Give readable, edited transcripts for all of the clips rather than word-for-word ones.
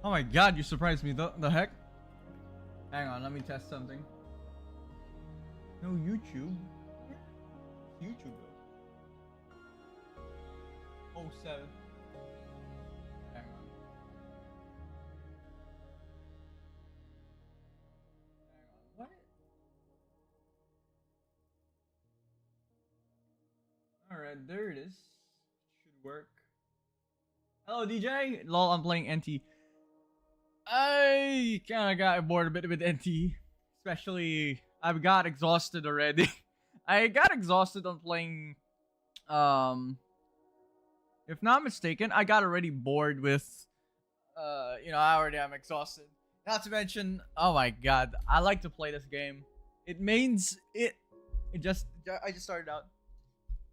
Oh my god, you surprised me. The heck? Hang on, let me test something. No YouTube? YouTube though. 07. Hang on. What? Alright, there it is. Should work. Hello DJ! Lol, I'm playing NT. I kinda got bored a bit with NT. Especially, I've got exhausted already. I got exhausted on playing, if not mistaken, I got already bored with, you know, I already am exhausted. Not to mention, oh my god, I like to play this game. It means, I just started out.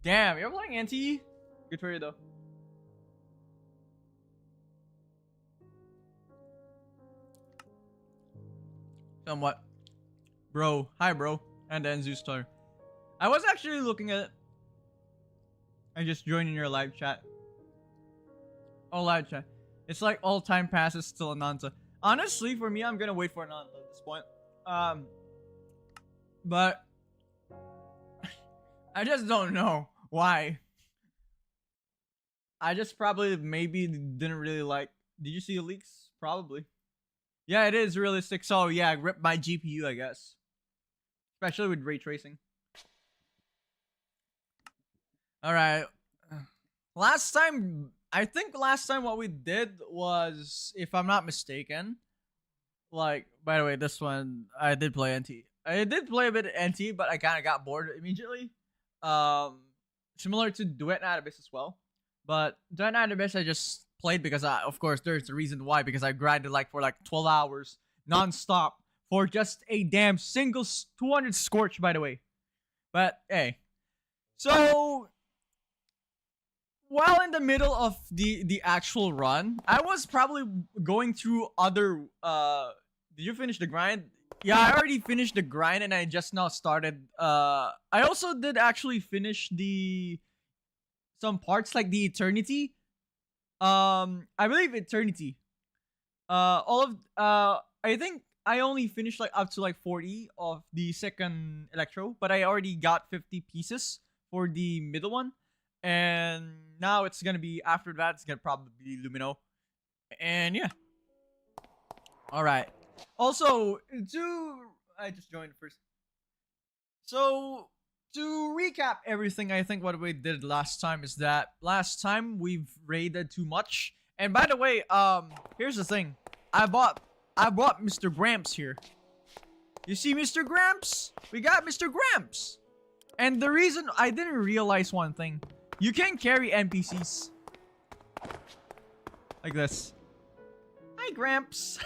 Damn, you're playing NT? Good for you though. Somewhat. Bro. Hi, bro. And then Zoostar. I was actually looking at it. I just joined in your live chat. Oh, live chat. It's like all time passes till Ananta. Honestly, for me, I'm gonna wait for Ananta at this point. But I just don't know why. I just probably maybe didn't really like. Did you see the leaks? Probably. Yeah, it is realistic. So yeah, rip my GPU, I guess. Especially with ray tracing. Alright. Last time, I think last time what we did was, if I'm not mistaken, like, by the way, this one, I did play NT. I did play a bit of NT, but I kind of got bored immediately. Similar to Duet and Abyss as well. But Duet and Abyss I just played because of course there's a reason why, because I grinded like for like 12 hours non-stop for just a damn single 200 scorch, by the way. But hey, so while in the middle of the actual run, I was probably going through other did you finish the grind? Yeah, I already finished the grind and I just now started I also did actually finish some parts like the Eternity. I believe Eternity. I think I only finished like up to like 40 of the second Electro, but I already got 50 pieces for the middle one. And now it's gonna be, after that, it's gonna probably be Lumino. And yeah. Alright. Also, I just joined first. So, to recap everything, I think what we did last time is that last time we've raided too much. And by the way, here's the thing. I bought Mr. Gramps here. You see Mr. Gramps? We got Mr. Gramps. And the reason I didn't realize one thing. You can carry NPCs. Like this. Hi, Gramps.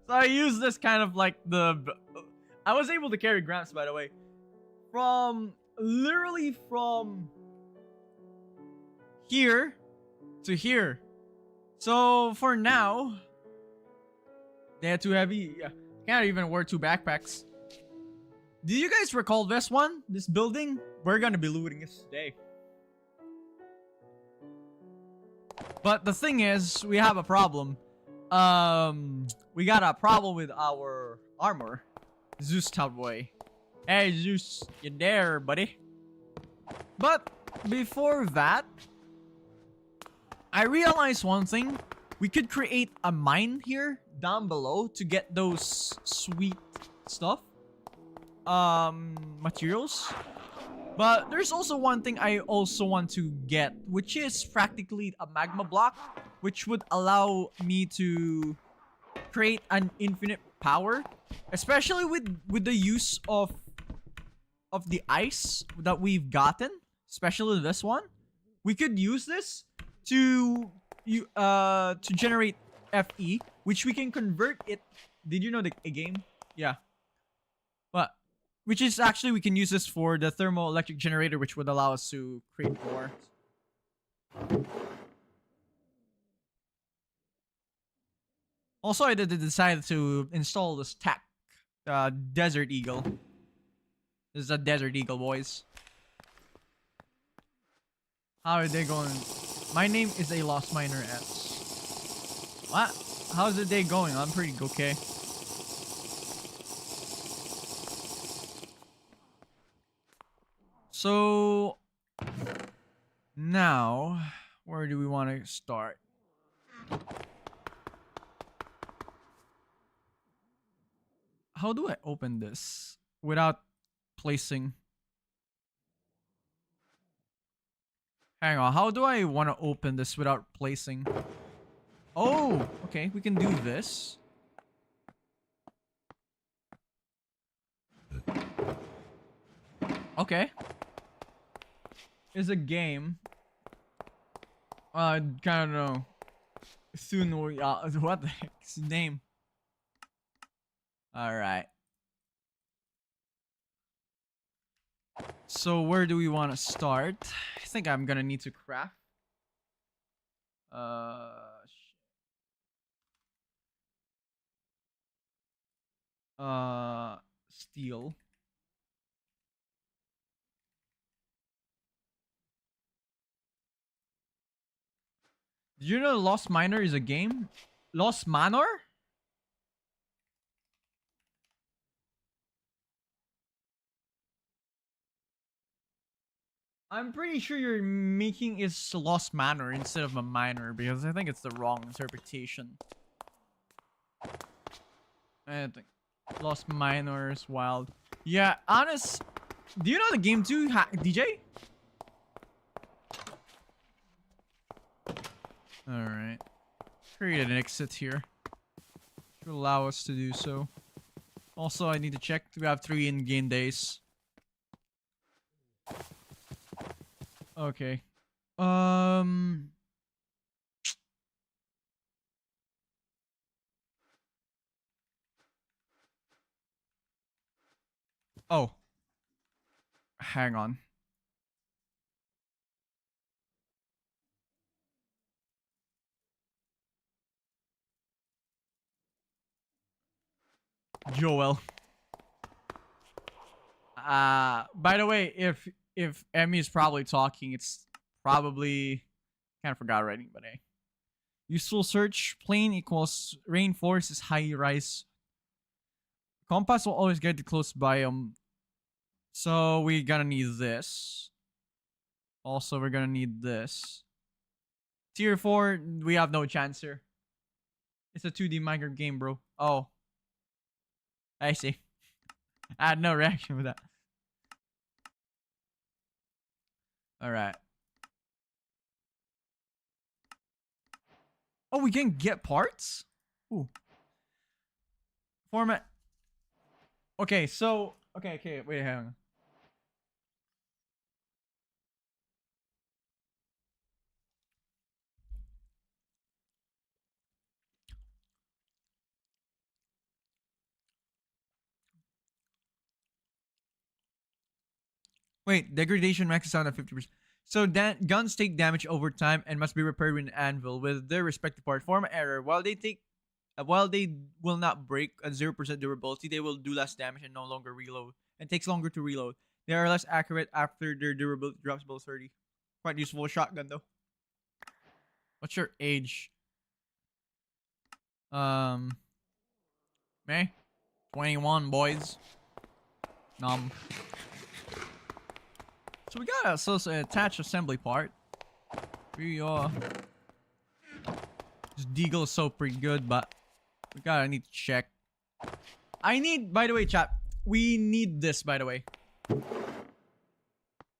So I use this kind of like I was able to carry Gramps, by the way. Literally from here to here. So for now, they're too heavy. Yeah, can't even wear 2 backpacks. Do you guys recall this one? This building? We're gonna be looting this today. But the thing is, we have a problem. We got a problem with our armor. Zeus Cowboy. Hey Zeus, you there, buddy? But before that, I realized one thing. We could create a mine here down below to get those sweet stuff. Materials. But there's also one thing I also want to get, which is practically a magma block, which would allow me to create an infinite power, especially with the use of the ice that we've gotten, especially this one. We could use this to generate FE, which we can convert it. Did you know a game? Yeah. But which is actually, we can use this for the thermoelectric generator, which would allow us to create more. Also, I decided to install this tack, Desert Eagle. This is a Desert Eagle, boys. How are they going? My name is a Lost Miner S. What? How's the day going? I'm pretty okay. So now, where do we want to start? How do I open this without placing? Hang on, how do I want to open this without placing? Oh, okay, we can do this. Okay. It's a game. I kind of know. Soon we, what the heck's the name? Alright. So where do we want to start? I think I'm gonna need to craft. Steel. Did you know Lost Miner is a game? Lost Manor? I'm pretty sure you're making it Lost Manor instead of a miner because I think it's the wrong interpretation. I think Lost Minor is wild. Yeah, honest. Do you know the game too, DJ? Alright. Create an exit here to allow us to do so. Also, I need to check. We have 3 in-game days. Okay. Oh. Hang on. Joel. By the way, if Emmy is probably talking, it's probably kind of forgot writing, but hey. Useful search plane equals rainforest is high rise. Compass will always get the close biome. So we're gonna need this. Also, we're gonna need this. Tier 4, we have no chance here. It's a 2D Minecraft game, bro. Oh. I see. I had no reaction with that. Alright. Oh, we can get parts? Ooh. Format. Okay, so... Okay, wait, hang on. Wait, degradation maxes out at 50%. So guns take damage over time and must be repaired with an anvil with their respective part. Format error. While they will not break at 0% durability, they will do less damage and no longer reload. And takes longer to reload. They are less accurate after their durability drops below 30. Quite useful shotgun though. What's your age? Me? 21, boys. So we got a attached assembly part. We this deagle is so pretty good, but we gotta need to check. I need, by the way, chat. We need this, by the way.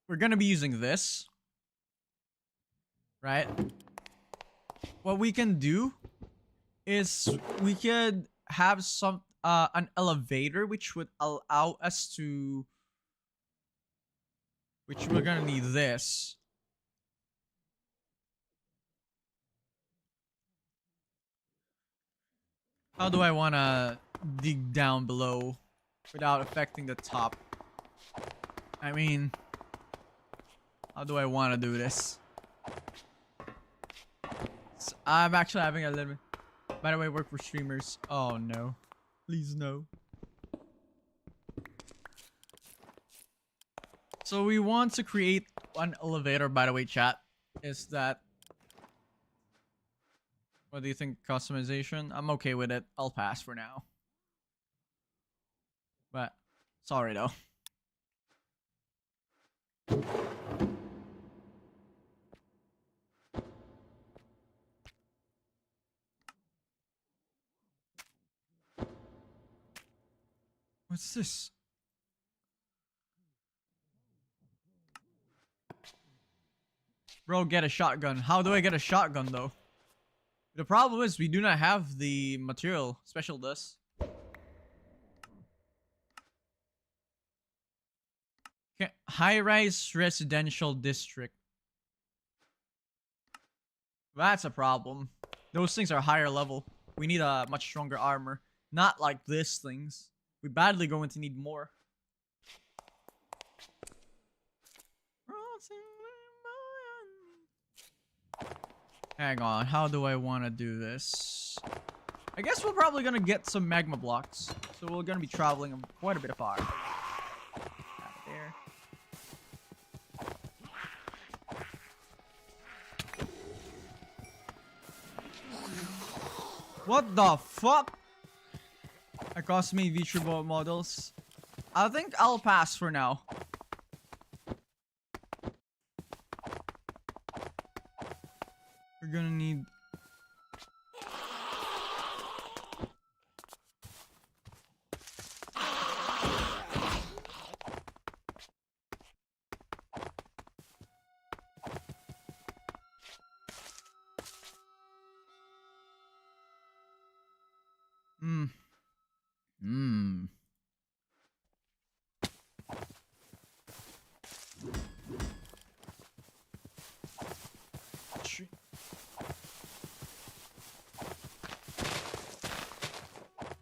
We're gonna be using this, right? What we can do is we could have some an elevator which would allow us to, which we're gonna need this. How do I wanna dig down below without affecting the top? I mean, how do I wanna do this? So I'm actually having a little. By the way, work for streamers. Oh no. Please no. So we want to create one elevator, by the way, chat. Is that What do you think? Customization? I'm okay with it. I'll pass for now. But sorry though. What's this? Bro, get a shotgun. How do I get a shotgun though? The problem is we do not have the material. Special dust. Okay. High-rise residential district. That's a problem. Those things are higher level. We need a much stronger armor. Not like this things. We badly going to need more. Hang on, how do I want to do this? I guess we're probably gonna get some magma blocks. So we're gonna be traveling quite a bit far. There. What the fuck? It cost me VTuber models. I think I'll pass for now. We're gonna need...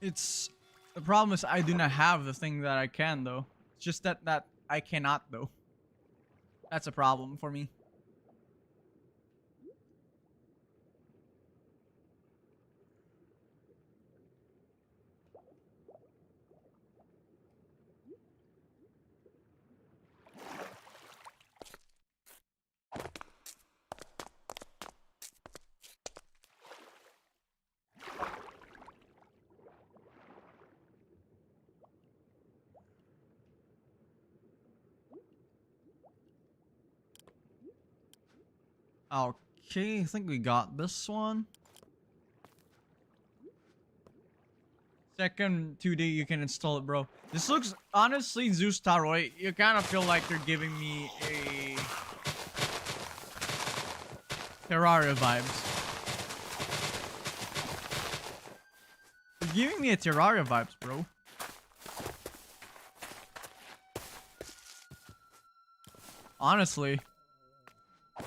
It's... The problem is I do not have the thing that I can though. It's just that I cannot though. That's a problem for me. Okay, I think we got this one. Second 2D, you can install it, bro. This looks, honestly, Zeus Tarot, you kind of feel like you're giving me a Terraria vibes. You're giving me a Terraria vibes, bro. Honestly.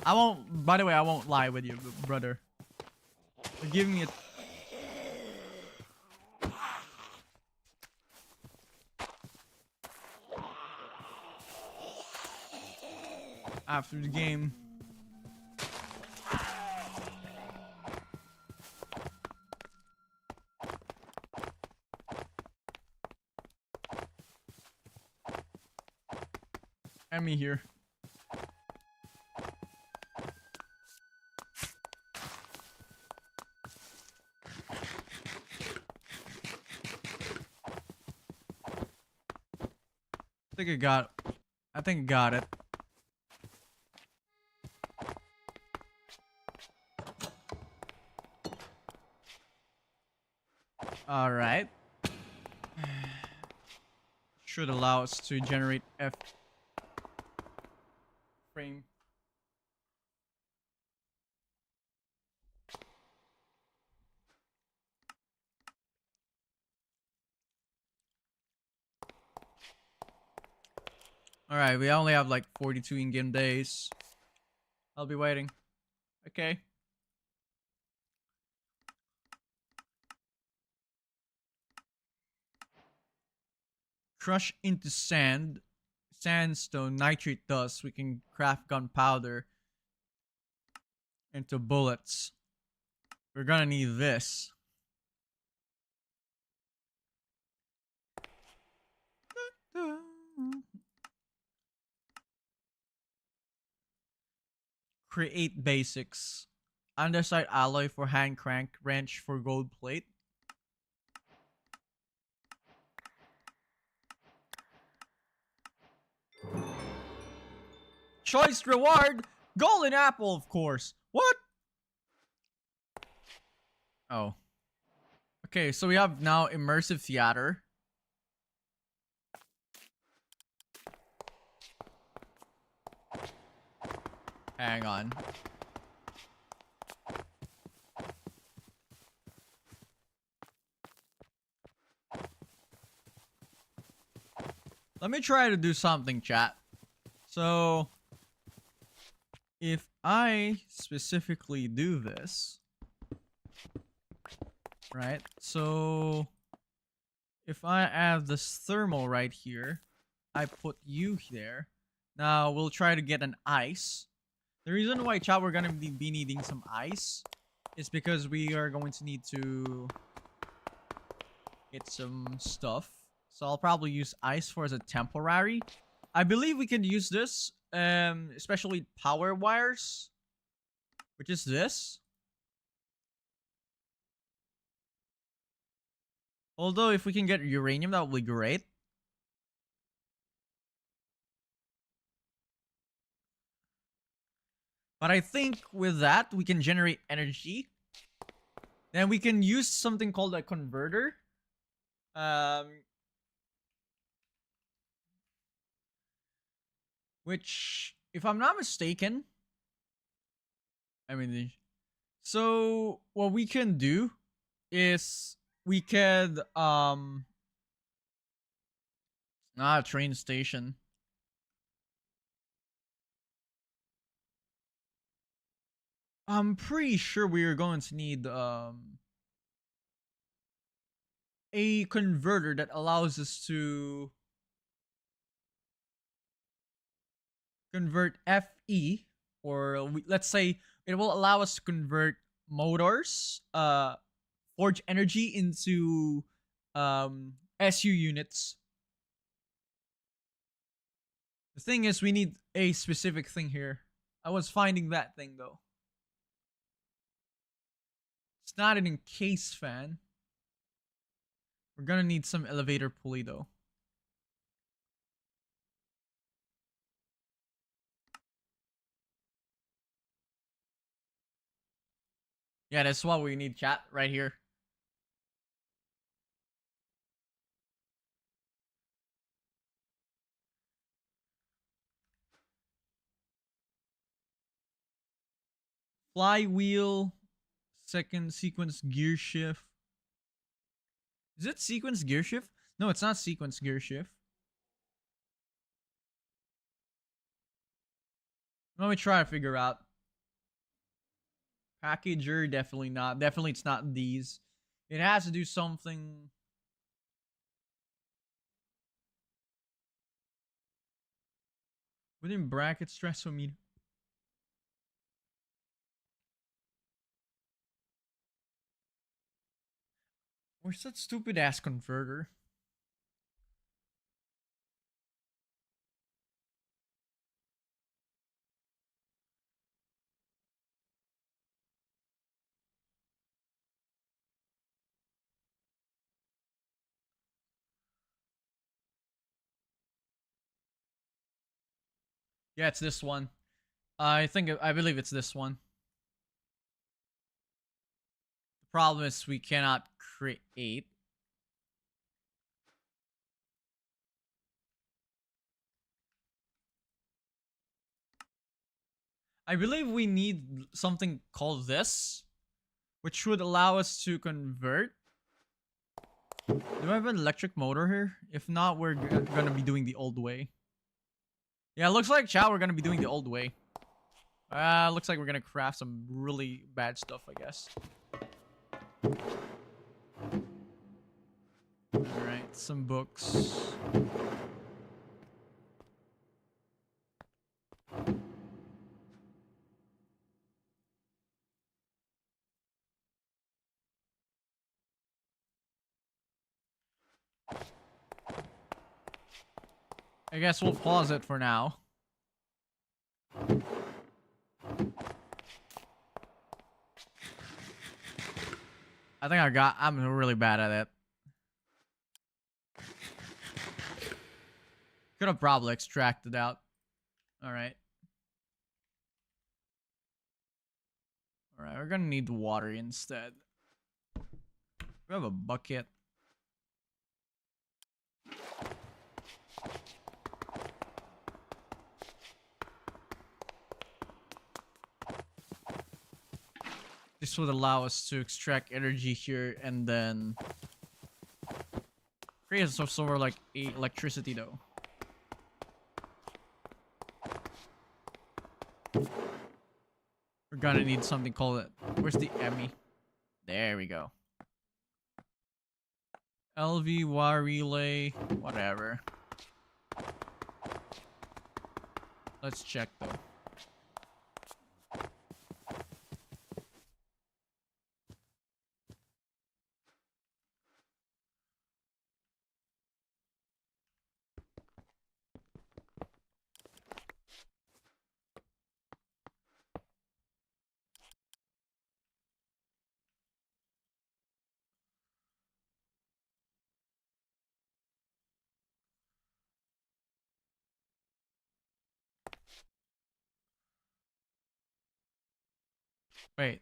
I won't, by the way, I won't lie with you, brother. You're giving me a... After the game. And me here. I think I got it. All right. Should allow us to generate F frame. Alright, we only have like 42 in-game days. I'll be waiting. Okay. Crush into sand. Sandstone, nitrate dust. We can craft gunpowder into bullets. We're gonna need this. Create basics. Andesite alloy for hand crank wrench for gold plate. Choice reward, golden apple, of course. What? Oh. Okay, so we have now immersive theater. Hang on. Let me try to do something, chat. So, if I specifically do this, right? So, if I have this thermal right here, I put you there. Now, we'll try to get an ice. The reason why, chat, we're gonna be needing some ice is because we are going to need to get some stuff. So I'll probably use ice for as a temporary. I believe we can use this, especially power wires, which is this. Although if we can get uranium, that would be great. But I think with that, we can generate energy. Then we can use something called a converter. Which, if I'm not mistaken, I mean, so what we can do is we could, not a train station. I'm pretty sure we are going to need, a converter that allows us to convert FE, or let's say it will allow us to convert motors, forge energy into SU units. The thing is, we need a specific thing here. I was finding that thing though. It's not an encased fan. We're gonna need some elevator pulley though. Yeah, that's what we need, chat, right here. Flywheel, second sequence gear shift. Is it sequence gear shift? No, it's not sequence gear shift. Let me try to figure out. Packager, definitely not. Definitely it's not these. It has to do something. Within brackets, stressometer. Where's that stupid ass converter? Yeah, it's this one. I believe it's this one. The problem is we cannot create. I believe we need something called this, which would allow us to convert. Do I have an electric motor here? If not, we're gonna be doing the old way. Yeah, looks like, chat, we're gonna be doing the old way. Looks like we're gonna craft some really bad stuff, I guess. Alright, some books. I guess we'll pause it for now. I think I'm really bad at it. Could have probably extracted out. Alright. Alright, we're gonna need water instead. We have a bucket. This would allow us to extract energy here and then create some sort of like electricity though. We're gonna need something called it. Where's the Emmy? There we go. LV wire relay, whatever. Let's check though. Wait.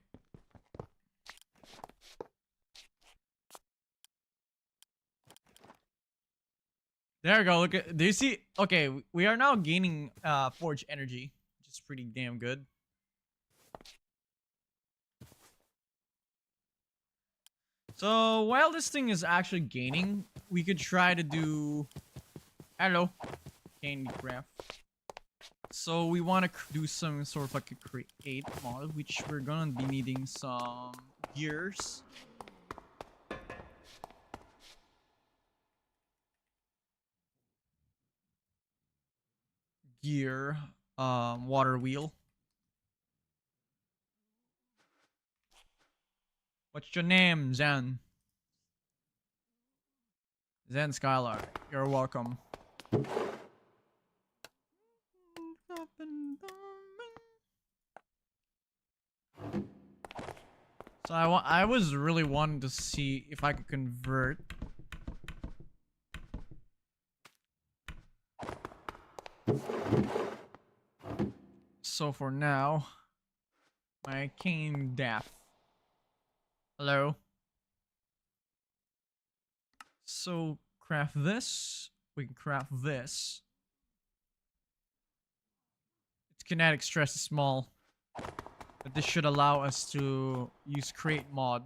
There we go. Look at. Do you see? Okay, we are now gaining forge energy, which is pretty damn good. So while this thing is actually gaining, we could try to do. Hello, candy craft. So we want to do some sort of like a create mod, which we're gonna be needing some gears. Gear, water wheel. What's your name, Zen? Zen Skylar, you're welcome. So I was really wanting to see if I could convert. So for now, I came deaf. Hello. So craft this. We can craft this. Its kinetic stress is small, but this should allow us to use create mod.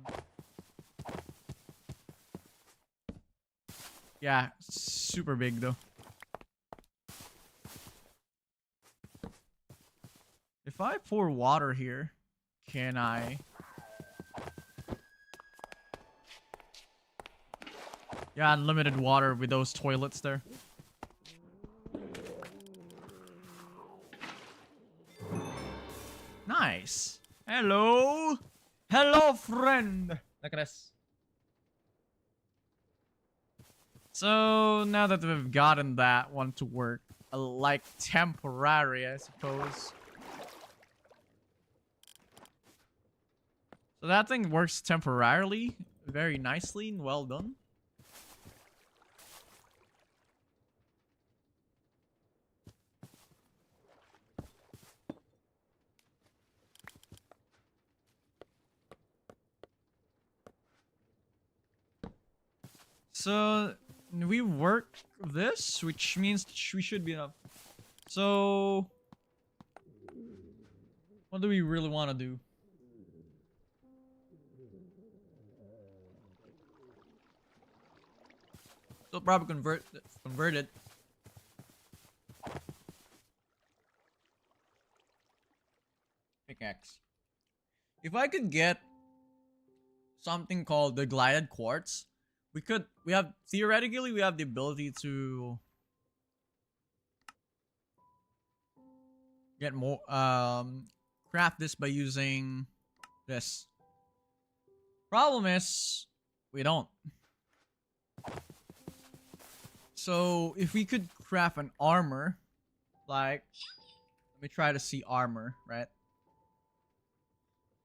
Yeah, super big though. If I pour water here, can I? Yeah, unlimited water with those toilets there. Nice. Hello. Hello, friend. Look at this. So now that we've gotten that one to work, like temporary, I suppose. So that thing works temporarily, very nicely and well done. So we work this, which means we should be enough. So what do we really want to do? So probably convert it. Pickaxe. If I could get something called the glided quartz, we have theoretically we have the ability to get more craft this by using this. Problem is we don't. So if we could craft an armor, like let me try to see armor, right?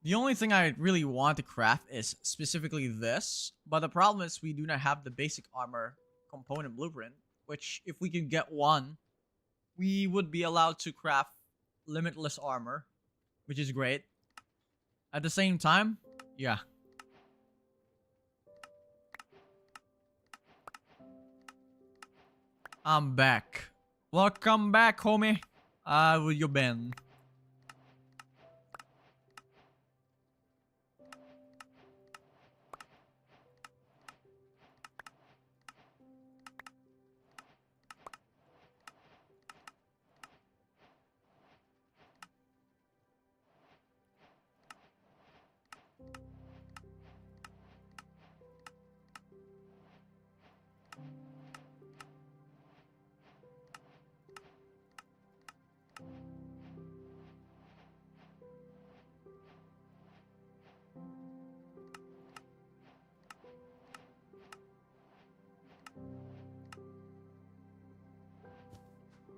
The only thing I really want to craft is specifically this, but the problem is we do not have the basic armor component blueprint, which if we can get one, we would be allowed to craft limitless armor, which is great. At the same time, yeah. I'm back. Welcome back, homie. How have you been?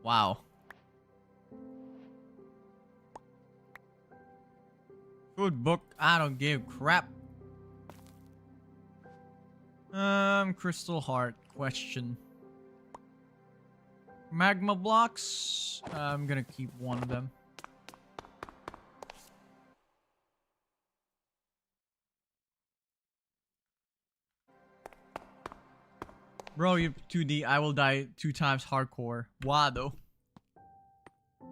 Wow. Food book, I don't give crap. Crystal heart question. Magma blocks, I'm gonna keep one of them. Bro, you 2D, I will die 2 times hardcore. Why though? I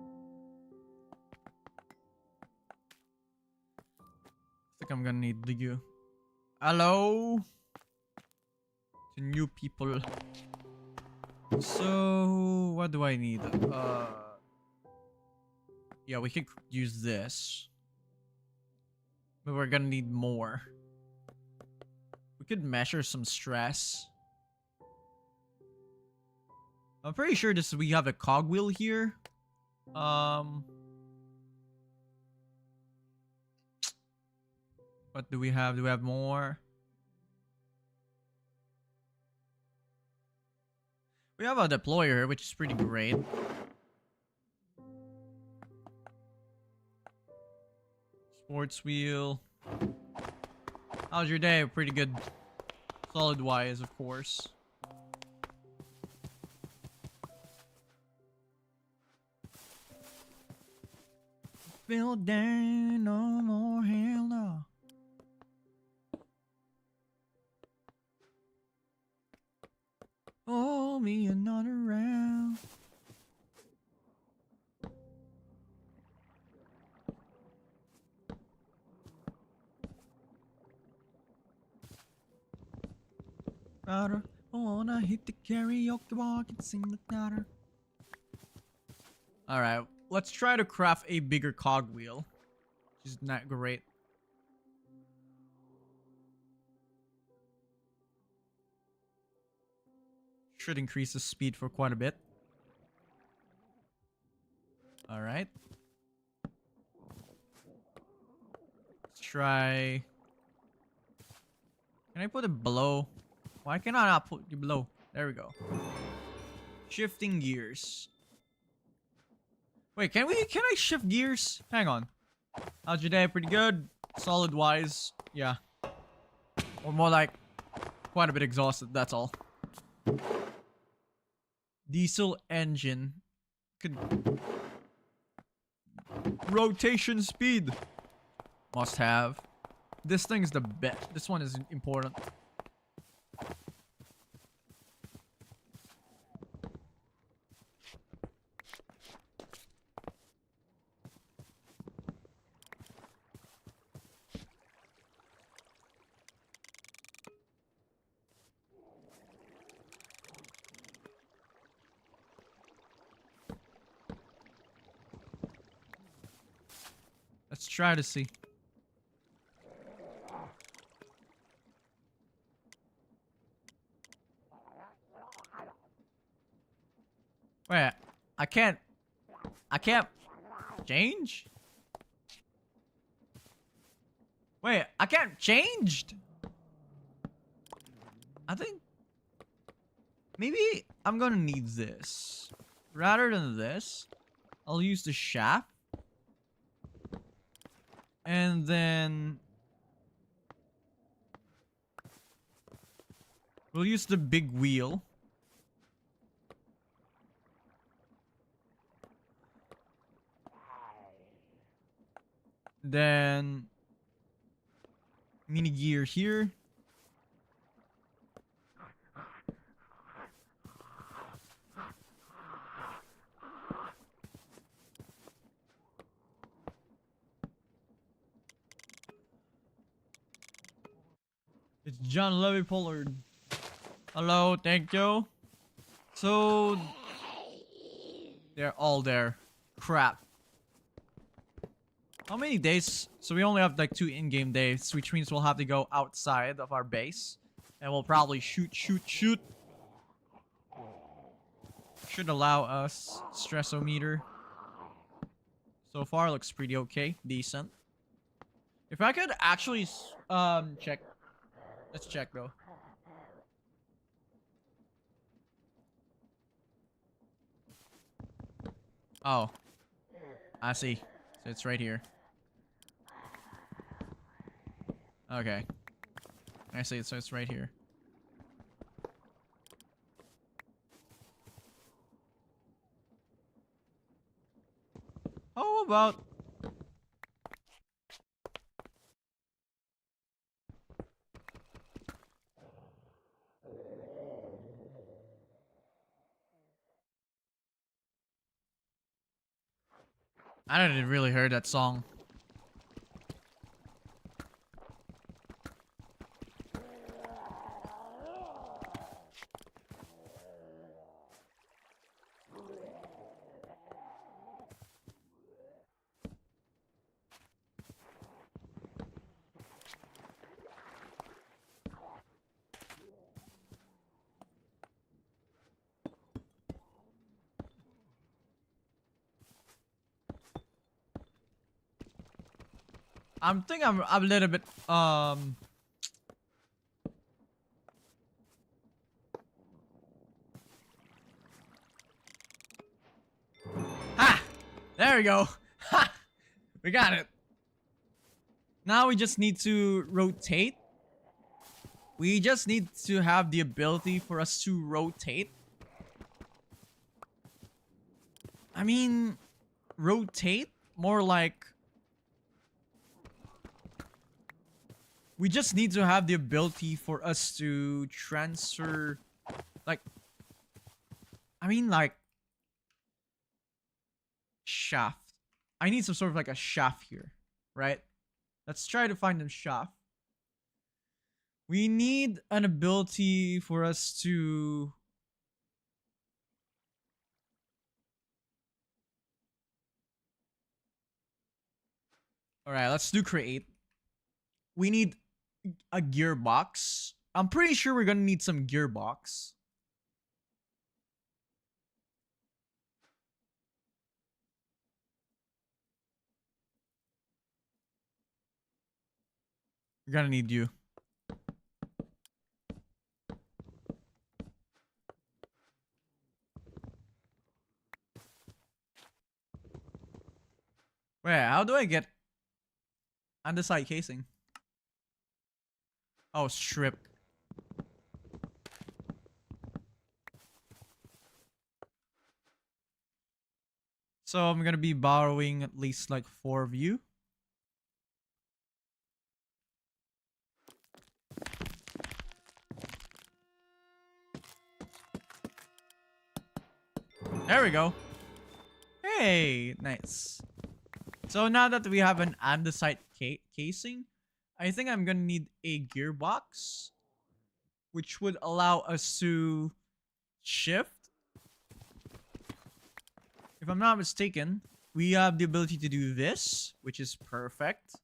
think I'm gonna need you. Hello? To new people. So, what do I need? Yeah, we could use this. But we're gonna need more. We could measure some stress. I'm pretty sure we have a cogwheel here. What do we have? Do we have more? We have a deployer, which is pretty great. Sports wheel. How's your day? Pretty good. Solid wise, of course. Feel down, no more, hell no. Oh, me another round. Louder, I wanna hit the karaoke bar and sing the louder. Alright, let's try to craft a bigger cogwheel. Which is not great. Should increase the speed for quite a bit. Alright. Let's try... Can I put it below? Why can I not put it below? There we go. Shifting gears. Wait, can I shift gears? Hang on. How's your day? Pretty good. Solid wise. Yeah. Or more like quite a bit exhausted, that's all. Diesel engine. Could... Rotation speed. Must have. This thing is the best. This one is important. Let's try to see. Wait, I can't change? Wait, I can't change? I think maybe I'm gonna need this. Rather than this, I'll use the shaft. And then we'll use the big wheel. Then mini gear here. It's John Levy Pollard. Hello, thank you. So they're all there. Crap. How many days? So we only have like 2 in-game days, which means we'll have to go outside of our base. And we'll probably shoot. Should allow us stressometer. So far looks pretty okay. Decent. If I could actually check. Let's check though. Oh. I see. So it's right here. Okay. I see it, so it's right here. How about... I didn't really hear that song. I'm a little bit Ha! There we go. Ha! We got it. Now we just need to rotate. We just need to have the ability for us to rotate. I mean, rotate? More like... We just need to have the ability for us to transfer... Like... I mean, like... Shaft. I need some sort of like a shaft here. Right? Let's try to find them shaft. We need an ability for us to... Alright, let's do create. We need a gearbox. I'm pretty sure we're gonna need some gearbox. We're gonna need you. Wait, how do I get andesite casing? Oh, strip. So I'm gonna be borrowing at least like 4 of you. There we go. Hey, nice. So now that we have an andesite casing, I think I'm gonna need a gearbox, which would allow us to shift. If I'm not mistaken, we have the ability to do this, which is perfect.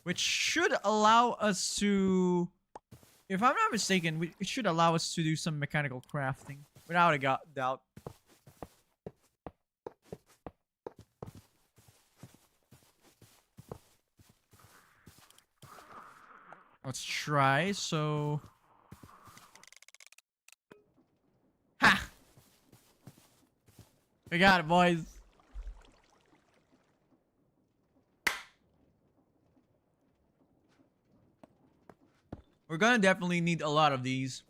Which should allow us to... If I'm not mistaken, it should allow us to do some mechanical crafting. Without a doubt. Let's try, so... Ha! We got it, boys. We're gonna definitely need a lot of these.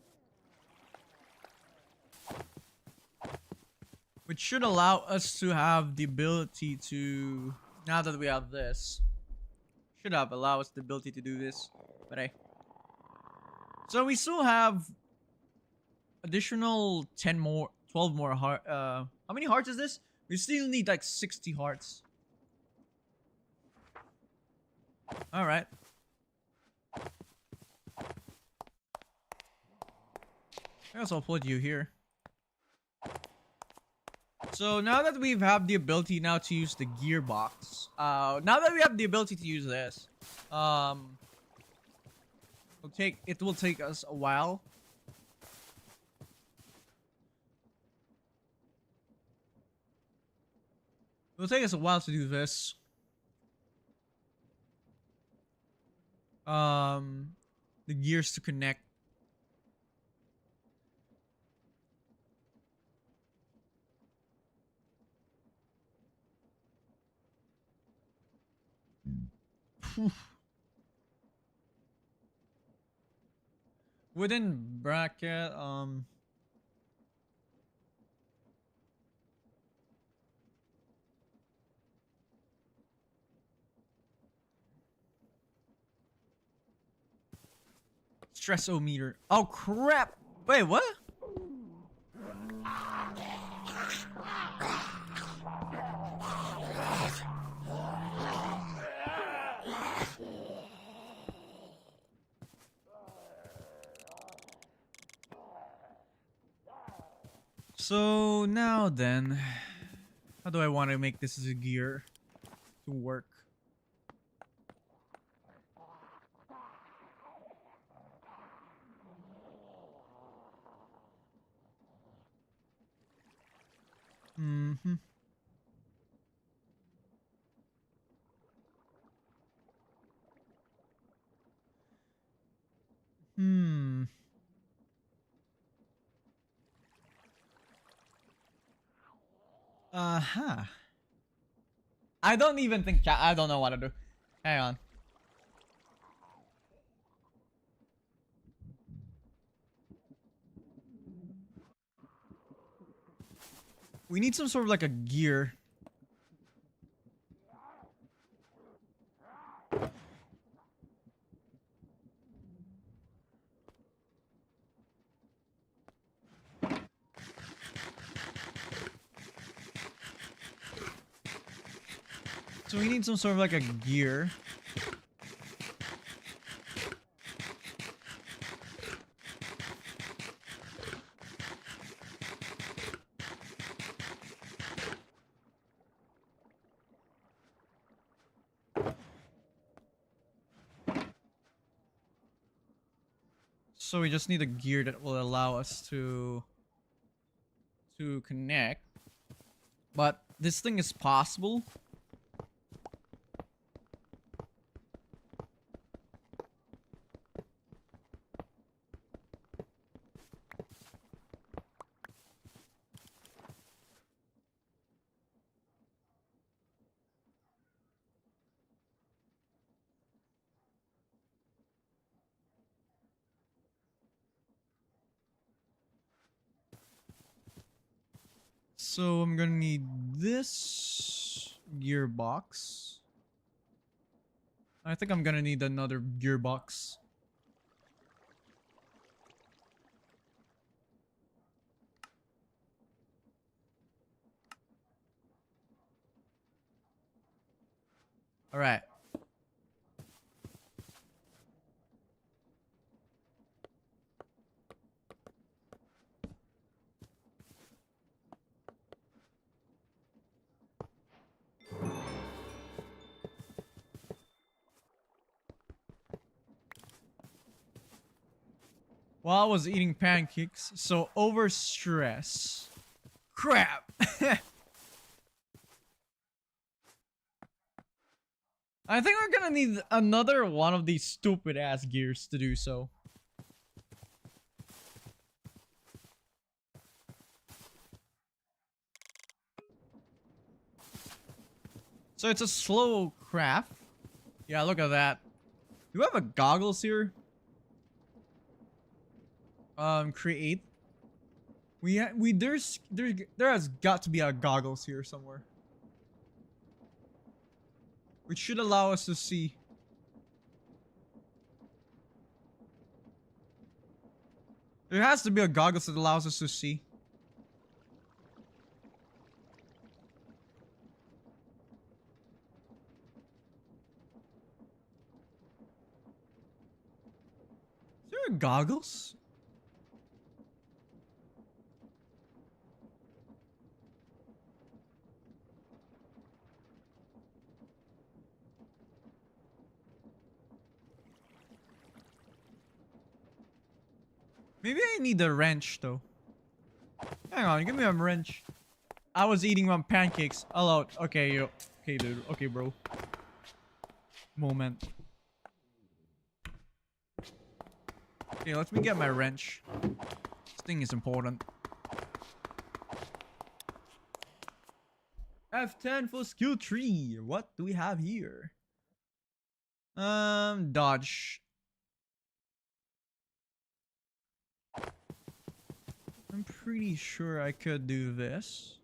Which should allow us to have the ability to... Now that we have this. Should have allowed us the ability to do this. But hey. So we still have... additional 10 more... 12 more heart... how many hearts is this? We still need like 60 hearts. Alright. I guess I'll put you here. So now that we have the ability now to use the gearbox, now that we have the ability to use this, it will take us a while. It will take us a while to do this. The gears to connect. Within bracket, stress-o-meter. Oh crap! Wait, what? So now then, how do I want to make this as a gear to work? Mm-hmm. Hmm. Uh-huh. I don't even think I don't know what to do. Hang on. We need some sort of like a gear. So we need some sort of like a gear. So we just need a gear that will allow us to connect. But this thing is possible. So I'm gonna need this gearbox. I think I'm gonna need another gearbox. All right. While I was eating pancakes, so overstress. Crap! I think we're gonna need another one of these stupid ass gears to do so. So it's a slow craft. Yeah, look at that. Do you have a goggles here? Create. There has got to be a goggles here somewhere, which should allow us to see. There has to be a goggles that allows us to see. Is there a goggles? Maybe I need a wrench though. Hang on, give me a wrench. I was eating my pancakes. Hello. Okay, yo. Okay, dude. Okay, bro. Moment. Okay, let me get my wrench. This thing is important. F10 for skill tree. What do we have here? Dodge. I'm pretty sure I could do this.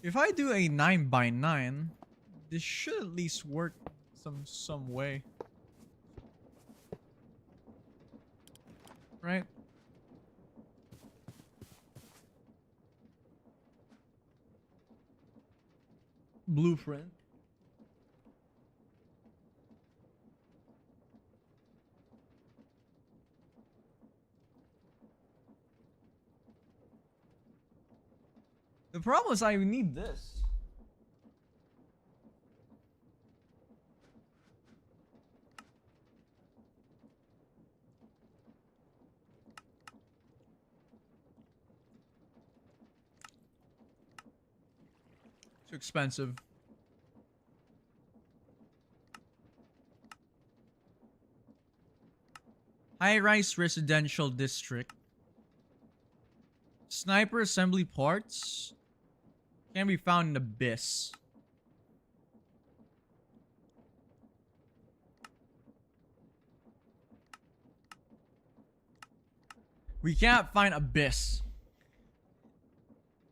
If I do a 9x9, this should at least work some way. Right? Blueprint. The problem is I need this. Too expensive. High-rise residential district. Sniper assembly parts can be found in Abyss. We can't find Abyss.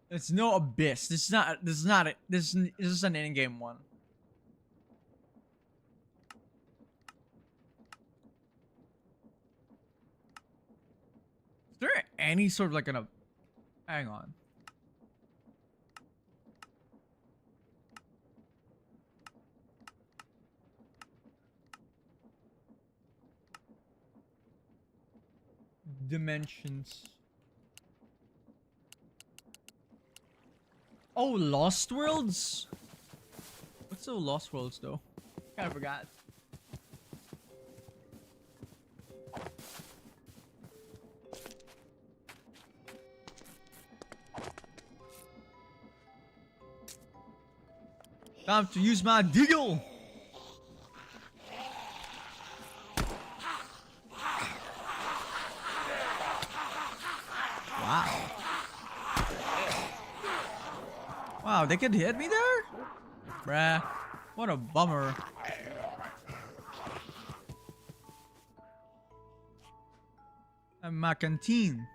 It's no Abyss. This is not it. This is an in-game one. Is there any sort of like an hang on. Dimensions. Oh, Lost Worlds? What's the Lost Worlds though? Kinda forgot. Time to use my deagle! Wow. Wow, they could hit me there? Bruh. What a bummer. And my canteen.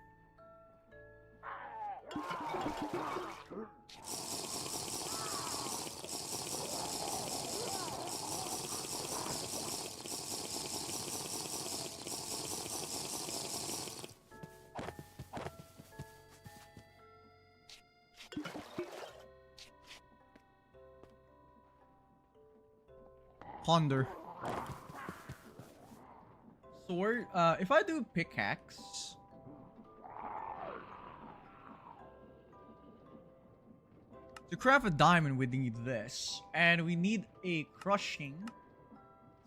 Ponder. Sword. If I do pickaxe, to craft a diamond, we need this, and we need a crushing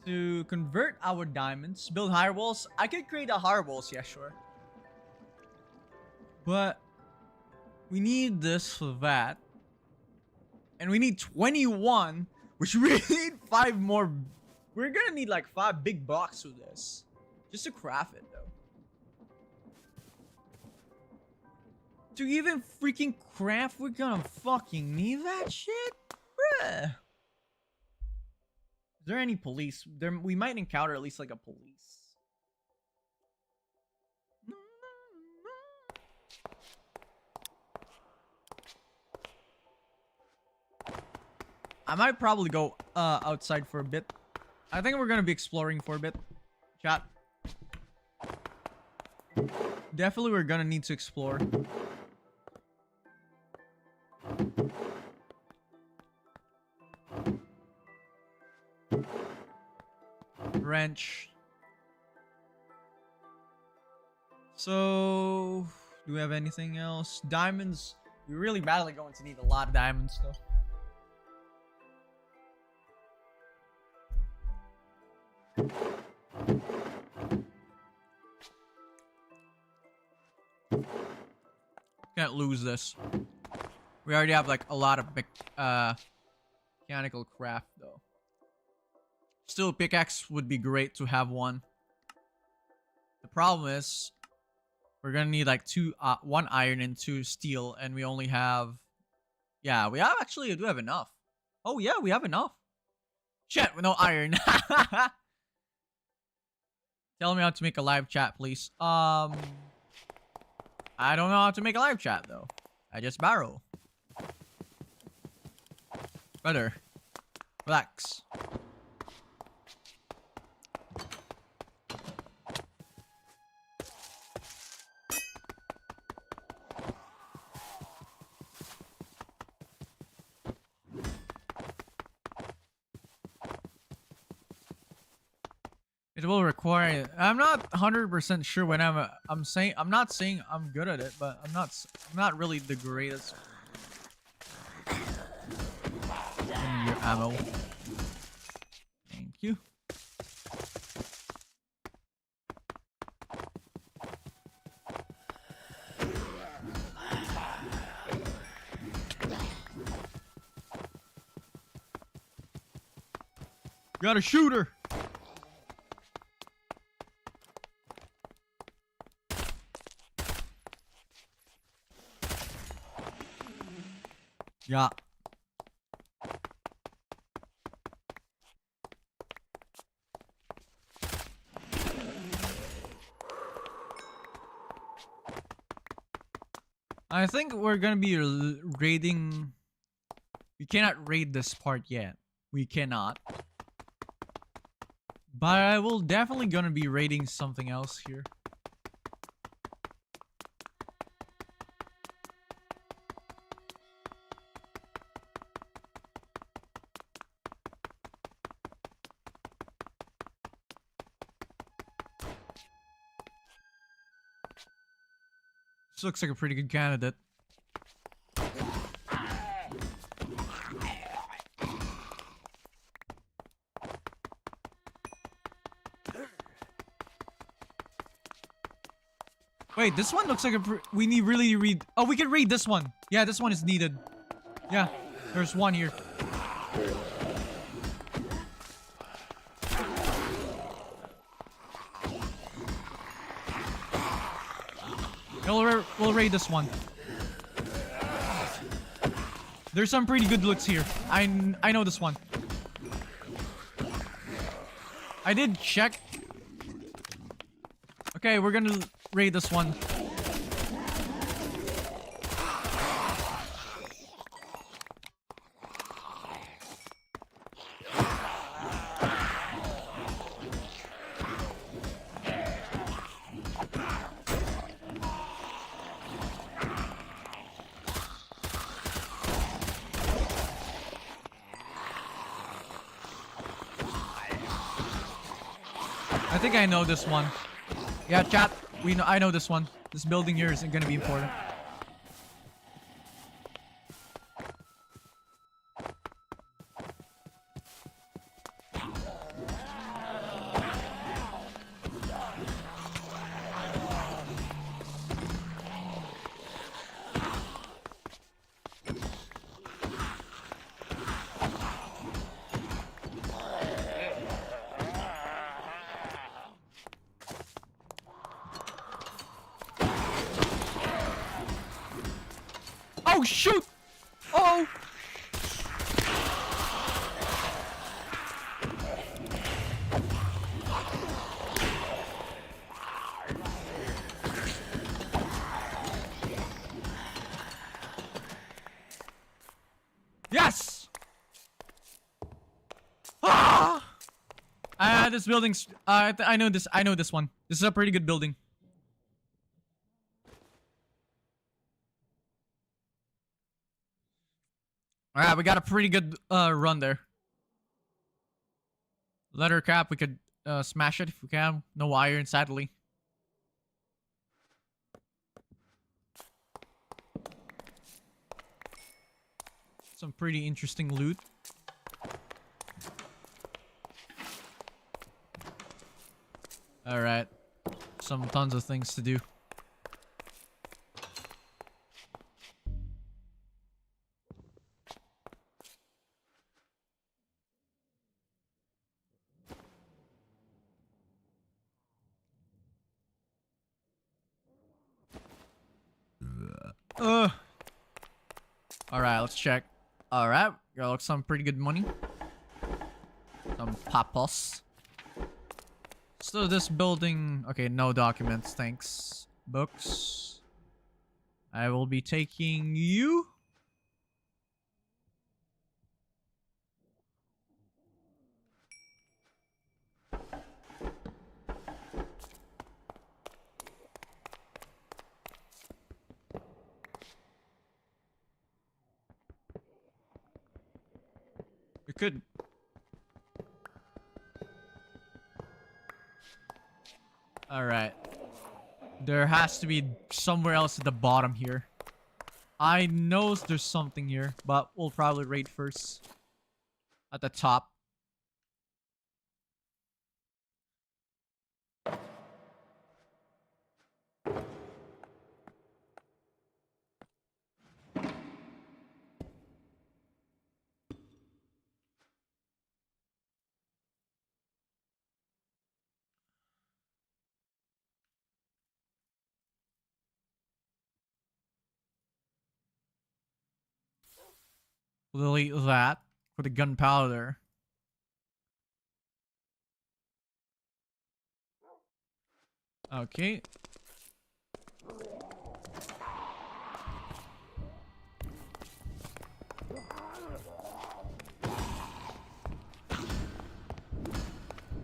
to convert our diamonds. Build higher walls. I could create a higher walls, yeah, sure. But we need this for that, and we need 21. Which we need 5 more. We're gonna need like 5 big blocks for this. Just to craft it though. To even freaking craft, we're gonna fucking need that shit? Bruh. there any police? We might encounter at least like a police. I might probably go outside for a bit. I think we're gonna be exploring for a bit. Chat. Definitely we're gonna need to explore. Wrench. So, do we have anything else? Diamonds. We're really badly going to need a lot of diamonds though. Can't lose this. We already have like a lot of mechanical craft though. Still, pickaxe would be great to have one. The problem is we're gonna need like 1 iron and 2 steel, and we only have, yeah, we have actually, we do have enough. Oh yeah, we have enough. Shit, with no iron. Tell me how to make a live chat, please. I don't know how to make a live chat though. I just barrel. Brother, relax. It will require. I'm not 100% sure when I'm not saying I'm good at it, but I'm not really the greatest. Give me your ammo. Thank you. Got a shooter. Yeah. I think we're gonna be raiding. We cannot raid this part yet. We cannot. But I will definitely gonna be raiding something else here. This looks like a pretty good candidate. Wait, this one looks like we need really read. Oh, we can read this one. Yeah, this one is needed. Yeah, there's one here. We'll raid this one. There's some pretty good looks here. I know this one. I did check. Okay, we're gonna raid this one. I think I know this one. Yeah, chat. I know this one. This building here isn't gonna be important. Oh shoot! Oh! This building's. I know this. I know this one. This is a pretty good building. All right, we got a pretty good run there. Letter cap. We could smash it if we can. No iron, sadly. Some pretty interesting loot. Alright. Some tons of things to do. Alright, let's check. Alright, got some pretty good money. Some papos. So this building... Okay, no documents, thanks. Books. I will be taking you. We could... Alright. There has to be somewhere else at the bottom here. I know there's something here, but we'll probably raid first. At the top. We'll delete that for the gunpowder. Okay.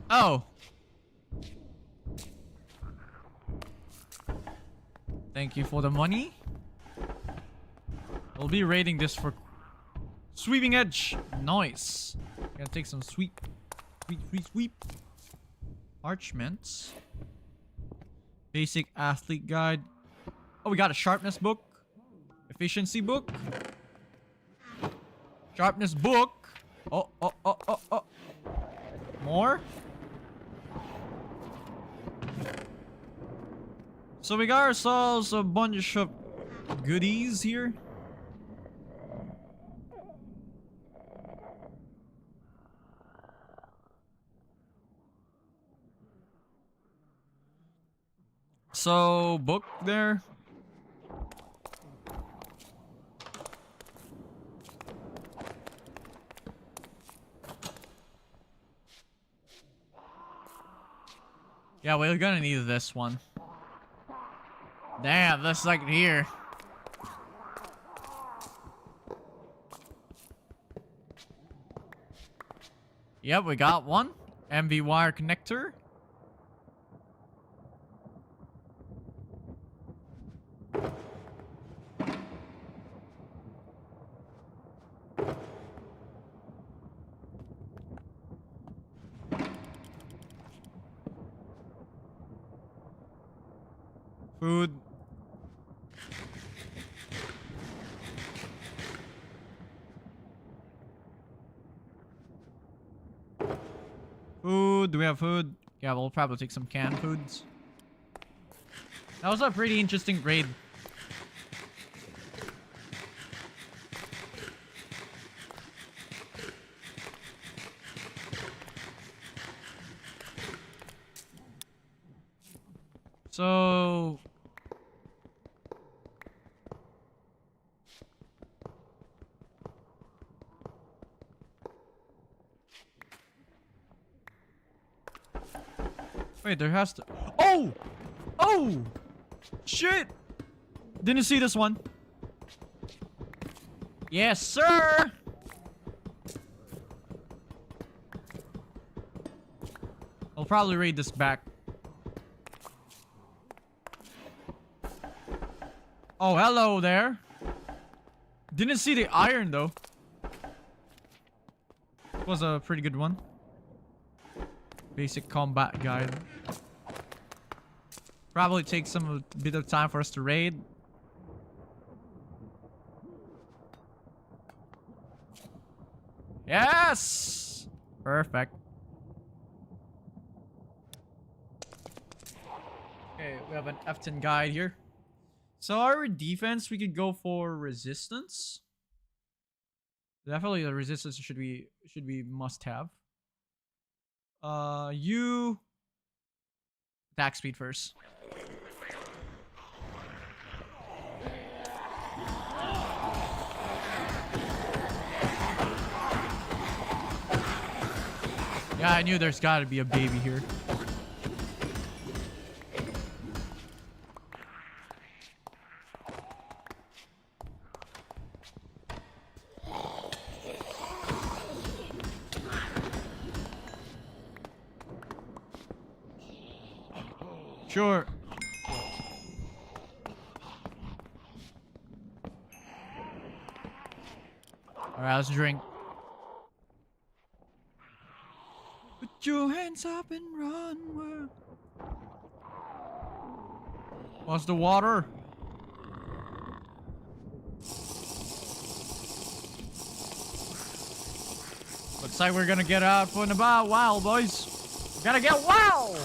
Oh. Thank you for the money. We'll be raiding this for sweeping edge. Nice. Gotta take some sweep. Sweep. Parchments. Basic athlete guide. Oh, we got a sharpness book. Efficiency book. Sharpness book. Oh. More. So we got ourselves a bunch of goodies here. So, book there. Yeah, we're gonna need this one. Damn, that's like here. Yep, we got one. MV wire connector. Food. Food. Do we have food? Yeah, we'll probably take some canned foods. That was a pretty interesting raid. So... Wait, there has to... Oh! Oh! Shit! Didn't see this one. Yes, sir! We'll probably raid this back. Oh, hello there. Didn't see the iron though. Was a pretty good one. Basic combat guide. Probably take a bit of time for us to raid. Yes! Perfect. Okay, we have an F10 guide here. So our defense, we could go for resistance. Definitely the resistance should be must have. You attack speed first. Yeah, I knew there's gotta be a baby here. Sure. Alright, let's drink. Put your hands up and run. What's the water? Looks like we're gonna get out and about wild, boys. Gotta get wild!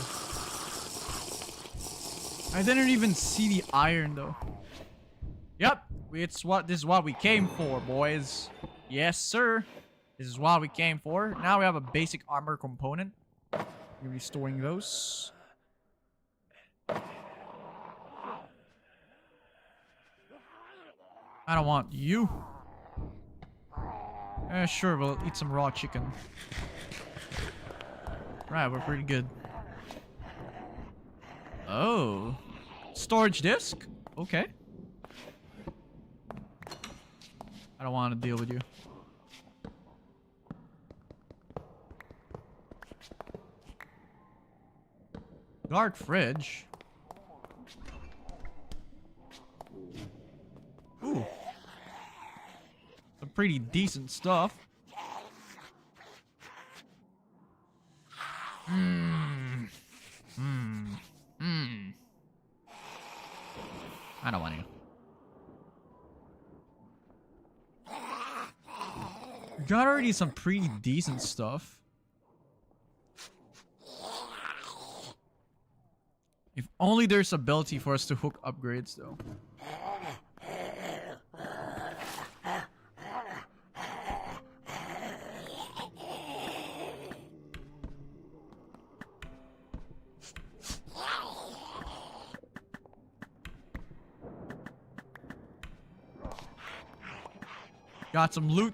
I didn't even see the iron though. Yep, this is what we came for, boys. Yes, sir. This is what we came for. Now we have a basic armor component. We're restoring those. I don't want you. Sure, we'll eat some raw chicken. Right, we're pretty good. Oh. Storage disk? Okay. I don't want to deal with you. Dark fridge. Ooh. Some pretty decent stuff. I don't want to. Got already some pretty decent stuff. If only there's ability for us to hook upgrades though. Got some loot.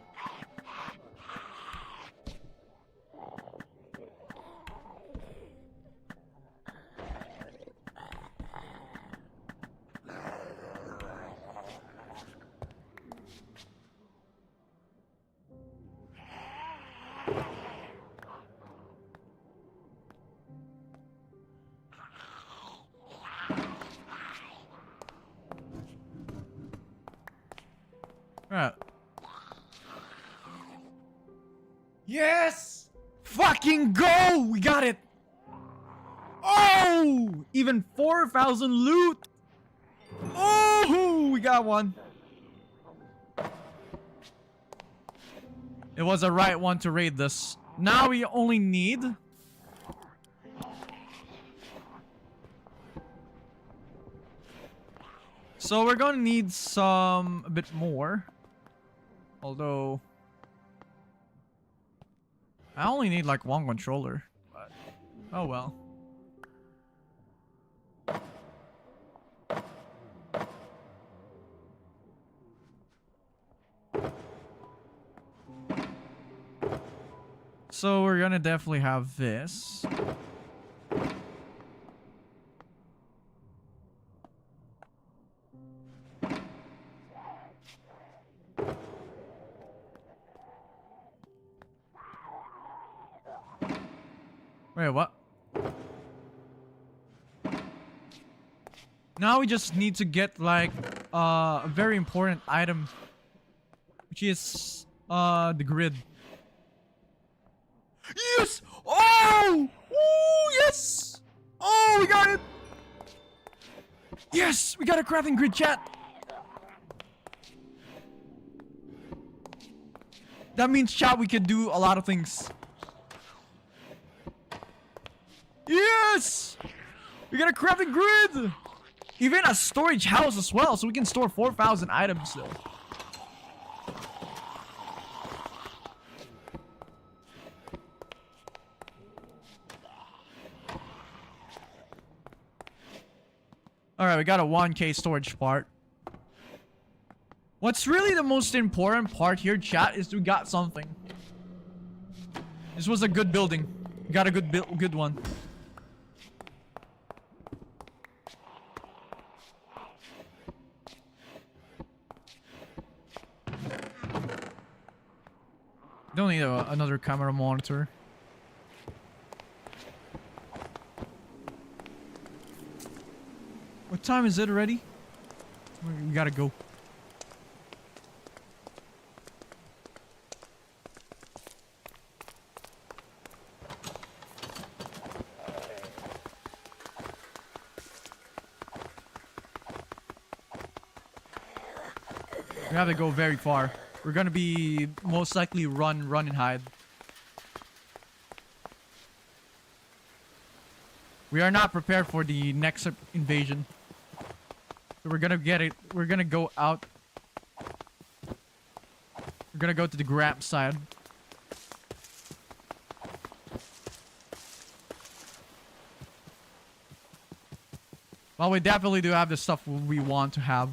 Alright. Yes! Fucking go! We got it! Oh! Even 4,000 loot! Oh! We got one. It was the right one to raid this. Now we only need... So we're gonna need a bit more. Although... I only need like one controller. But, oh well. So we're gonna definitely have this. Wait, what? Now we just need to get like a very important item, which is the grid. Yes! Oh! Oh, yes! Oh, we got it! Yes! We got a crafting grid, chat! That means, chat, we can do a lot of things. Yes! We got a crafting grid! Even a storage house as well, so we can store 4,000 items though. Alright, we got a 1K storage part. What's really the most important part here, chat, is we got something. This was a good building. We got a good one. Don't need another camera monitor. What time is it already? We gotta go. We have to go very far. We're gonna be most likely run and hide. We are not prepared for the next invasion. So we're gonna get it. We're gonna go out. We're gonna go to the grab side. Well, we definitely do have the stuff we want to have.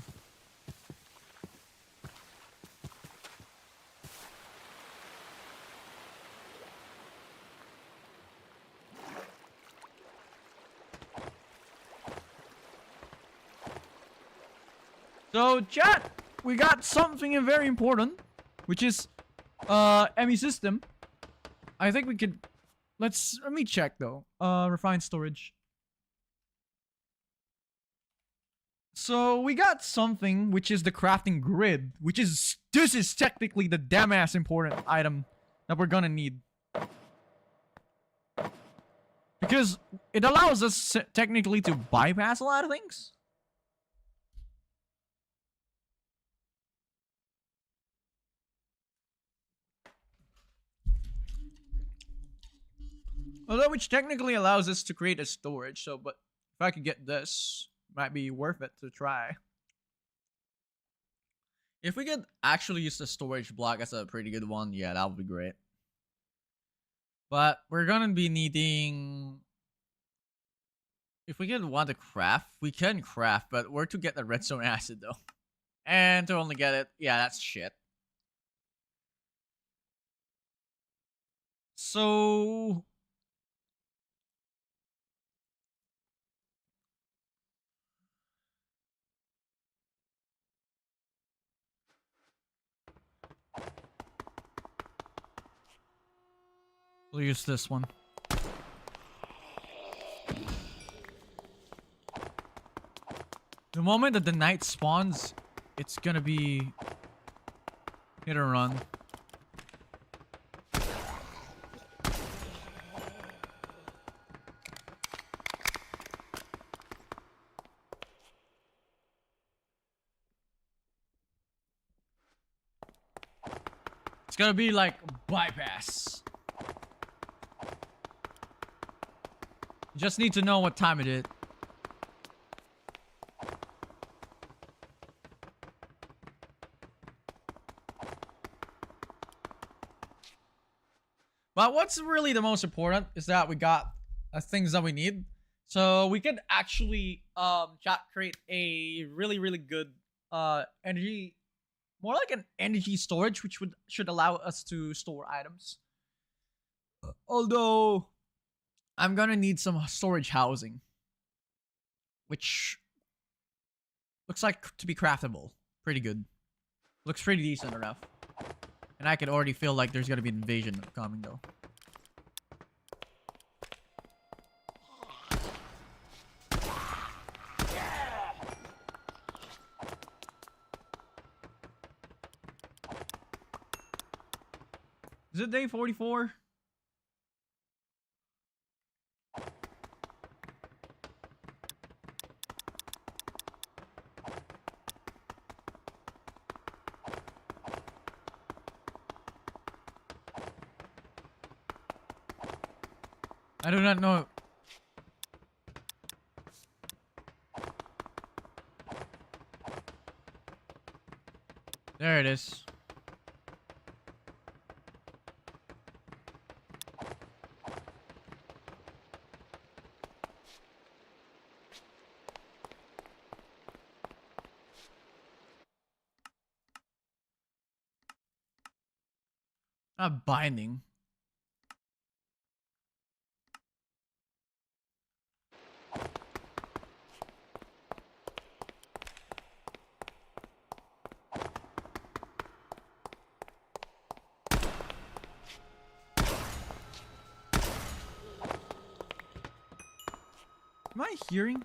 So, chat, we got something very important, which is ME system. I think we could. Let me check though. Refined storage. So we got something which is the crafting grid, which is this is technically the damn ass important item that we're gonna need. Because it allows us technically to bypass a lot of things. Although which technically allows us to create a storage, so but if I could get this, might be worth it to try. If we could actually use the storage block as a pretty good one, yeah, that would be great. But we're gonna be needing... If we could want to craft, we can craft, but where to get the redstone acid though? And to only get it, yeah, that's shit. So... we'll use this one. The moment that the night spawns, it's gonna be hit or run. It's gonna be like bypass. You just need to know what time it is. But what's really the most important is that we got things that we need. So we could actually create a really good energy, more like an energy storage, which should allow us to store items. Although I'm gonna need some storage housing, which looks like to be craftable. Pretty good. Looks pretty decent enough. And I can already feel like there's gonna be an invasion coming though. Is it day 44? I do not know. There it is. Not binding. Am I hearing?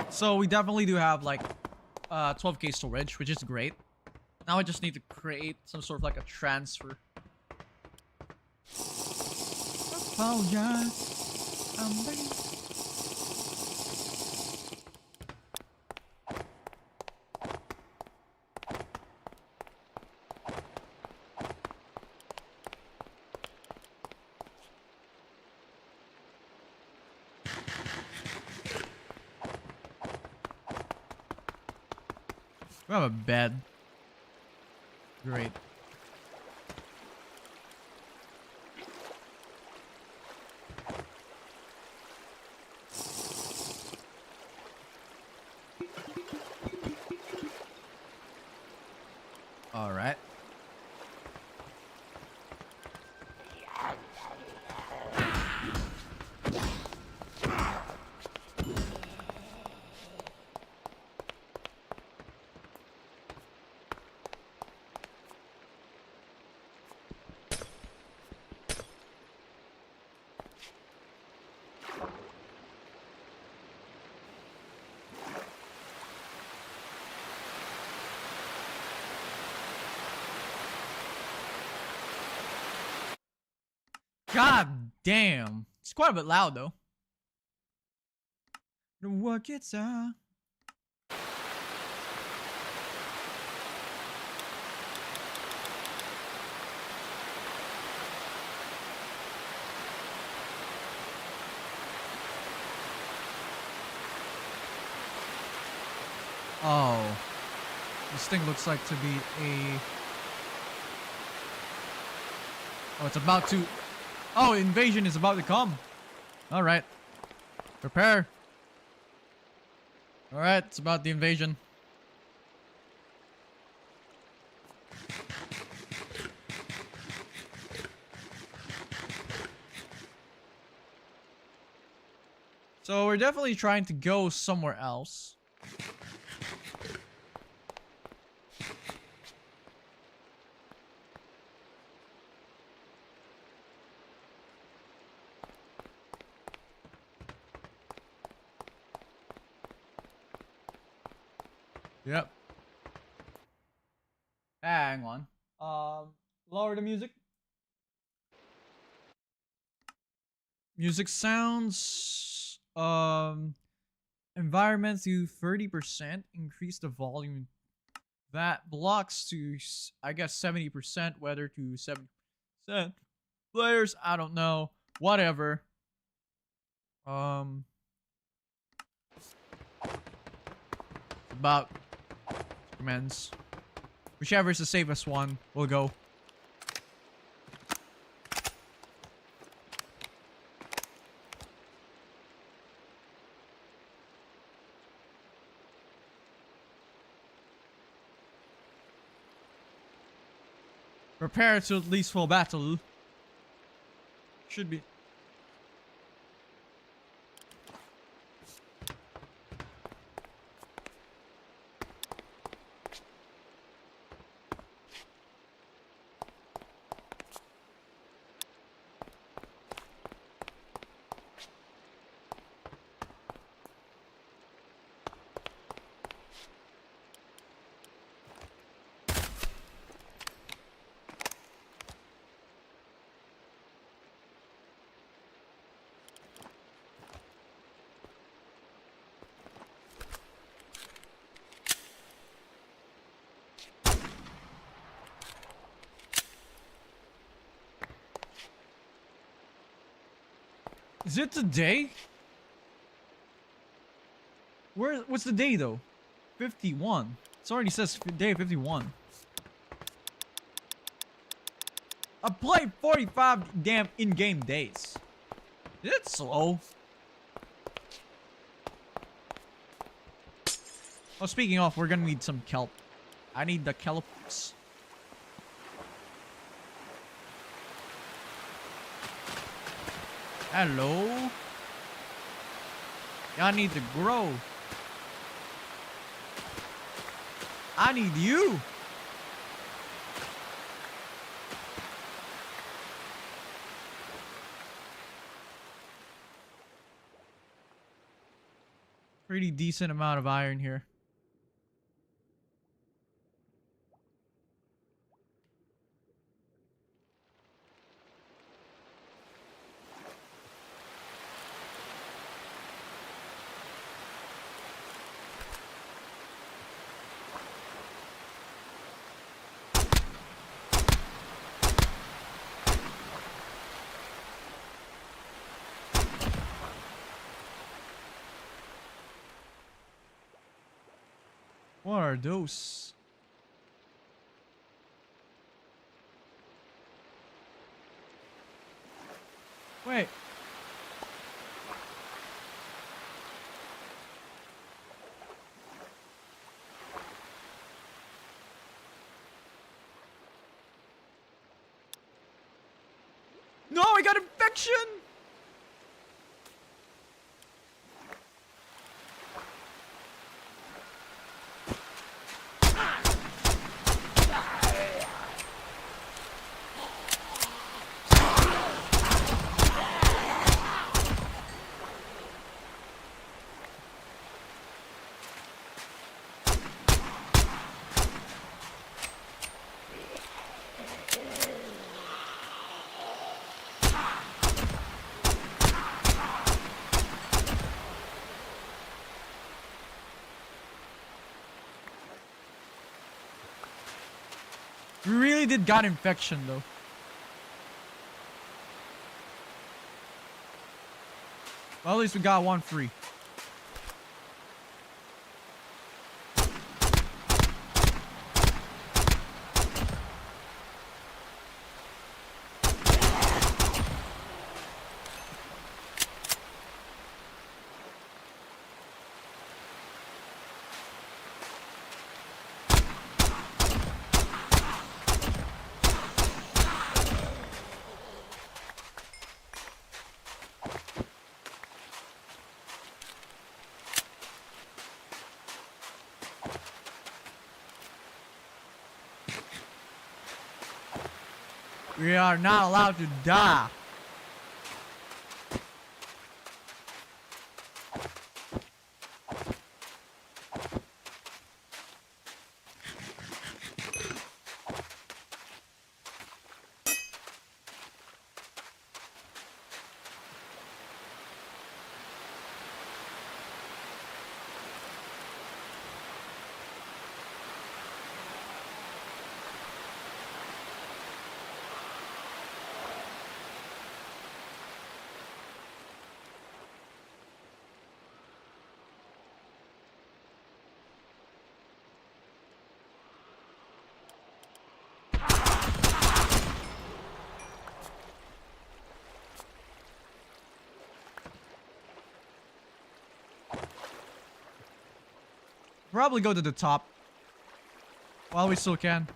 So we definitely do have like 12K storage, which is great. Now I just need to create some sort of like a transfer. Apologize. I'm ready. We have a bed. Great. All right. God damn. It's quite a bit loud though. What gets out? Oh. This thing looks like to be a... Oh, it's about to... Oh, invasion is about to come. Alright. Prepare. Alright, it's about the invasion. So we're definitely trying to go somewhere else. Yep. Hang on. Lower the music. Music sounds. Environment to 30%. Increase the volume. That blocks to, I guess, 70%. Weather to 70%. Players, I don't know. Whatever. About commands. Whichever is the safest one, we'll go. Prepare to at least full battle. Should be. Is it today? What's the day though? 51. It already says day 51. I played 45 damn in-game days. Is it slow? Oh, speaking of, we're gonna need some kelp. I need the kelps. Hello? Y'all need to grow. I need you. Pretty decent amount of iron here. What are those? Wait. No, I got infection! We really did got infection though. Well, at least we got one free. We are not allowed to die. Probably go to the top while we still can.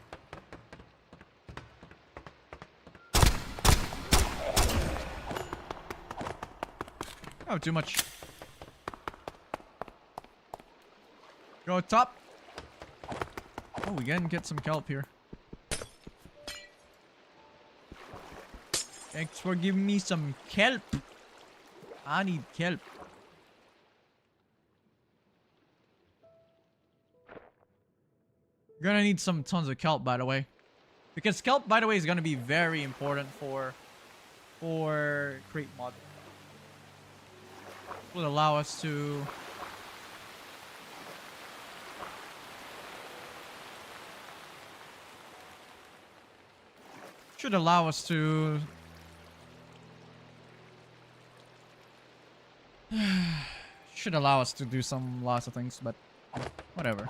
Oh, too much. Go top. Oh, we can get some kelp here. Thanks for giving me some kelp. I need kelp. Gonna need some tons of kelp, by the way, because kelp, by the way, is gonna be very important for crate mod. Will allow us to should allow us to Should allow us to do some lots of things, but whatever.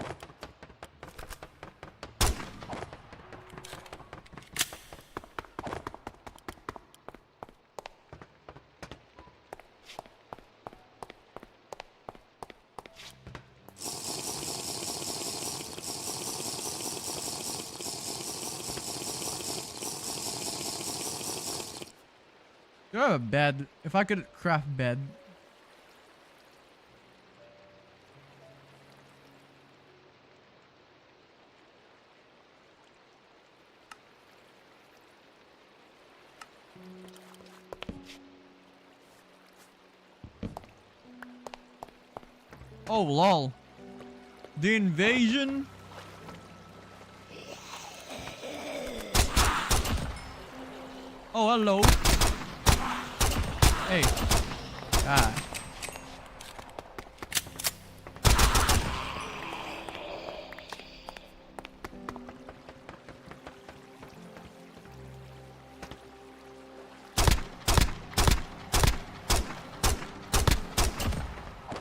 Do I have a bed? If I could craft bed. Oh, lol. The invasion? Oh, hello. Hey. Ah.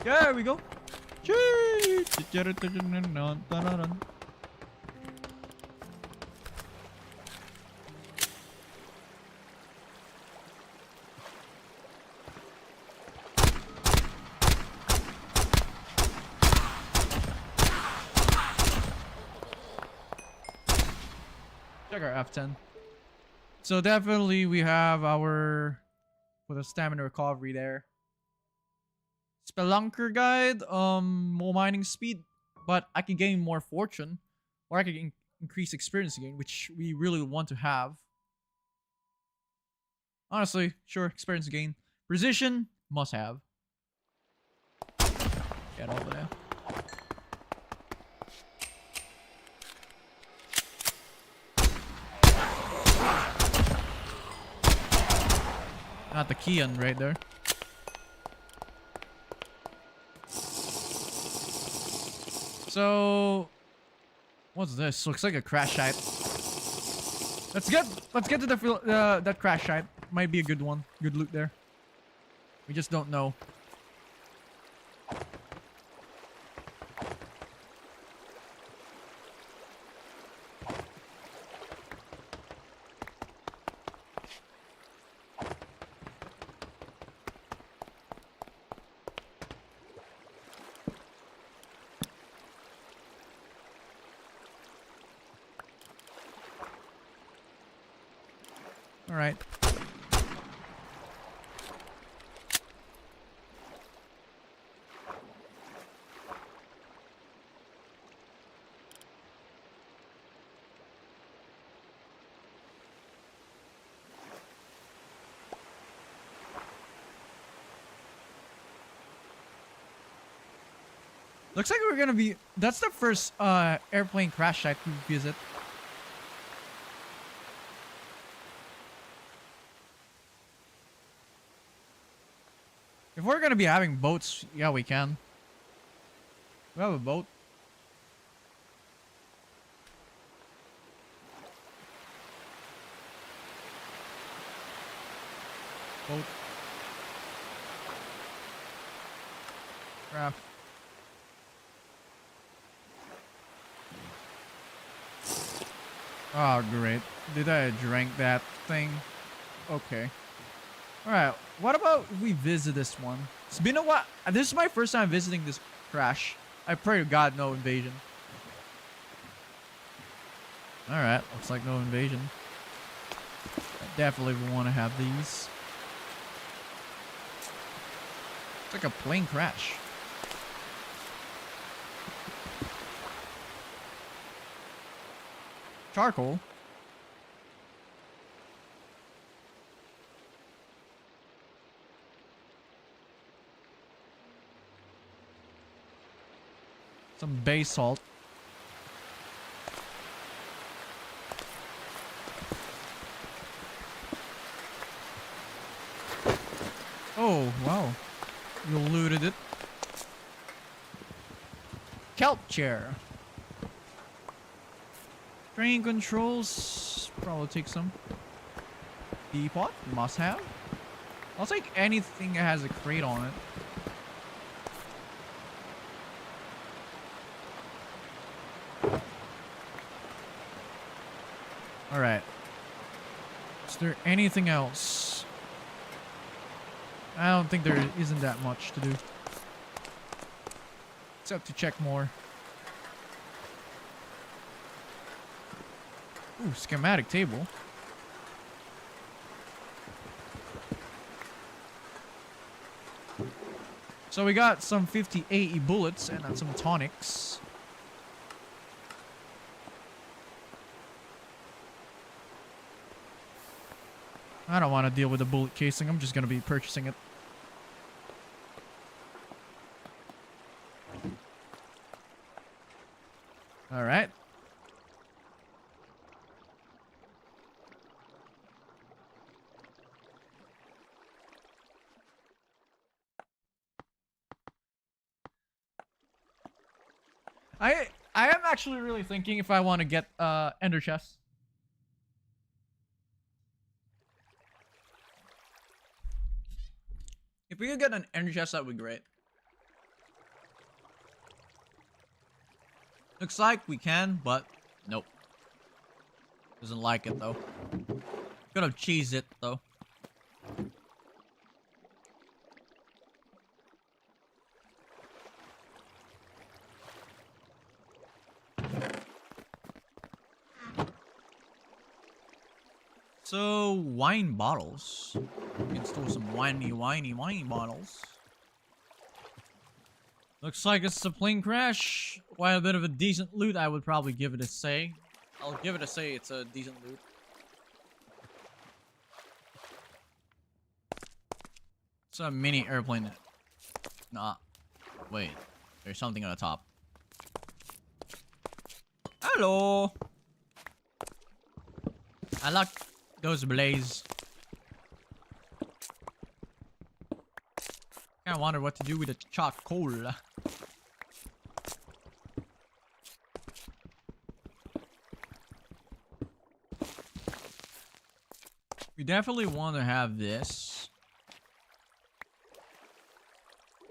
There we go. Check our F10. So definitely we have our with a stamina recovery there. Spelunker guide, more mining speed, but I can gain more fortune, or I can increase experience gain, which we really want to have. Honestly, sure, experience gain. Precision, must have. Get over there. Not the key on right there. So, what's this? Looks like a crash site. Let's get to the that crash site. Might be a good one. Good loot there. We just don't know. All right. Looks like we're gonna be. That's the first airplane crash site we visit. If we're gonna be having boats, yeah, we can. We have a boat. Boat. Craft. Oh, great. Did I drink that thing? Okay. Alright, what about if we visit this one? It's been a while. This is my first time visiting this crash. I pray to God no invasion. Alright, looks like no invasion. I definitely want to have these. It's like a plane crash. Charcoal. Some bay salt. Oh, wow. You looted it. Kelp chair. Train controls. Probably take some. Teapot. Must have. I'll take anything that has a crate on it. All right. Is there anything else? I don't think there isn't that much to do. Except to check more. Ooh, schematic table. So we got some 50 AE bullets and some tonics. I don't want to deal with the bullet casing. I'm just going to be purchasing it. All right. I am actually really thinking if I want to get ender chest. If we could get an ender chest, that would be great. Looks like we can, but nope. Doesn't like it though. Could have cheesed it though. So, wine bottles. We can store some whiny bottles. Looks like it's a plane crash. Quite a bit of a decent loot, I would probably give it a say. I'll give it a say it's a decent loot. It's a mini airplane. Nah. Wait. There's something on the top. Hello! I like those blaze. Kinda wonder what to do with the charcoal. We definitely want to have this.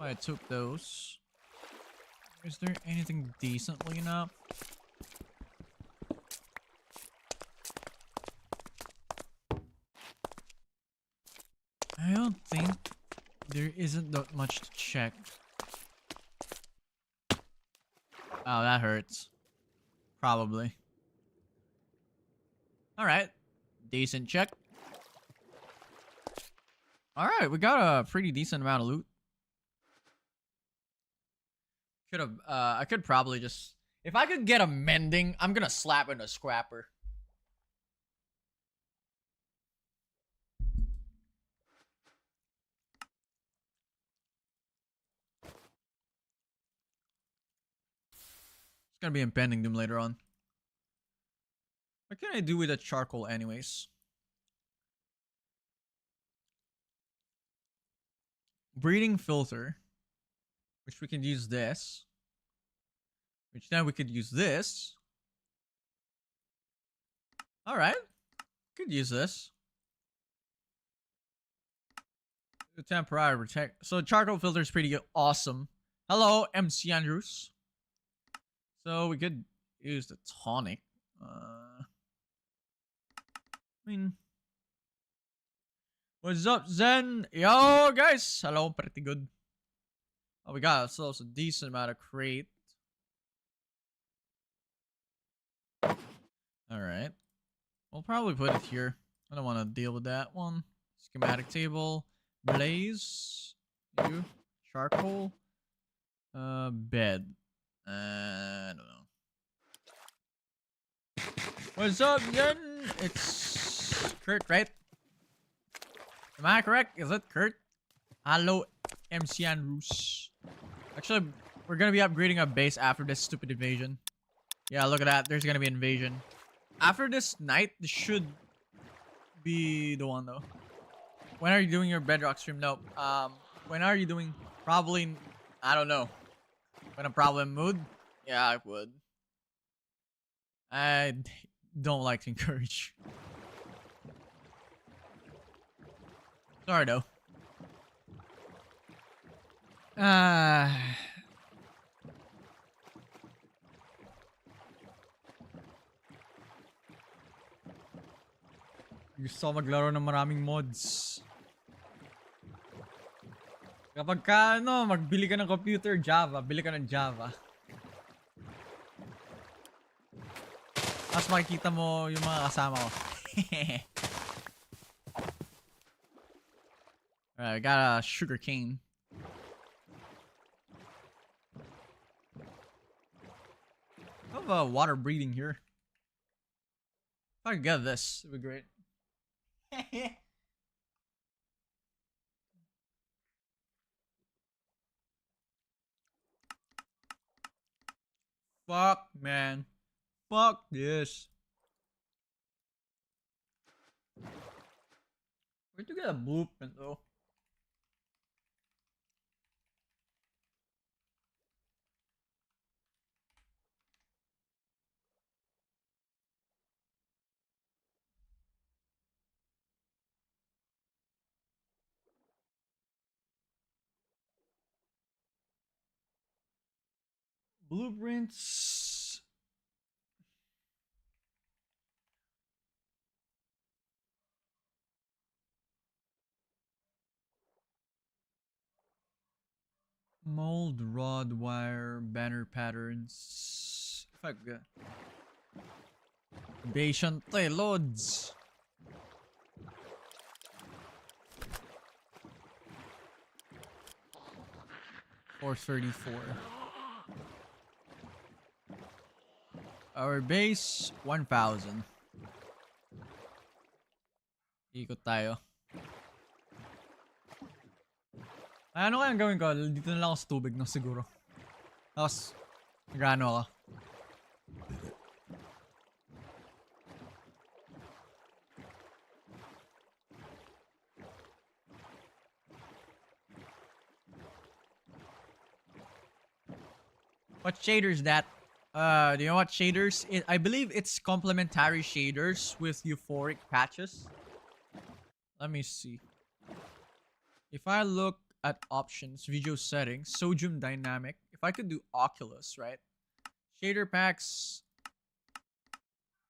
I took those. Is there anything decently enough? I don't think there isn't that much to check. Oh, that hurts. Probably. Alright. Decent check. Alright, we got a pretty decent amount of loot. Could have, I could probably just... If I could get a mending, I'm gonna slap in a scrapper. It's gonna be impending doom later on. What can I do with the charcoal anyways? Breeding filter. Which we can use this. Which then we could use this. Alright. Could use this. The temporary protect. So charcoal filter is pretty awesome. Hello, MC Andrews. So we could use the tonic. I mean, what's up, Zen? Yo, guys. Hello, pretty good. Oh, we got ourselves a decent amount of crate. Alright. We'll probably put it here. I don't want to deal with that one. Schematic table. Blaze. You. Charcoal. Bed. I don't know. What's up, Zen? It's Kurt, right? Am I correct? Is it Kurt? Hello, MC Andrews. Actually, we're gonna be upgrading our base after this stupid invasion. Yeah, look at that. There's gonna be invasion. After this night, this should be the one though. When are you doing your Bedrock stream? No. When are you doing? Probably, I don't know. When I'm probably in mood? Yeah, I would. I don't like to encourage. Sorry though. Gusto ko maglaro ng maraming mods. Kapag ka, ano, magbili ka ng computer, Java. Bili ka ng Java. Tapos makikita mo yung mga kasama ko. Alright, I got a sugar cane. I have water breathing here. If I could get this, it would be great. Fuck, man. Fuck this. Where'd you get a blueprint, though? Blueprints. Mold, rod, wire, banner patterns. If I could get. Patiently loads. 434. Our base, 1,000. Ikot tayo. Ano kaya ang gawin ko? Dito na lang ako sa tubig, no, siguro. Tapos, nag-ano ako. What shader is that? Do you know what shaders? I believe it's complementary shaders with euphoric patches. Let me see. If I look at options, video settings, sodium dynamic, if I could do Oculus, right? Shader packs,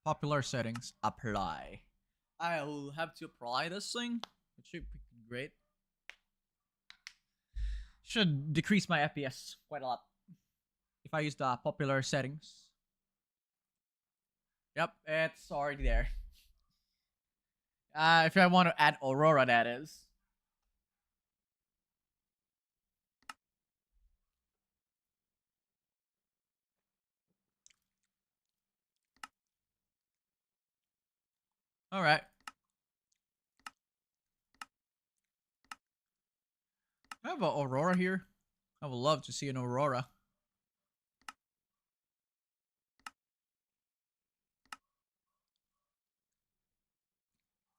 popular settings, apply. I'll have to apply this thing. It should be great. Should decrease my FPS quite a lot if I use the popular settings. Yep, it's already there. If I want to add Aurora, that is. Alright. I have an Aurora here. I would love to see an Aurora.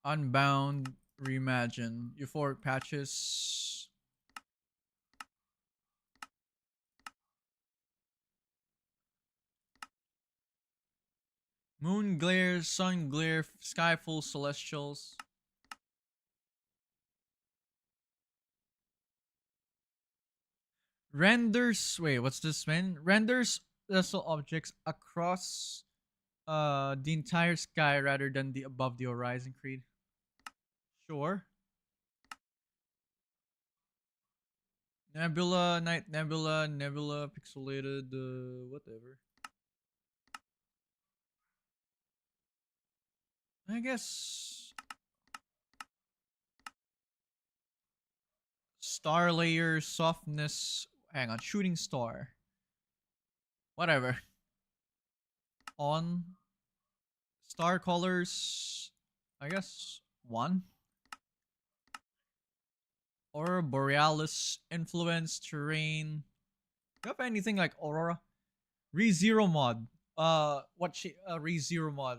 Unbound, Reimagine, Euphoric Patches. Moon Glare, Sun Glare, Sky Full Celestials. Renders, wait, what's this, man? Renders celestial objects across the entire sky rather than the above the horizon, Creed. Sure. Nebula, Night Nebula, Nebula, pixelated, whatever. I guess star layer, softness. Hang on, shooting star. Whatever. On star colors, I guess 1. Aurora Borealis, influence, terrain. Do you have anything like Aurora? ReZero mod. What ReZero mod?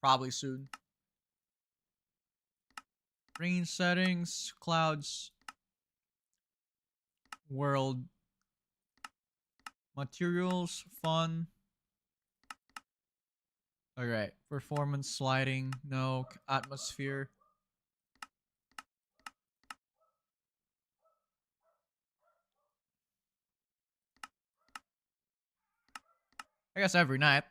Probably soon. Rain settings, clouds, world, materials, fun. Alright, performance, sliding, no, atmosphere. I guess every night.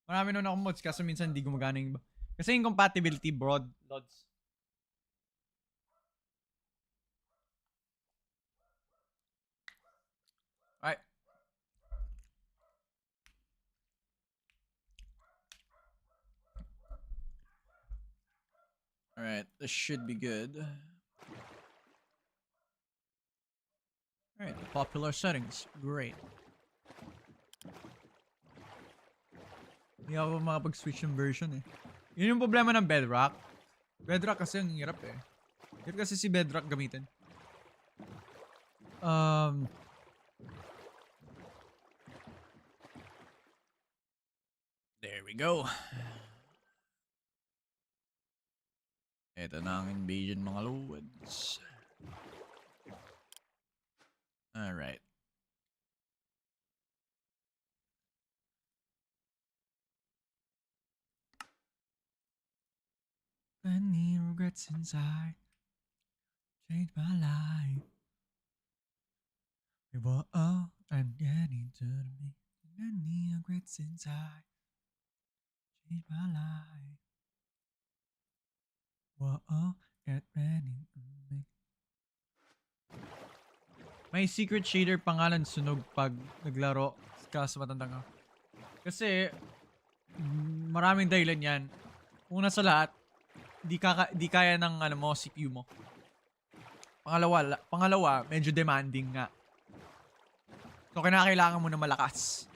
Marami nun akong mods kasi minsan hindi gumagana yung iba. Kasi yung compatibility broad loads. Alright. Alright, this should be good. Alright, popular settings. Great. Hindi ako makapag-switch ng version eh. Yun yung problema ng Bedrock. Bedrock kasi ang hirap eh. Hirap kasi si Bedrock gamitin. There we go. Ito na ang invasion mga loads. Alright. Many regrets inside. Changed my life. Whoa, I'm getting to me. Many regrets inside. Changed my life. Whoa, get ready to me. May secret shader pangalan sunog pag naglaro kaso matandang ako. Kasi maraming dahilan yan. Una sa lahat, di kaya ng mo CPU mo. Pangalawa, medyo demanding nga. So kinakailangan mo na malakas.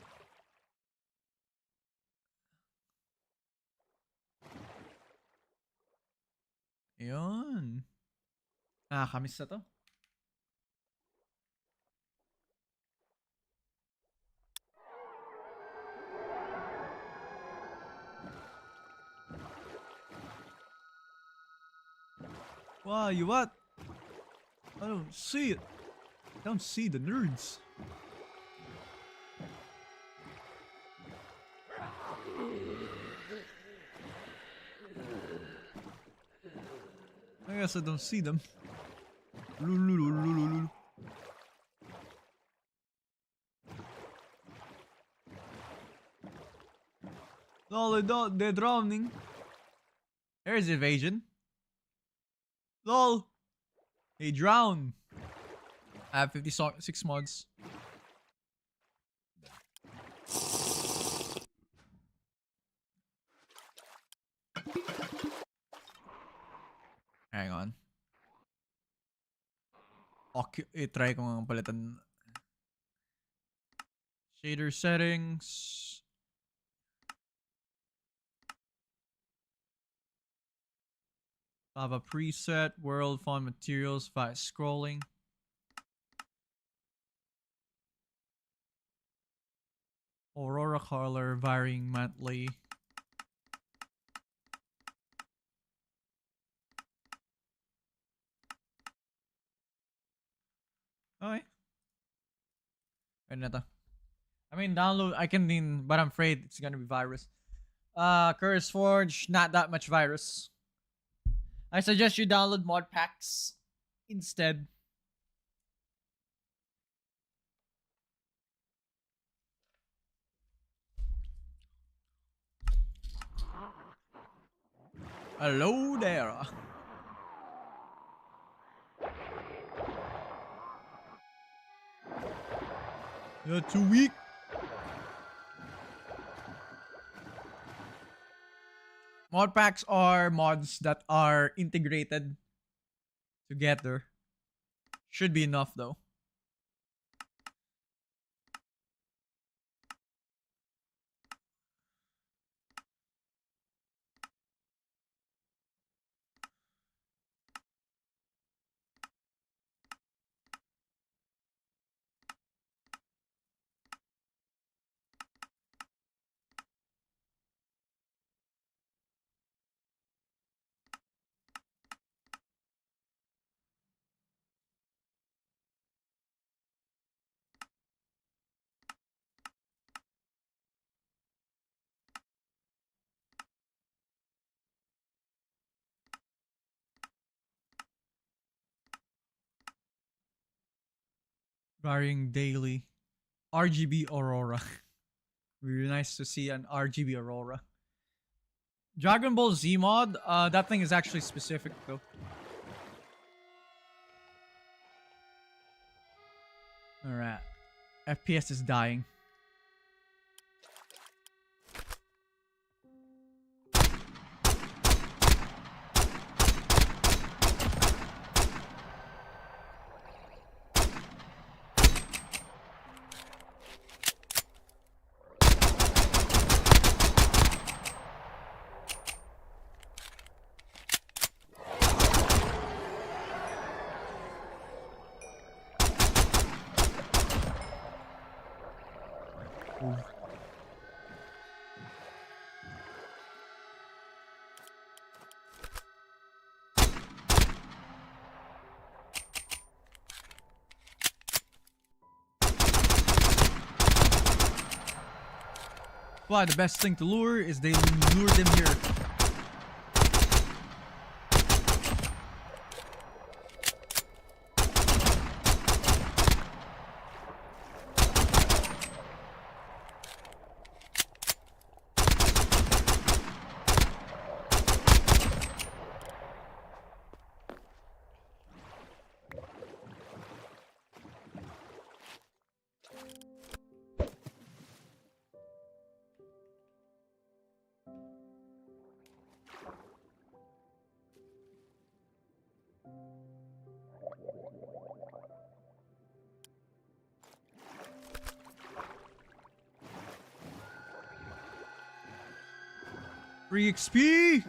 Ayun. Nakakamiss na to. Wow, you what? I don't see it. I don't see the nerds. I guess I don't see them. No, they're drowning. There's evasion. Lol. They drown. I have 56 mods. Hang on. Okay, try ko nga palitan. Shader settings. Lava preset, world font materials, fast scrolling. Aurora color varying monthly. Okay. Ano na to? I mean, download, I can mean, but I'm afraid it's gonna be virus. Curse Forge, not that much virus. I suggest you download mod packs instead. Hello there. You're too weak. Mod packs are mods that are integrated together. Should be enough though. Varying daily. RGB Aurora. Really nice to see an RGB Aurora. Dragon Ball Z mod, that thing is actually specific though. Alright. FPS is dying. Ooh. Why the best thing to lure is they lure them here. Free XP!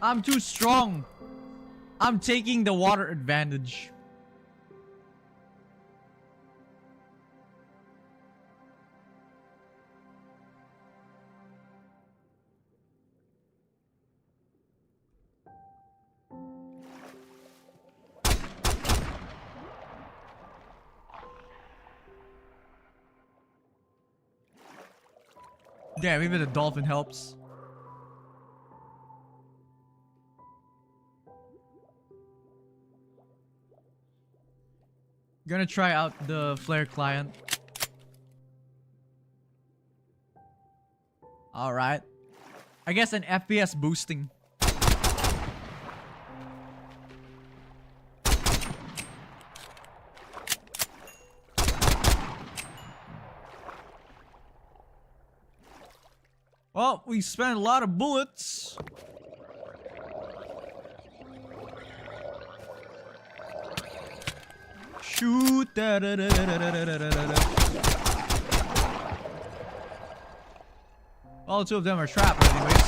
I'm too strong. I'm taking the water advantage. Damn, even the dolphin helps. Gonna try out the flare client. Alright. I guess an FPS boosting. Well, we spent a lot of bullets. Shoot. All two of them are trapped anyways.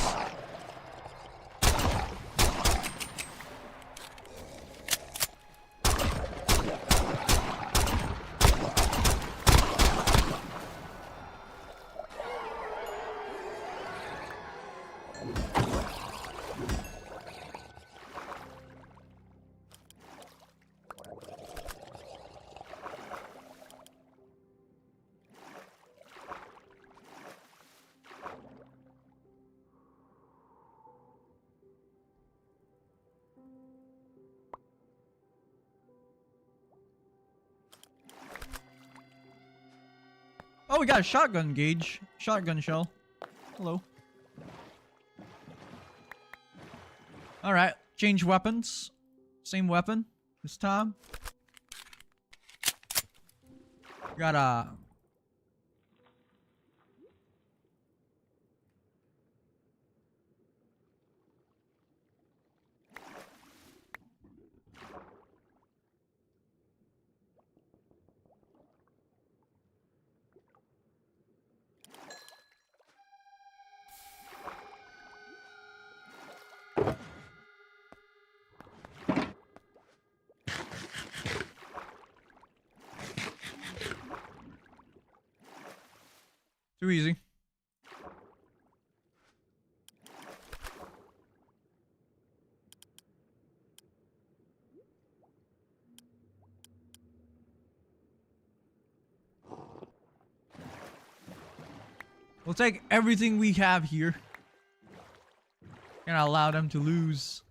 Oh, we got a shotgun gauge. Shotgun shell. Hello. Alright, change weapons. Same weapon this time. Got a... Too easy. We'll take everything we have here. Gonna allow them to lose.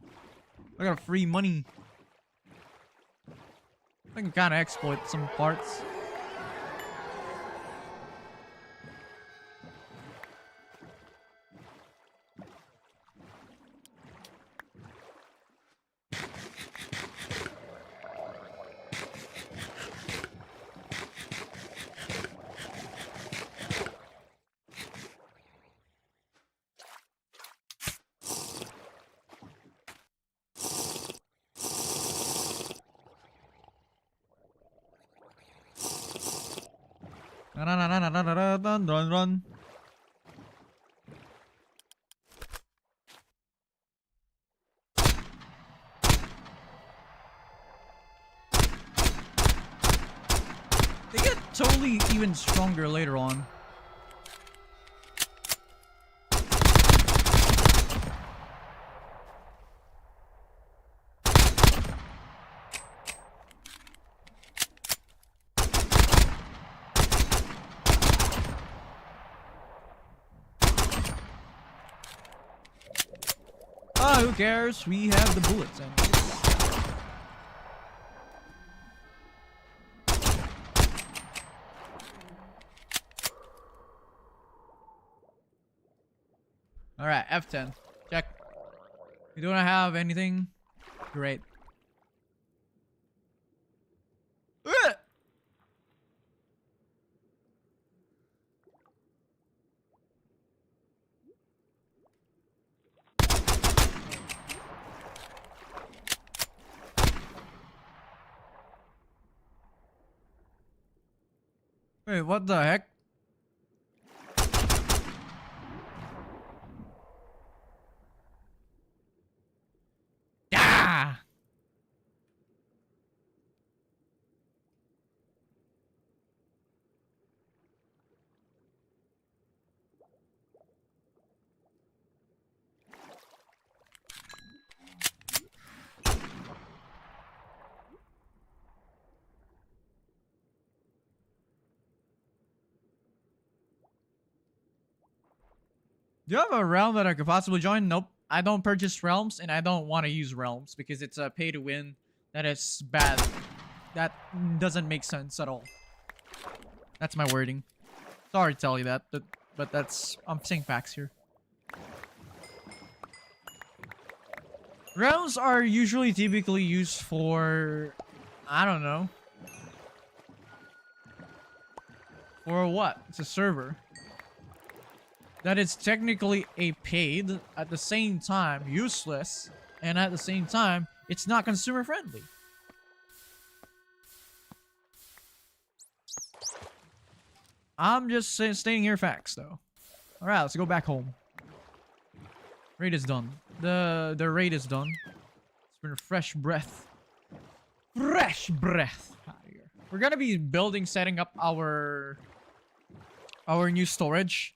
I got free money. I can kind of exploit some parts. Run. They get totally even stronger later on. Who cares? We have the bullets anyways. Alright, F10. Check. We don't have anything. Great. Wait, what the heck? Ah! Do you have a realm that I could possibly join? Nope. I don't purchase realms, and I don't want to use realms because it's a pay to win that is bad. That doesn't make sense at all. That's my wording. Sorry to tell you that, but that's... I'm saying facts here. Realms are usually typically used for... I don't know. For what? It's a server. That is technically a paid, at the same time useless, and at the same time it's not consumer friendly. I'm just stating here facts though. All right, let's go back home. Raid is done. The raid is done. It's been a fresh breath. Fresh breath out of here. We're gonna be setting up our new storage.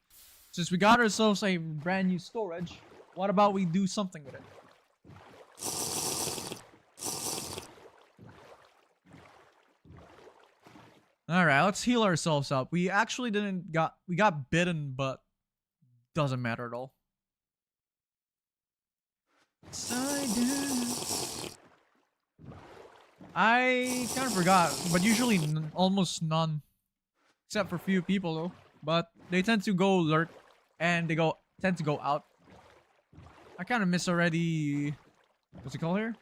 Since we got ourselves a brand new storage, what about we do something with it? Alright, let's heal ourselves up. We actually we got bitten, but doesn't matter at all. I kind of forgot, but usually almost none. Except for a few people though. But they tend to go lurk. And they tend to go out. I kind of miss already. What's it called here?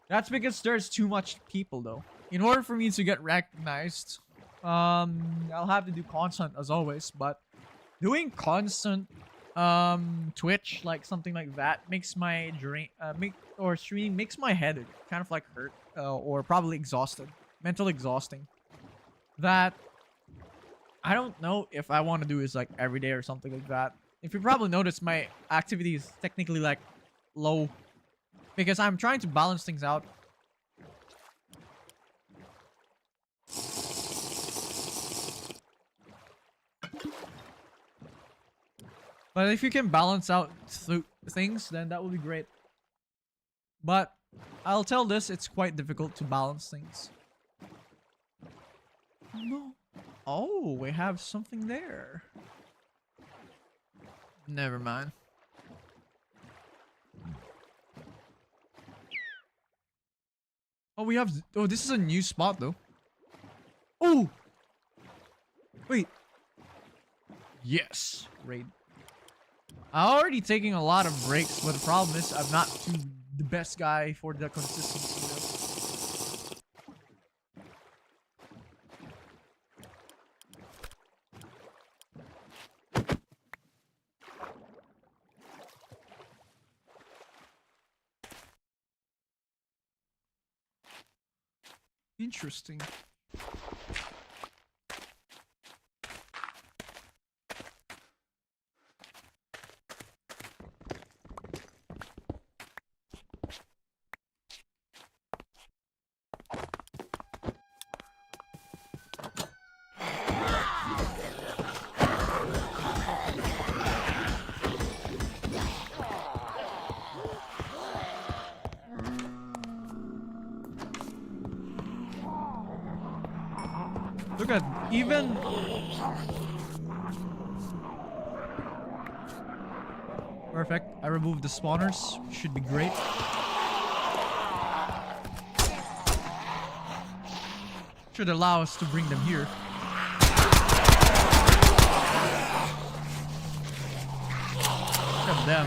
That's because there's too much people though. In order for me to get recognized, I'll have to do constant as always. But doing constant Twitch, like something like that, makes my streaming makes my head kind of like hurt or probably exhausted, mentally exhausting. That I don't know if I want to do is like every day or something like that. If you probably notice, my activity is technically like low because I'm trying to balance things out. But if you can balance out things, then that would be great. But I'll tell this, it's quite difficult to balance things. No. Oh, we have something there. Never mind. Oh, we have... Oh, this is a new spot, though. Oh! Wait. Yes. Raid. I'm already taking a lot of breaks, but the problem is I'm not the best guy for the consistency, though. Interesting. Look at even... Perfect. I removed the spawners. Should be great. Should allow us to bring them here. Look at them.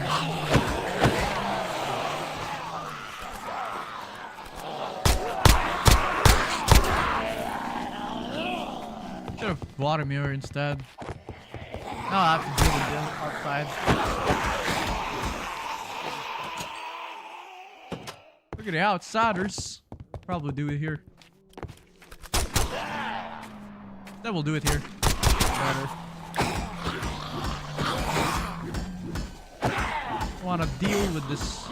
Should have bought him here instead. Now I have to deal with them outside. Look at the outsiders. Probably do it here. Then we'll do it here. Better. Want to deal with this.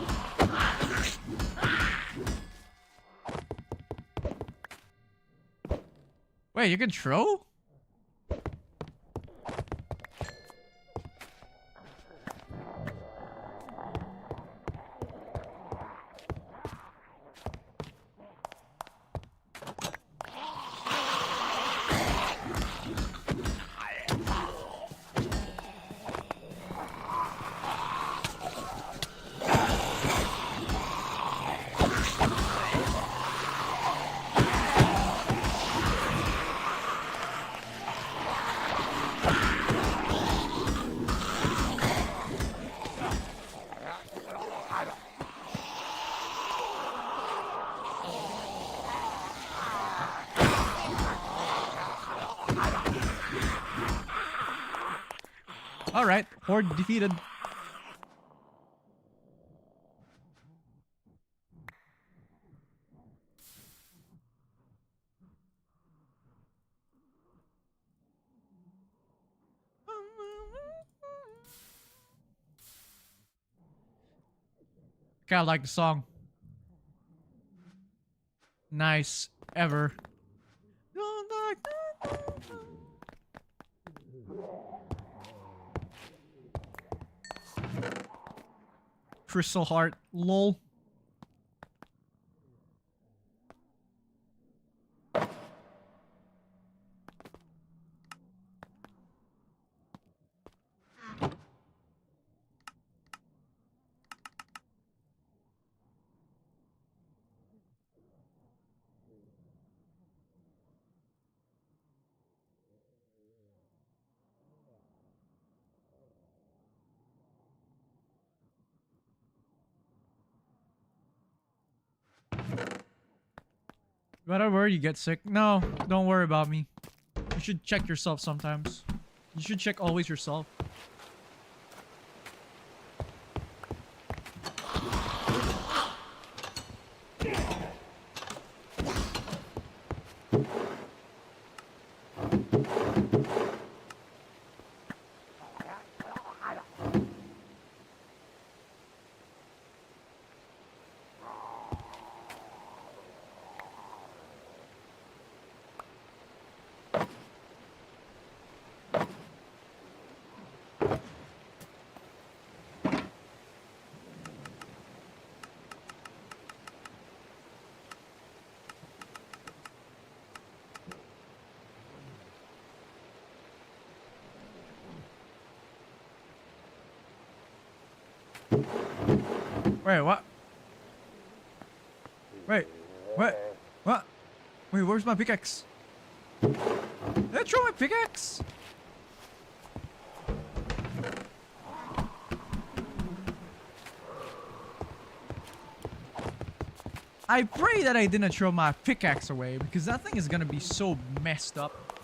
Wait, you can throw? Alright, horde defeated. Kinda like the song. Nice ever. Crystal Heart, lol. Whatever, you get sick. No, don't worry about me. You should check yourself sometimes. You should check always yourself. Wait, what? Wait, what? What? Wait, where's my pickaxe? Did I throw my pickaxe? I pray that I didn't throw my pickaxe away because that thing is gonna be so messed up.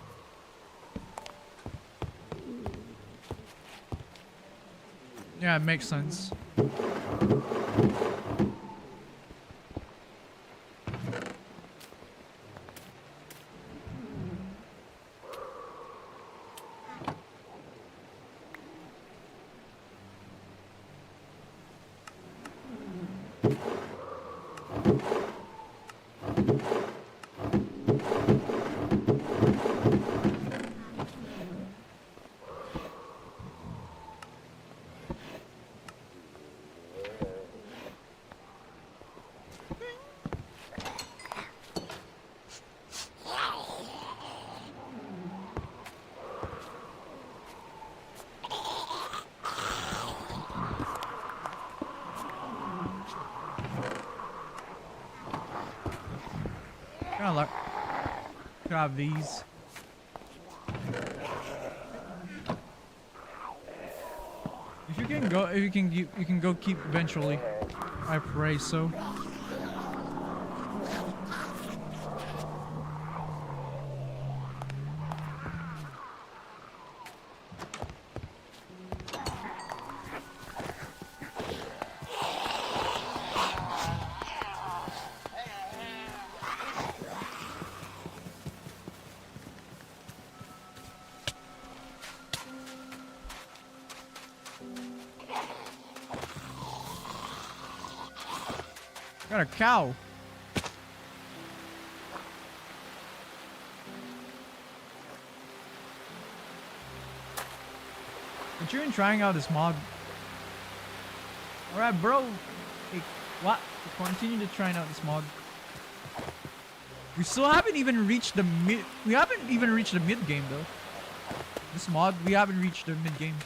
Yeah, it makes sense. Kinda like grab these. If you can go, you can go keep eventually. I pray so. Got a cow. But you're trying out this mod. Alright, bro. Hey, what? Continue to trying out this mod. We still haven't even reached the mid. We haven't even reached the mid game though. This mod, we haven't reached the mid game.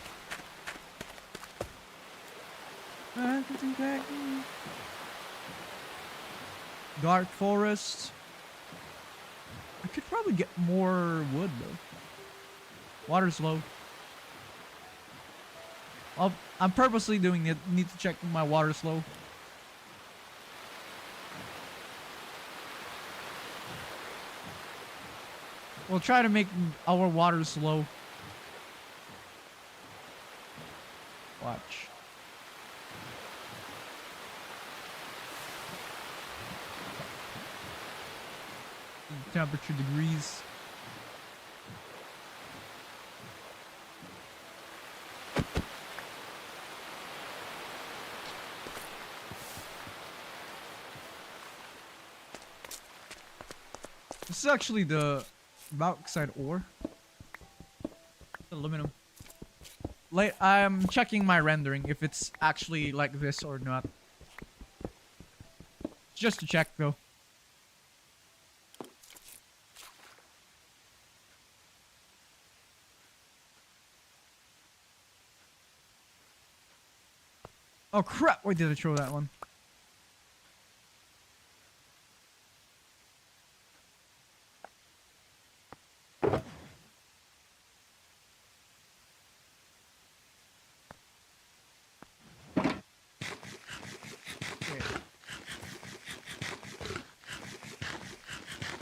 Dark forest. I could probably get more wood though. Water's low. I'm purposely doing it. Need to check my water's low. We'll try to make our waters low. Watch. Temperature degrees. This is actually the bauxite ore. Aluminum. I'm checking my rendering if it's actually like this or not. Just to check though. Oh crap, where did I throw that one?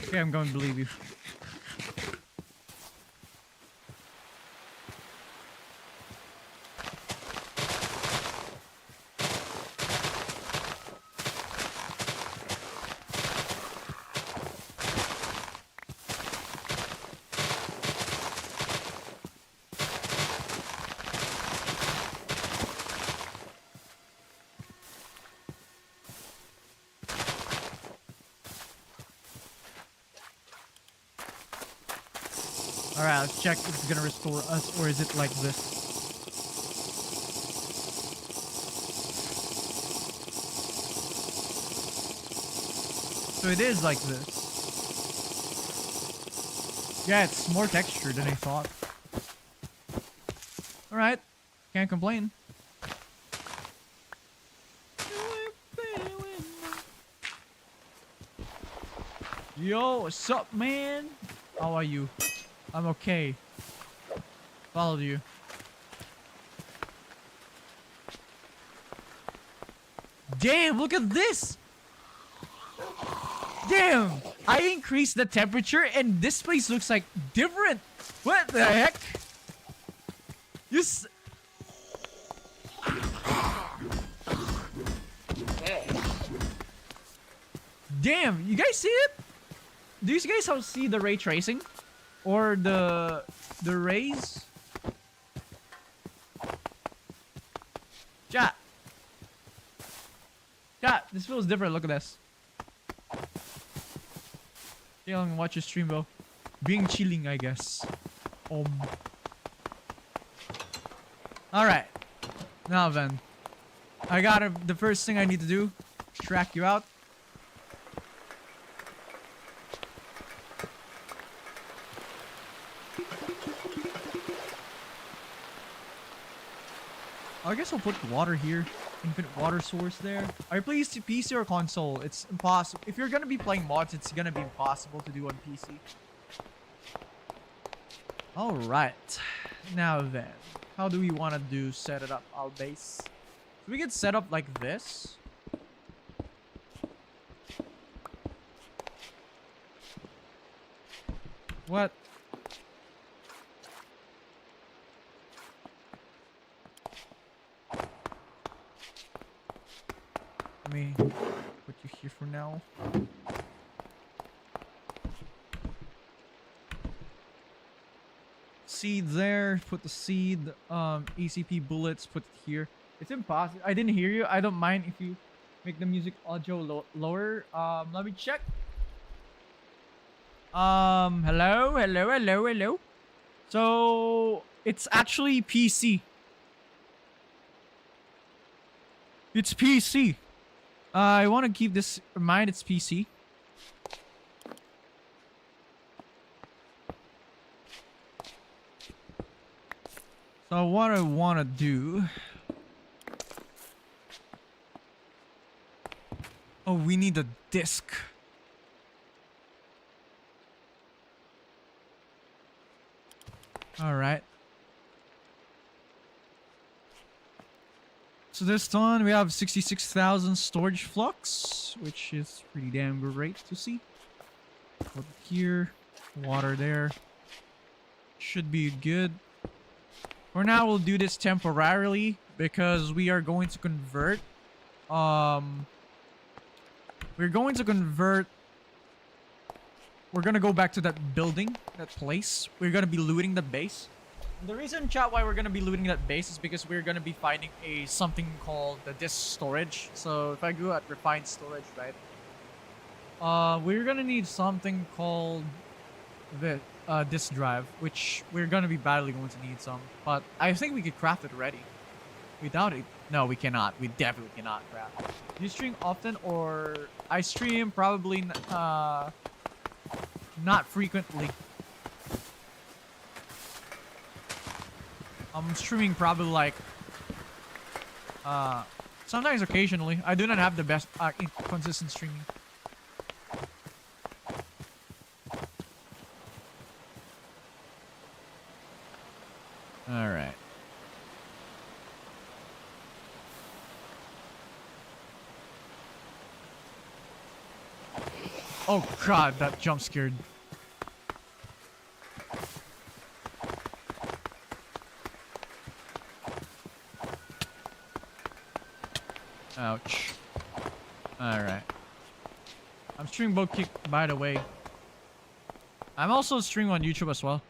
Okay, I'm going to believe you. Alright, let's check if it's gonna restore us, or is it like this? So it is like this. Yeah, it's more texture than I thought. Alright, can't complain. Yo, what's up, man? How are you? I'm okay. Followed you. Damn, look at this! Damn! I increased the temperature and this place looks like different. What the heck? This. Damn, you guys see it? Do you guys see the ray tracing? Or the rays? Chat. Chat, this feels different. Look at this. Yeah, I'm gonna watch your stream, bro. Being chilling, I guess. Alright. Now then. I gotta, the first thing I need to do, track you out. I guess I'll put water here. Infinite water source there. Are you playing PC or console? It's impossible. If you're gonna be playing mods, it's gonna be impossible to do on PC. Alright. Now then. How do we want to set it up, our base? So we can set up like this. What? Let me put you here for now. Seed there. Put the seed. ECP bullets. Put it here. It's impossible. I didn't hear you. I don't mind if you make the music audio lower. Let me check. Hello. So it's actually PC. It's PC. I want to keep this in mind. It's PC. So what I want to do. Oh, we need a disc. All right. So this one we have 66,000 storage flux, which is pretty damn great to see. Put here, water there. Should be good. For now, we'll do this temporarily because we are going to convert. We're going to go back to that building, that place. We're going to be looting the base. The reason, chat, why we're going to be looting that base is because we're going to be finding something called the disk storage. So if I go at refined storage, right? We're going to need something called the disk drive, which we're going to be badly going to need some. But I think we could craft it already. Without it, no, we cannot. We definitely cannot craft. Do you stream often, or I stream probably not frequently. I'm streaming probably like sometimes occasionally. I do not have the best consistent streaming. All right. Oh god, that jump scared. Ouch. Alright. I'm streaming both kick, by the way. I'm also streaming on YouTube as well.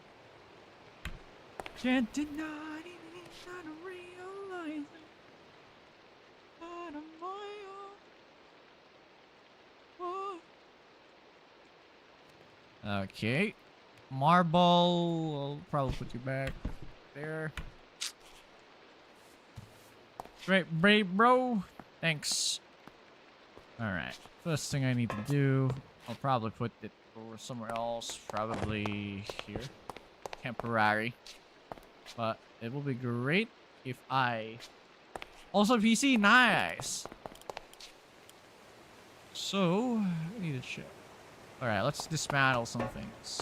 Can't deny it, not realize it. Out of my own. Okay. Marble. I'll probably put you back there. Great, brave bro. Thanks. Alright. First thing I need to do, I'll probably put it over somewhere else. Probably here. Temporary. But it will be great if I... Also PC, nice! So, I need to check. Alright, let's dismantle some things.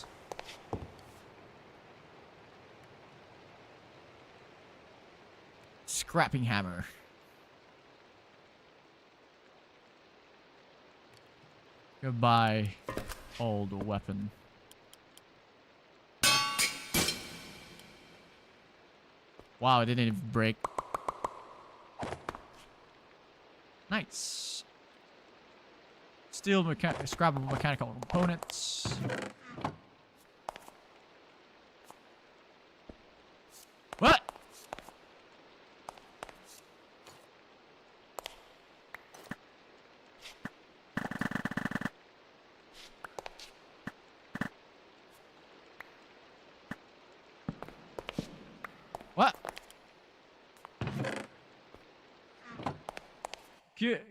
Scrapping hammer. Goodbye, old weapon. Wow, it didn't even break. Nice. Steel scrapable mechanical components. What? What?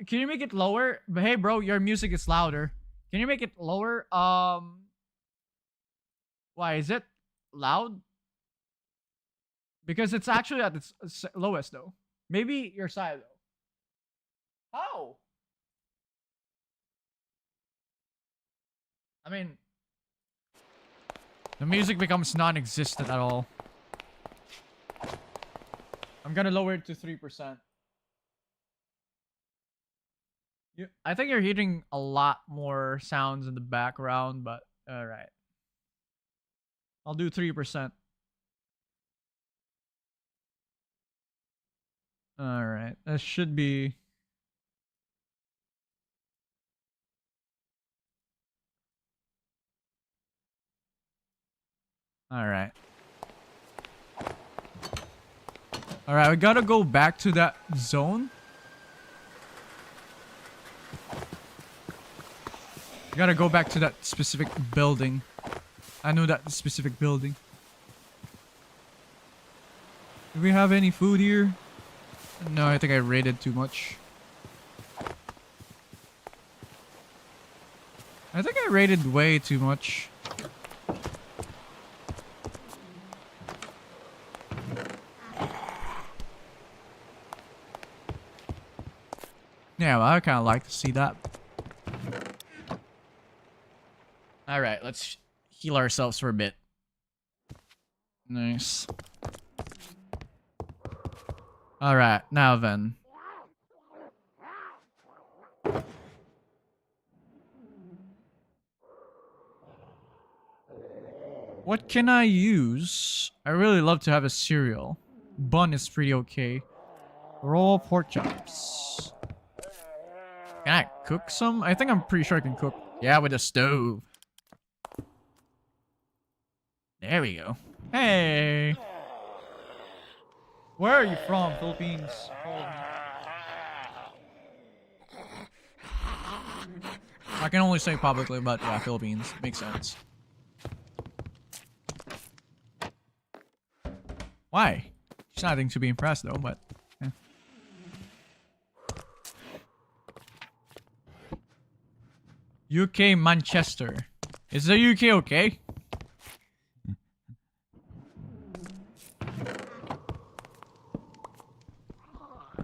Can you make it lower? But hey, bro, your music is louder. Can you make it lower? Why is it loud? Because it's actually at its lowest, though. Maybe your side, though. How? I mean, the music becomes non-existent at all. I'm gonna lower it to 3%. I think you're hearing a lot more sounds in the background, but alright. I'll do 3%. Alright, that should be... Alright. Alright, we gotta go back to that zone. We gotta go back to that specific building. I know that specific building. Do we have any food here? No, I think I raided too much. I think I raided way too much. Yeah, well, I kind of like to see that. Alright, let's heal ourselves for a bit. Nice. Alright, now then. What can I use? I really love to have a cereal. Bun is pretty okay. Raw pork chops. Can I cook some? I think I'm pretty sure I can cook. Yeah, with a stove. There we go. Hey! Where are you from? Philippines. I can only say publicly, but yeah, Philippines. Makes sense. Why? She's nothing to be impressed though, but... Yeah. UK Manchester. Is the UK okay?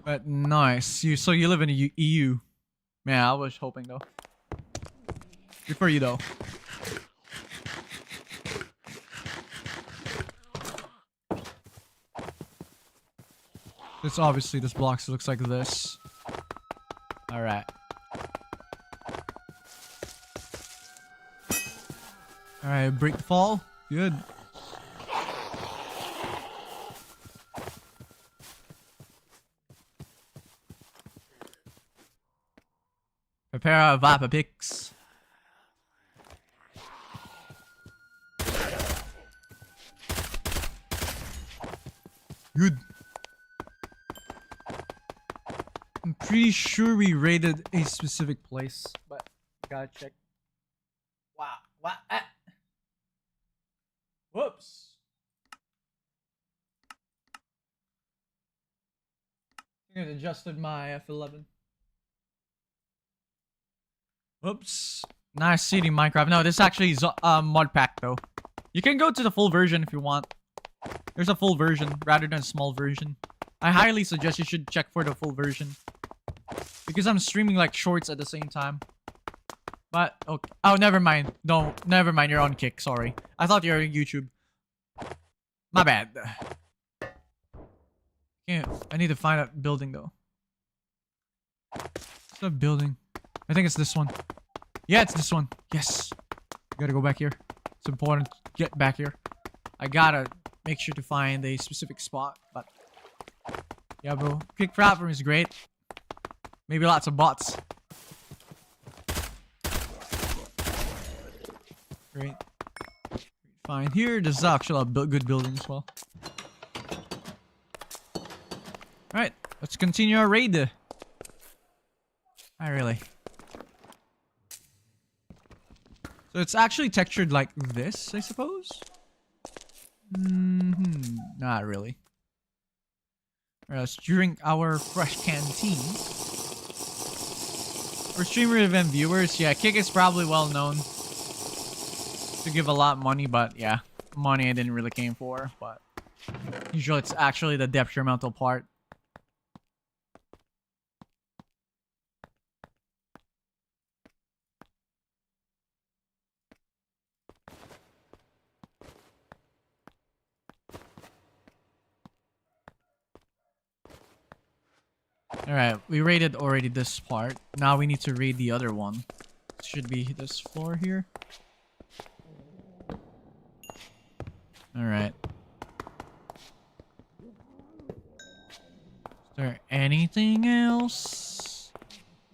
But nice. So you live in the EU. Man, I was hoping though. Good for you though. This obviously this block looks like this. Alright. Alright, break the fall. Good. Prepare a Vapor Picks. Good. I'm pretty sure we raided a specific place, but gotta check. Wow. What? Whoops. I think I adjusted my F11. Whoops. Nice city Minecraft. No, this is actually Modpack though. You can go to the full version if you want. There's a full version rather than a small version. I highly suggest you should check for the full version. Because I'm streaming like shorts at the same time. But okay. Oh, never mind. No, never mind. You're on Kick. Sorry. I thought you were on YouTube. My bad. Yeah, I need to find that building though. It's a building. I think it's this one. Yeah, it's this one. Yes. Gotta go back here. It's important to get back here. I gotta make sure to find a specific spot. But yeah, bro. Kick platform is great. Maybe lots of bots. Great. Fine. Here, there's actually a good building as well. Alright, let's continue our raid. Not really. So it's actually textured like this, I suppose? Not really. Alright, let's drink our fresh canteen. For streamer event viewers, yeah, Kick is probably well known to give a lot of money, but yeah, money I didn't really came for, but usually it's actually the detrimental part. Alright, we raided already this part. Now we need to raid the other one. It should be this floor here. Alright. Is there anything else?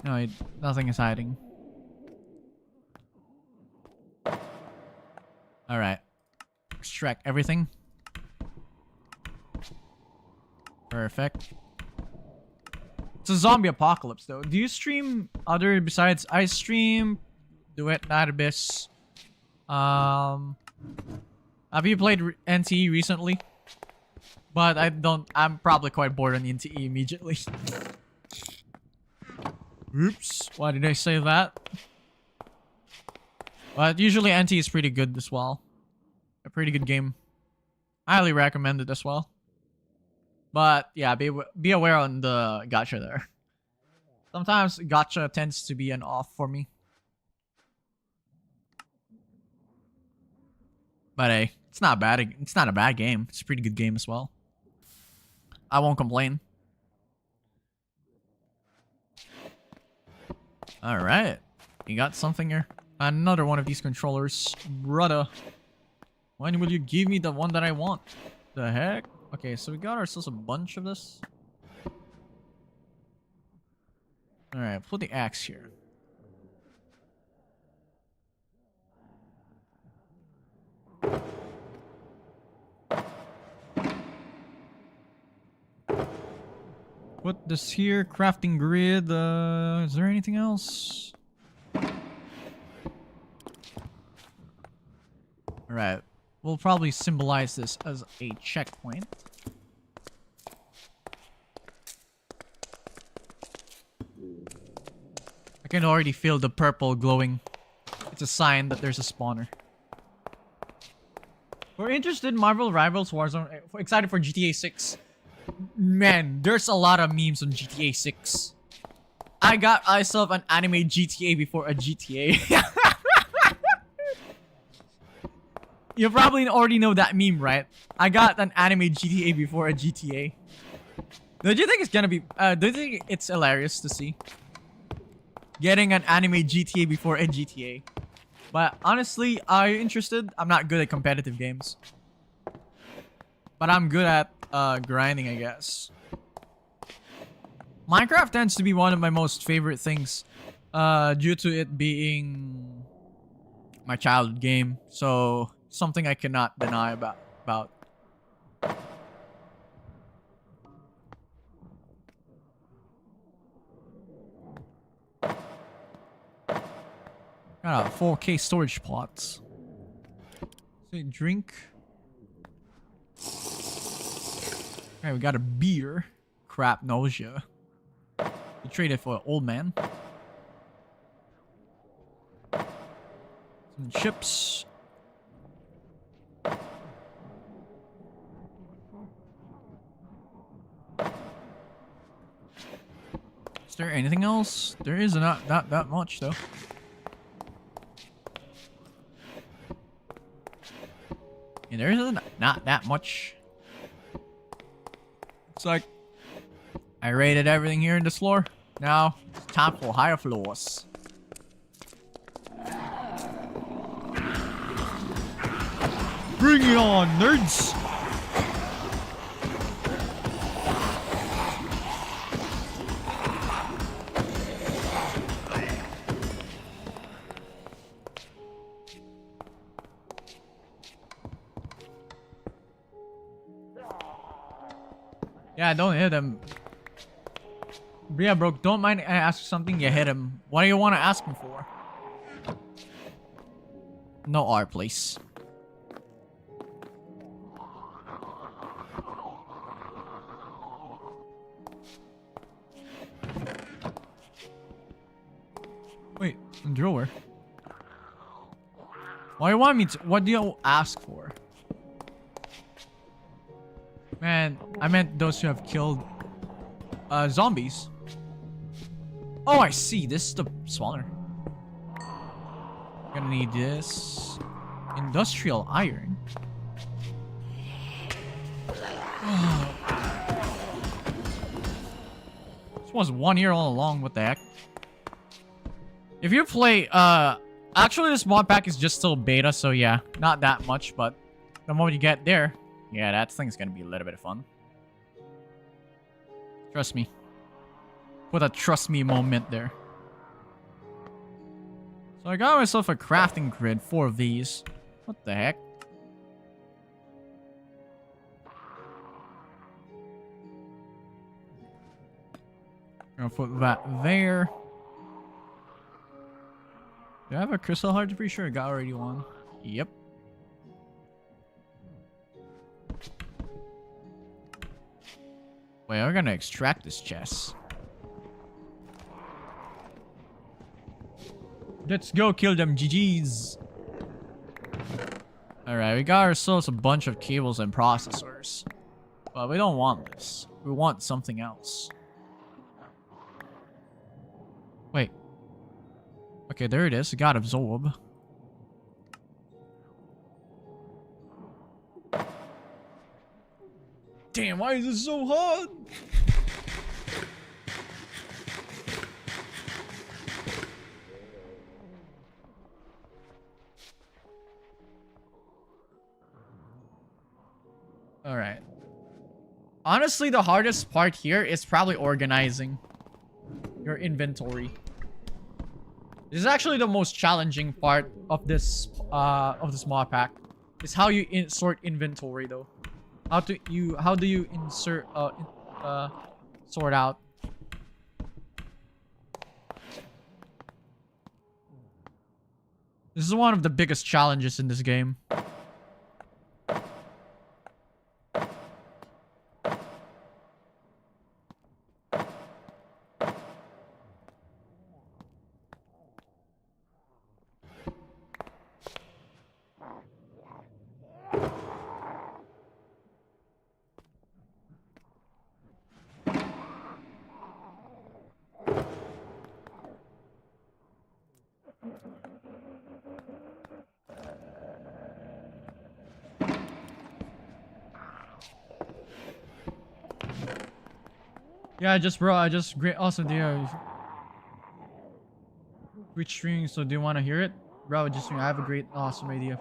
No, nothing is hiding. Alright. Extract everything. Perfect. It's a zombie apocalypse though. Do you stream other besides I stream? Duet, Night Abyss. Have you played NTE recently? But I'm probably quite bored on NTE immediately. Oops. Why did I say that? But usually NTE is pretty good as well. A pretty good game. Highly recommend it as well. But yeah, be aware on the gacha there. Sometimes gacha tends to be an off for me. But hey, it's not bad. It's not a bad game. It's a pretty good game as well. I won't complain. Alright. You got something here? Another one of these controllers. Brother. When will you give me the one that I want? The heck? Okay, so we got ourselves a bunch of this. Alright, put the axe here. Put this here, crafting grid. Is there anything else? Alright, we'll probably symbolize this as a checkpoint. I can already feel the purple glowing. It's a sign that there's a spawner. We're interested in Marvel Rivals Warzone. Excited for GTA 6. Man, there's a lot of memes on GTA 6. I got myself an anime GTA before a GTA. You probably already know that meme, right? I got an anime GTA before a GTA. Don't you think it's gonna be... do you think it's hilarious to see? Getting an anime GTA before a GTA. But honestly, are you interested? I'm not good at competitive games. But I'm good at grinding, I guess. Minecraft tends to be one of my most favorite things. Due to it being my childhood game. So, something I cannot deny about. Got a 4K storage pots. Say drink. Okay, we got a beer. Crap nausea. You trade it for an old man. Some chips. Is there anything else? There is not that much though. And there isn't not that much. It's like I rated everything here in this floor. Now it's time for higher floors. Bring it on, nerds! Yeah, don't hit him. Yeah, bro, don't mind I ask something, you hit him. What do you want to ask him for? No R, please. Wait, drawer. Why do you want me to? What do you ask for? Man, I meant those who have killed zombies. Oh, I see. This is the spawner. Gonna need this. Industrial iron. This was 1 year all along. What the heck? If you play, actually this mod pack is just still beta, so yeah, not that much, but the moment you get there, yeah, that thing's gonna be a little bit of fun. Trust me. Put a trust me moment there. So I got myself a crafting grid, 4 of these. What the heck? Gonna put that there. Do I have a crystal heart? I'm pretty sure I got already one. Yep. Wait, we're gonna extract this chest. Let's go kill them GGs. Alright, we got ourselves a bunch of cables and processors. But we don't want this. We want something else. Wait. Okay, there it is. It got absorb. Damn, why is it so hard? Alright. Honestly, the hardest part here is probably organizing your inventory. This is actually the most challenging part of this mod pack. Is how you sort inventory though. How do you insert sort out? This is one of the biggest challenges in this game. Yeah, great, awesome idea. Which string? So do you want to hear it? Bro, I have a great, awesome idea.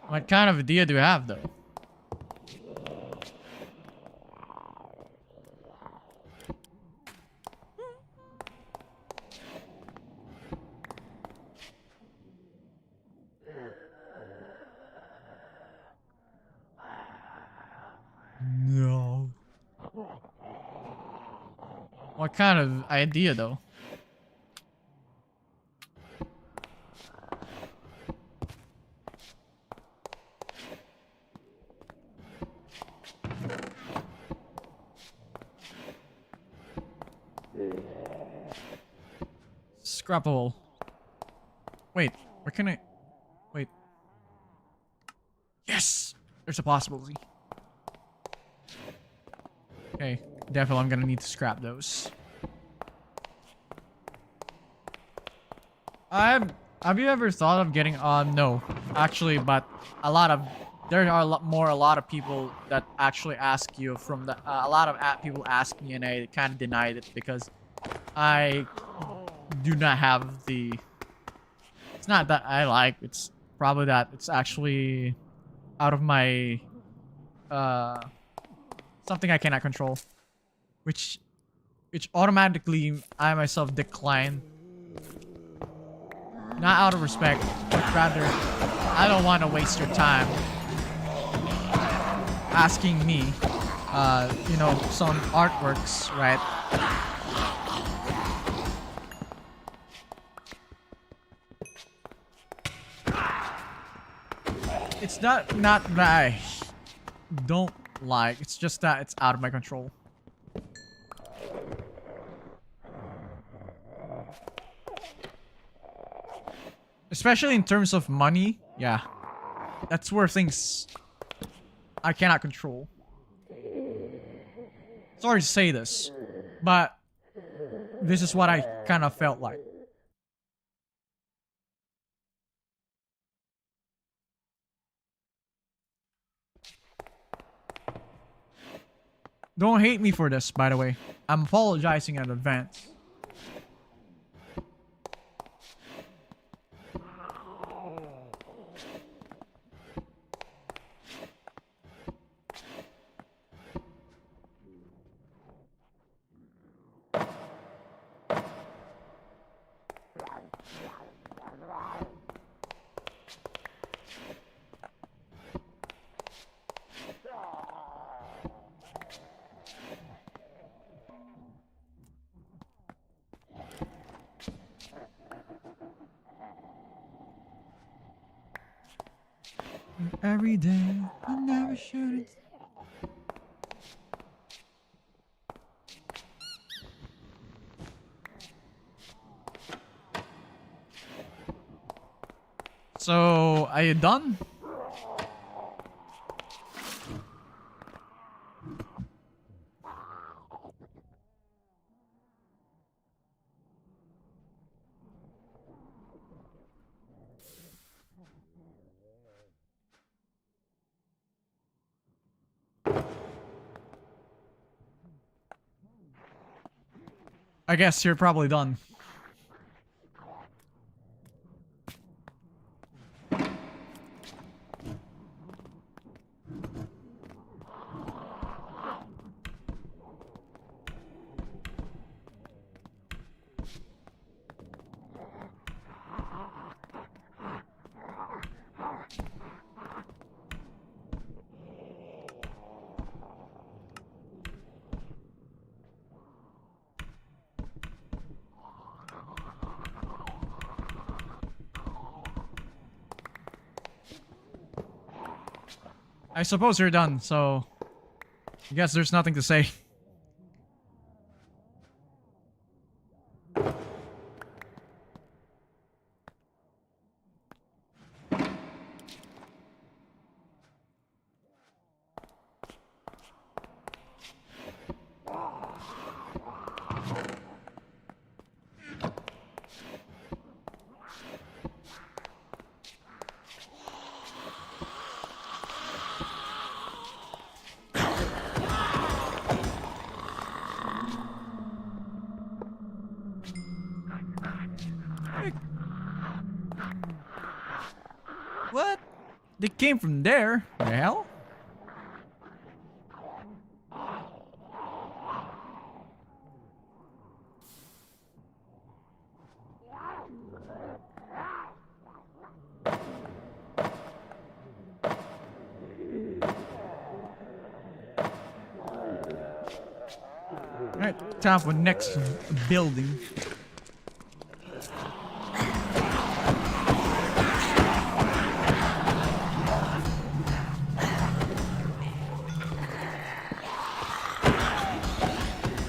What kind of idea do you have, though? No. What kind of idea, though? Scrapple. Wait, where can I... Wait. Yes! There's a possibility. Okay, definitely I'm gonna need to scrap those. Have you ever thought of getting no, actually, but there are a lot of people that actually ask you from the a lot of people ask me, and I kind of denied it because I do not have the. It's not that I like. It's probably that it's actually out of my something I cannot control, which automatically I myself decline. Not out of respect, but rather I don't want to waste your time asking me, you know, some artworks, right? It's not that I don't like. It's just that it's out of my control. Especially in terms of money, yeah. That's where things I cannot control. Sorry to say this, but this is what I kind of felt like. Don't hate me for this, by the way. I'm apologizing in advance. Every day, I never should. So, are you done? I guess you're probably done. I suppose you're done, so I guess there's nothing to say. What? They came from there? The hell? Alright, time for next building.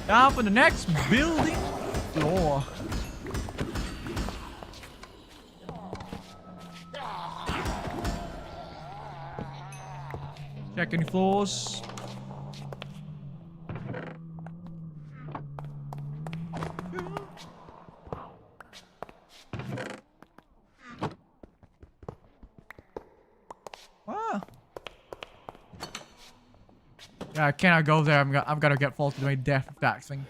Time for the next building floor. Check any floors. Yeah, I cannot go there. I'm gonna get fall to my death of that thing.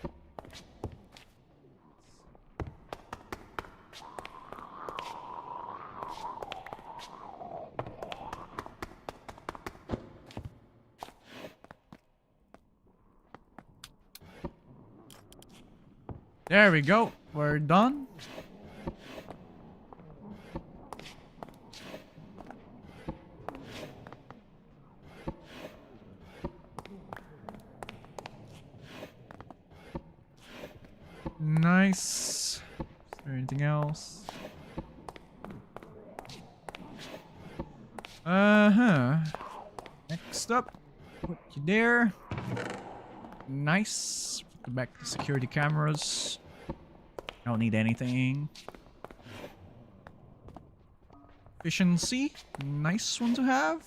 There we go. We're done. Nice. Is there anything else? Next up, put you there. Nice. Put back the security cameras. Don't need anything. Efficiency. Nice one to have.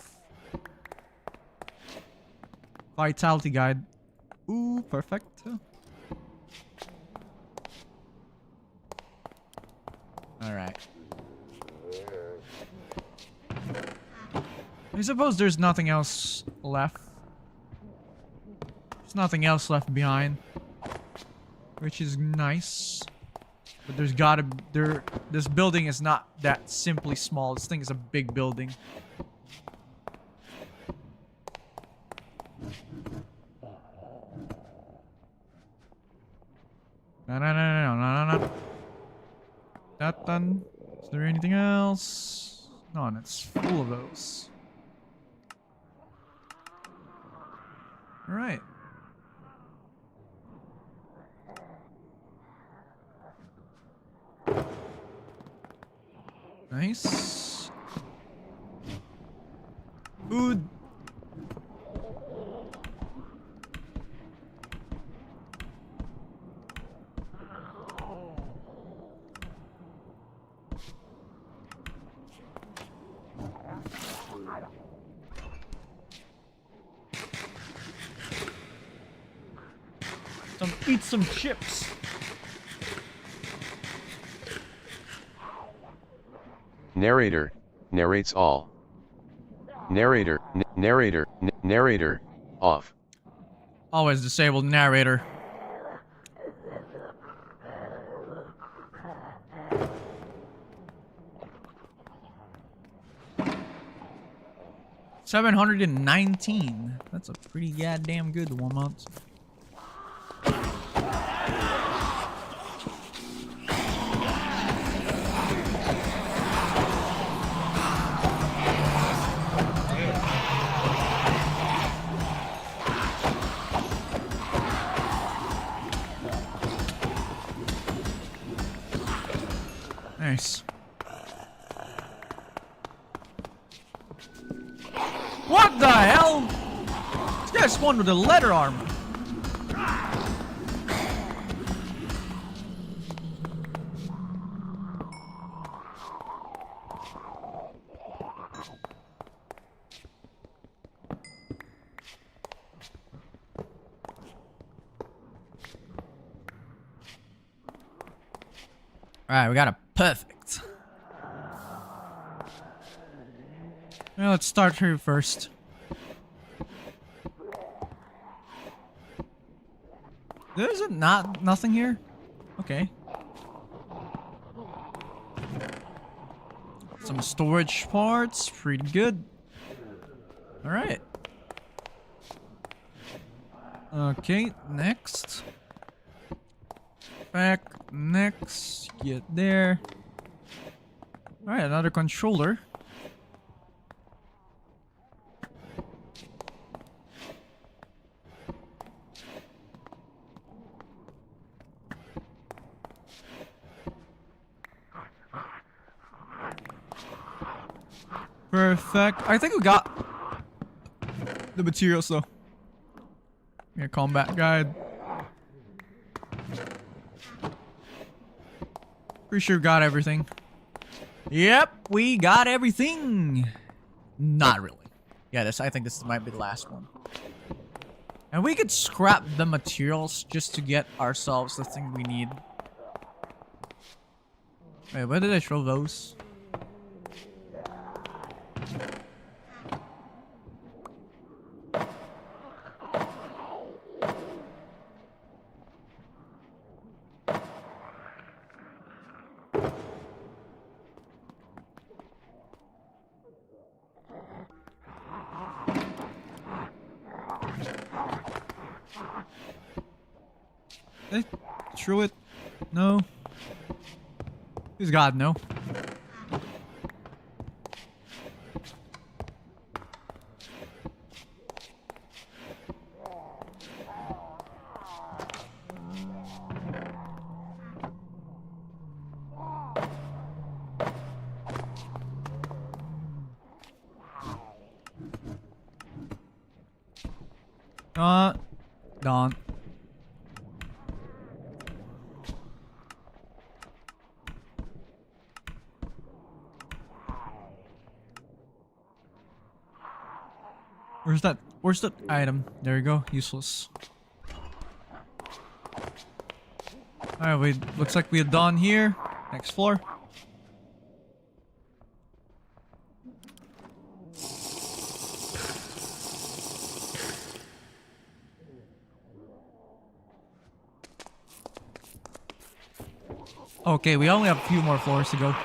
Vitality guide. Ooh, perfect. Alright. I suppose there's nothing else left. There's nothing else left behind. Which is nice. But there's gotta be, this building is not that simply small. This thing is a big building. No. That done. Is there anything else? No, and it's full of those. Alright. Nice. Food. Eat some chips. Narrator narrates all. Narrator narrator off. Always disable narrator. $719. That's a pretty goddamn good 1 month. Nice. What the hell? This guy spawned with a leather armor. Alright, we got a perfect. Well, let's start here first. There's nothing here? Okay. Some storage parts, pretty good. Alright. Okay, next. Back, next, get there. Alright, another controller. Perfect. I think we got the materials though. Yeah, combat guide. Pretty sure we got everything. Yep, we got everything. Not really. Yeah, I think this might be the last one. And we could scrap the materials just to get ourselves the thing we need. Wait, where did I throw those? Threw it. No. Please God, no. Don't. Where's that? Where's that item? There you go. Useless. Alright, we looks like we're done here. Next floor. Okay, we only have a few more floors to go.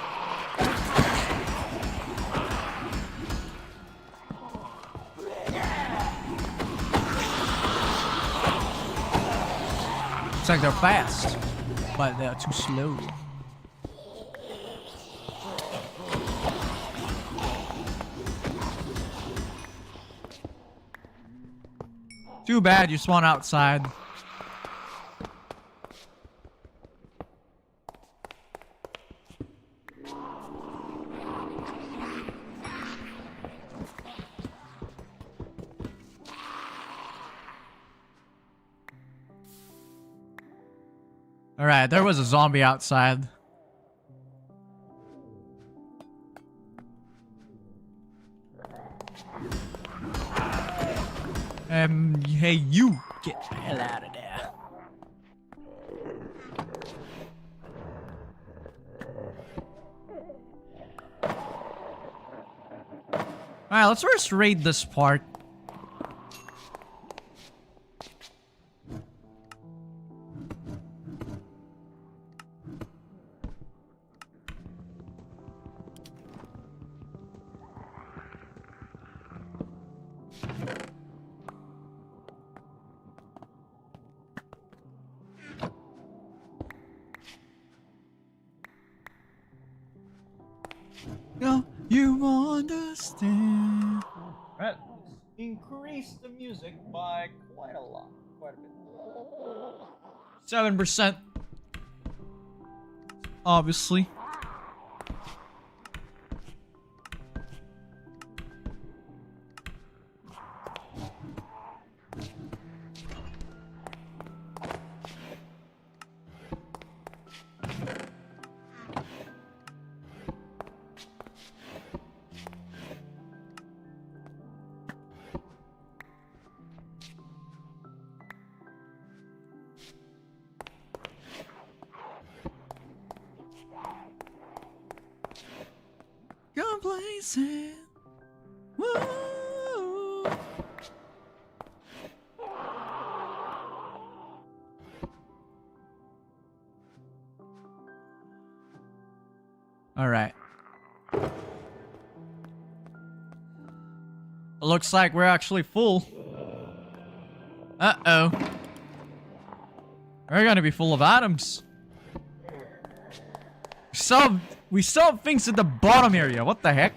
Looks like they're fast, but they're too slow. Too bad you spawn outside. Alright, there was a zombie outside. Hey, you get the hell out of there. Alright, let's first raid this part. No, you understand. Right, increase the music by quite a lot, quite a bit. 7%. Obviously. Complacent. Woo. All right. Looks like we're actually full. Uh-oh. We're gonna be full of items. We still have things at the bottom area. What the heck?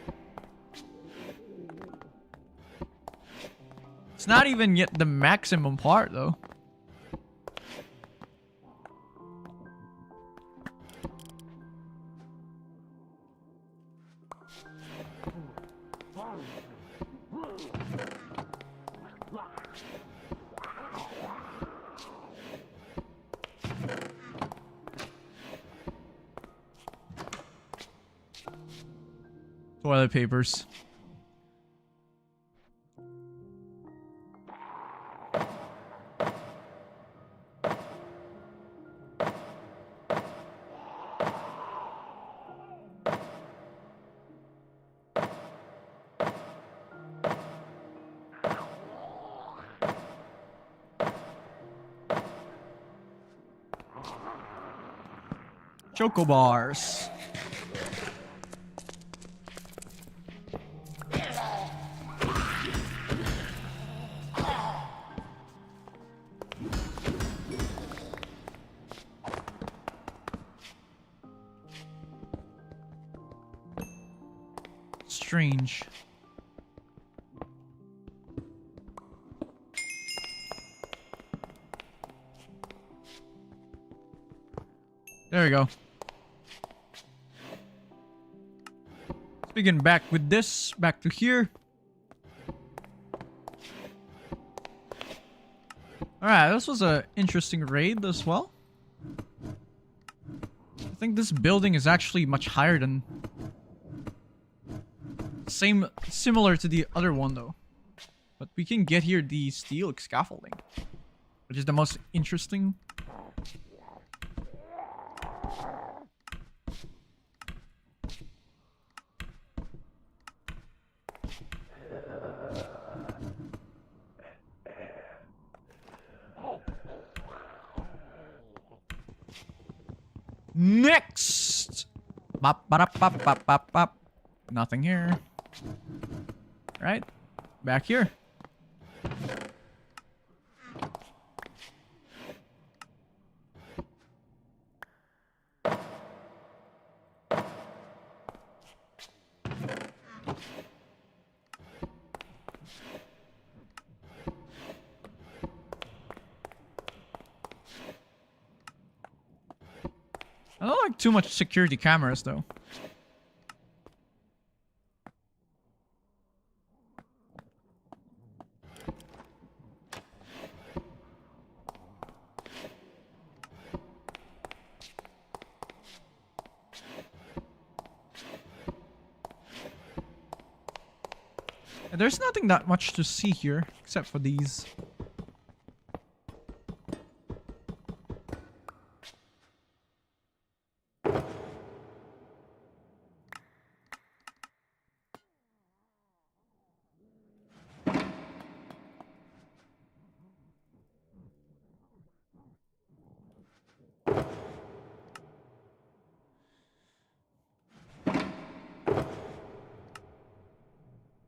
It's not even yet the maximum part, though. Toilet papers. Choco bars. strange. There we go. Let's begin back with this. Back to here. Alright, this was an interesting raid as well. I think this building is actually much higher than... Similar to the other one though. But we can get here the steel scaffolding, which is the most interesting. Next! Bop, bop, bop, bop, bop, bop. Nothing here. Right? Back here. I don't like too much security cameras though. And there's nothing that much to see here except for these.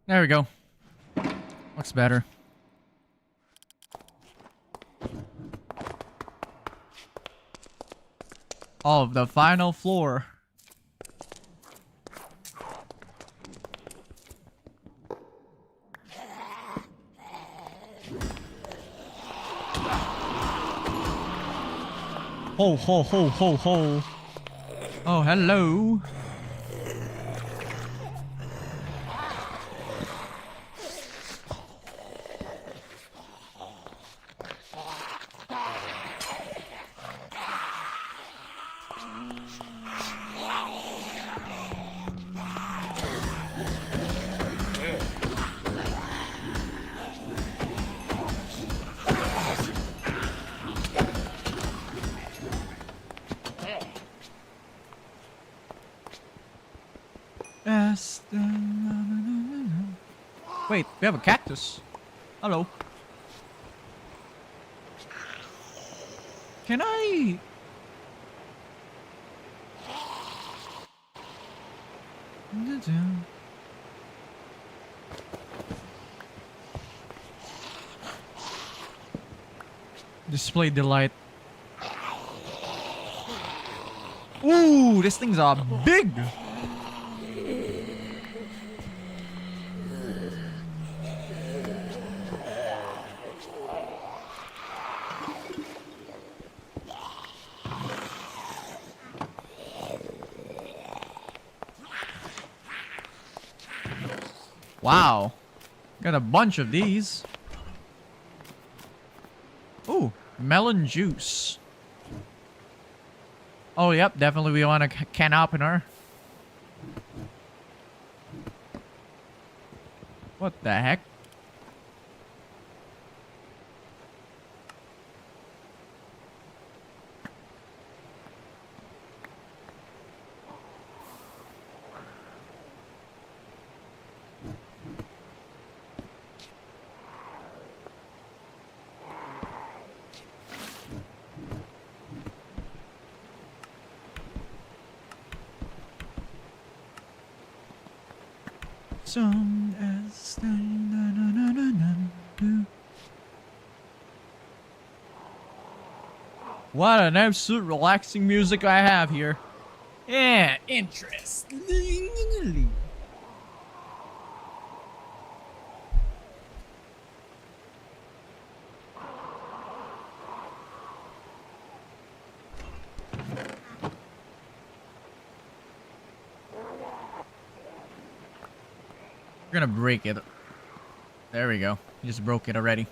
There we go. Looks better. Oh, the final floor. Ho, ho, ho, ho, ho. Oh, hello. Wait, we have a cactus. Hello. Can I... Display delight. Ooh, this thing's big. Wow. Got a bunch of these. Ooh, melon juice. Oh, yep, definitely we want a can opener. What the heck? What an absolute relaxing music I have here. Yeah, interesting. We're gonna break it. There we go. You just broke it already.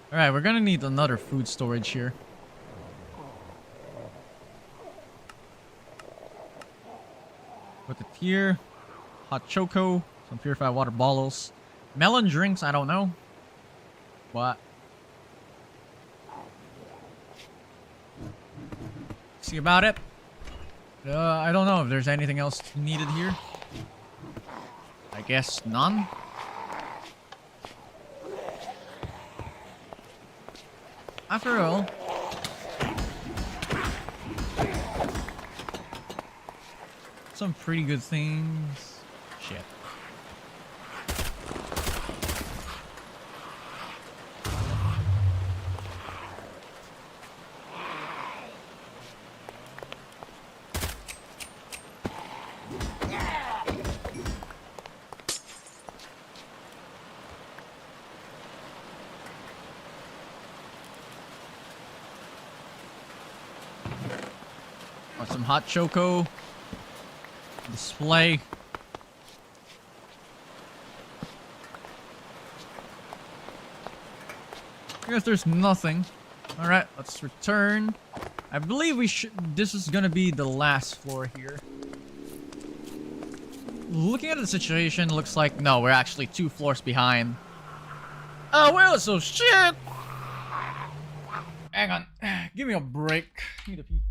Alright, we're gonna need another food storage here. Put it here. Hot choco. Some purified water bottles. Melon drinks, I don't know. What? See about it? I don't know if there's anything else needed here. I guess none. After all, some pretty good things. Shit. Want some hot choco. Display. I guess there's nothing. Alright, let's return. I believe we should. This is gonna be the last floor here. Looking at the situation, looks like no, we're actually 2 floors behind. Oh, well, so shit! Hang on. Give me a break. I need a pee.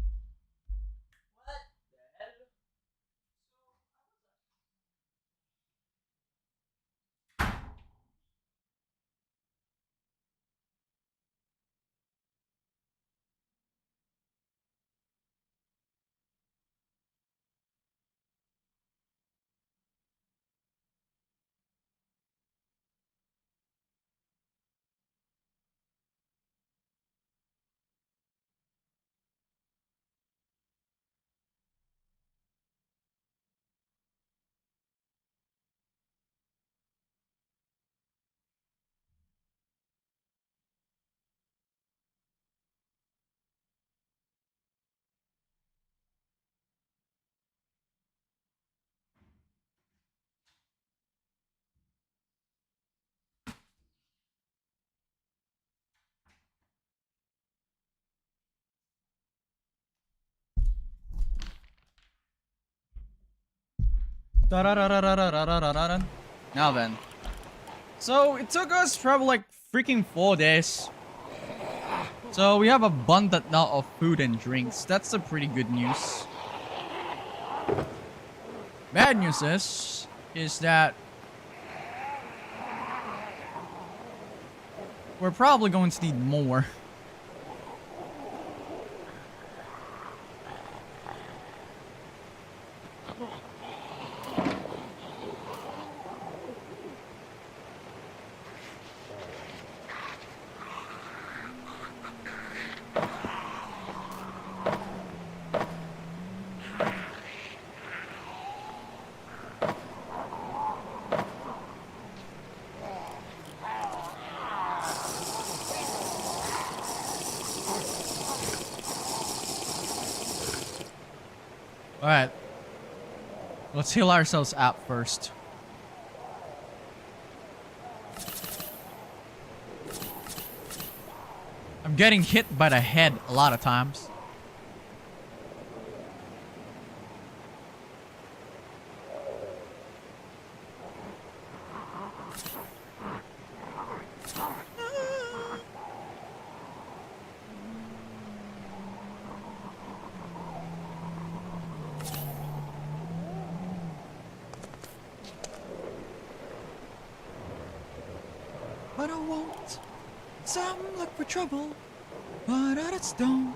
Da-da-da-da-da-da-da-da-da. Now then. So, it took us probably like freaking 4 days. So, we have abundant now of food and drinks. That's a pretty good news. Bad news is that we're probably going to need more. Alright. Let's heal ourselves up first. I'm getting hit by the head a lot of times. But I won't. Some look for trouble, but others don't.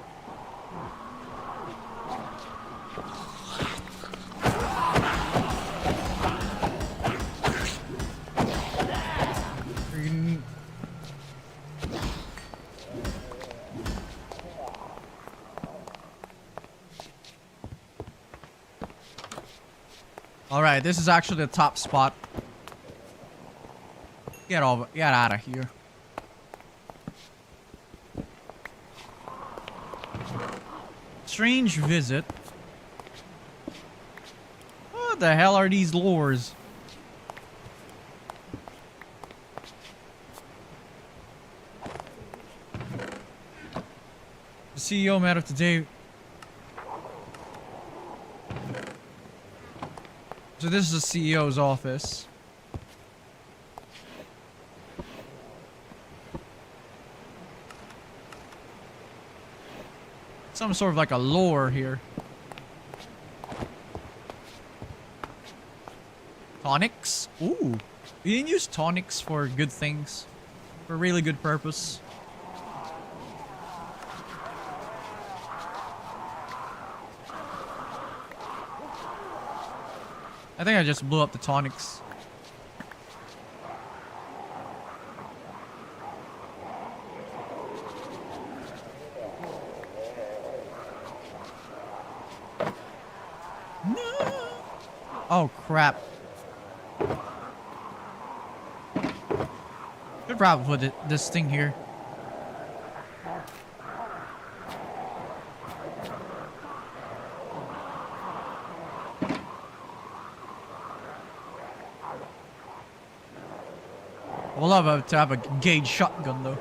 Alright, this is actually the top spot. Get out of here. strange visit. What the hell are these lures? The CEO met of today. So this is the CEO's office. Some sort of like a lore here. Tonics? Ooh. We didn't use tonics for good things. For a really good purpose. I think I just blew up the tonics. No. Oh crap. Should probably put this thing here. I would love to have a gauge shotgun though.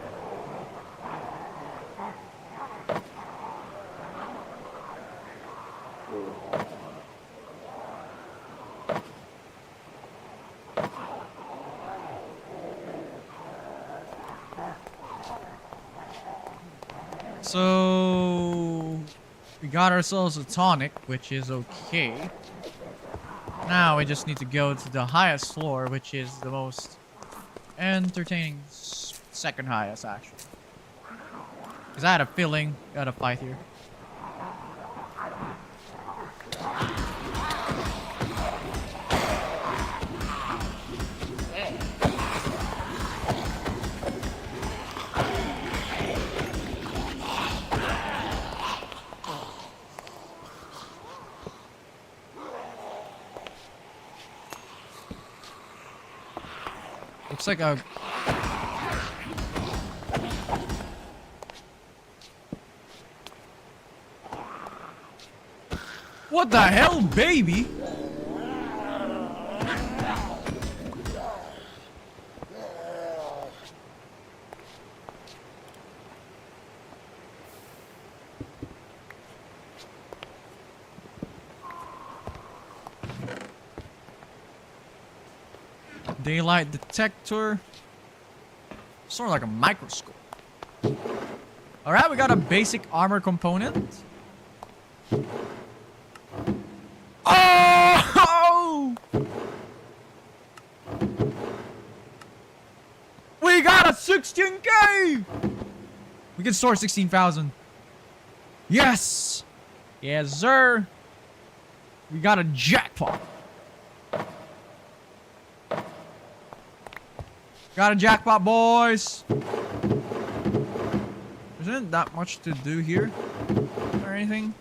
So we got ourselves a tonic, which is okay. Now we just need to go to the highest floor, which is the most entertaining second highest, actually. Because I had a feeling we had a fight here. Looks like a... What the hell, baby? Daylight detector. Sort of like a microscope. Alright, we got a basic armor component. Oh! We got a 16K! We can store 16,000. Yes! Yes, sir. We got a jackpot. Got a jackpot, boys. Isn't that much to do here or anything?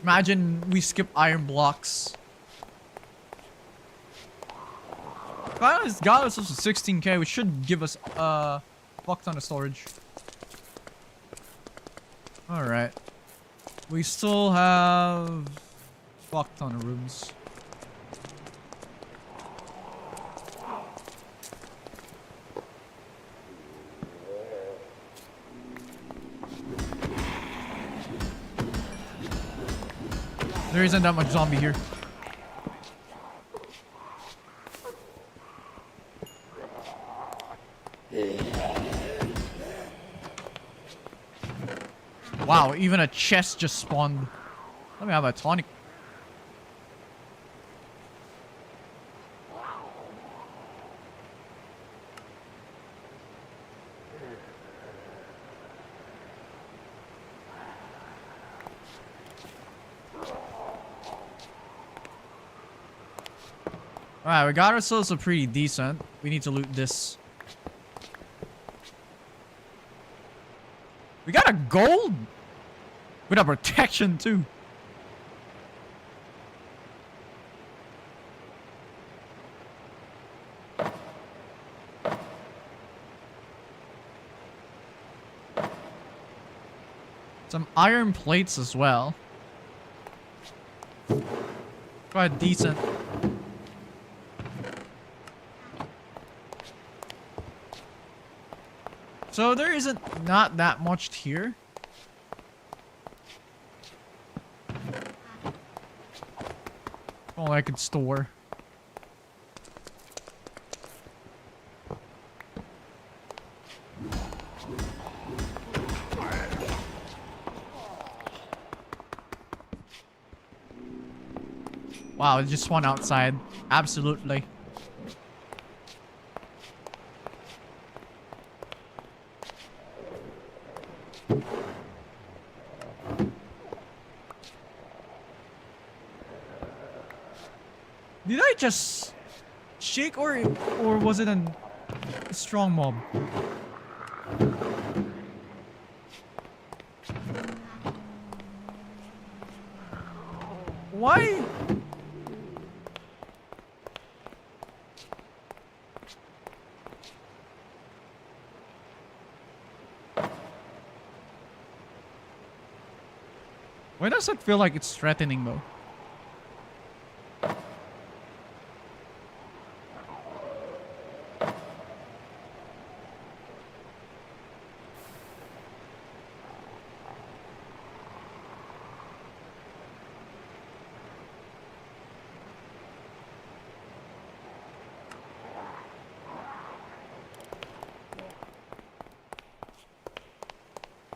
Imagine we skip iron blocks. Finally, it's got us a 16K, which should give us a fuck ton of storage. Alright. We still have fuck ton of rooms. There isn't that much zombie here. Wow, even a chest just spawned. Let me have a tonic. Alright, we got ourselves a pretty decent. We need to loot this. We got a gold with a protection too. Some iron plates as well. Quite decent. So there isn't not that much here. Oh, I could store. Wow, just one outside. Absolutely. Did I just shake or was it a strong mob? Why? Why does it feel like it's threatening though?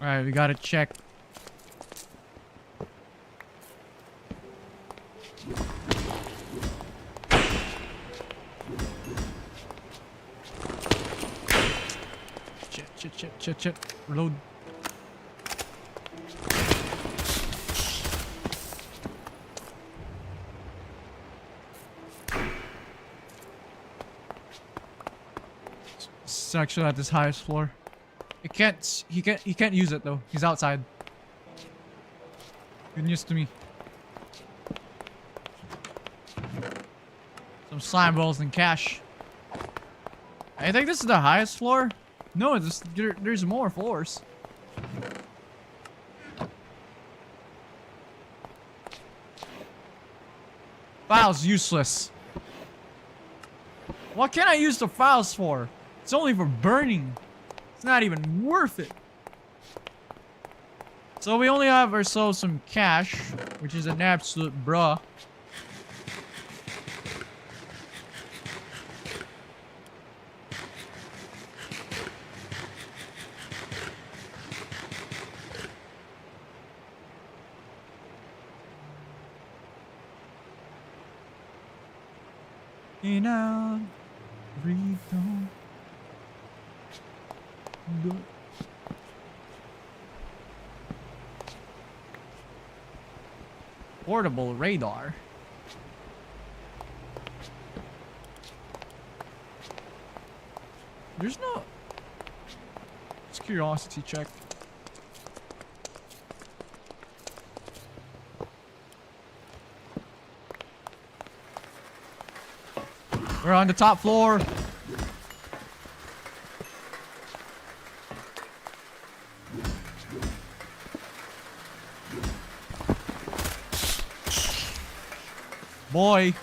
Alright, we gotta check. Shit. Reload. It's actually at this highest floor. He can't use it though. He's outside. Good news to me. Some slime balls and cash. I think this is the highest floor. No, there's more floors. Files useless. What can I use the files for? It's only for burning. It's not even worth it. So we only have ourselves some cash, which is an absolute bruh. In out, breathe on. Go. Portable radar. There's no. It's curiosity check. We're on the top floor. Boy.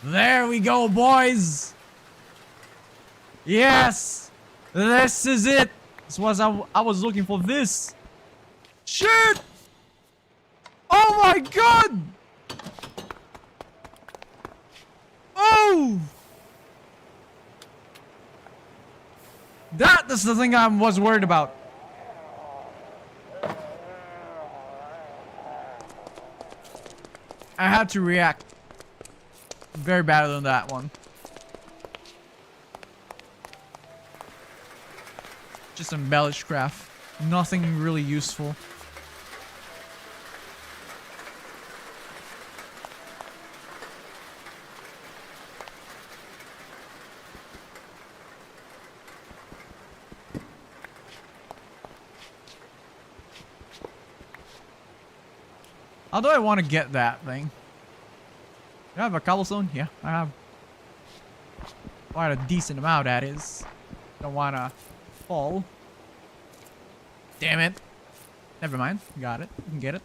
There we go, boys. Yes. This is it. This was I was looking for this. Shit. Oh my god! Oh! That is the thing I was worried about. I had to react very badly on that one. Just embellish craft. Nothing really useful. How do I want to get that thing? Do I have a cobblestone? Yeah, I have quite a decent amount, that is. Don't wanna fall. Damn it. Never mind. Got it. You can get it.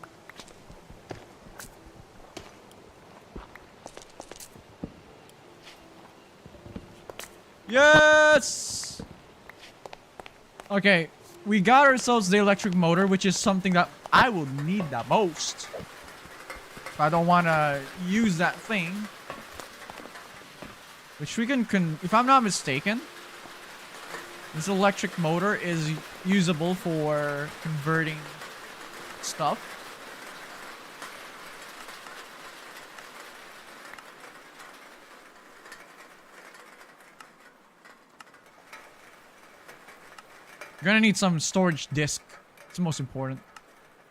Yes! Okay, we got ourselves the electric motor, which is something that I will need the most. If I don't want to use that thing. Which we can if I'm not mistaken, this electric motor is usable for converting stuff. You're gonna need some storage disk. It's the most important.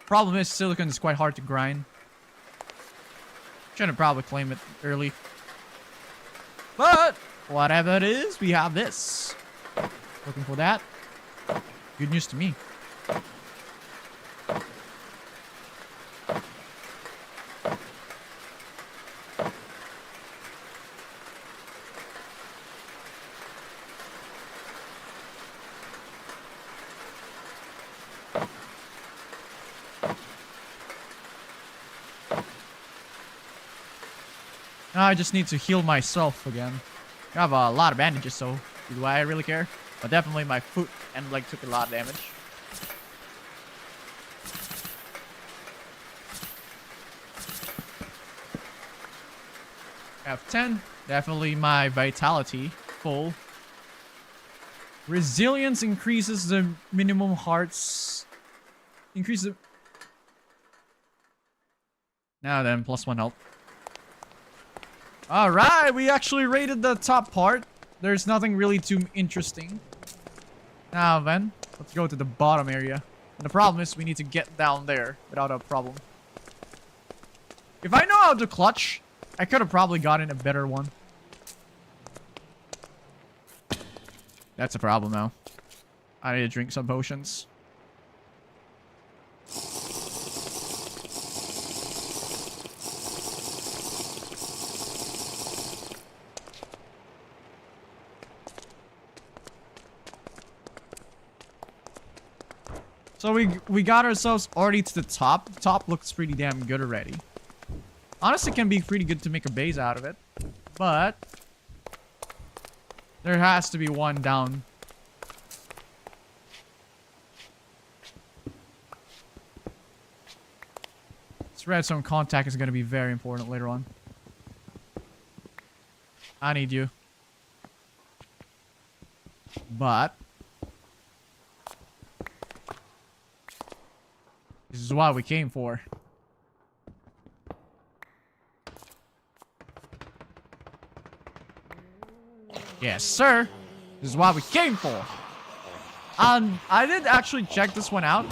Problem is, silicon is quite hard to grind. Shouldn't probably claim it early. But, whatever it is, we have this. Looking for that. Good news to me. Now I just need to heal myself again. I have a lot of bandages, so do I really care? But definitely my foot and leg took a lot of damage. I have 10. Definitely my vitality full. Resilience increases the minimum hearts. Increase the... Now then, +1 health. Alright, we actually raided the top part. There's nothing really too interesting. Now then, let's go to the bottom area. And the problem is we need to get down there without a problem. If I know how to clutch, I could have probably gotten a better one. That's a problem now. I need to drink some potions. So we got ourselves already to the top. The top looks pretty damn good already. Honestly, can be pretty good to make a base out of it. But there has to be one down. This redstone contact is going to be very important later on. I need you. But this is what we came for. Yes, sir. This is what we came for. I did actually check this one out.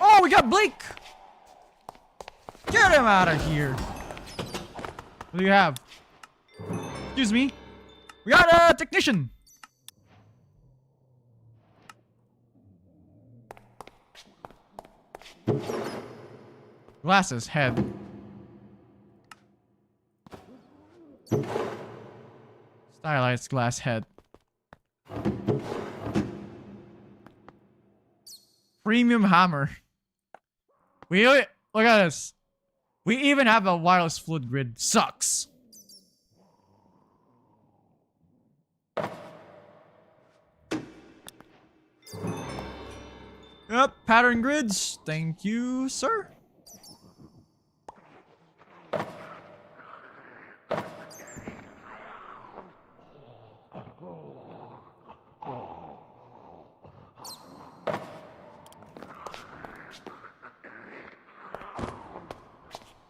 Oh, we got Blake! Get him out of here. What do you have? Excuse me. We got a technician. Glasses, head. Stylized glass head. Premium hammer. Look at this. We even have a wireless fluid grid. Sucks. Yep, pattern grids. Thank you, sir.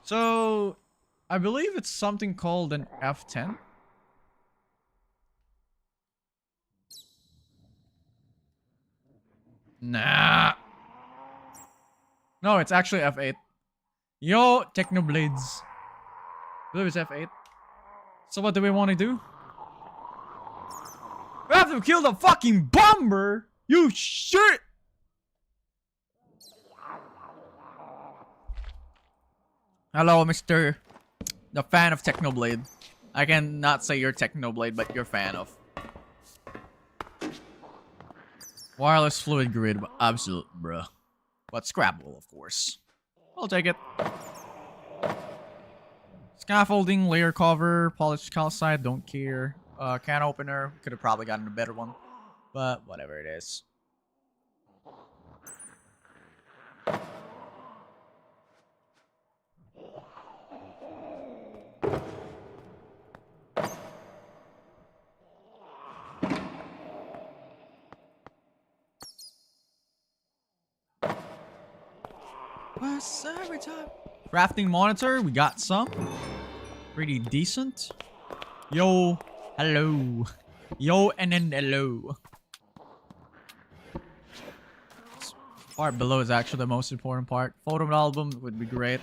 So, I believe it's something called an F10. Nah. No, it's actually F8. Yo, Technoblades. I believe it's F8. So what do we want to do? We have to kill the fucking bomber! You shit! Hello, Mr. The fan of Technoblade. I cannot say you're Technoblade, but you're fan of. Wireless fluid grid, absolute, bruh. But Scrabble, of course. I'll take it. Scaffolding, layer cover, polished calcite, don't care. Can opener, could have probably gotten a better one. But whatever it is. Every time. Crafting monitor, we got some. Pretty decent. Yo, hello. Yo, and then hello. This part below is actually the most important part. Photo album would be great.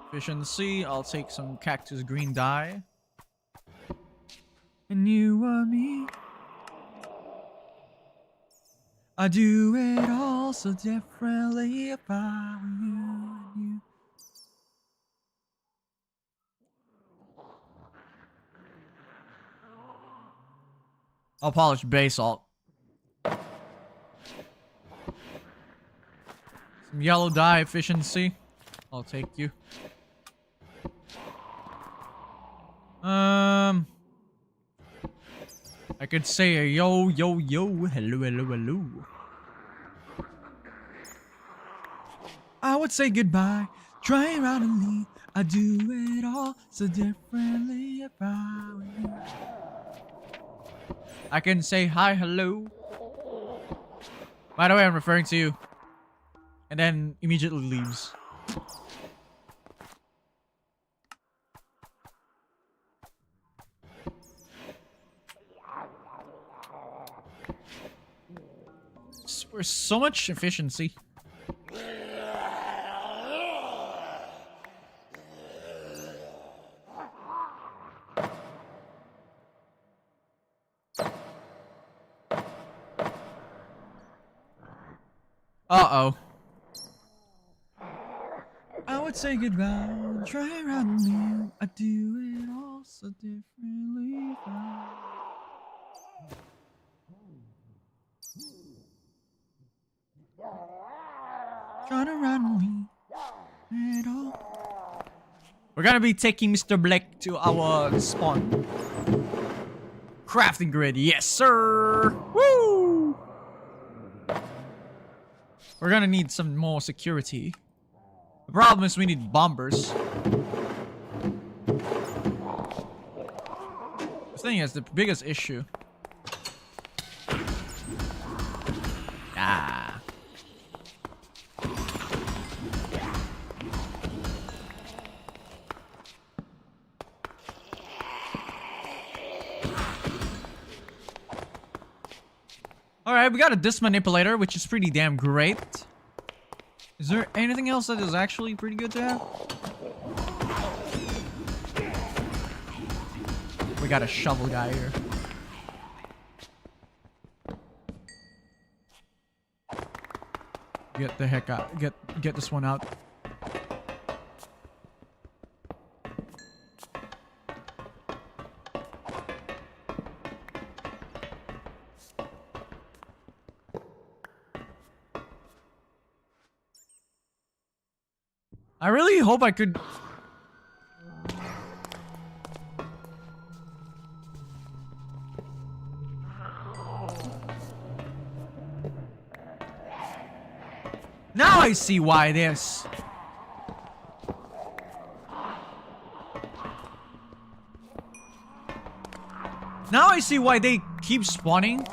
Efficiency, I'll take some cactus green dye. And you are me. I do it all so differently if I were you and you. I'll polish basalt. Some yellow dye efficiency. I'll take you. I could say a yo, yo, yo, hello, hello, hello. I would say goodbye, try around and leave. I do it all so differently if I were you. I can say hi, hello. By the way, I'm referring to you. And then immediately leaves. For so much efficiency. Uh-oh. I would say goodbye, try around me. I do it all so differently. Trying to run me at all. We're gonna be taking Mr. Black to our spawn. Crafting grid, yes sir! Woo! We're gonna need some more security. The problem is we need bombers. This thing is the biggest issue. Ah. Alright, we got a disc manipulator, which is pretty damn great. Is there anything else that is actually pretty good to have? We got a shovel guy here. Get the heck out. Get this one out. I really hope I could... Now I see why this. Now I see why they keep spawning.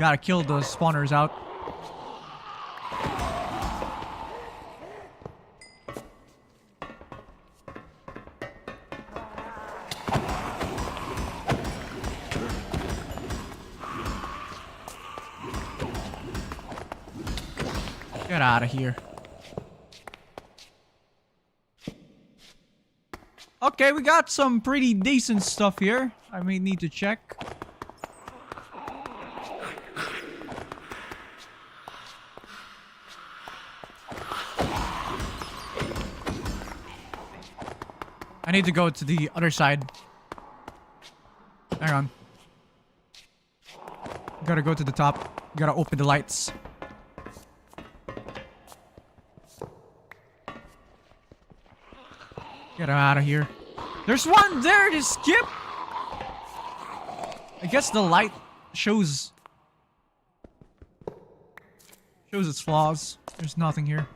Gotta kill the spawners out. Get out of here. Okay, we got some pretty decent stuff here. I may need to check. I need to go to the other side. Hang on. Gotta go to the top. Gotta open the lights. Get out of here. There's one there to skip! I guess the light shows its flaws. There's nothing here.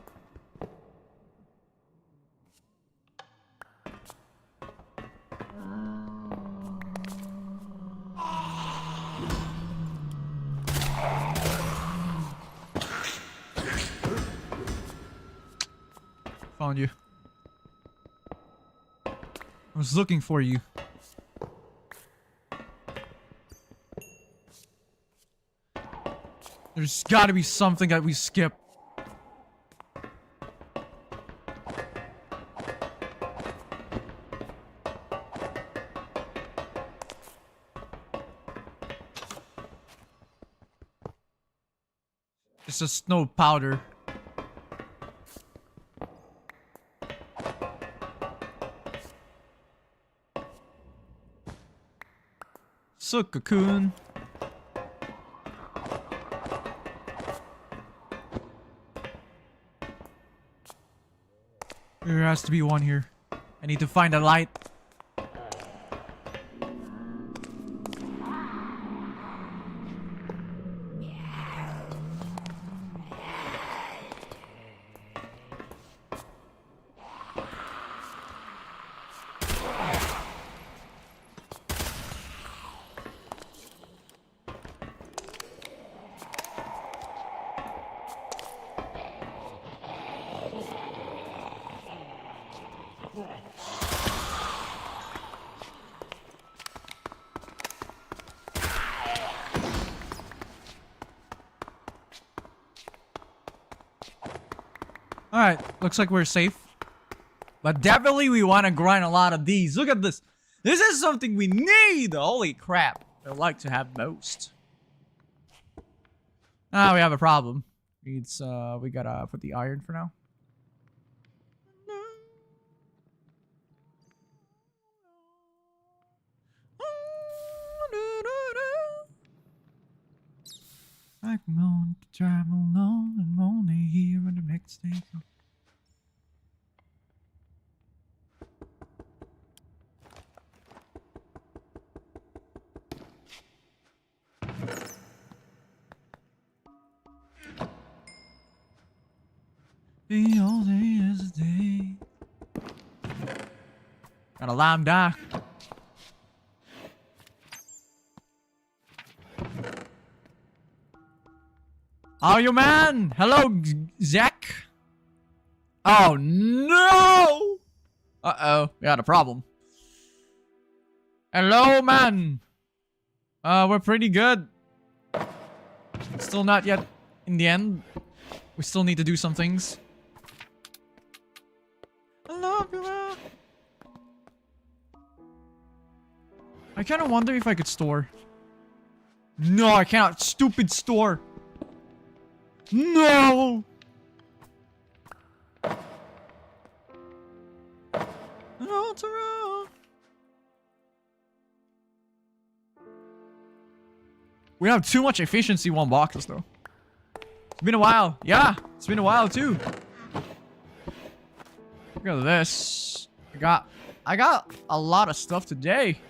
Found you. I was looking for you. There's gotta be something that we skip. It's just snow powder. Cocoon. There has to be one here. I need to find a light. Alright, looks like we're safe. But definitely we want to grind a lot of these. Look at this. This is something we need. Holy crap. I like to have most. Ah, we have a problem. It's, we gotta put the iron for now. I'm going to travel alone and only here on the next day. The old day is a day. Got a lime die. Oh, you man! Hello, Zach. Oh no! Uh-oh, we got a problem. Hello, man. We're pretty good. Still not yet in the end. We still need to do some things. I love you, man. I kind of wonder if I could store. No, I cannot. Stupid store. No! We have too much efficiency one boxes though. It's been a while. Yeah, it's been a while too. Look at this. I got a lot of stuff today.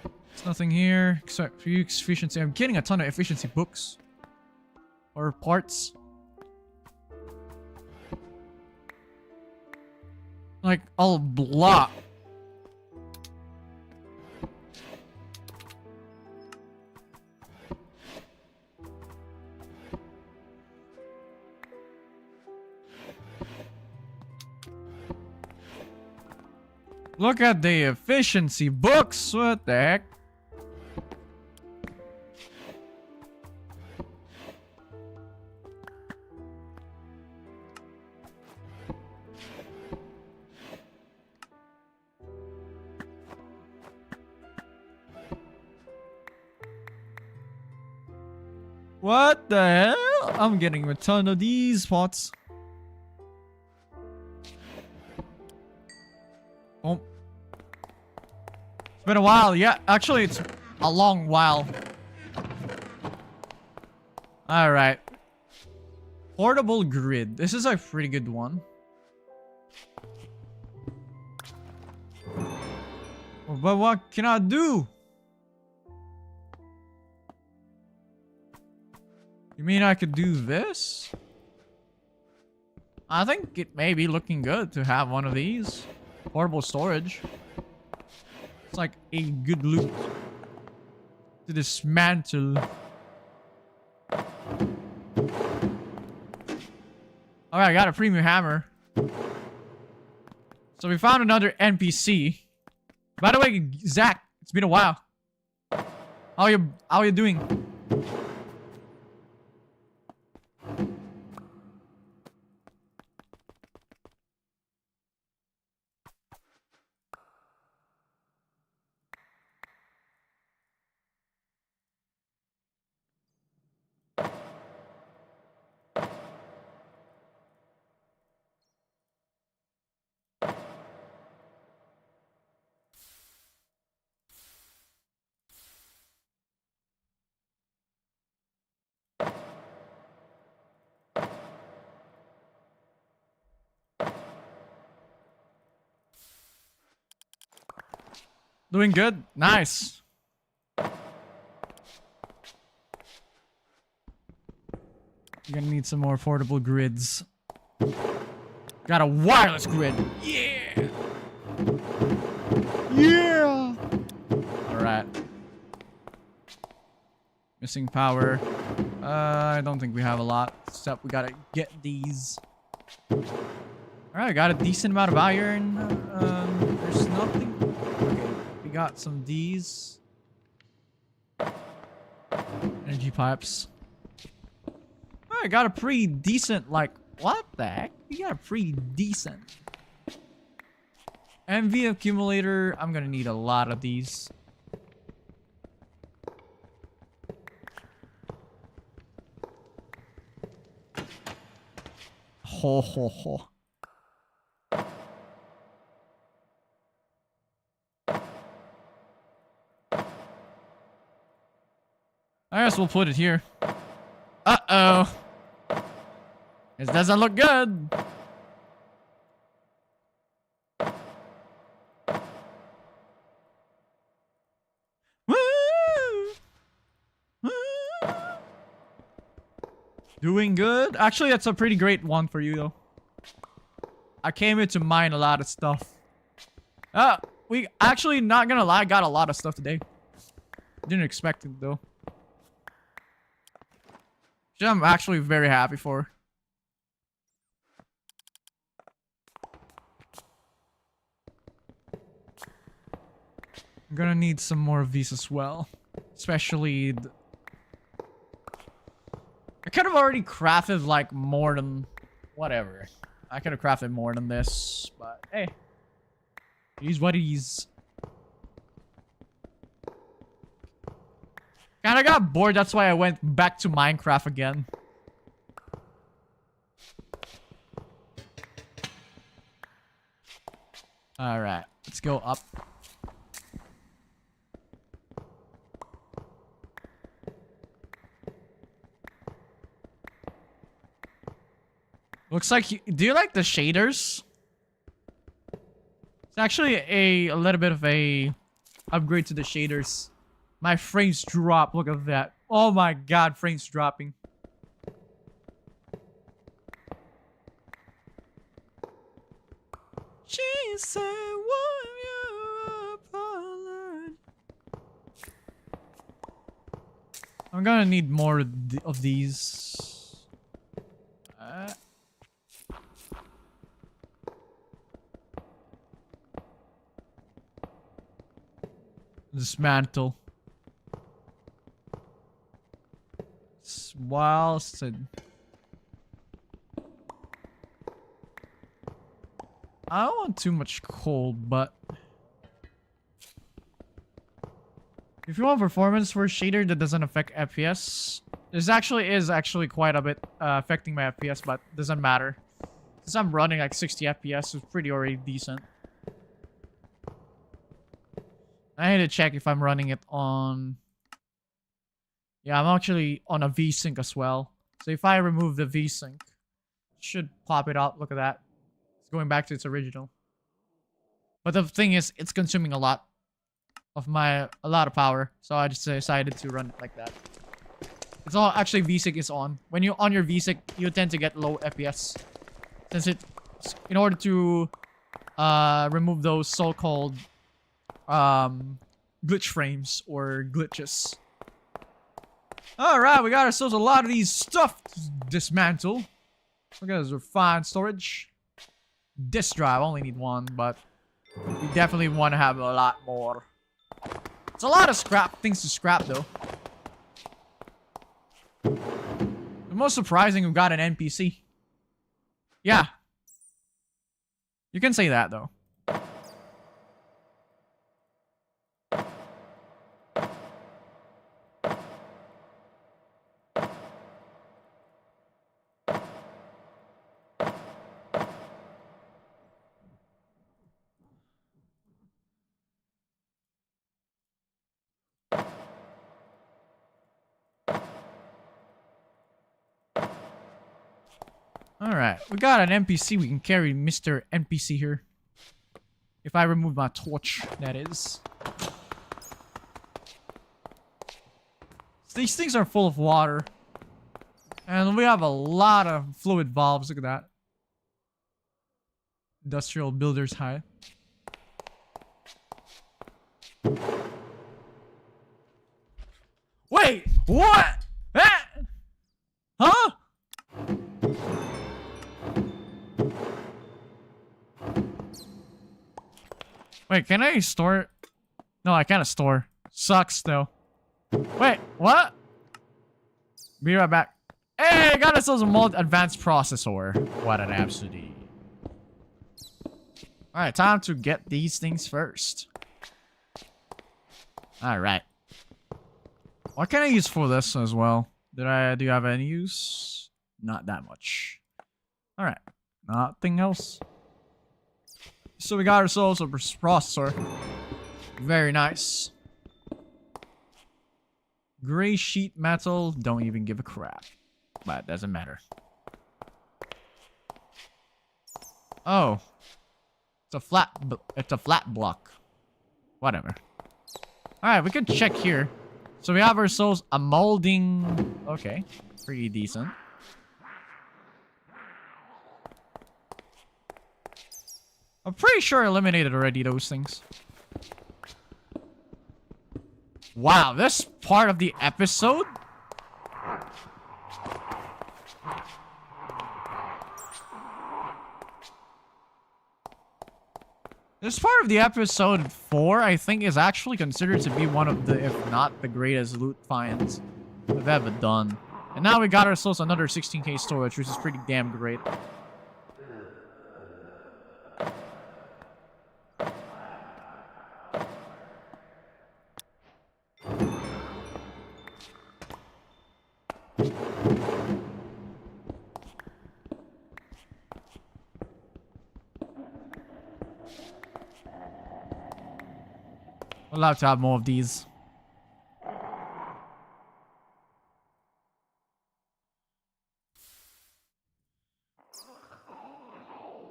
There's nothing here except for efficiency. I'm getting a ton of efficiency books. Or parts. Like a lot. Look at the efficiency books. What the heck? What the hell? I'm getting a ton of these pots. Oh. It's been a while. Yeah, actually, it's a long while. Alright. Portable grid. This is a pretty good one. But what can I do? You mean I could do this? I think it may be looking good to have one of these. Portable storage. It's like a good loot to dismantle. Alright, I got a premium hammer. So we found another NPC. By the way, Zach, it's been a while. How you doing? Doing good? Nice. You're gonna need some more affordable grids. Got a wireless grid. Yeah! Yeah! Alright. Missing power. I don't think we have a lot. Except we gotta get these. Alright, got a decent amount of iron. There's nothing. Okay, we got some D's. Energy pipes. Alright, got a pretty decent, like, what the heck? We got a pretty decent MV accumulator. I'm gonna need a lot of these. Ho ho ho. I guess we'll put it here. Uh-oh. This doesn't look good. Woo! Woo! Doing good? Actually, that's a pretty great one for you, though. I came here to mine a lot of stuff. We actually, not gonna lie, got a lot of stuff today. Didn't expect it, though. Which I'm actually very happy for. I'm gonna need some more of these as well. Especially... I could have already crafted, like, more than... Whatever. I could have crafted more than this, but hey. He's what he's. Kinda got bored, that's why I went back to Minecraft again. Alright, let's go up. Looks like do you like the shaders? It's actually a little bit of a upgrade to the shaders. My frames drop. Look at that. Oh my god, frames dropping. She said, "Warm you apart." I'm gonna need more of these. Dismantle. Whilst I don't want too much coal, but if you want performance for a shader that doesn't affect FPS, this actually is quite a bit affecting my FPS, but doesn't matter. Since I'm running like 60 FPS, it's pretty already decent. I need to check if I'm running it on... Yeah, I'm actually on a VSync as well. So if I remove the VSync, it should pop it out. Look at that. It's going back to its original. But the thing is, it's consuming a lot of power. So I just decided to run it like that. It's all actually VSync is on. When you're on your VSync, you tend to get low FPS. Since in order to remove those so-called glitch frames or glitches. Alright, we got ourselves a lot of these stuff to dismantle. Look at this refined storage. Disk drive, only need one, but we definitely want to have a lot more. It's a lot of things to scrap though. The most surprising, we've got an NPC. Yeah. You can say that though. Alright, we got an NPC. We can carry Mr. NPC here. If I remove my torch, that is. These things are full of water. And we have a lot of fluid valves. Look at that. Industrial Builder's High. Wait! What? Huh? Wait, can I store it? No, I can't store. Sucks, though. Wait, what? Be right back. Hey, got ourselves a more advanced processor. What an absolute. Alright, time to get these things first. Alright. What can I use for this as well? Do you have any use? Not that much. Alright. Nothing else. So we got ourselves a processor. Very nice. Gray sheet metal. Don't even give a crap. But it doesn't matter. Oh. It's a flat block. Whatever. Alright, we can check here. So we have ourselves a molding... Okay. Pretty decent. I'm pretty sure I eliminated already those things. Wow, this part of the episode? This part of the episode 4, I think, is actually considered to be one of the, if not the greatest loot finds we've ever done. And now we got ourselves another 16k storage, which is pretty damn great. We'll have to have more of these.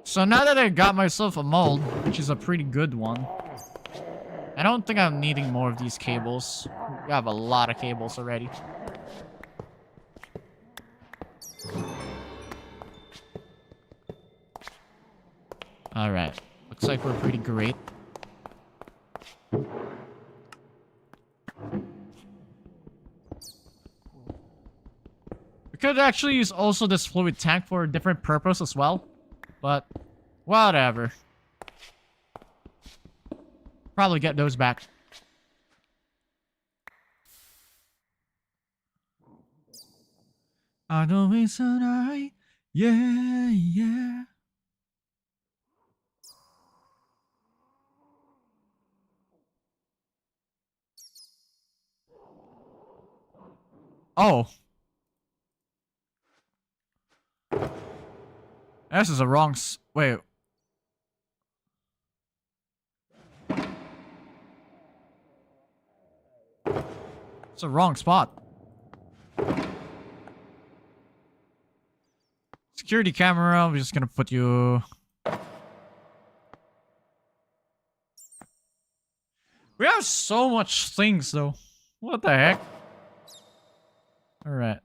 So now that I got myself a mold, which is a pretty good one, I don't think I'm needing more of these cables. We have a lot of cables already. Alright. Looks like we're pretty great. We could actually use also this fluid tank for a different purpose as well. But, whatever. Probably get those back. I know it's alright. Yeah, yeah. Oh. This is a wrong wait. It's a wrong spot. Security camera, I'm just gonna put you... We have so much things though. What the heck? Alright.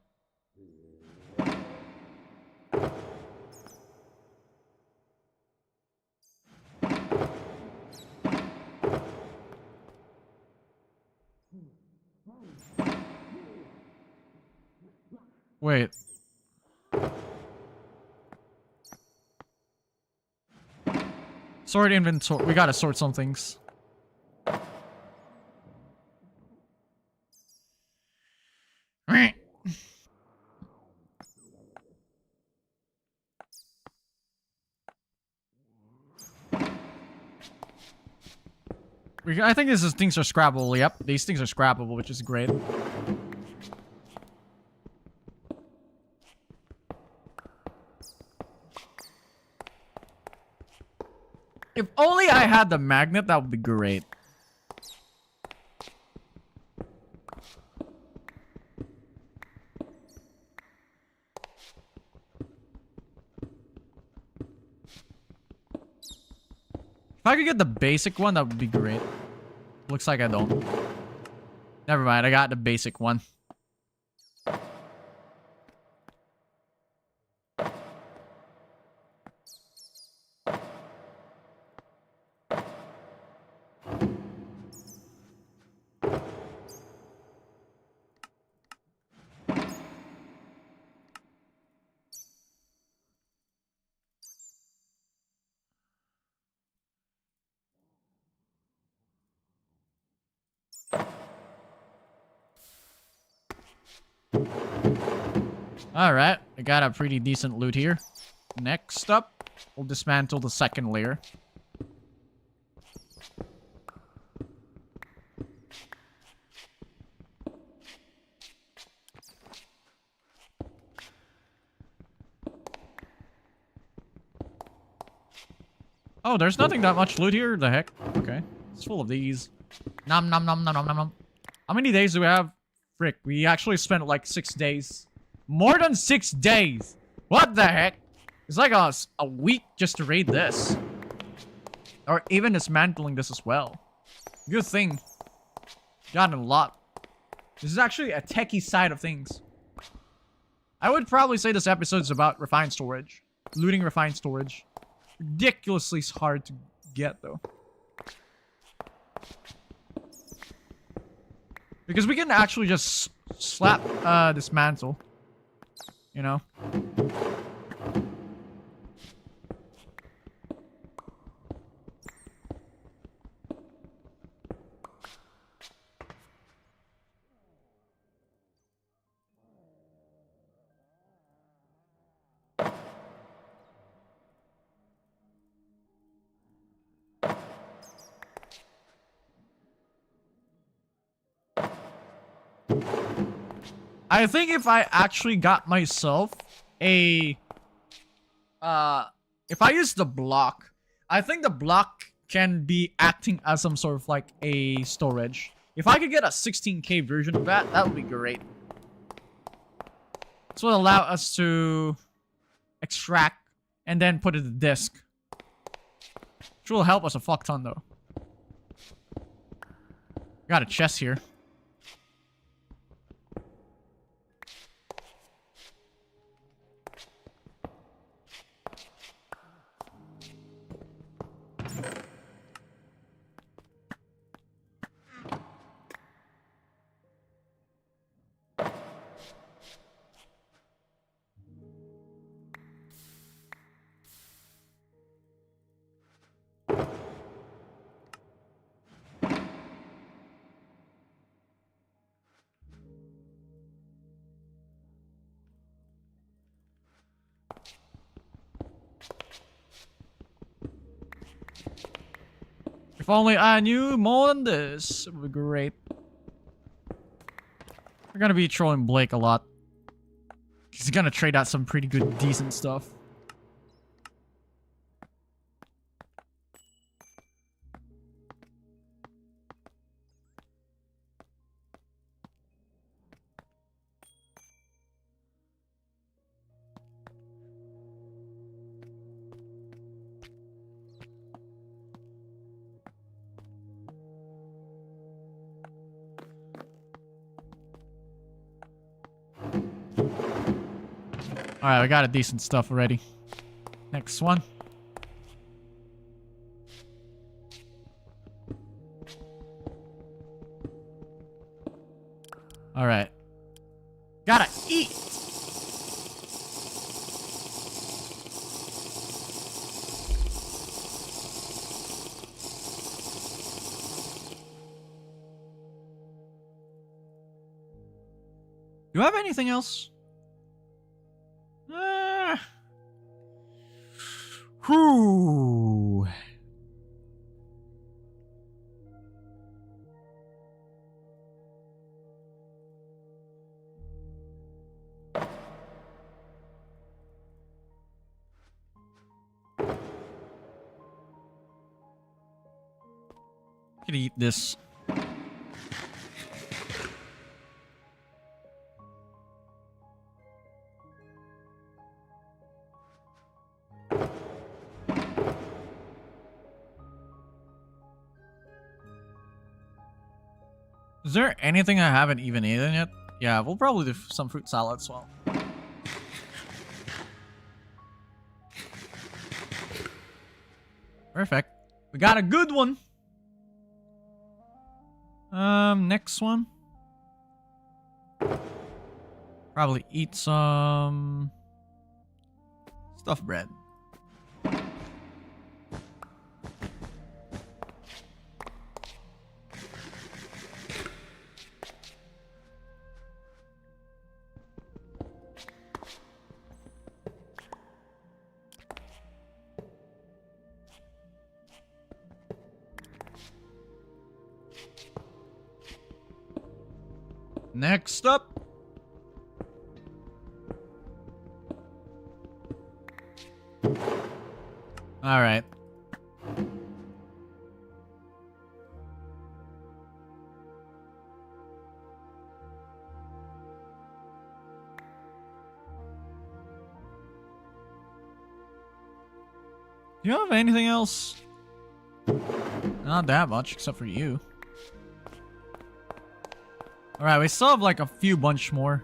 Wait. Sort inventory. We gotta sort some things. I think things are scrappable. Yep, these things are scrappable, which is great. If only I had the magnet, that would be great. If I could get the basic one, that would be great. Looks like I don't. Never mind, I got the basic one. Alright, I got a pretty decent loot here. Next up, we'll dismantle the second layer. Oh, there's nothing that much loot here? The heck? Okay. It's full of these. Nom nom nom nom nom nom nom. How many days do we have? Frick, we actually spent like 6 days. More than 6 days! What the heck? It's like a week just to raid this. Or even dismantling this as well. Good thing. Gotten a lot. This is actually a techie side of things. I would probably say this episode is about refined storage. Looting refined storage. Ridiculously hard to get though. Because we can actually just slap dismantle. You know? I think if I actually got myself a... if I use the block, I think the block can be acting as some sort of like a storage. If I could get a 16K version of that, that would be great. This will allow us to extract and then put it in the disk. Which will help us a fuck ton though. Got a chest here. only I knew more than this. It would be great. We're gonna be trolling Blake a lot. He's gonna trade out some pretty good, decent stuff. Alright, we got a decent stuff already. Next one. Alright. Gotta eat! Do you have anything else? Whew. I'm gonna eat this. Is there anything I haven't even eaten yet? Yeah, we'll probably do some fruit salad as well. Perfect. We got a good one. Next one. Probably eat some stuffed bread. Next up. All right. Do you have anything else? Not that much, except for you. Alright, we still have like a few bunch more.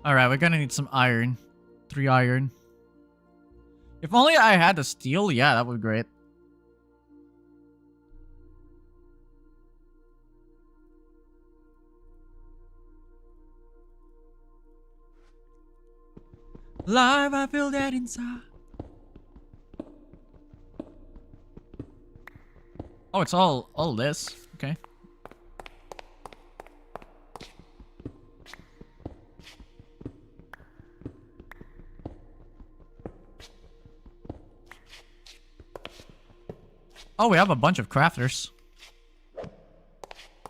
Alright, we're gonna need some iron. 3 iron. If only I had the steel, yeah, that would be great. Live, I feel that inside. Oh, it's all this. Okay. Oh, we have a bunch of crafters.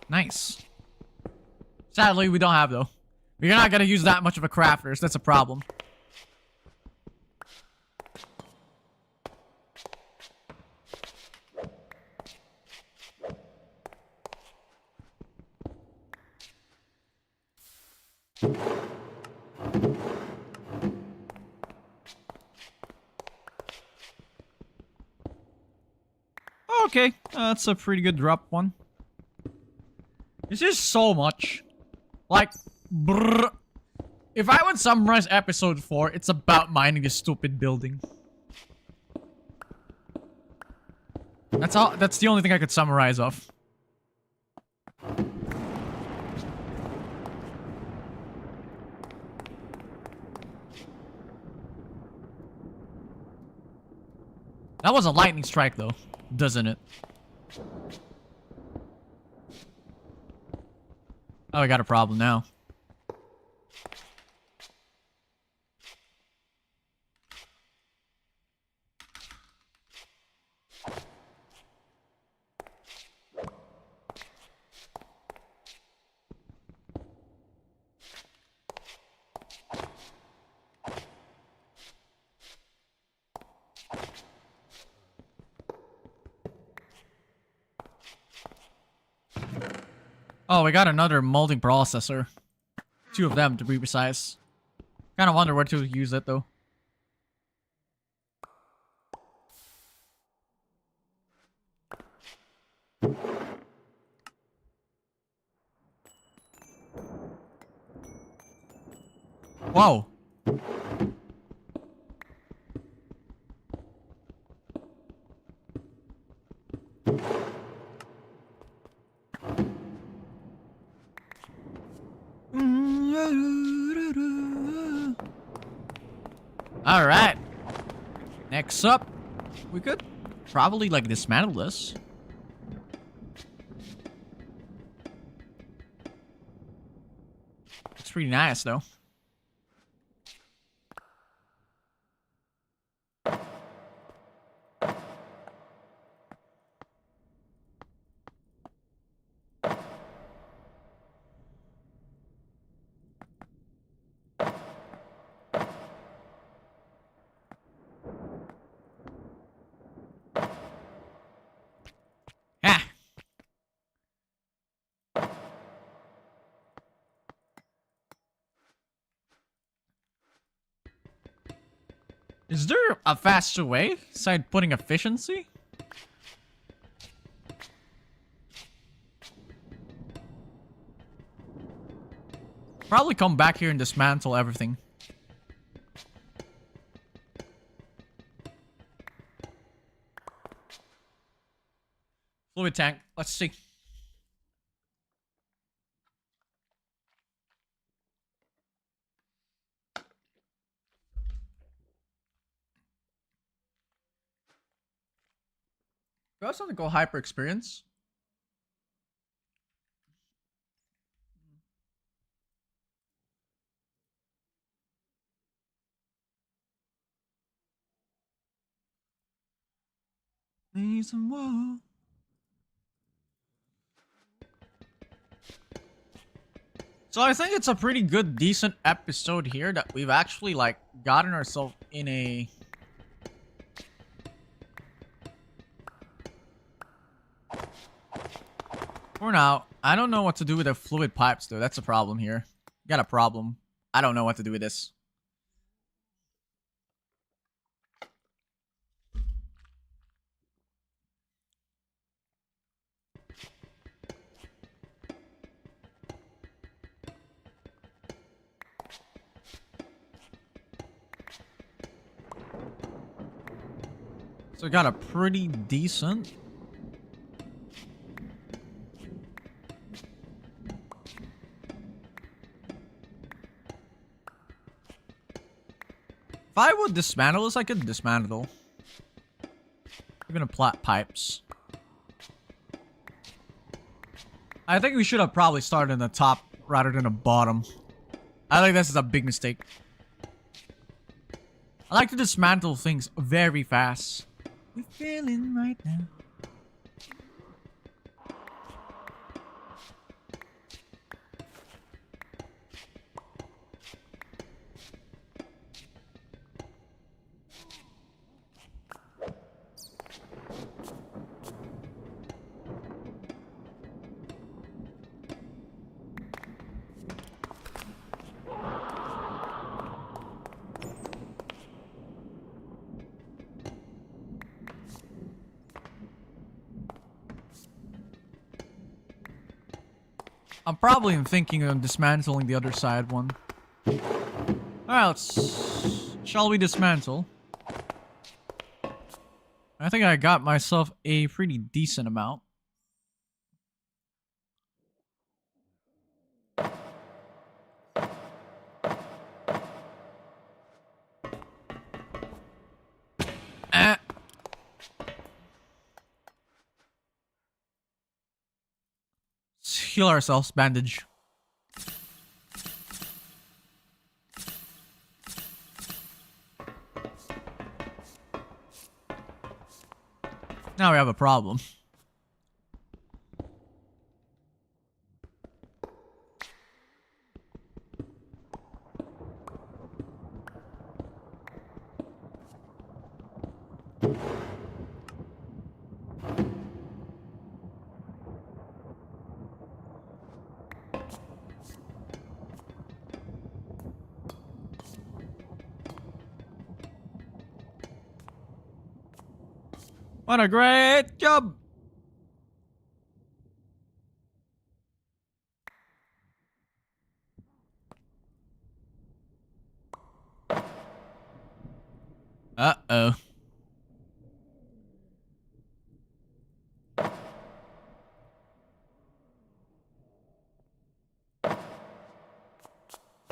Nice. Sadly, we don't have though. We're not gonna use that much of a crafters. That's a problem. Okay, that's a pretty good drop one. This is so much. Like, brrr. If I would summarize episode 4, it's about mining a stupid building. That's all. That's the only thing I could summarize of. That was a lightning strike, though, doesn't it? Oh, I got a problem now. Oh, we got another molding processor. 2 of them, to be precise. Kind of wonder where to use it, though. Whoa. Alright. Next up, we could probably, like, dismantle this. It's pretty nice, though. Ah. Is there a faster way, aside putting efficiency? Probably come back here and dismantle everything. Fluid tank, let's see. Do I have something called hyper experience? Need some more. So I think it's a pretty good, decent episode here that we've actually, like, gotten ourselves in a... For now, I don't know what to do with the fluid pipes, though. That's a problem here. Got a problem. I don't know what to do with this. So we got a pretty decent... If I would dismantle this, I could dismantle. Even a plot pipes. I think we should have probably started in the top rather than the bottom. I think this is a big mistake. I like to dismantle things very fast. We're feeling right now. I'm probably thinking of dismantling the other side one. Alright, shall we dismantle? I think I got myself a pretty decent amount. heal ourselves. Bandage. Now we have a problem. What a great job! Uh-oh.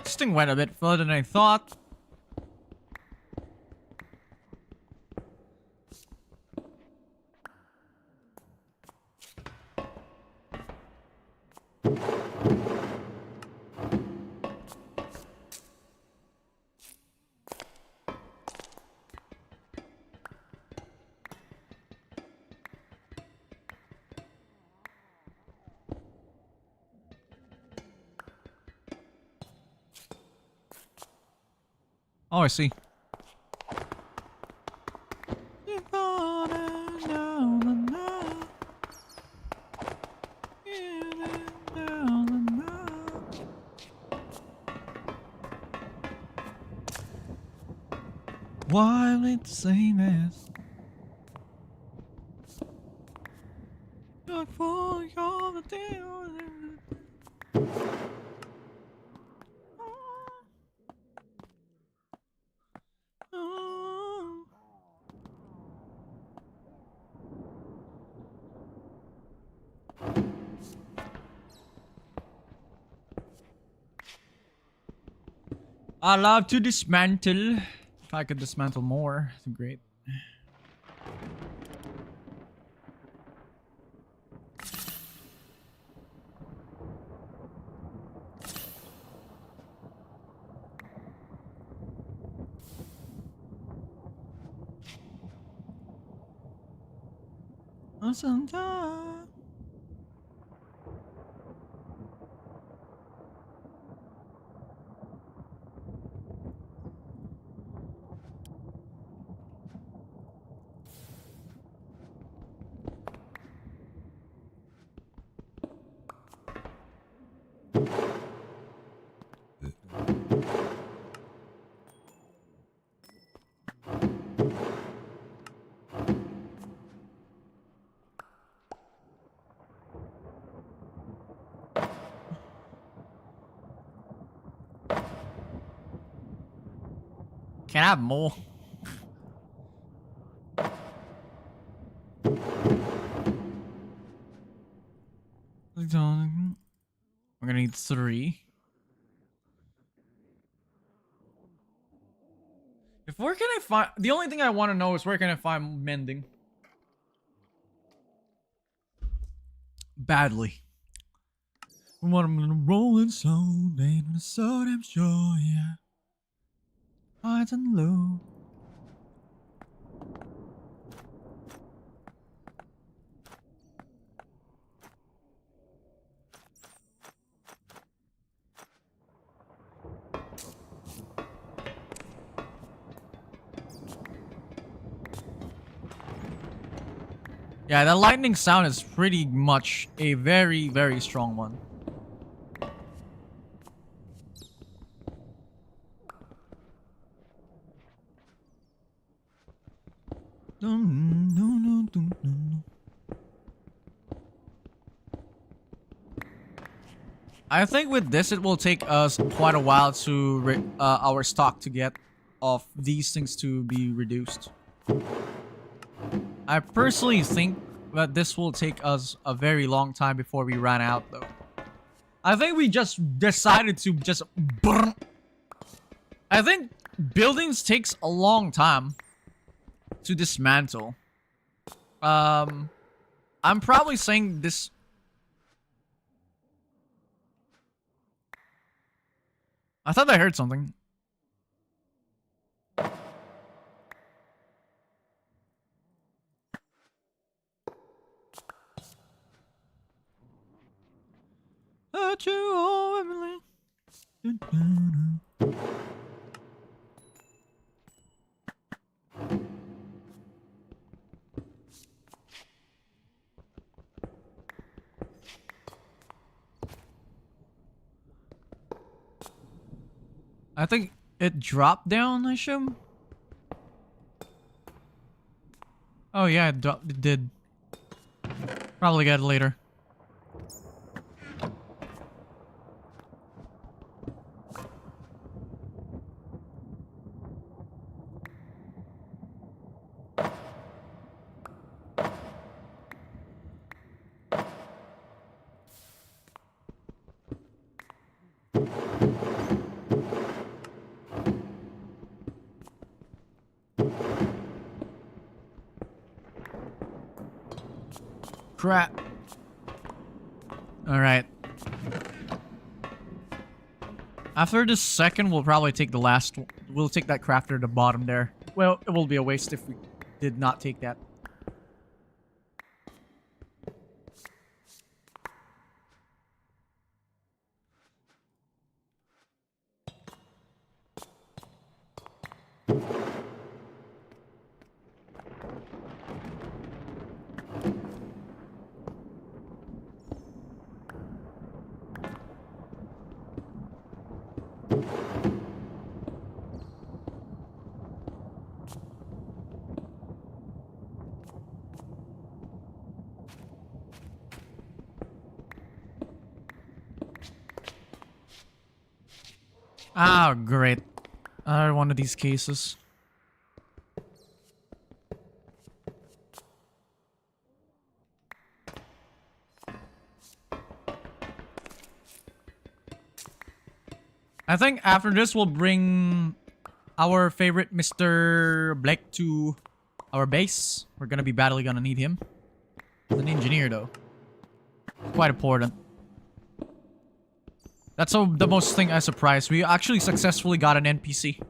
This thing went a bit further than I thought. Oh, I see. While it's the same as for all the day. I love to dismantle. If I could dismantle more, that'd be great. Sometime. Can I have more? We're gonna need 3. Where can I find... The only thing I want to know is where can I find mending? Badly. What I'm gonna roll in so late, so damn sure, yeah. Highs and low. Yeah, that lightning sound is pretty much a very, very strong one. I think with this, it will take us quite a while to our stock to get of these things to be reduced. I personally think that this will take us a very long time before we run out, though. I think we just decided to just... I think buildings takes a long time to dismantle. I'm probably saying this... I thought I heard something. I think it dropped down, I assume. Oh yeah, it did. Probably get it later. Crap. Alright. After this second, we'll probably take the last one. We'll take that crafter at the bottom there. Well, it will be a waste if we did not take that. Ah, great. Another one of these cases. I think after this, we'll bring our favorite Mr. Blake to our base. We're gonna be badly gonna need him. He's an engineer, though. Quite important. That's the most thing I surprised. We actually successfully got an NPC.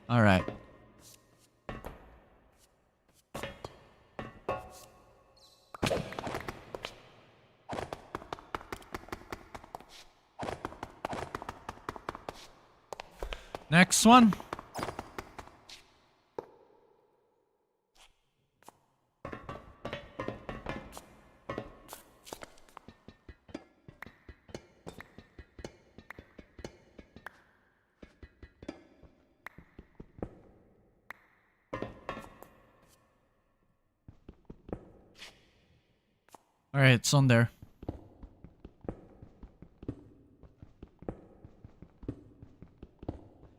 All right. Next one. All right, it's on there.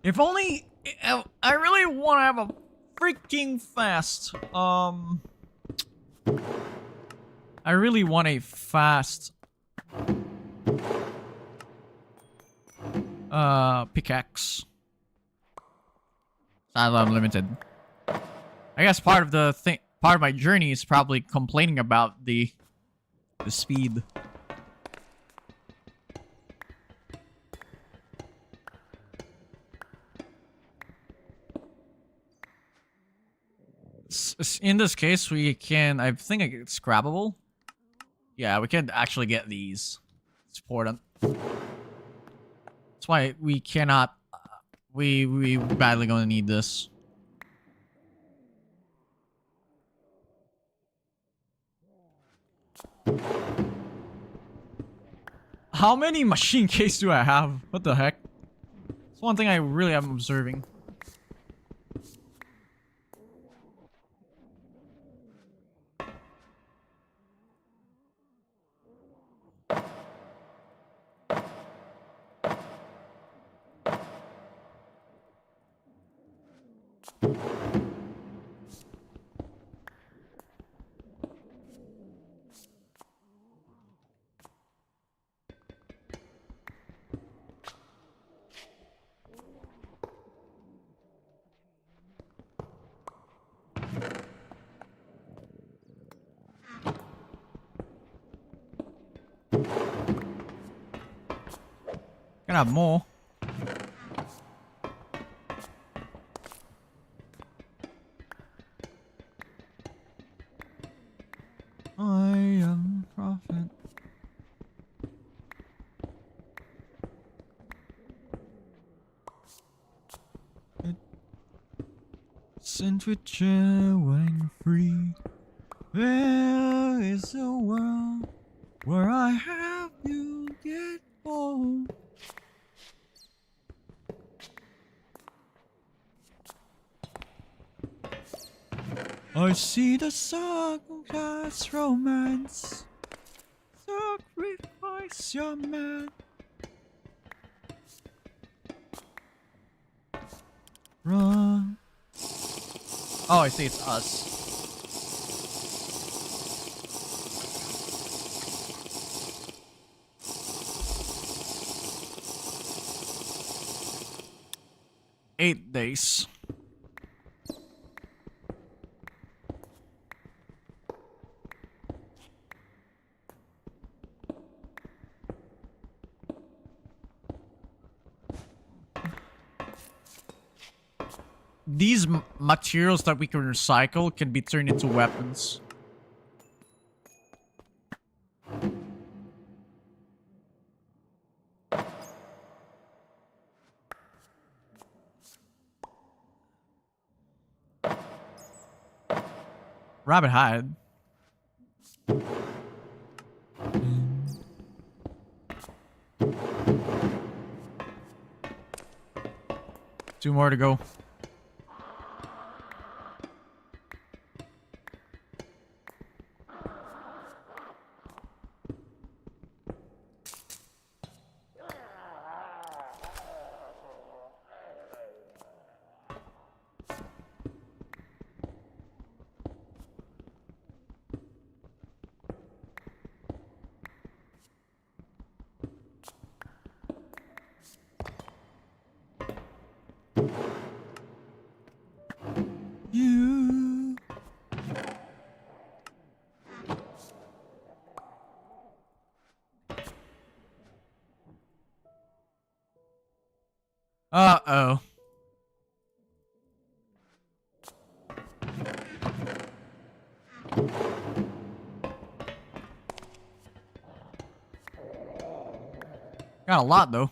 If only I really want to have a freaking fast I really want a fast pickaxe. I'm unlimited. I guess part of the thing, part of my journey is probably complaining about the speed. In this case, we can. I think it's grabbable. Yeah, we can actually get these. It's important. That's why we cannot. We badly gonna need this. How many machine case do I have? What the heck? It's one thing I really am observing. Can have more. I am prophet. Sent with traveling free. There is a world where I have you get home. I see the sacrifice romance. Sacrifice your man. Run. Oh, I see it's us. Eight days. These materials that we can recycle can be turned into weapons. Rabbit hide. Two more to go. You. Uh-oh. Got a lot, though.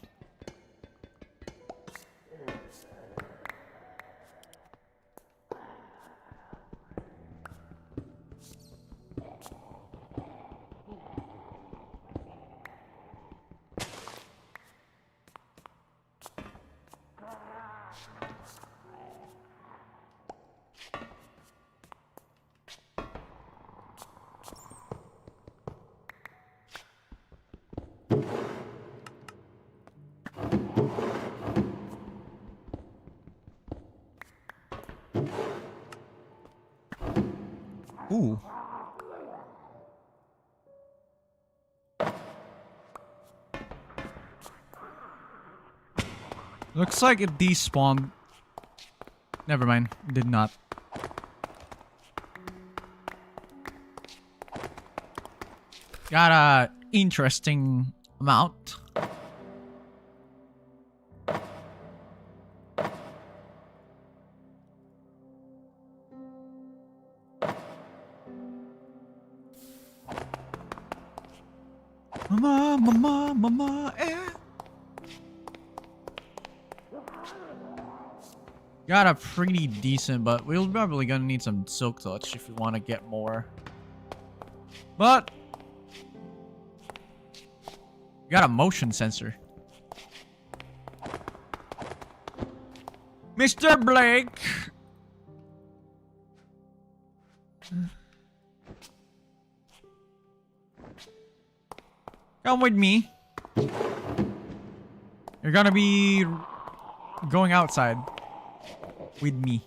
Ooh. Looks like it despawned. Never mind. It did not. Got a interesting amount. Mama, eh. Got a pretty decent, but we're probably gonna need some silk touch if we want to get more. But got a motion sensor. Mr. Blake. Come with me. You're gonna be going outside with me.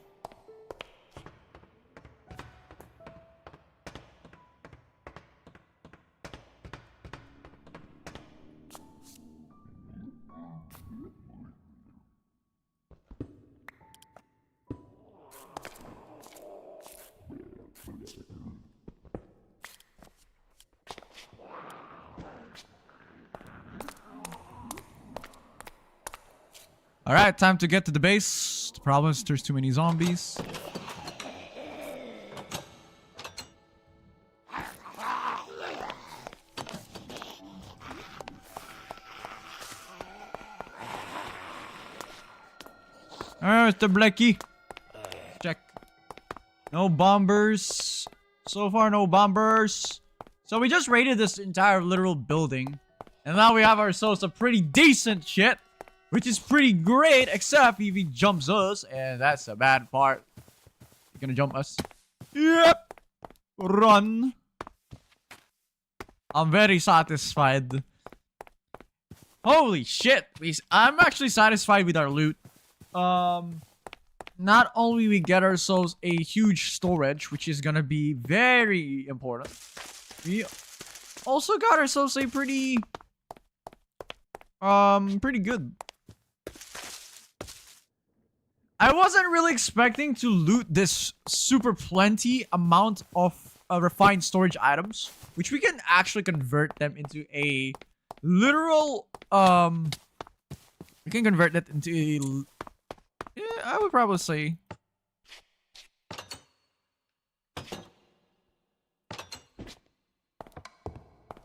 Alright, time to get to the base. The problem is there's too many zombies. Alright, Mr. Blackie. Check. No bombers. So far, no bombers. So we just raided this entire literal building. And now we have ourselves a pretty decent shit. Which is pretty great, except if he jumps us. And that's the bad part. He's gonna jump us. Yep. Run. I'm very satisfied. Holy shit. I'm actually satisfied with our loot. Not only we get ourselves a huge storage, which is gonna be very important. We also got ourselves a pretty good. I wasn't really expecting to loot this super plenty amount of refined storage items, which we can actually convert them into a literal, we can convert that into a, yeah, I would probably say.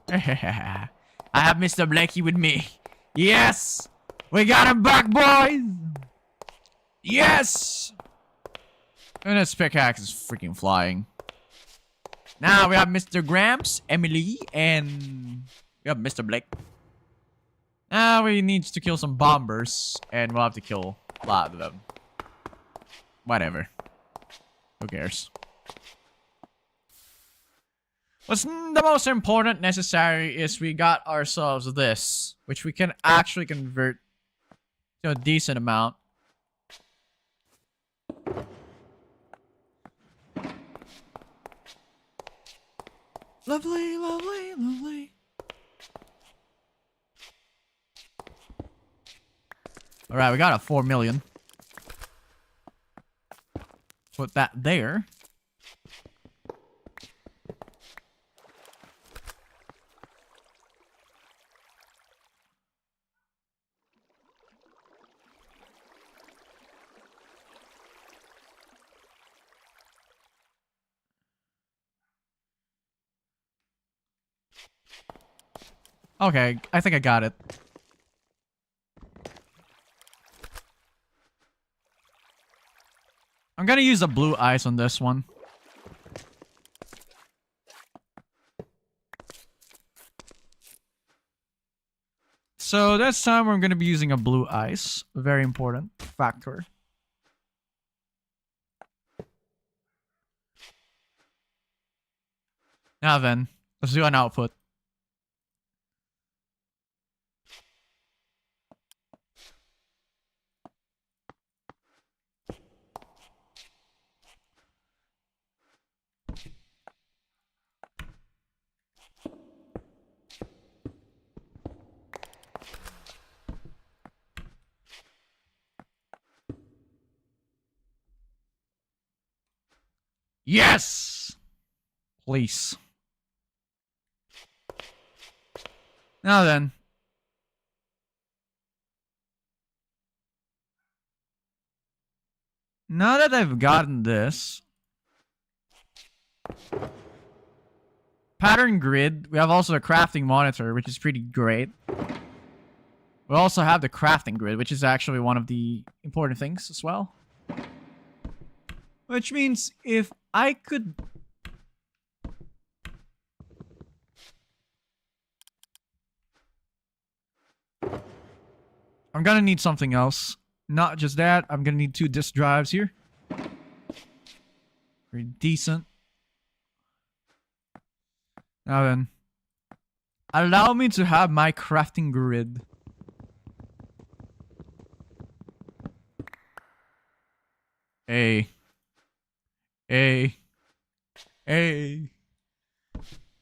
I have Mr. Blackie with me. Yes! We got him back, boys! Yes! And this pickaxe is freaking flying. Now we have Mr. Gramps, Emily, and we have Mr. Blake. Now we need to kill some bombers, and we'll have to kill a lot of them. Whatever. Who cares? What's the most important necessary is we got ourselves this, which we can actually convert to a decent amount. Lovely, lovely, lovely. Alright, we got a 4 million. Put that there. Okay, I think I got it. I'm gonna use the blue ice on this one. So this time we're gonna be using a blue ice. Very important factor. Now then, let's do an output. Yes! Please. Now then. Now that I've gotten this. Pattern grid. We have also a crafting monitor, which is pretty great. We also have the crafting grid, which is actually one of the important things as well. Which means if I could... I'm gonna need something else. Not just that, I'm gonna need 2 disk drives here. Very decent. Now then. Allow me to have my crafting grid. Hey. Hey. Hey.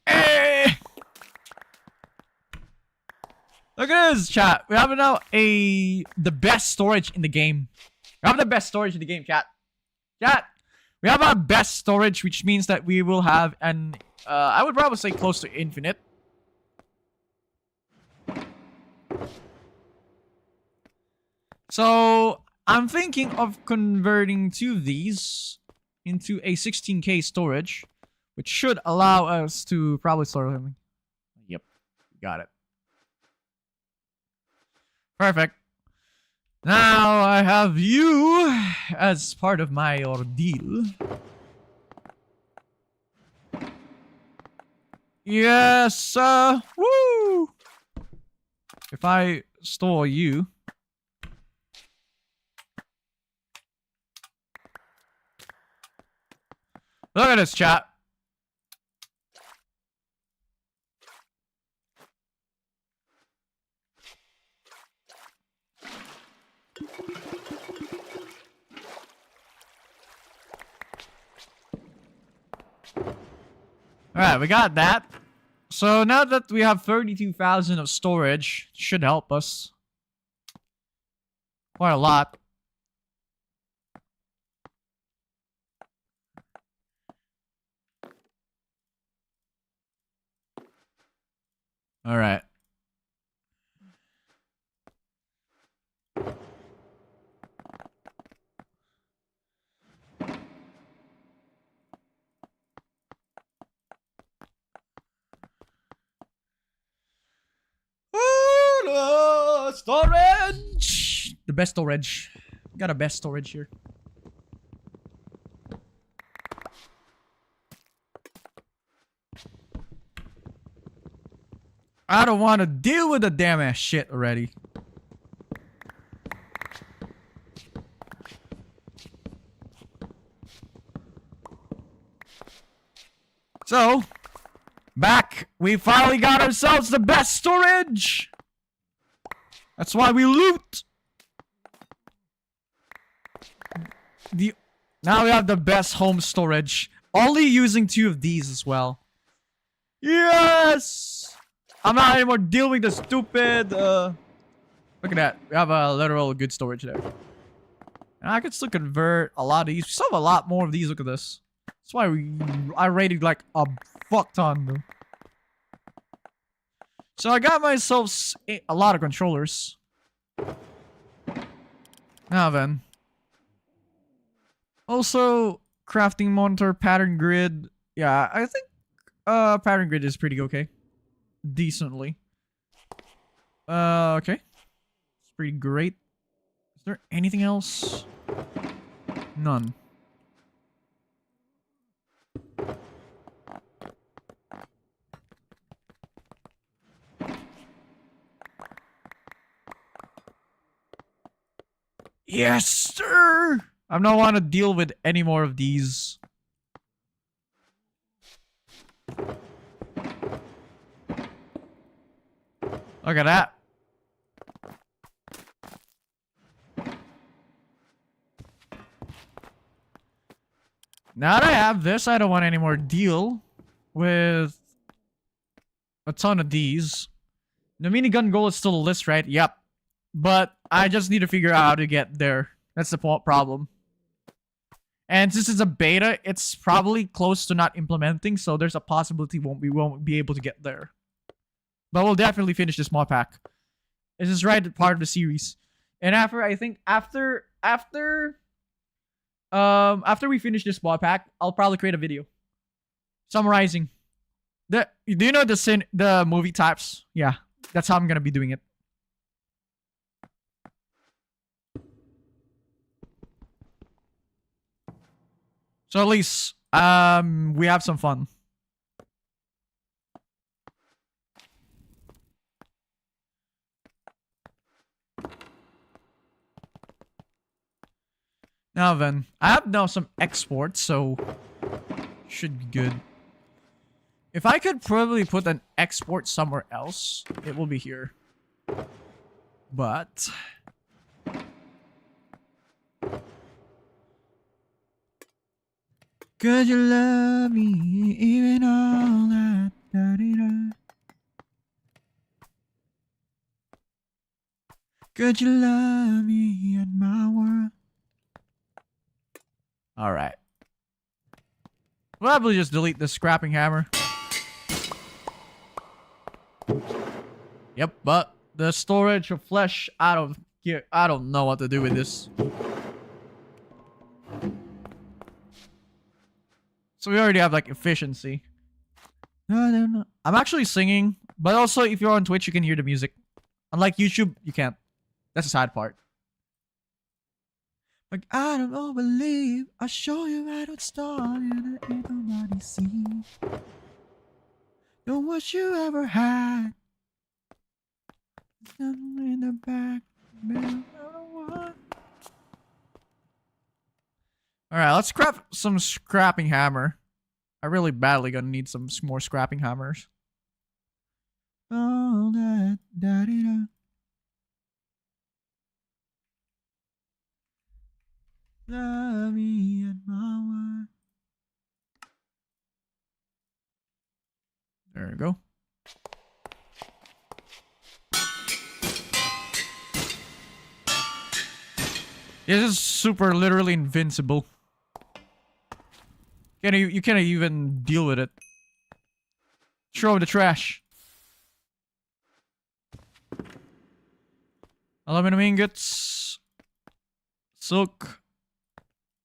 Hey! Look at this, chat. We have now the best storage in the game. We have the best storage in the game, chat. Chat. We have our best storage, which means that we will have an... I would probably say close to infinite. So I'm thinking of converting 2 of these into a 16K storage, which should allow us to probably store something. Yep, got it. Perfect. Now I have you as part of my ordeal. Yes, woo! If I store you. Look at this, chat. Alright, we got that. So now that we have 32,000 of storage, should help us. Quite a lot. Alright. Storage! The best storage. Got a best storage here. I don't want to deal with the damn ass shit already. So, back. We finally got ourselves the best storage. That's why we loot. Now we have the best home storage. Only using 2 of these as well. Yes! I'm not anymore dealing with the stupid, Look at that. We have a literal good storage there. And I could still convert a lot of these. We still have a lot more of these. Look at this. That's why I rated like a fuck ton, though. So I got myself a lot of controllers. Now then. Also, crafting monitor, pattern grid. Yeah, I think pattern grid is pretty okay. Decently. Okay. It's pretty great. Is there anything else? None. Yes, sir! I don't want to deal with any more of these. Look at that. Now that I have this, I don't want any more deal with a ton of these. The minigun goal is still a list, right? Yep. But I just need to figure out how to get there. That's the problem. And since it's a beta, it's probably close to not implementing, so there's a possibility we won't be able to get there. But we'll definitely finish this mod pack. This is right at part of the series. And after we finish this mod pack, I'll probably create a video summarizing. Do you know the movie types? Yeah, that's how I'm gonna be doing it. So at least we have some fun. Now then, I have now some exports, so should be good. If I could probably put an export somewhere else, it will be here. But could you love me even all that? Da-dee-da. Could you love me in my world? Alright. We'll probably just delete the scrapping hammer. Yep, but the storage of flesh out of Yeah, I don't know what to do with this. So we already have like efficiency. No. I'm actually singing, but also if you're on Twitch, you can hear the music. Unlike YouTube, you can't. That's the sad part. Like, I don't believe I'll show you how to start and ain't nobody see. Don't wish you ever had. Something in the back. Alright, let's craft some scrapping hammer. I really badly gonna need some more scrapping hammers. Oh, da-da-da. Love me at my word. There we go. This is super literally invincible. You can't even deal with it. Throw in the trash. Aluminum ingots. Silk.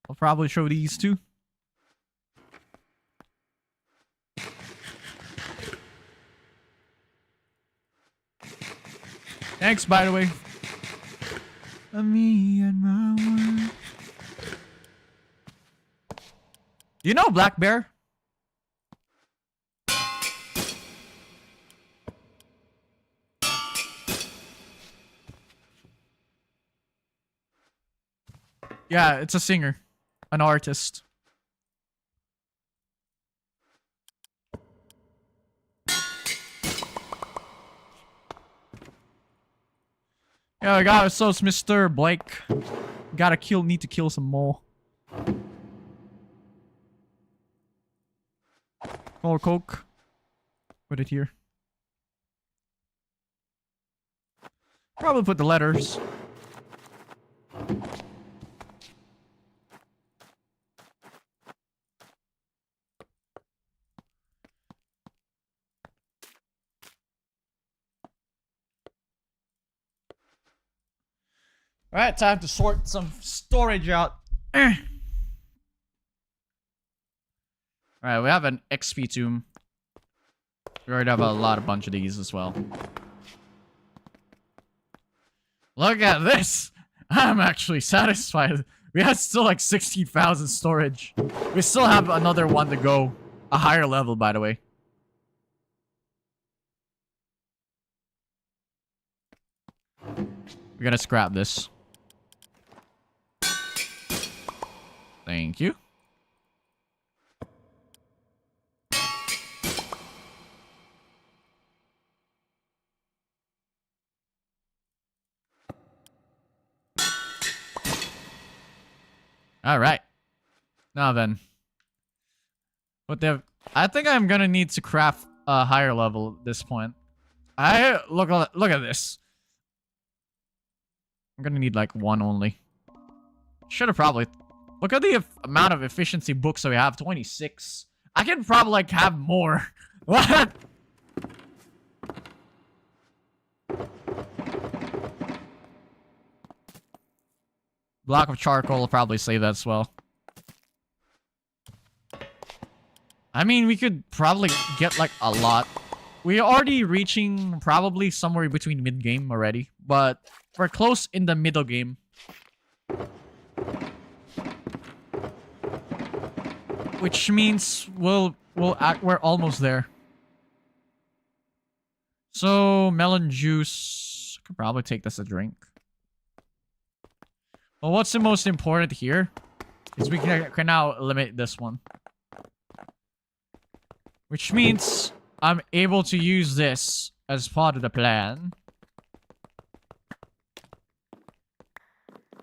I'll probably show these too. Thanks, by the way. Me and my word. You know Black Bear? Yeah, it's a singer. An artist. Yeah, I got so it's Mr. Blake. Need to kill some more. Or coke. Put it here. Probably put the letters. Alright, time to sort some storage out. Alright, we have an XP tomb. We already have a bunch of these as well. Look at this! I'm actually satisfied. We have still like 16,000 storage. We still have another one to go. A higher level, by the way. We're gonna scrap this. Thank you. Alright. Now then. I think I'm gonna need to craft a higher level at this point. Look at this. I'm gonna need like one only. Should have probably... Look at the amount of efficiency books that we have. 26. I can probably like have more. What? Block of charcoal will probably save that as well. I mean, we could probably get like a lot. We're already reaching probably somewhere between mid-game already. But we're close in the middle game. Which means we're almost there. So, melon juice. I could probably take this as a drink. Well, what's the most important here is we can now eliminate this one. Which means I'm able to use this as part of the plan.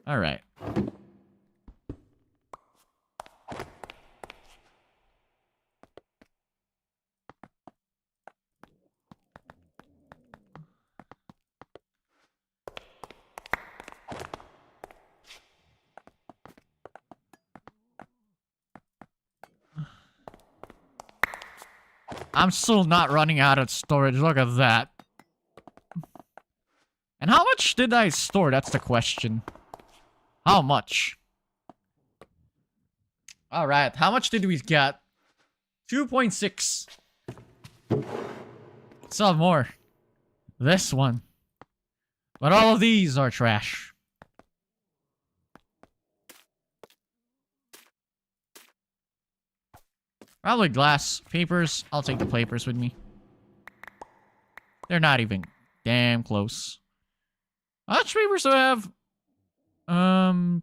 Alright. I'm still not running out of storage. Look at that. And how much did I store? That's the question. How much? Alright, how much did we get? 2.6. Still have more. This one. But all of these are trash. Probably glass. Papers. I'll take the papers with me. They're not even damn close. How much papers do I have?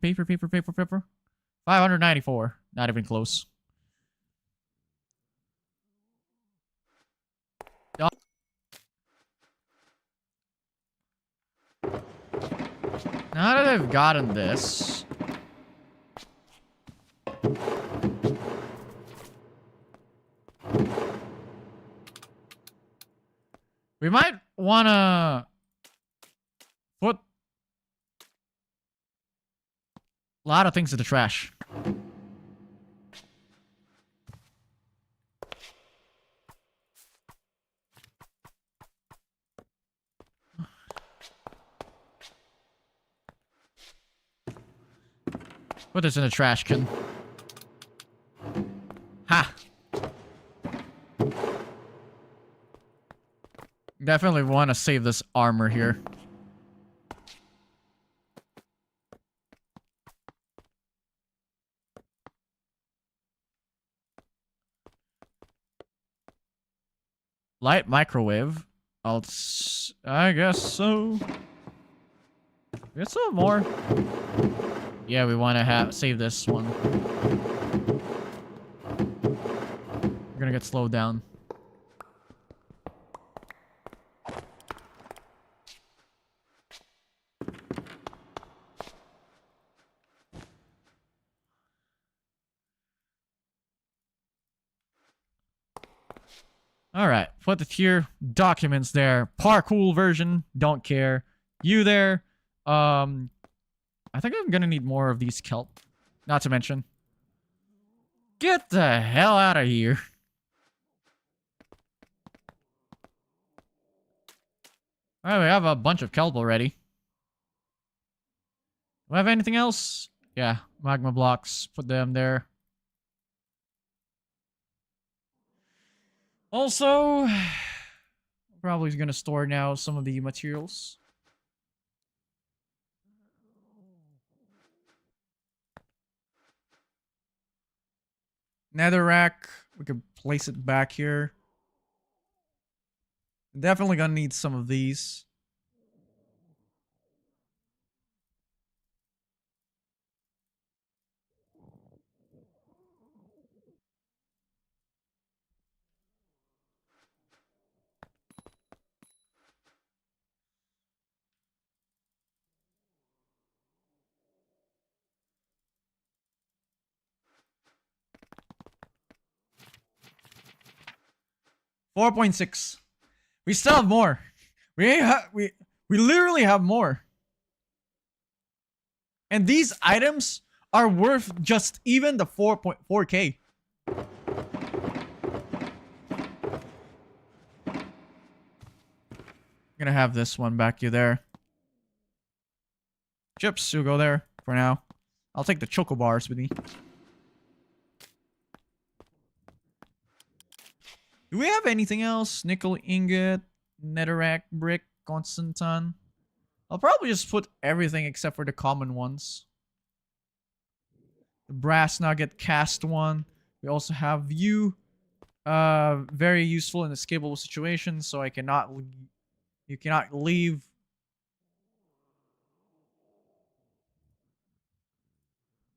Paper. 594. Not even close. Now that I've gotten this... we might wanna... put... a lot of things in the trash. Put this in the trash can. Ha! Definitely want to save this armor here. Light microwave. I guess so. Get some more. Yeah, we want to save this one. We're gonna get slowed down. Alright, put the tier documents there. Parkour version, don't care. You there. I think I'm gonna need more of these kelp. Not to mention. Get the hell out of here. Alright, we have a bunch of kelp already. Do we have anything else? Yeah, magma blocks. Put them there. Also, probably gonna store now some of the materials. Nether rack. We could place it back here. Definitely gonna need some of these. $4.6. We still have more. We literally have more. And these items are worth just even the 4.4K. Gonna have this one back you there. Chips, you'll go there for now. I'll take the choco bars with me. Do we have anything else? Nickel ingot, netherrack brick, Constantan. I'll probably just put everything except for the common ones. The brass nugget cast one. We also have view. Very useful in escapable situations, so you cannot leave.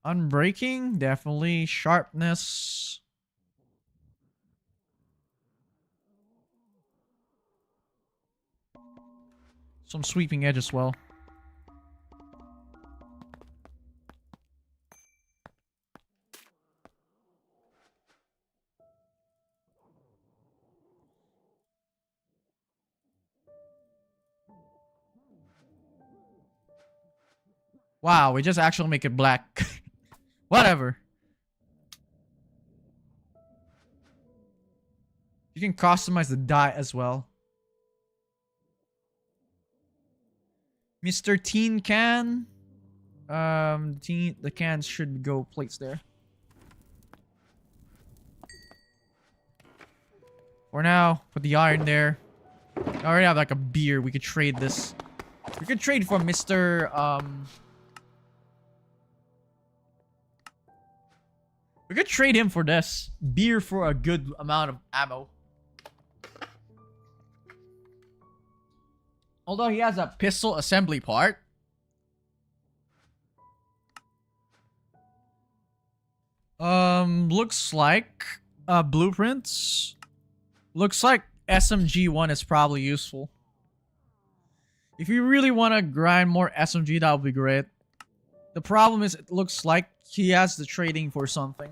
Unbreaking, definitely. Sharpness. Some sweeping edge as well. Wow, we just actually make it black. Whatever. You can customize the dye as well. Mr. Teen Can. The cans should go plates there. For now, put the iron there. I already have like a beer. We could trade this. We could trade for Mr. We could trade him for this. Beer for a good amount of ammo. Although he has a pistol assembly part. Looks like blueprints. Looks like SMG1 is probably useful. If you really want to grind more SMG, that would be great. The problem is it looks like he has the trading for something.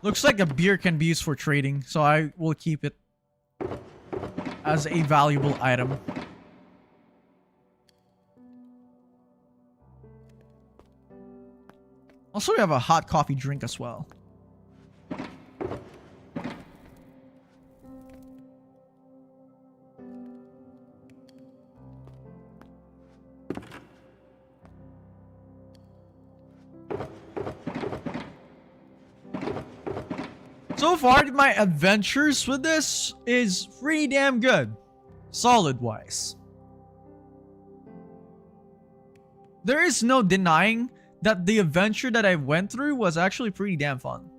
Looks like a beer can be used for trading, so I will keep it as a valuable item. Also, we have a hot coffee drink as well. So far, my adventures with this is pretty damn good. Solid-wise. There is no denying that the adventure that I went through was actually pretty damn fun.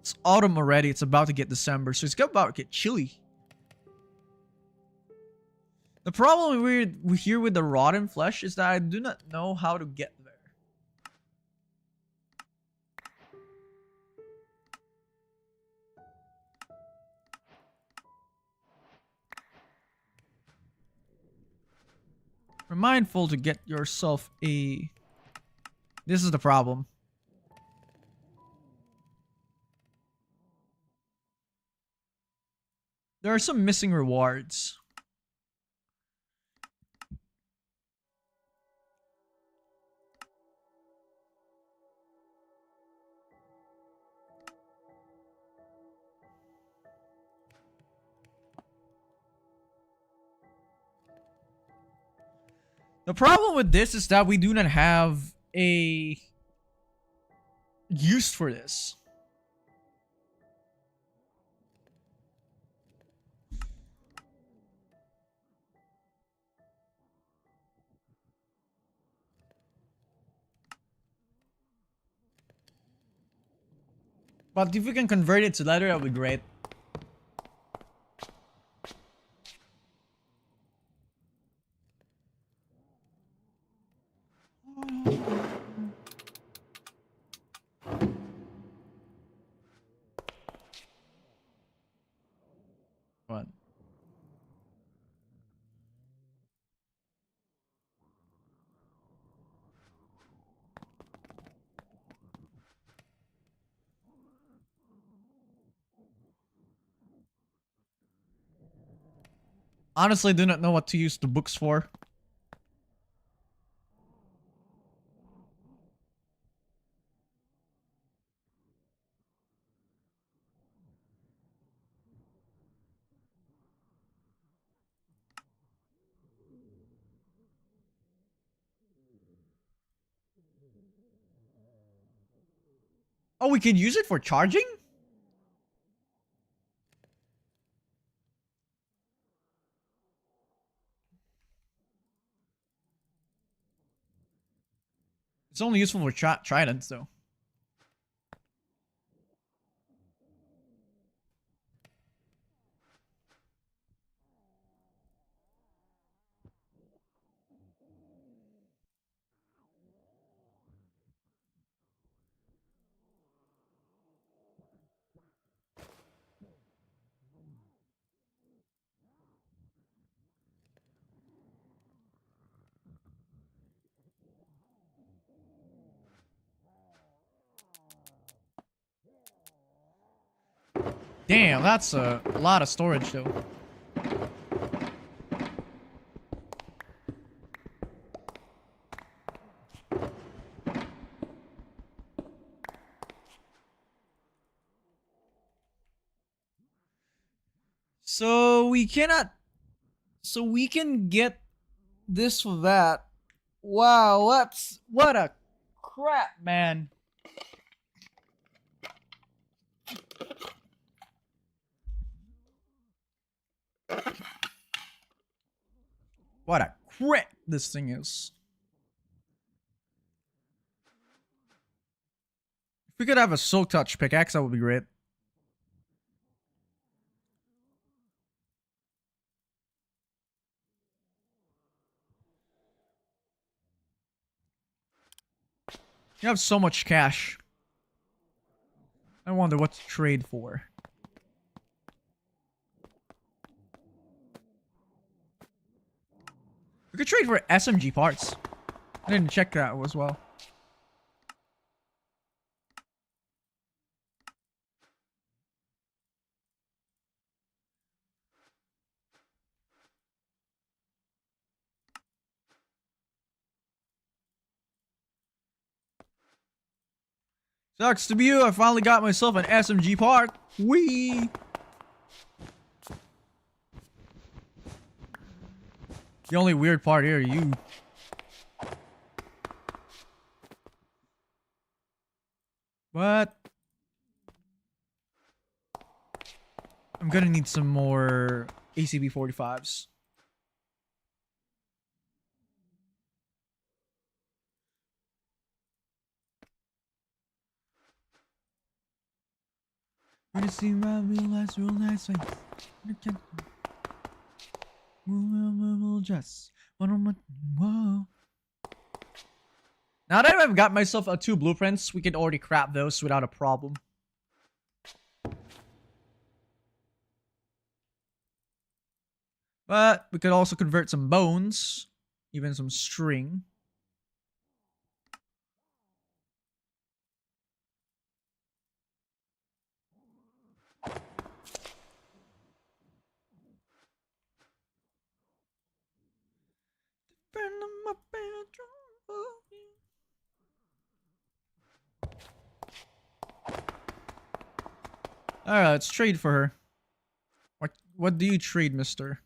It's autumn already. It's about to get December, so it's about to get chilly. The problem we here with the rotten flesh is that I do not know how to get there. Be mindful to get yourself a... This is the problem. There are some missing rewards. The problem with this is that we do not have a use for this. But if we can convert it to leather, that would be great. What? Honestly, do not know what to use the books for. Oh, we can use it for charging? It's only useful for tridents, though. Damn, that's a lot of storage, though. So we cannot. So we can get this for that. Wow, what a crap, man. What a crap this thing is. If we could have a Soul Touch pickaxe, that would be great. You have so much cash. I wonder what to trade for. We could trade for SMG parts. I didn't check that as well. Sucks to be you, I finally got myself an SMG part. Whee! The only weird part here, you. What? I'm gonna need some more ACB 45s. We're to see my real nice face. We'll just whoa. Now that I've got myself 2 blueprints, we can already craft those without a problem. But we could also convert some bones, even some string. Alright, let's trade for her. What do you trade, mister?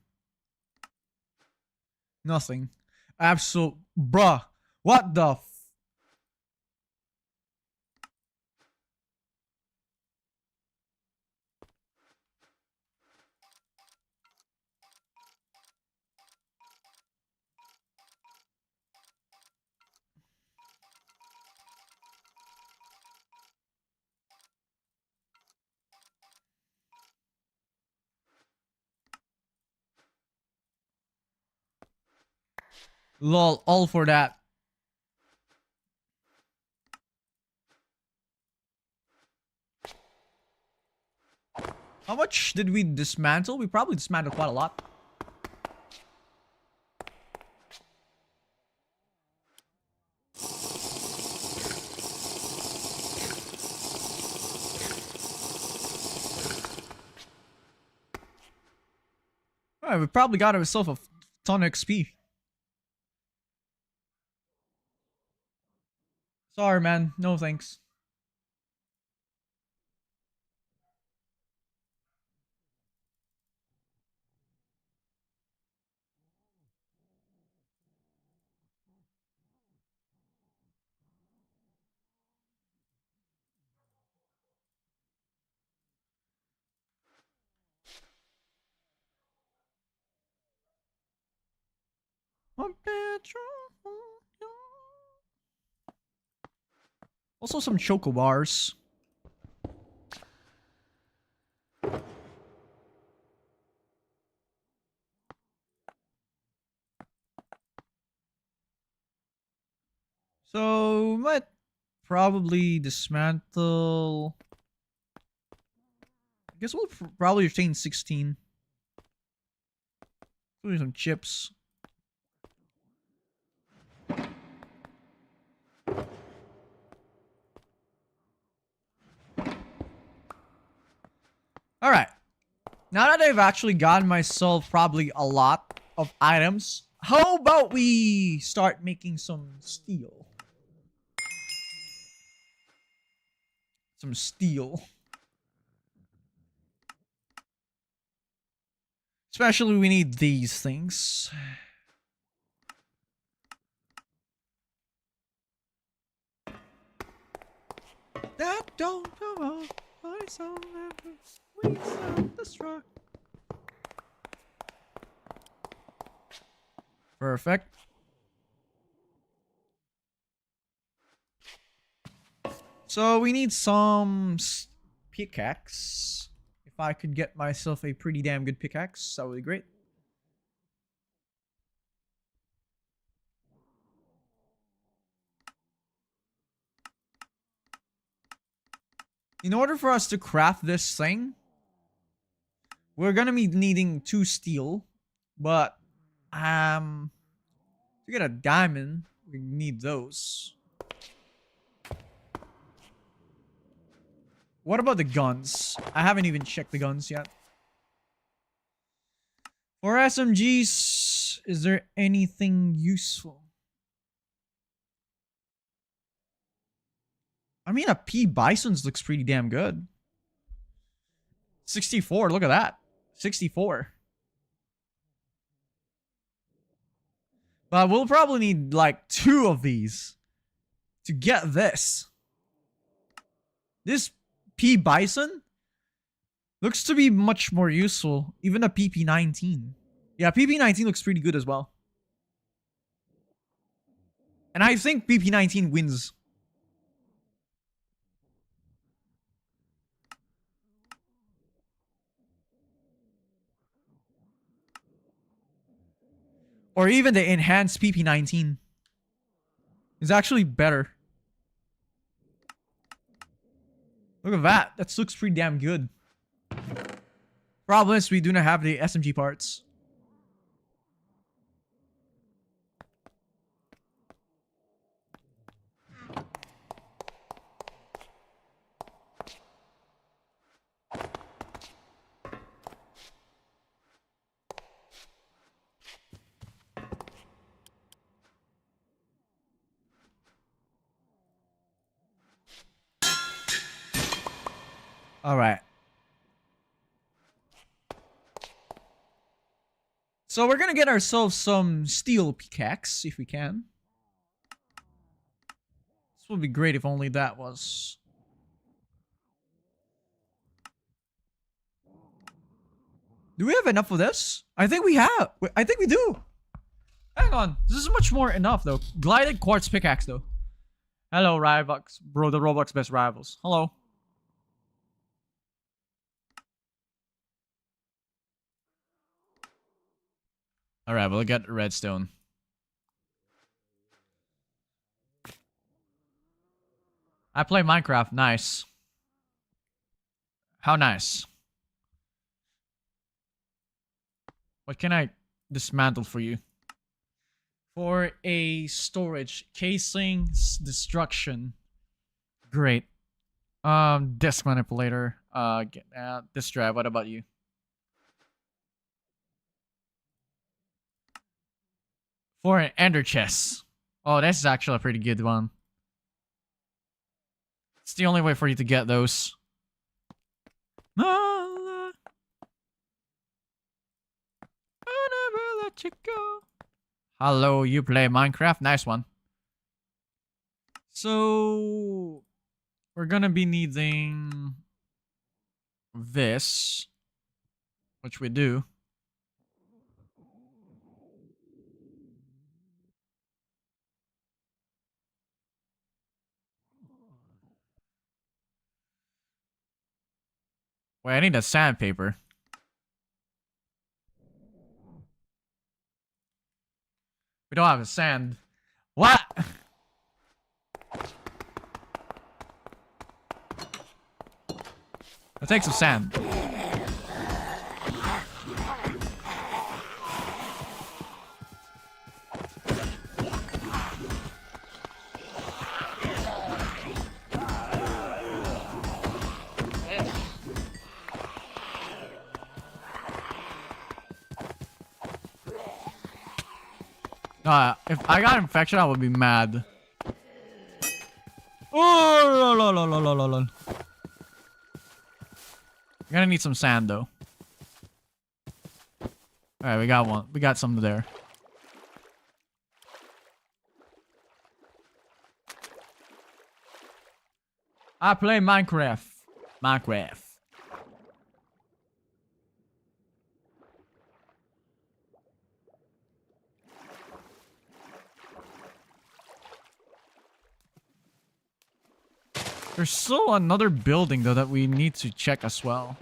Nothing. Absolute bruh. What the lol, all for that. How much did we dismantle? We probably dismantled quite a lot. Alright, we probably got ourselves a ton of XP. Sorry, man. No thanks. Also some choco bars. So, might probably dismantle. I guess we'll probably retain 16. Do some chips. Alright. Now that I've actually gotten myself probably a lot of items, how about we start making some steel? Some steel. Especially we need these things. That don't come out. I saw never. We self-destruct. Perfect. So we need some pickaxe. If I could get myself a pretty damn good pickaxe, that would be great. In order for us to craft this thing, we're gonna be needing 2 steel, but to get a diamond, we need those. What about the guns? I haven't even checked the guns yet. For SMGs, is there anything useful? I mean, a P Bison's looks pretty damn good. 64, look at that. 64. But we'll probably need like 2 of these to get this. This P Bison looks to be much more useful. Even a PP19. Yeah, PP19 looks pretty good as well. And I think PP19 wins. Or even the enhanced PP19 is actually better. Look at that. That looks pretty damn good. Problem is, we do not have the SMG parts. All right. So we're gonna get ourselves some steel pickaxe if we can. This would be great if only that was. Do we have enough of this? I think we have. I think we do. Hang on. This is much more enough though. Glided quartz pickaxe though. Hello, Roblox. Bro, the Roblox best rivals. Hello. Alright, we'll get redstone. I play Minecraft. Nice. How nice. What can I dismantle for you? For a storage. Casings destruction. Great. Disk manipulator. Disk drive. What about you? For an ender chest. Oh, this is actually a pretty good one. It's the only way for you to get those. I'll never let you go. Hello, you play Minecraft? Nice one. So, we're gonna be needing this, which we do. Wait, I need a sandpaper. We don't have a sand. What? I'll take some sand. If I got infection, I would be mad. Oh, lol. You're gonna need some sand, though. Alright, we got one. We got some there. I play Minecraft. Minecraft. There's still another building though that we need to check as well.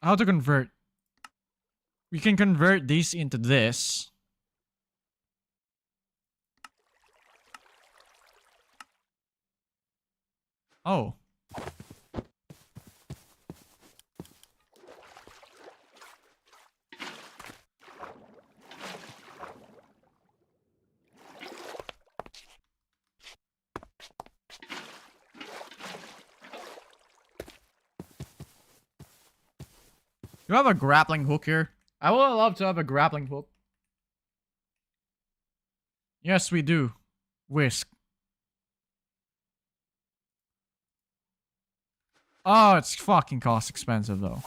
How to convert? We can convert these into this. Oh. You have a grappling hook here? I would love to have a grappling hook. Yes, we do. Whisk. Oh, it's fucking cost expensive though.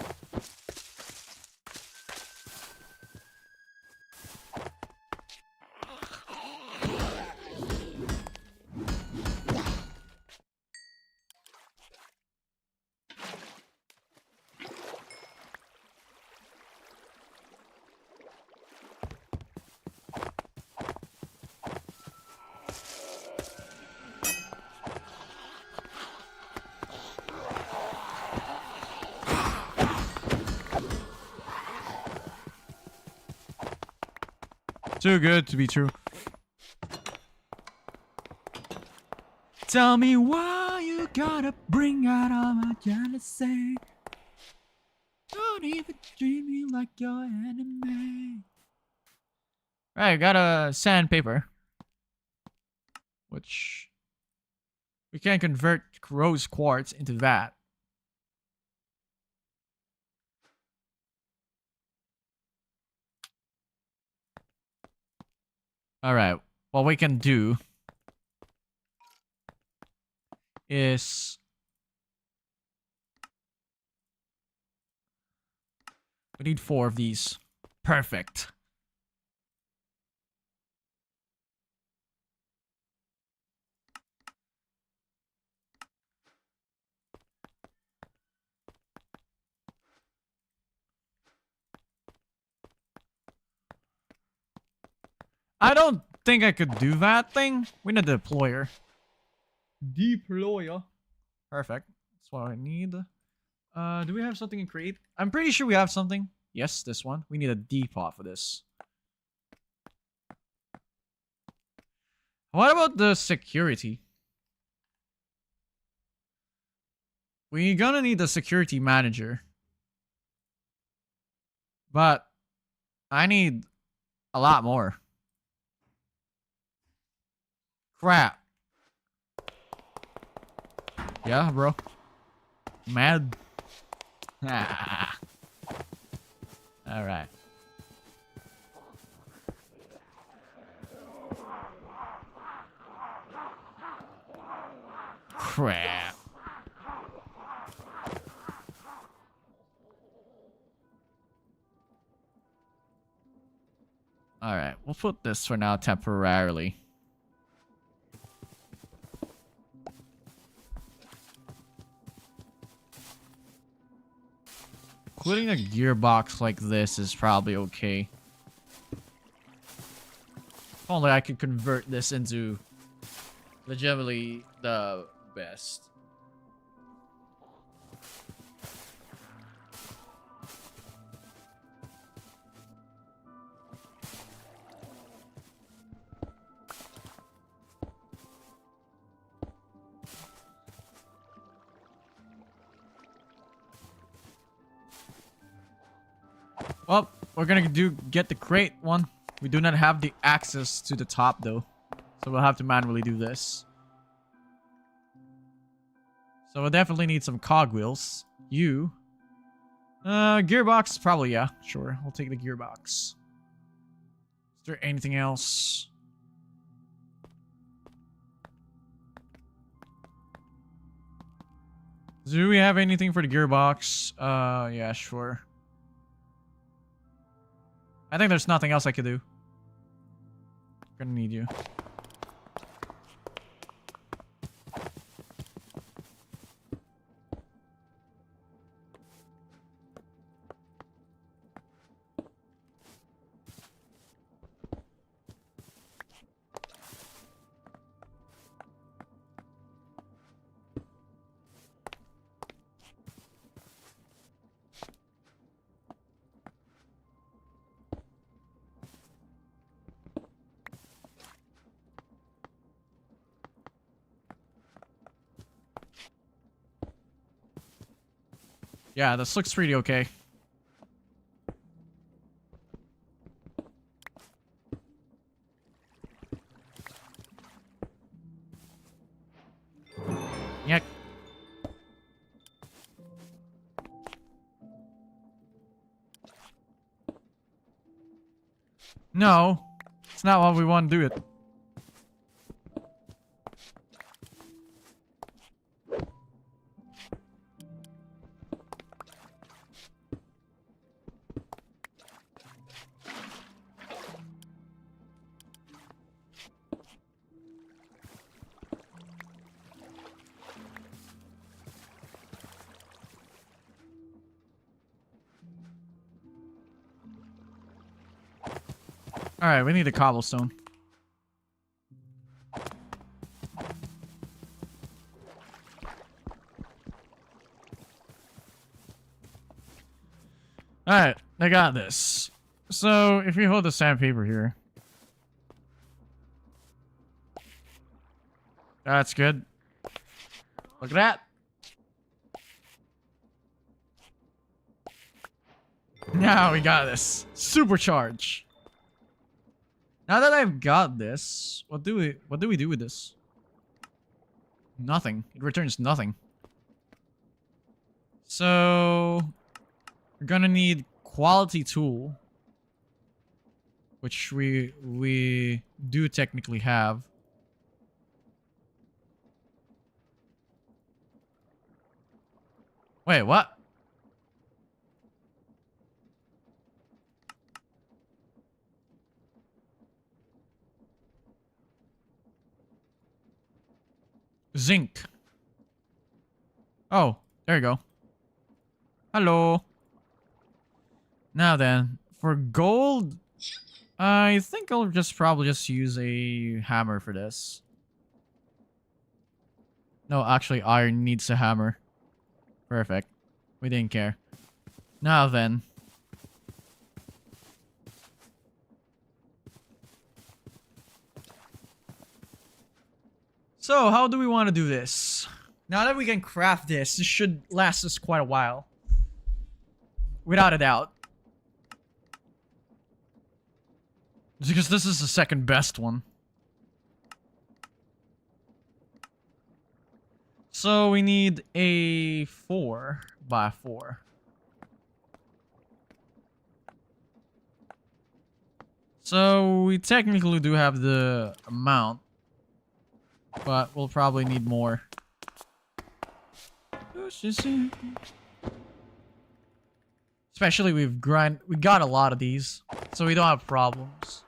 Too good to be true. Tell me why you gotta bring out all my jealousy. Don't even treat me like your enemy. Right, got a sandpaper. Which we can convert rose quartz into that. Alright, what we can do is we need 4 of these. Perfect. I don't think I could do that thing. We need a deployer. Deployer. Perfect. That's what I need. Do we have something in create? I'm pretty sure we have something. Yes, this one. We need a depot for this. What about the security? We're gonna need a security manager. But I need a lot more. Crap. Yeah, bro. Mad. Alright. Crap. Alright, we'll put this for now temporarily. Putting a gearbox like this is probably okay. If only I could convert this into legitimately the best. Well, we're gonna get the crate one. We do not have the access to the top though. So we'll have to manually do this. So we'll definitely need some cogwheels. You Gearbox, probably, yeah. Sure, we'll take the gearbox. Is there anything else? Do we have anything for the gearbox? Yeah, sure. I think there's nothing else I could do. Gonna need you. Yeah, this looks pretty okay. Yeah. No, it's not what we want to do it. Alright, we need a cobblestone. Alright, I got this. So, if you hold the sandpaper here. That's good. Look at that. Now we got this. Supercharge. Now that I've got this, what do we do with this? Nothing. It returns nothing. So we're gonna need quality tool, which we do technically have. Wait, what? Zinc. Oh, there you go. Hello. Now then, for gold, I think I'll probably just use a hammer for this. No, actually, iron needs a hammer. Perfect. We didn't care. Now then. So, how do we want to do this? Now that we can craft this, this should last us quite a while. Without a doubt. Because this is the second best one. So, we need a 4x4. So, we technically do have the amount. But we'll probably need more. Especially we got a lot of these, so we don't have problems.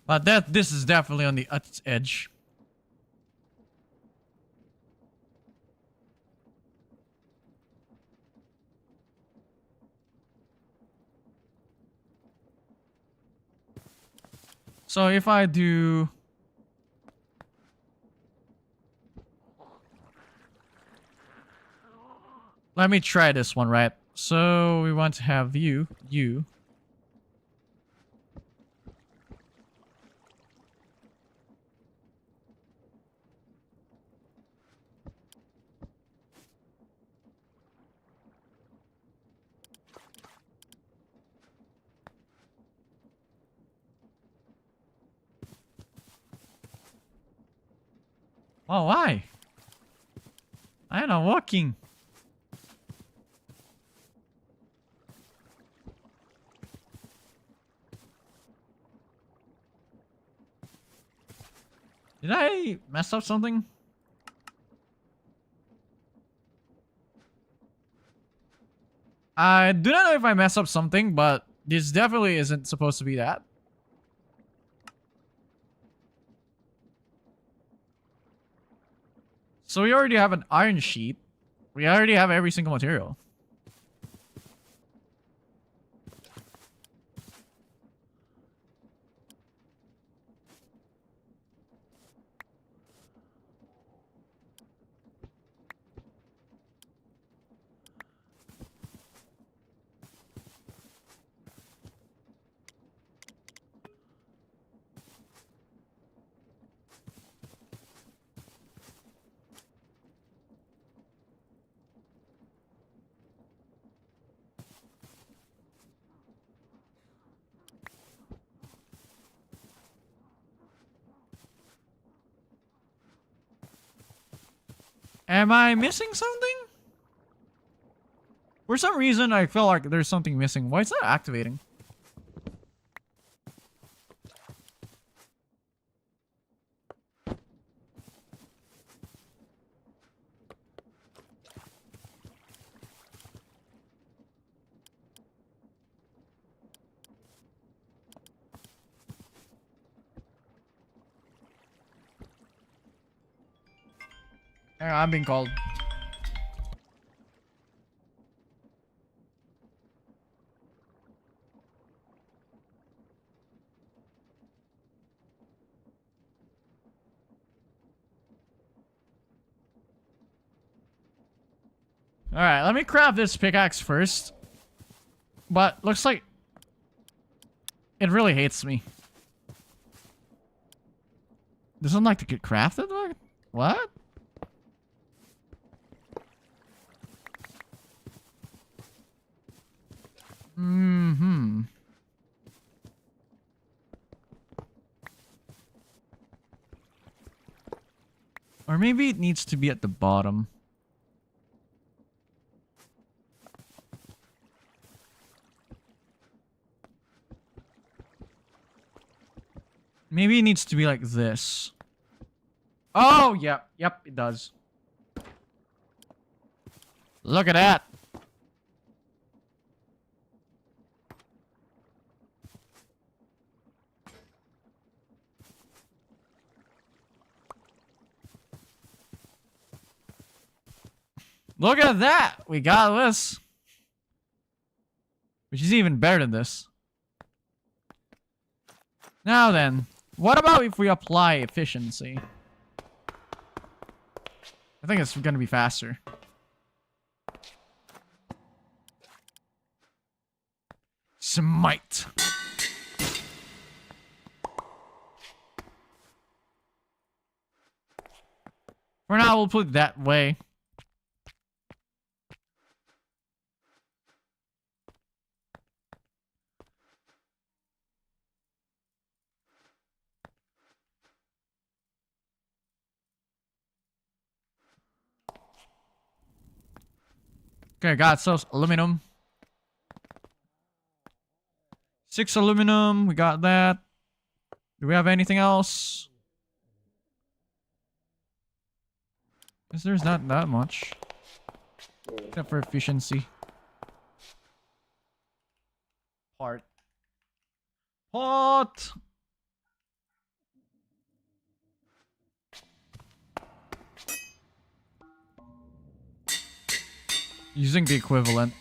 But this is definitely on the edge. So if I do... Let me try this one, right? So we want to have you. Oh, why? I am not walking. Did I mess up something? I do not know if I messed up something, but this definitely isn't supposed to be that. So we already have an iron sheet. We already have every single material. Am I missing something? For some reason, I feel like there's something missing. Why is that activating? I'm being called. Alright, let me craft this pickaxe first. But looks like it really hates me. Doesn't like to get crafted? What? Mm-hmm. Or maybe it needs to be at the bottom. Maybe it needs to be like this. Oh, yep. Yep, it does. Look at that. Look at that! We got this. Which is even better than this. Now then, what about if we apply efficiency? I think it's gonna be faster. Smite. For now, we'll put it that way. Okay, got so aluminum. 6 aluminum, we got that. Do we have anything else? Because there's not that much. Except for efficiency. Part. Pot! Using the equivalent.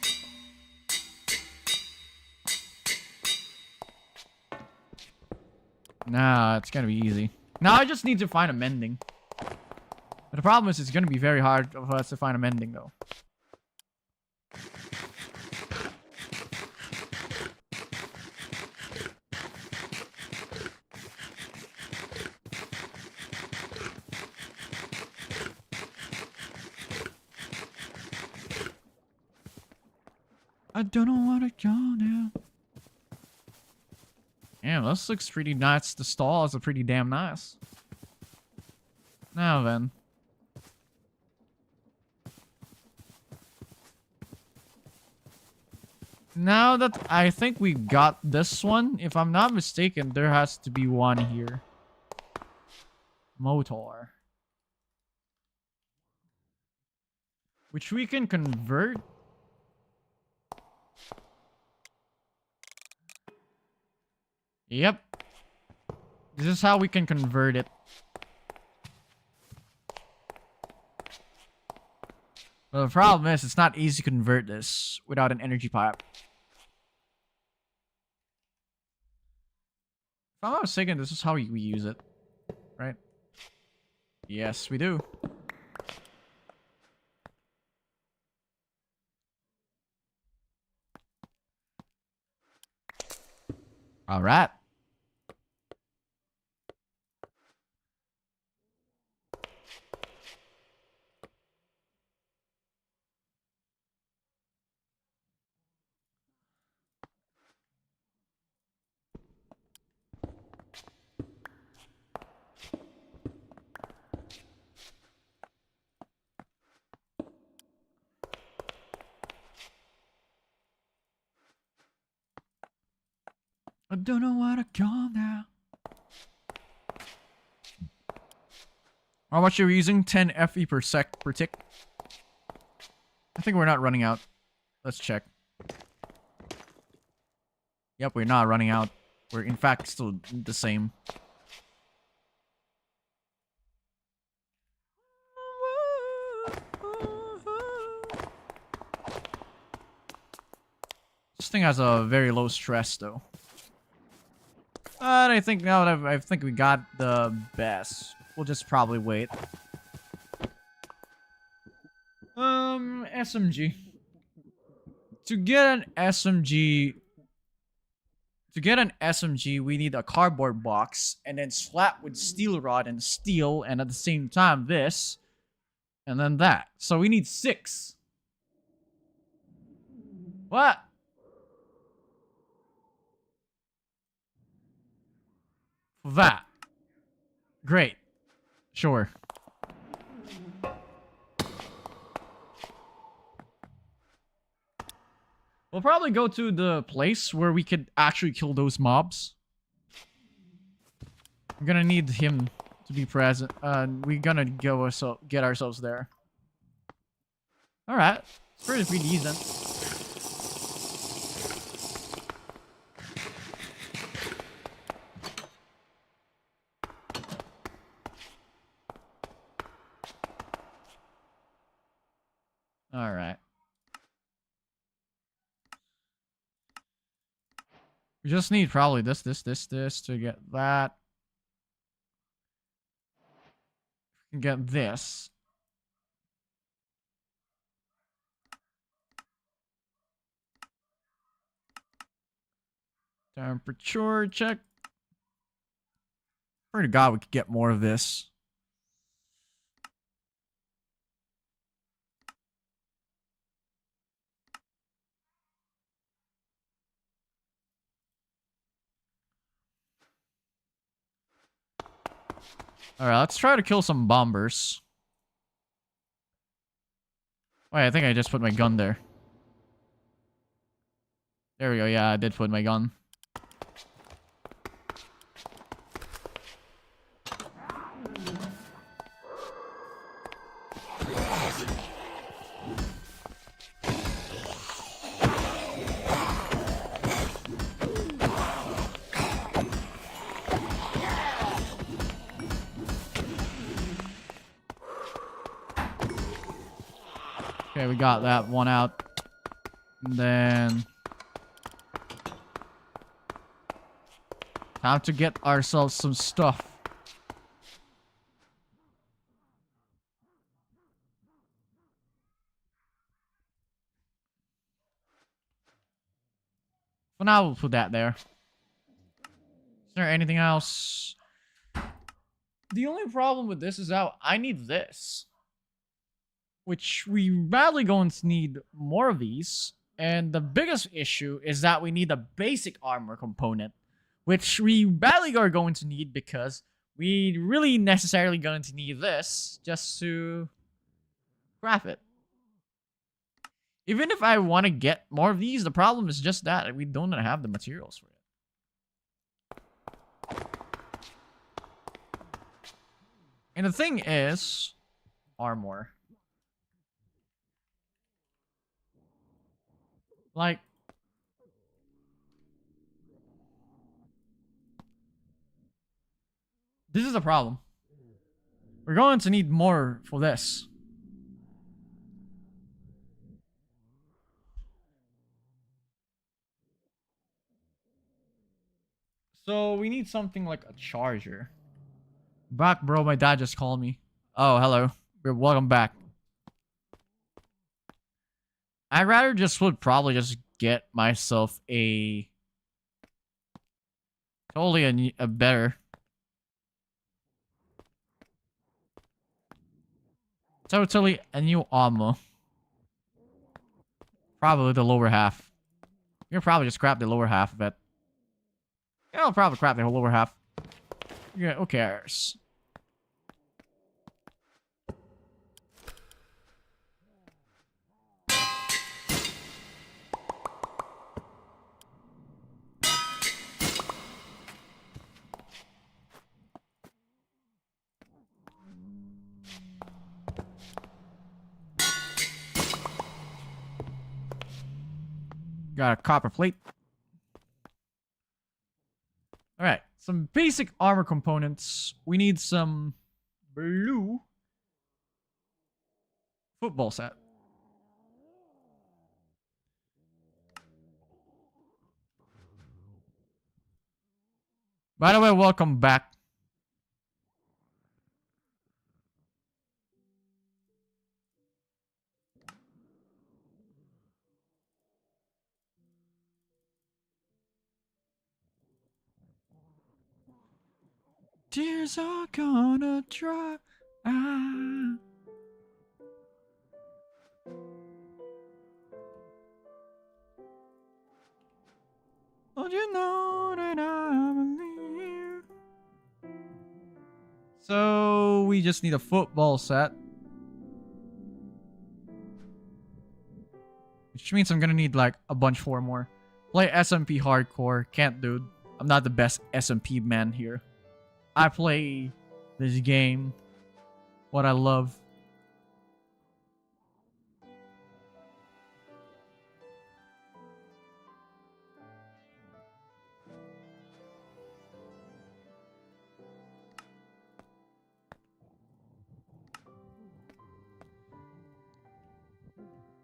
Nah, it's gonna be easy. Now I just need to find a mending. But the problem is it's gonna be very hard for us to find a mending though. I don't know what to go now. Damn, this looks pretty nice. The stall is pretty damn nice. Now then. Now that I think we got this one, if I'm not mistaken, there has to be one here. Motor. Which we can convert. Yep. This is how we can convert it. Well, the problem is, it's not easy to convert this without an energy pipe. If I'm not mistaken, this is how we use it. Right? Yes, we do. Alright. I don't know what to call now. How much are we using? 10 FE per sec per tick. I think we're not running out. Let's check. Yep, we're not running out. We're in fact still the same. This thing has a very low stress though. But I think now that I think we got the best. We'll just probably wait. SMG. To get an SMG, we need a cardboard box and then slap with steel rod and steel, and at the same time this, and then that. So we need 6. What? That. Great. Sure. We'll probably go to the place where we could actually kill those mobs. I'm gonna need him to be present. We're gonna go get ourselves there. Alright. It's pretty decent. Alright. We just need probably this to get that. We can get this. Temperature check. Pray to God we could get more of this. Alright, let's try to kill some bombers. Wait, I think I just put my gun there. There we go, yeah, I did put my gun. Okay, we got that one out. And then time to get ourselves some stuff. For now, we'll put that there. Is there anything else? The only problem with this is that I need this. Which we badly going to need more of these. And the biggest issue is that we need a basic armor component. Which we badly are going to need because we really necessarily going to need this just to craft it. Even if I want to get more of these, the problem is just that we don't have the materials for it. And the thing is, armor. Like, this is a problem. We're going to need more for this. So we need something like a charger. Back, bro. My dad just called me. Oh, hello. Welcome back. I'd rather would probably just get myself a totally a better. Totally a new armor. Probably the lower half. You'll probably just crap the lower half of it. Yeah, I'll probably crap the whole lower half. Yeah, who cares? Got a copper plate. Alright, some basic armor components. We need some blue football set. By the way, welcome back. Tears are gonna dry. Don't you know that I believe? So we just need a football set. Which means I'm gonna need like a bunch for more. Play SMP hardcore. Can't, dude. I'm not the best SMP man here. I play this game. What I love.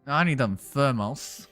Now I need them thermals.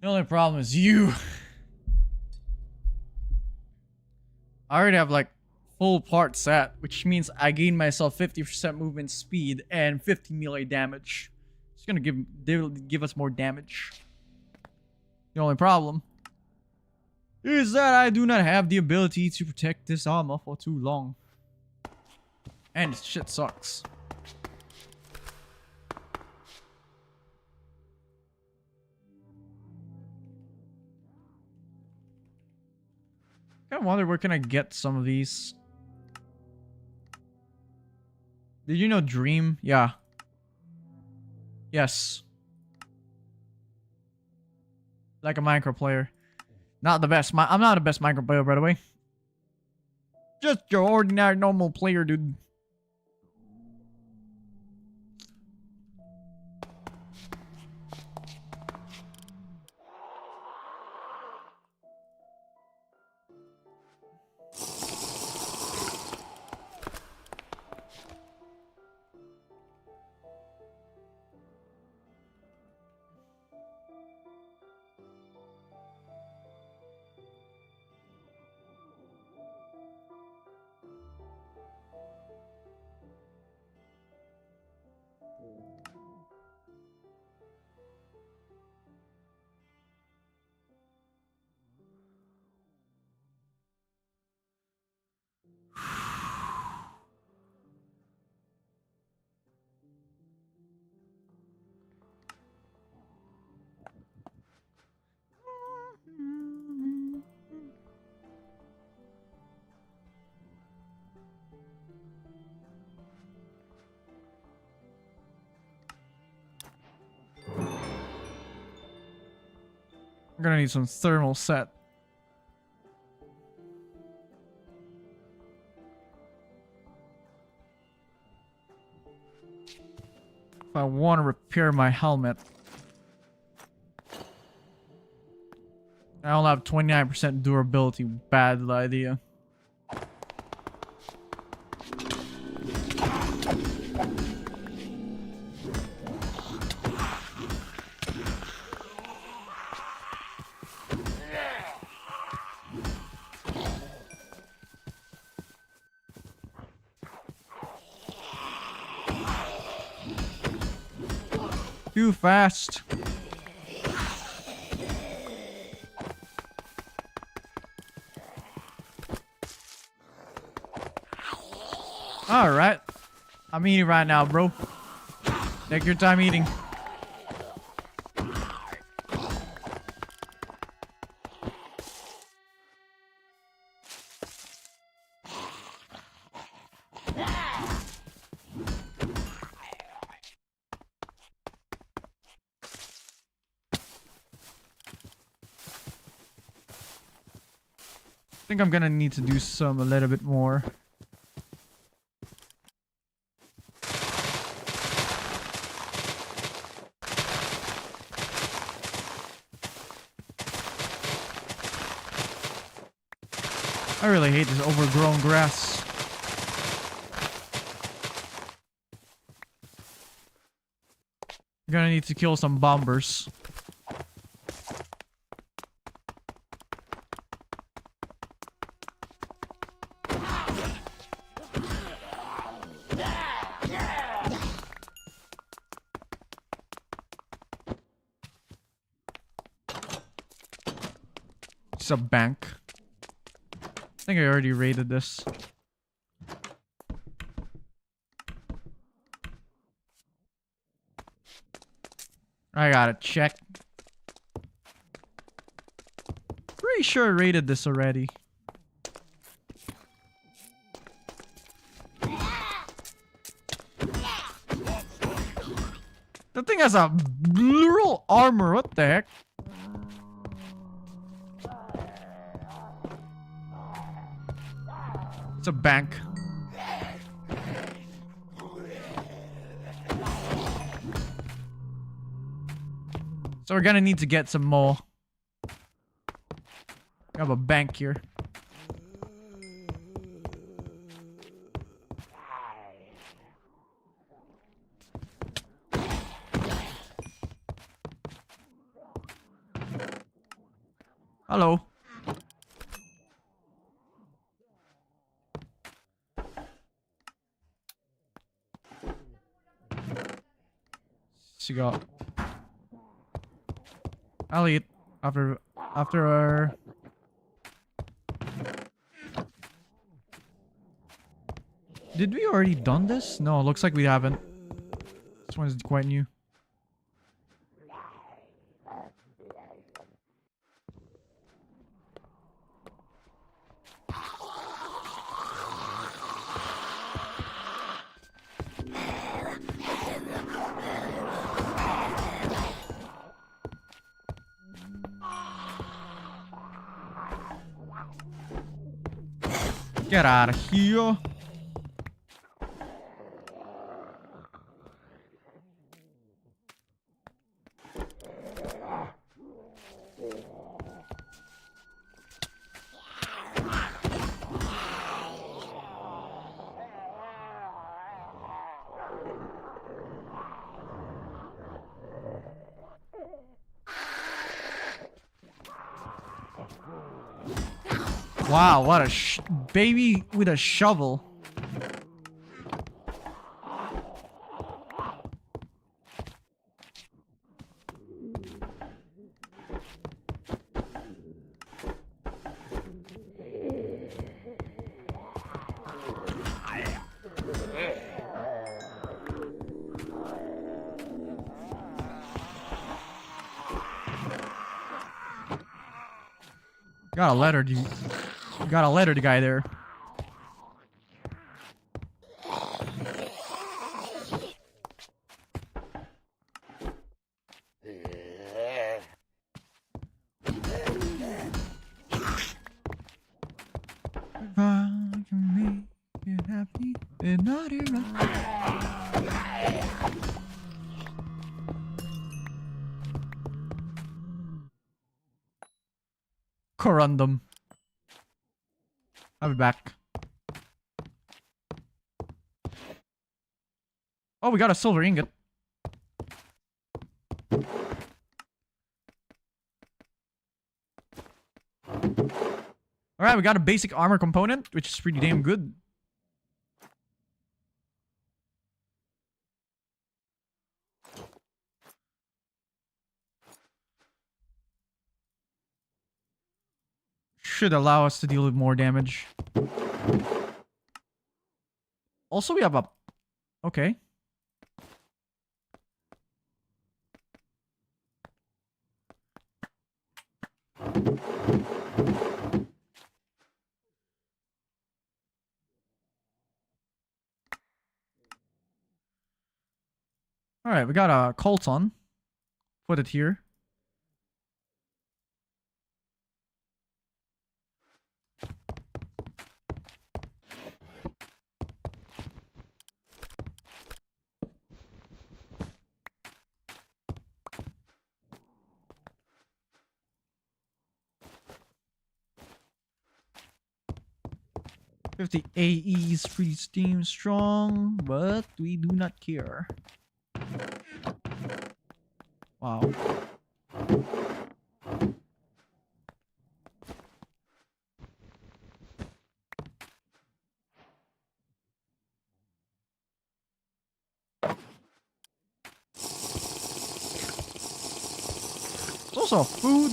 The only problem is you. I already have like full part set, which means I gain myself 50% movement speed and 50 melee damage. It's gonna give us more damage. The only problem is that I do not have the ability to protect this armor for too long. And this shit sucks. I wonder where can I get some of these. Did you know Dream? Yeah. Yes. Like a micro player. Not the best. I'm not the best micro player, by the way. Just your ordinary normal player, dude. I'm gonna need some thermal set. If I want to repair my helmet. I only have 29% durability. Bad idea. Too fast. Alright. I'm eating right now, bro. Take your time eating. I think I'm gonna need to do a little bit more. I really hate this overgrown grass. I'm gonna need to kill some bombers. It's a bank. I think I already raided this. I gotta check. Pretty sure I raided this already. The thing has a literal armor. What the heck? It's a bank. So we're gonna need to get some more. We have a bank here. Hello. Cigar. I'll eat after our... Did we already done this? No, looks like we haven't. This one is quite new. Get out of here. Wow, what a baby with a shovel. Got a letter, dude. Got a letter, the guy there. Not enough. Corundum. I'll be back. Oh, we got a silver ingot. Alright, we got a basic armor component, which is pretty damn good. Should allow us to deal with more damage. Also, we have a... Okay. Alright, we got a Colton. Put it here. The AE is pretty steam strong, but we do not care. Wow. It's also food.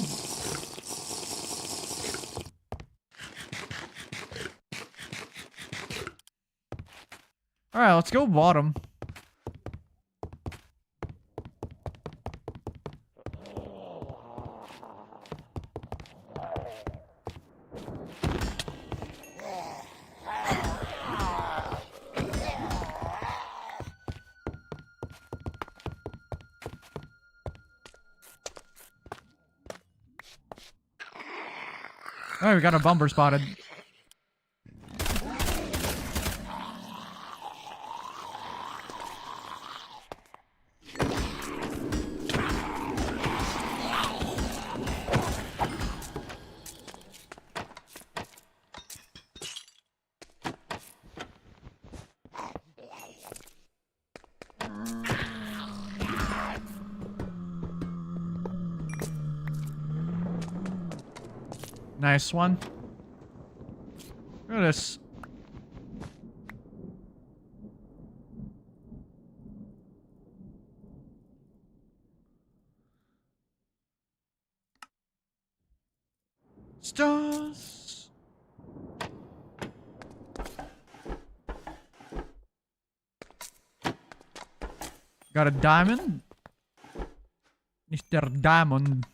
Alright, let's go bottom. Alright, we got a bumper spotted. Nice one. Look at this. Stars. Got a diamond. Mr. Diamond.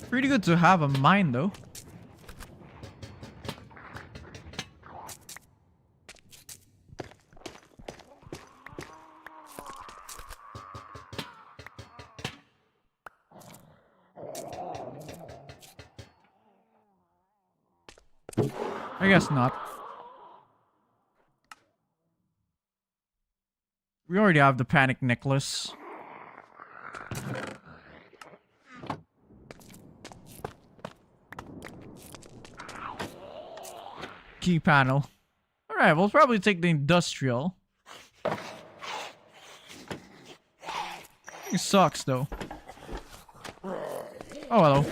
Pretty good to have a mine, though. I guess not. We already have the panic necklace. Key panel. Alright, we'll probably take the industrial. It sucks, though. Oh, hello.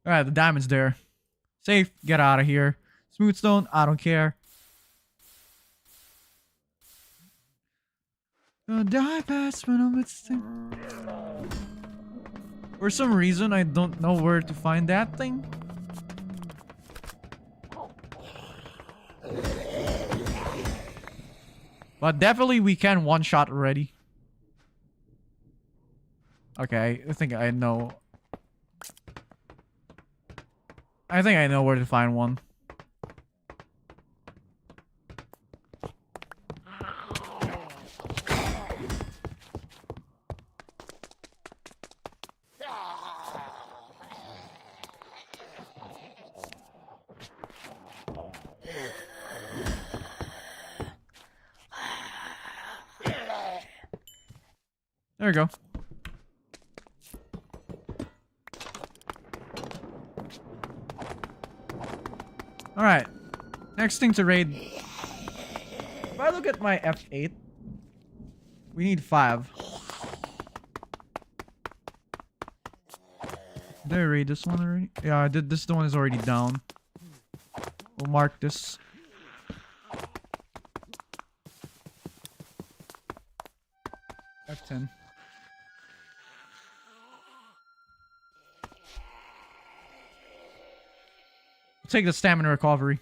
Alright, the diamond's there. Safe. Get out of here. Smooth stone. I don't care. Gonna die fast when I'm with For some reason, I don't know where to find that thing. But definitely we can one-shot already. Okay, I think I know. I think I know where to find one. There we go. Alright. Next thing to raid. If I look at my F8, we need 5. Did I raid this one already? Yeah, I did. This one is already down. We'll mark this. F10. Take the stamina recovery.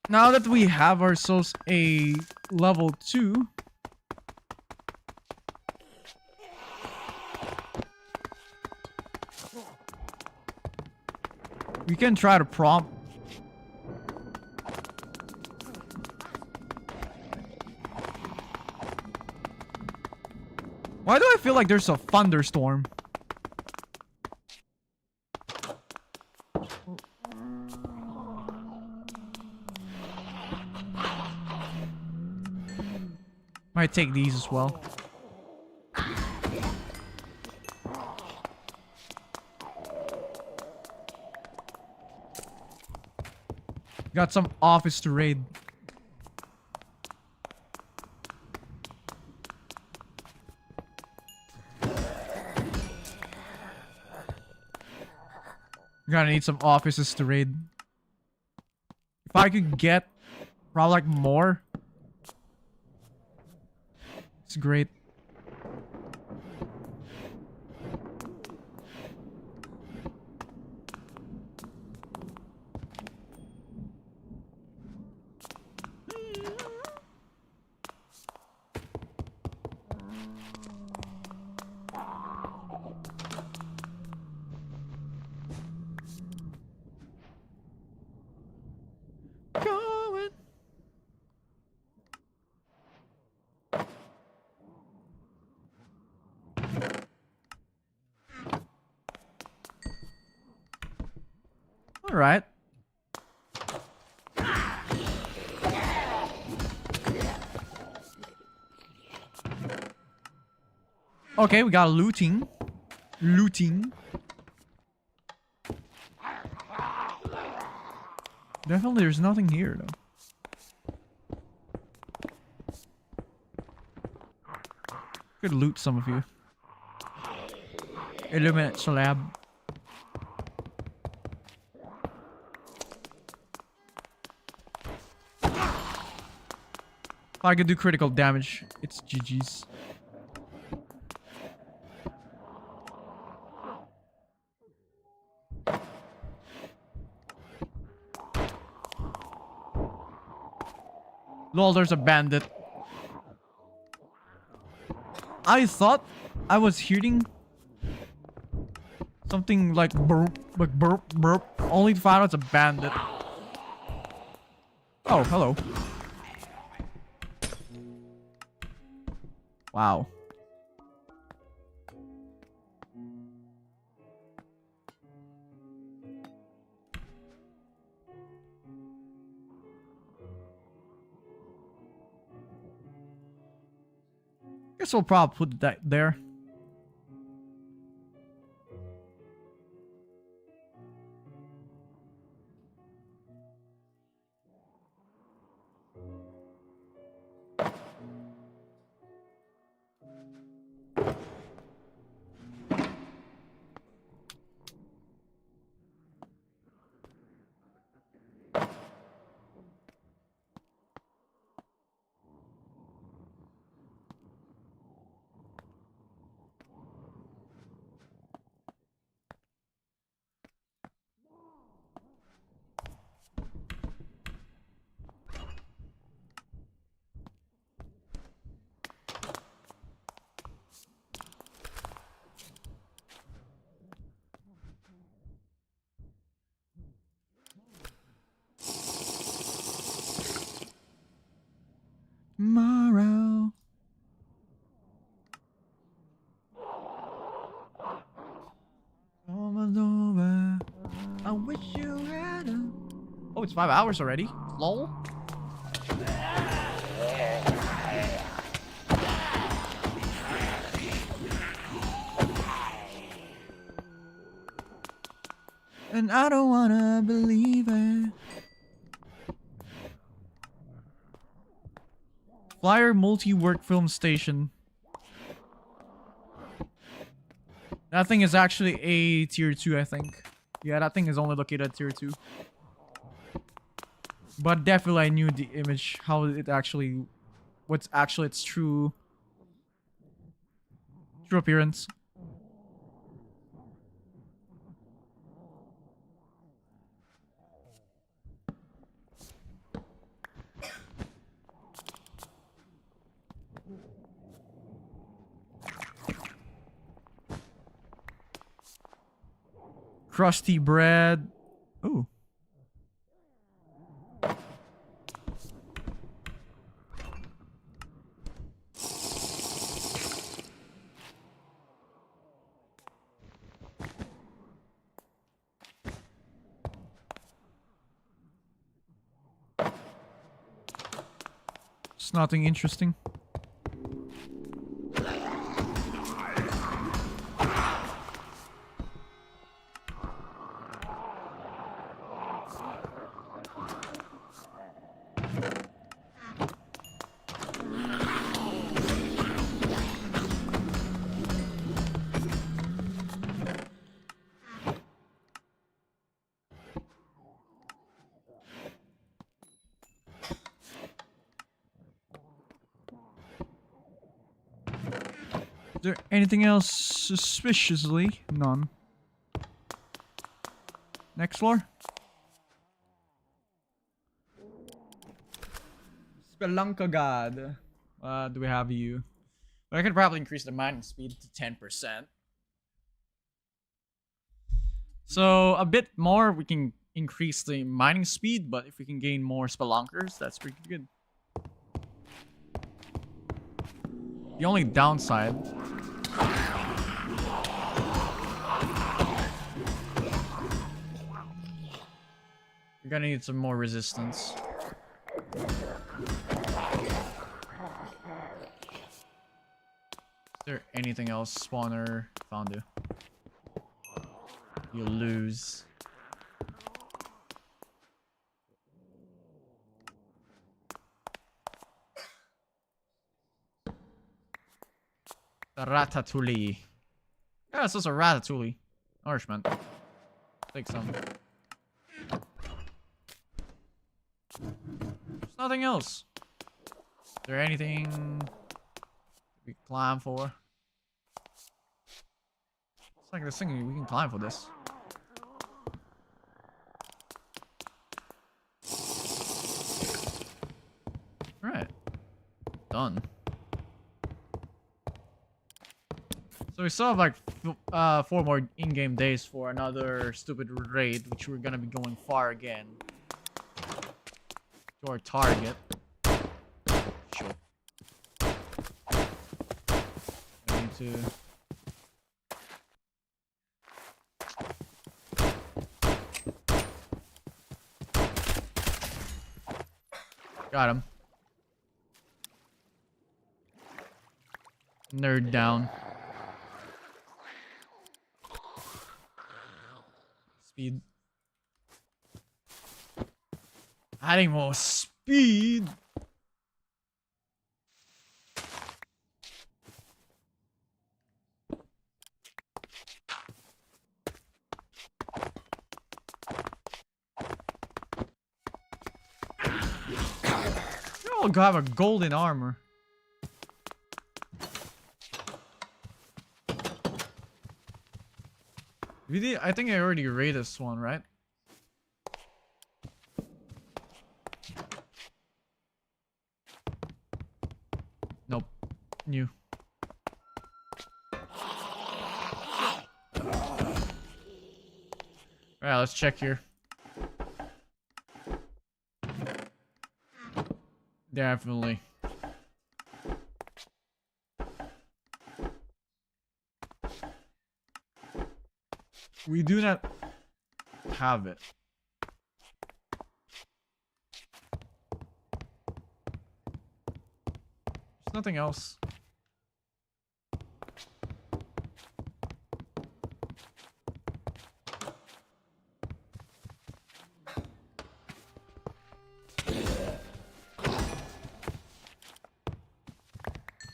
Now that we have ourselves a level 2, we can try to prompt. Why do I feel like there's a thunderstorm? Might take these as well. Got some office to raid. Gonna need some offices to raid. If I could get probably like more, it's great. All right. Okay, we got looting. Looting. Definitely there's nothing here though. Could loot some of you. Illuminate slab. If I could do critical damage, it's GG's. Lol, there's a bandit. I thought I was hearing something like burp, burp, only to find out it's a bandit. Oh, hello. Wow. Guess we'll probably put that there. I wish you had a... Oh, it's 5 hours already? Lol. And I don't wanna believe it. Flyer multi-work film station. That thing is actually a tier 2, I think. Yeah, that thing is only located at tier 2. But definitely I knew the image, how it actually... What's actually its true appearance. Crusty bread. Ooh. It's nothing interesting. Is there anything else suspiciously? None. Next floor. Spelunka God. Do we have you? But I could probably increase the mining speed to 10%. So a bit more, we can increase the mining speed, but if we can gain more spelunkers, that's pretty good. The only downside... We're gonna need some more resistance. Is there anything else? Spawner, found you. You lose. Ratatouille. Yeah, it's just a ratatouille. Nourishment. Take some. There's nothing else. Is there anything we can climb for? It's like this thing we can climb for this. Alright. Done. So we still have like 4 more in-game days for another stupid raid, which we're gonna be going far again. To our target. Sure. I need to... Got him. Nerd down. Speed. Adding more speed. Oh, God, have a golden armor. We did, I think I already raided this one, right? Nope. New. Alright, let's check here. Definitely. We do not have it. There's nothing else.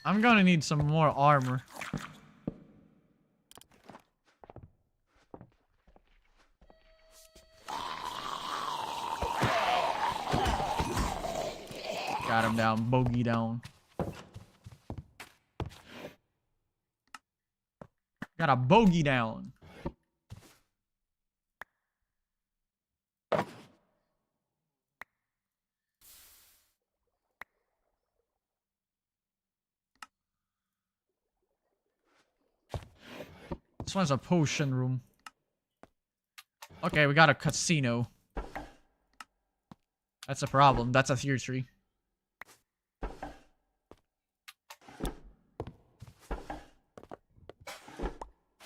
I'm gonna need some more armor. Got him down, bogey down. Got a bogey down. This one's a potion room. Okay, we got a casino. That's a problem. That's a tier 3.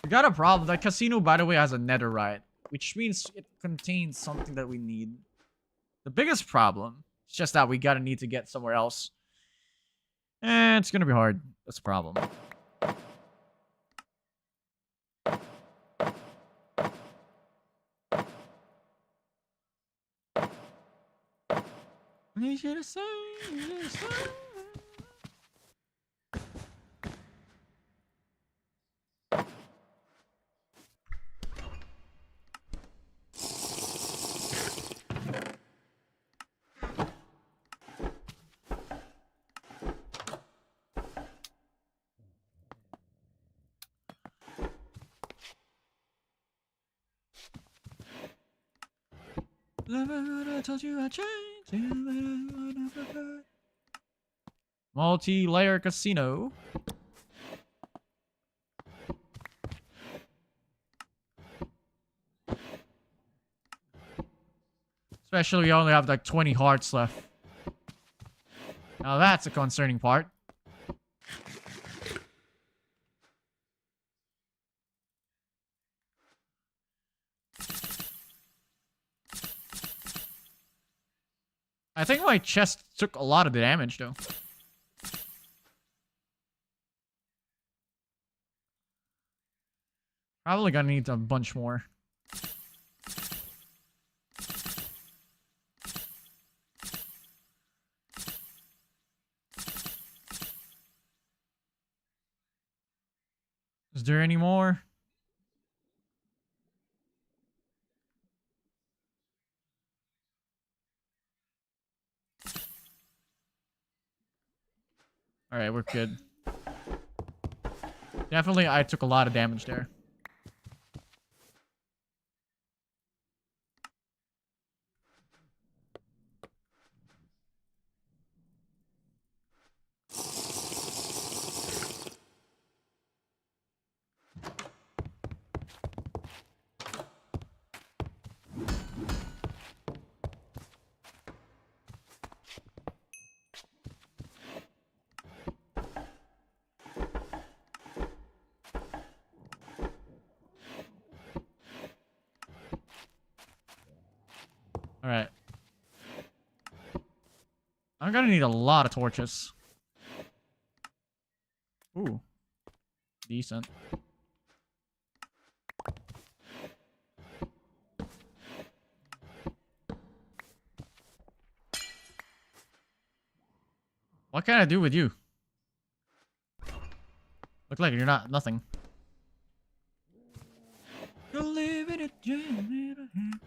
We got a problem. That casino, by the way, has a netherite, which means it contains something that we need. The biggest problem is just that we gotta need to get somewhere else. And it's gonna be hard. That's a problem. You should have said, you should have said. I told you I changed. Multi-layer casino. Especially we only have like 20 hearts left. Now that's a concerning part. I think my chest took a lot of the damage though. Probably gonna need a bunch more. Is there any more? Alright, we're good. Definitely, I took a lot of damage there. Alright. I'm gonna need a lot of torches. Ooh. Decent. What can I do with you? Look like you're not nothing. You're living a dream.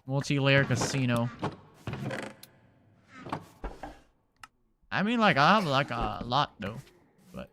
Multi-layer casino. I mean, like, I have like a lot though, but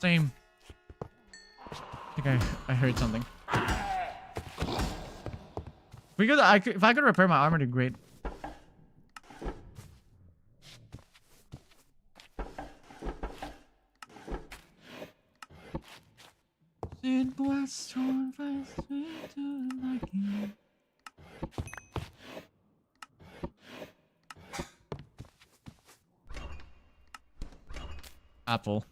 Same. I think I heard something. If I could repair my armor, it'd be great. It was so fast to liking. Apple.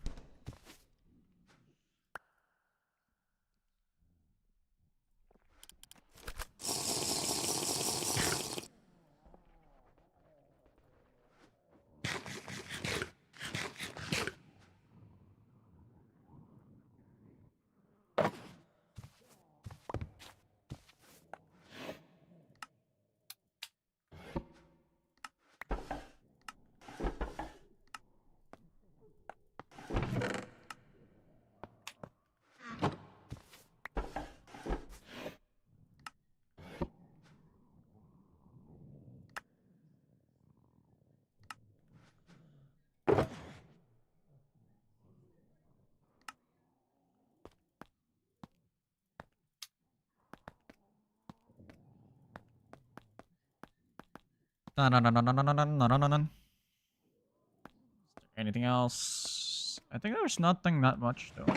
Anything else? I think there's nothing that much though.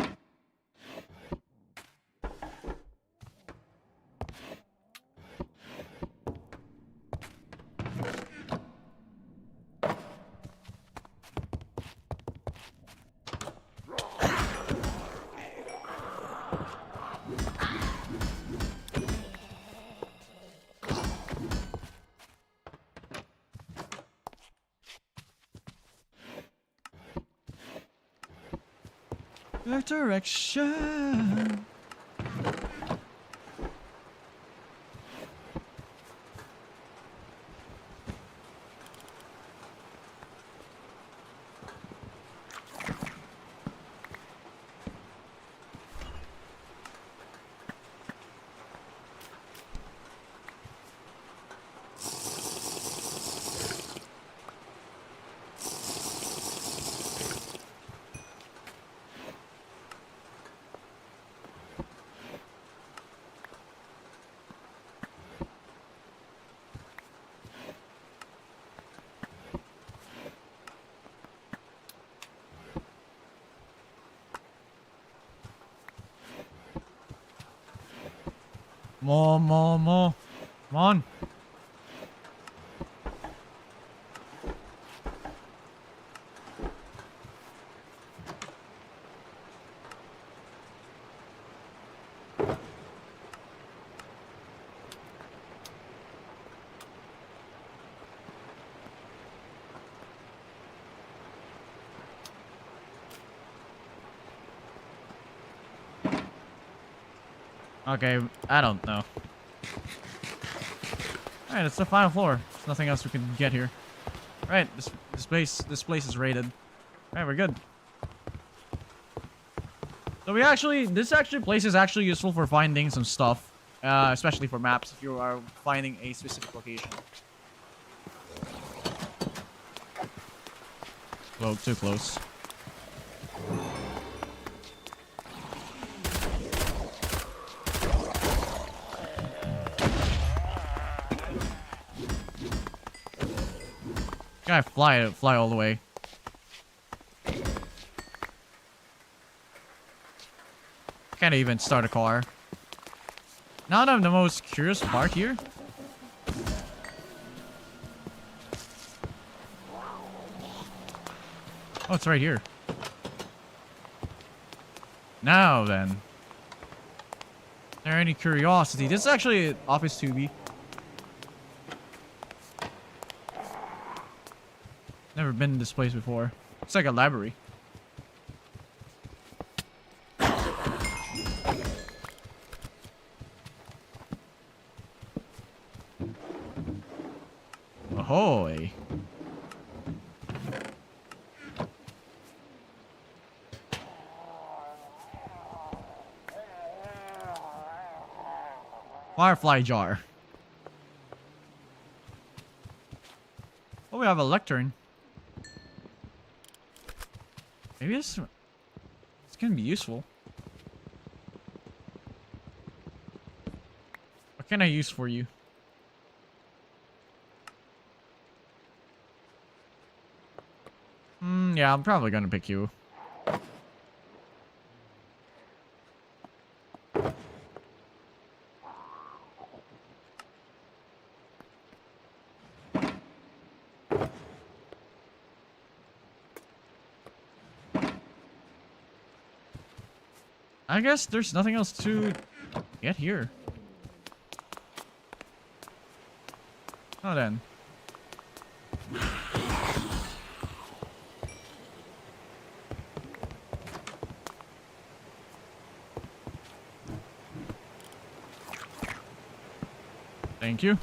Direction. More. Come on. Okay, I don't know. Alright, it's the final floor. There's nothing else we can get here. Alright, this place is raided. Alright, we're good. So this place is actually useful for finding some stuff. Especially for maps if you are finding a specific location. Whoa, too close. Gotta fly all the way. Can't even start a car. Now that I'm the most curious part here. Oh, it's right here. Now then. Is there any curiosity? This is actually Office 2B. Never been in this place before. It's like a library. Ahoy. Firefly jar. Oh, we have a lectern. Maybe this can be useful. What can I use for you? Yeah, I'm probably gonna pick you. I guess there's nothing else to get here. Oh then. Thank you.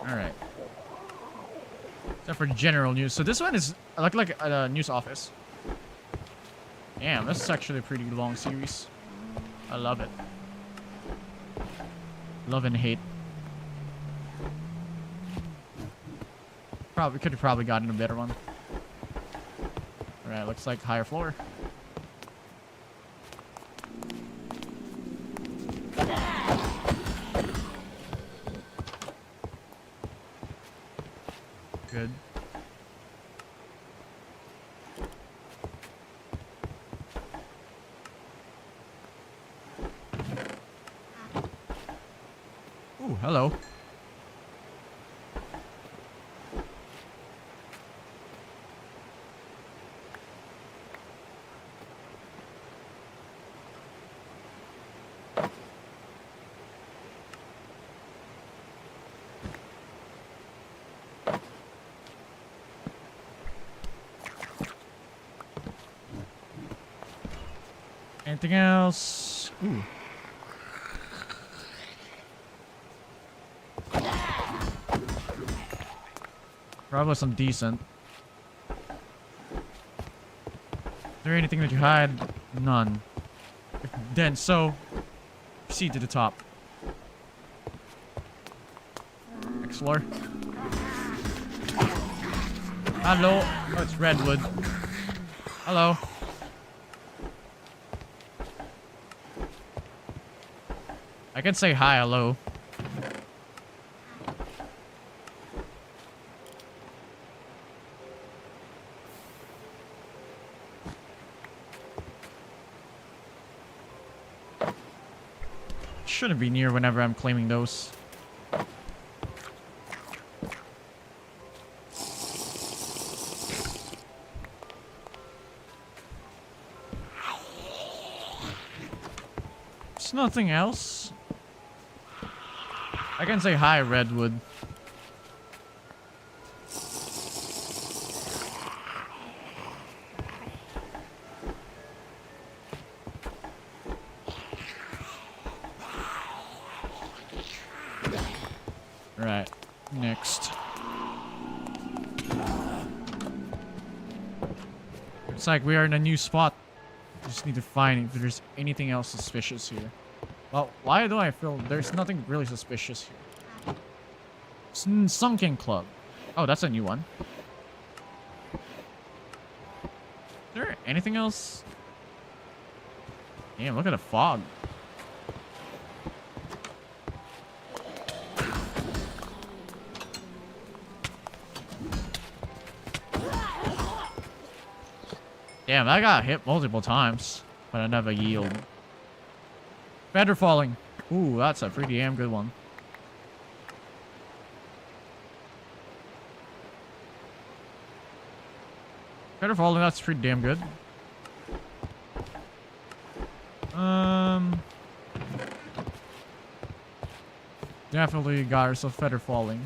Alright. Except for general news. So this one is like a news office. Damn, this is actually a pretty long series. I love it. Love and hate. Probably could have probably gotten a better one. Alright, looks like higher floor. Good. Ooh, hello. Anything else? Ooh. Probably some decent. Is there anything that you hide? None. Then so, proceed to the top. Explore. Hello. Oh, it's redwood. Hello. I can say hi, hello. Shouldn't be near whenever I'm claiming those. There's nothing else. I can say hi, redwood. Right, next. It's like we are in a new spot. Just need to find if there's anything else suspicious here. Well, why do I feel there's nothing really suspicious here? Sunken Club. Oh, that's a new one. Is there anything else? Damn, look at the fog. Damn, I got hit multiple times, but I never yield. Feather falling. Ooh, that's a pretty damn good one. Feather falling, that's pretty damn good. Definitely got herself feather falling.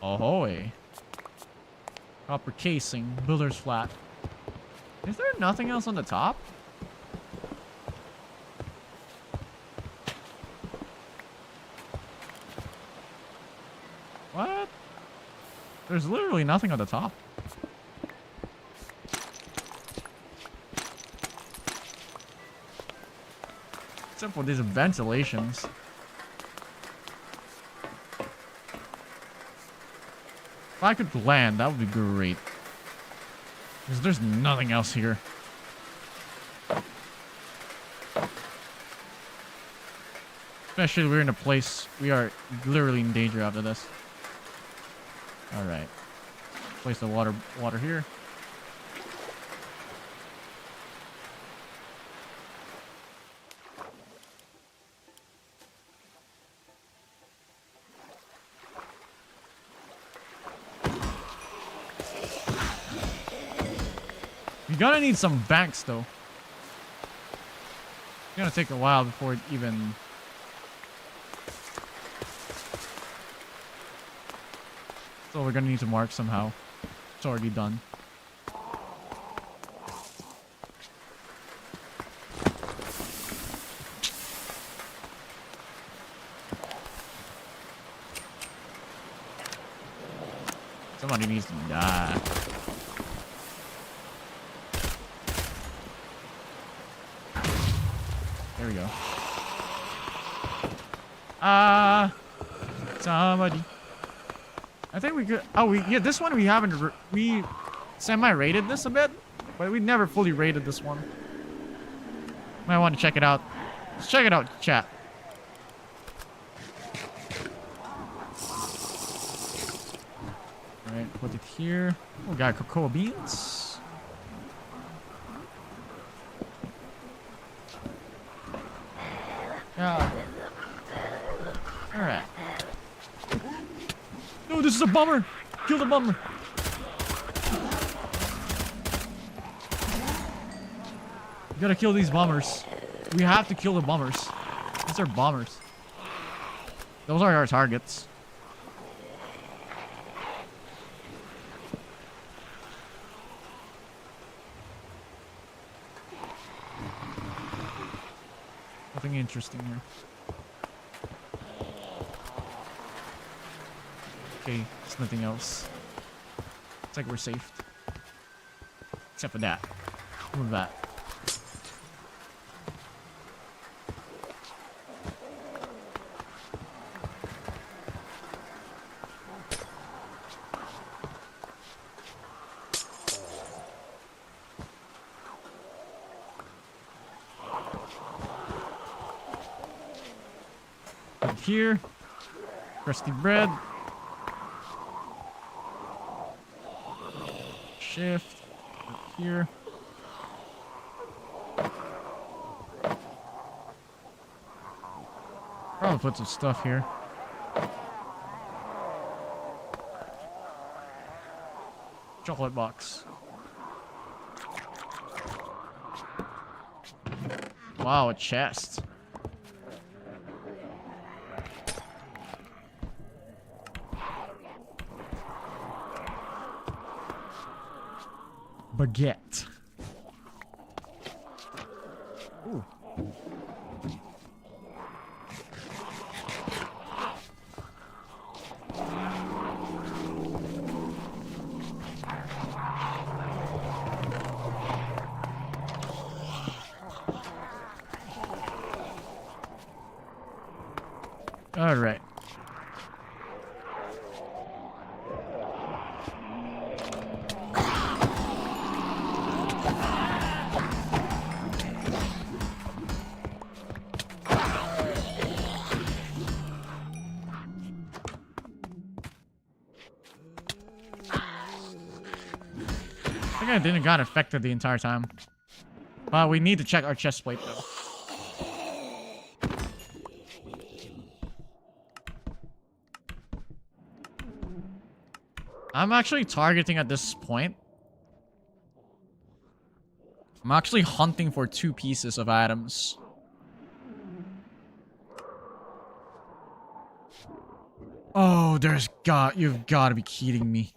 Ahoy. Copper casing, builder's flat. Is there nothing else on the top? What? There's literally nothing on the top. Except for these ventilations. If I could land, that would be great. Because there's nothing else here. Especially we're in a place we are literally in danger after this. Alright. Place the water here. You're gonna need some banks though. It's gonna take a while before it even... So we're gonna need to mark somehow. It's already done. Somebody needs to die. There we go. Somebody. I think we could. Oh, yeah. This one we haven't. We semi-rated this a bit, but we never fully rated this one. Might want to check it out. Let's check it out, chat. All right, put it here. Oh, got cocoa beans. Yeah. All right. No, this is a bummer. Kill the bummer. We gotta kill these bombers. We have to kill the bombers. These are bombers. Those are our targets. Nothing interesting here. Okay, there's nothing else. It's like we're safe. Except for that. Move that. Put it here. Crusty bread. Shift here. Probably put some stuff here. Chocolate box. Wow, a chest. Baguette. Ooh. All right. I think I didn't got affected the entire time. But we need to check our chest plate though. I'm actually targeting at this point. I'm actually hunting for 2 pieces of items. Oh, you've got to be kidding me.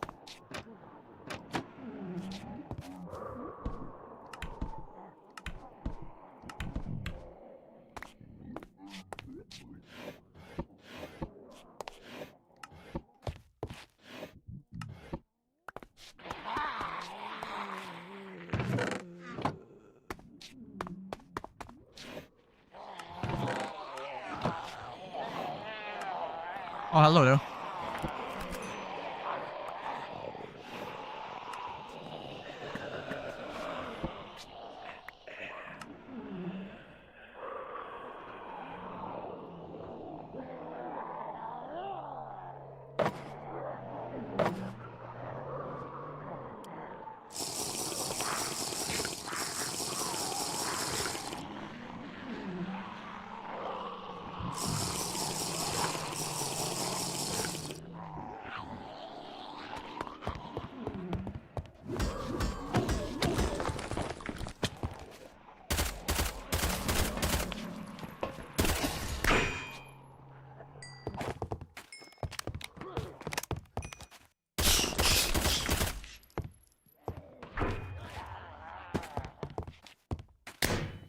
Oh, hello though.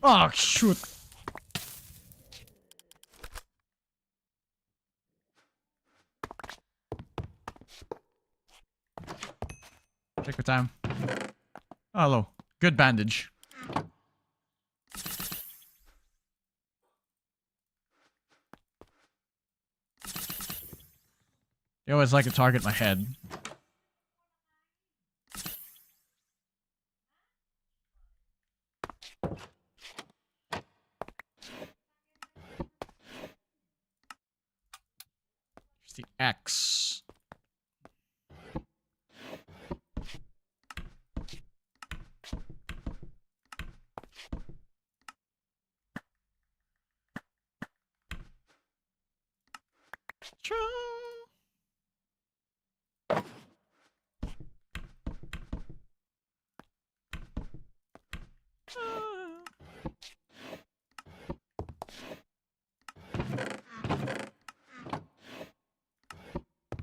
Oh, shoot. Check the time. Oh, hello. Good bandage. They always like to target my head. Here's the X.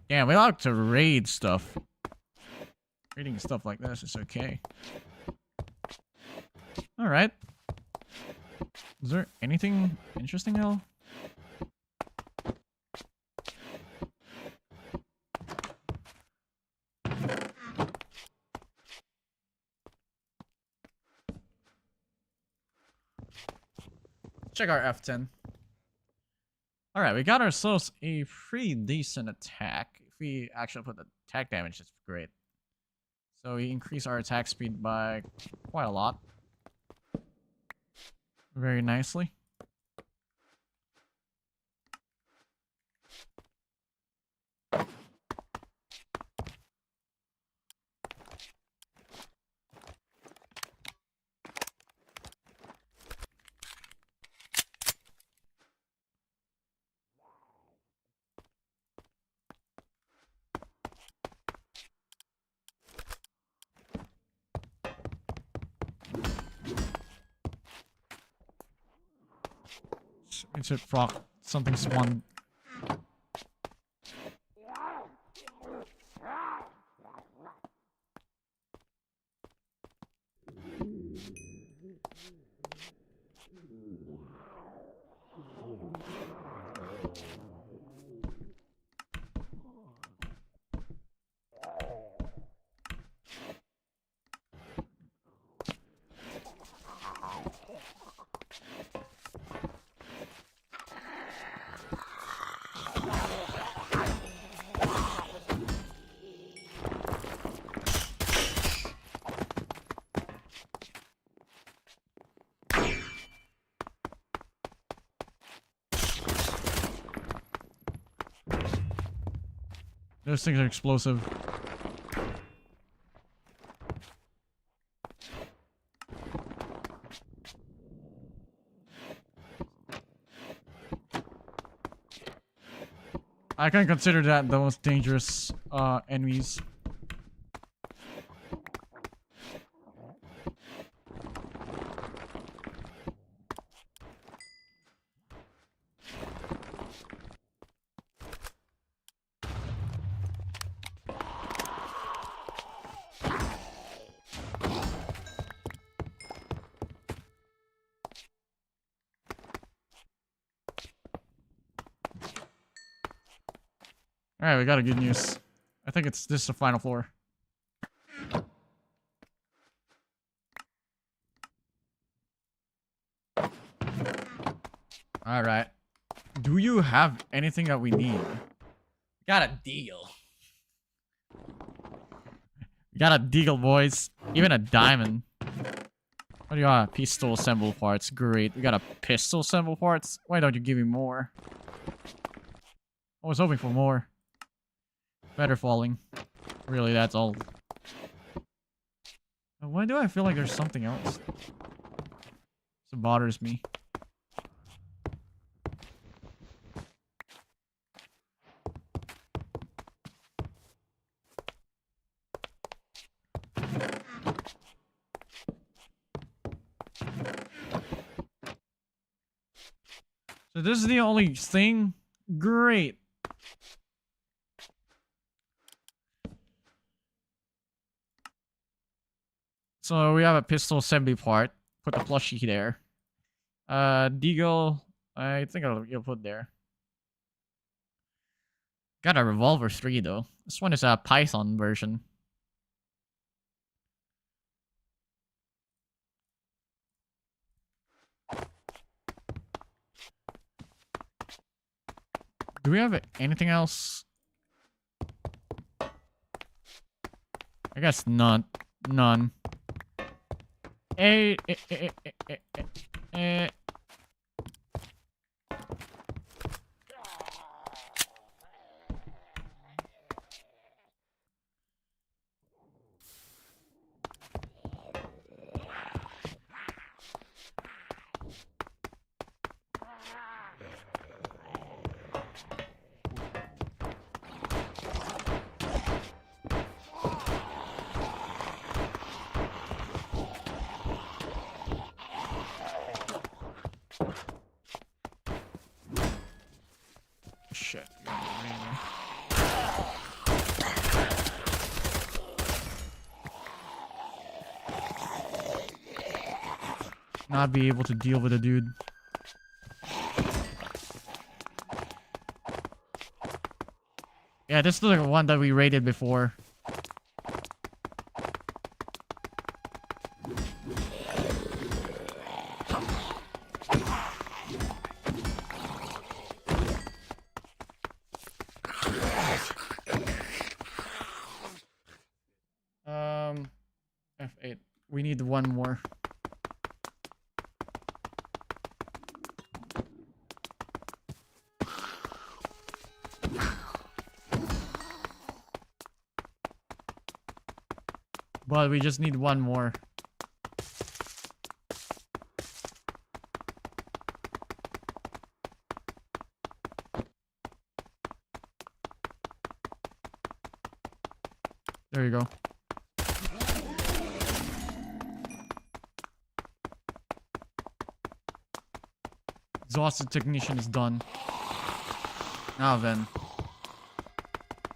Yeah, we like to raid stuff. Raiding stuff like this is okay. Alright. Is there anything interesting though? Check our F10. Alright, we got ourselves a pretty decent attack. If we actually put the attack damage, that's great. So we increase our attack speed by quite a lot. Very nicely. It should proc something spawn. Those things are explosive. I can consider that the most dangerous enemies. Alright, we got a good news. I think it's this is the final floor. Alright. Do you have anything that we need? Got a deal. Got a deal, boys. Even a diamond. What do you got? Pistol assemble parts. Great. We got a pistol assemble parts. Why don't you give me more? I was hoping for more. Better falling. Really, that's all. Why do I feel like there's something else? It bothers me. So this is the only thing? Great. So we have a pistol assembly part. Put the plushie there. Deagle, I think you'll put there. Got a revolver 3 though. This one is a Python version. Do we have anything else? I guess not. None. Eh. Shit. Not be able to deal with a dude. Yeah, this is the one that we raided before. F8. We need one more. But we just need one more. There you go. Exhausted technician is done. Now then.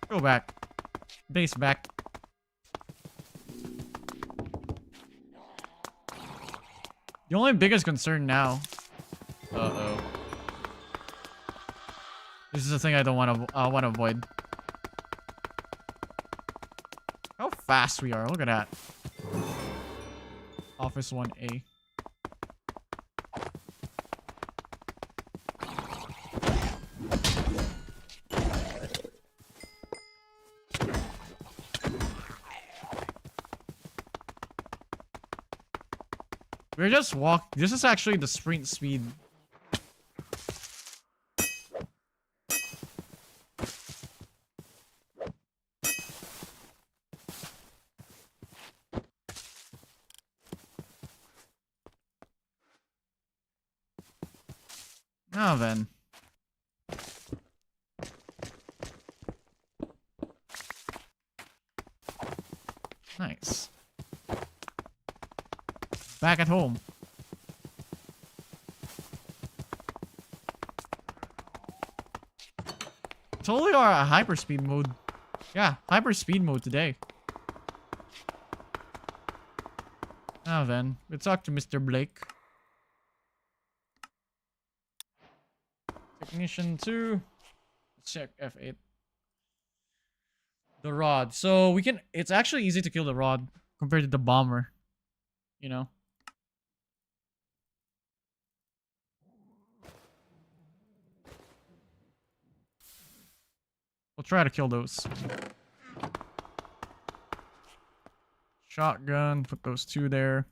Go back. Base back. The only biggest concern now. Uh-oh. This is the thing I don't want to avoid. How fast we are! Look at that. Office 1A. We're just walking. This is actually the sprint speed. Now then. Nice. Back at home. Totally are a hyperspeed mode. Yeah, hyperspeed mode today. Now then, let's talk to Mr. Blake. Technician 2. Let's check F8. The rod. So we can... It's actually easy to kill the rod compared to the bomber. You know? We'll try to kill those. Shotgun, put those two there.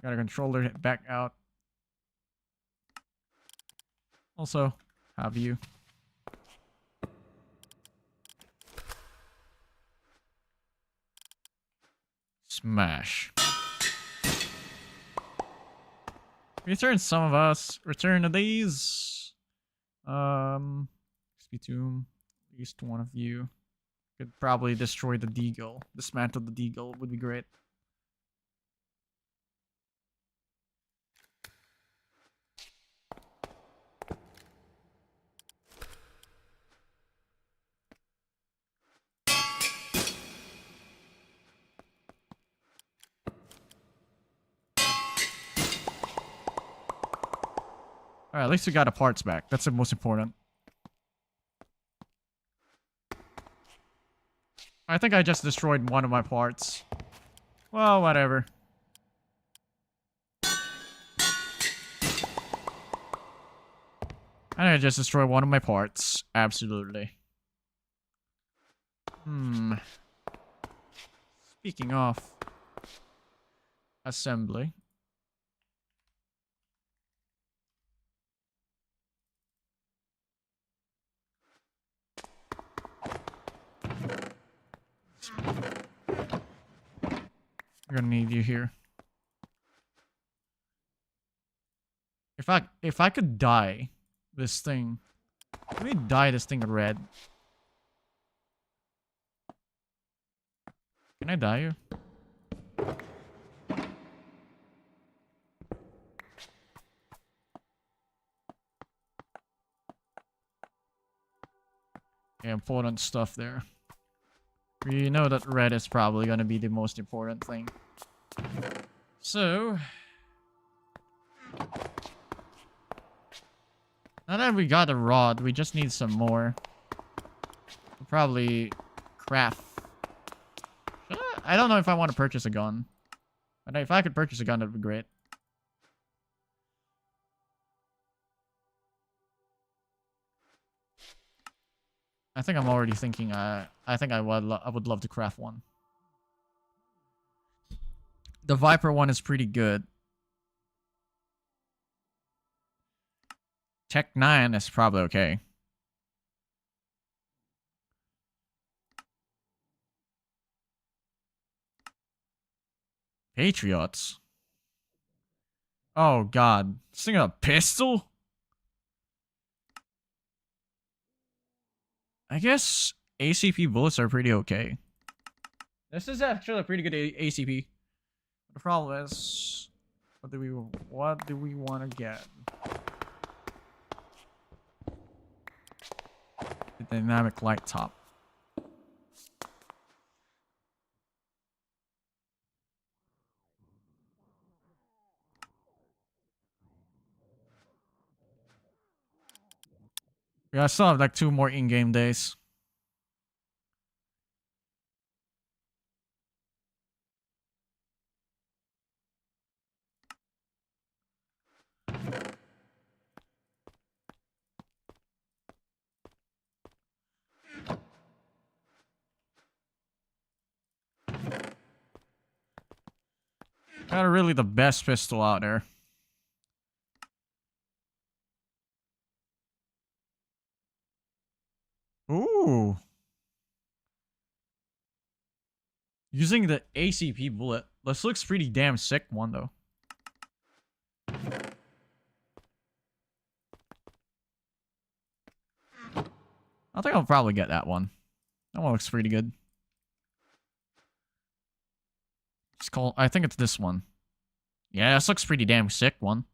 Got a controller, hit back out. Also, have you. Smash. Return some of us. Return of these. XP tomb. At least one of you. Could probably destroy the deagle. Dismantle the deagle would be great. Alright, at least we got the parts back. That's the most important. I think I just destroyed one of my parts. Well, whatever. I just destroyed one of my parts. Absolutely. Speaking of assembly. I'm gonna need you here. If I could dye this thing, let me dye this thing red. Can I dye you? Yeah, important stuff there. You know that red is probably gonna be the most important thing. So now that we got a rod, we just need some more. We'll probably craft. I don't know if I want to purchase a gun. But if I could purchase a gun, that would be great. I think I'm already thinking, I think I would love to craft one. The Viper one is pretty good. Tech 9 is probably okay. Patriots? Oh god. This thing a pistol? I guess ACP bullets are pretty okay. This is actually a pretty good ACP. The problem is, what do we want to get? The dynamic light top. Yeah, I still have like 2 more in-game days. Got really the best pistol out there. Ooh. Using the ACP bullet. This looks pretty damn sick one though. I think I'll probably get that one. That one looks pretty good. It's called, I think it's this one. Yeah, this looks pretty damn sick one.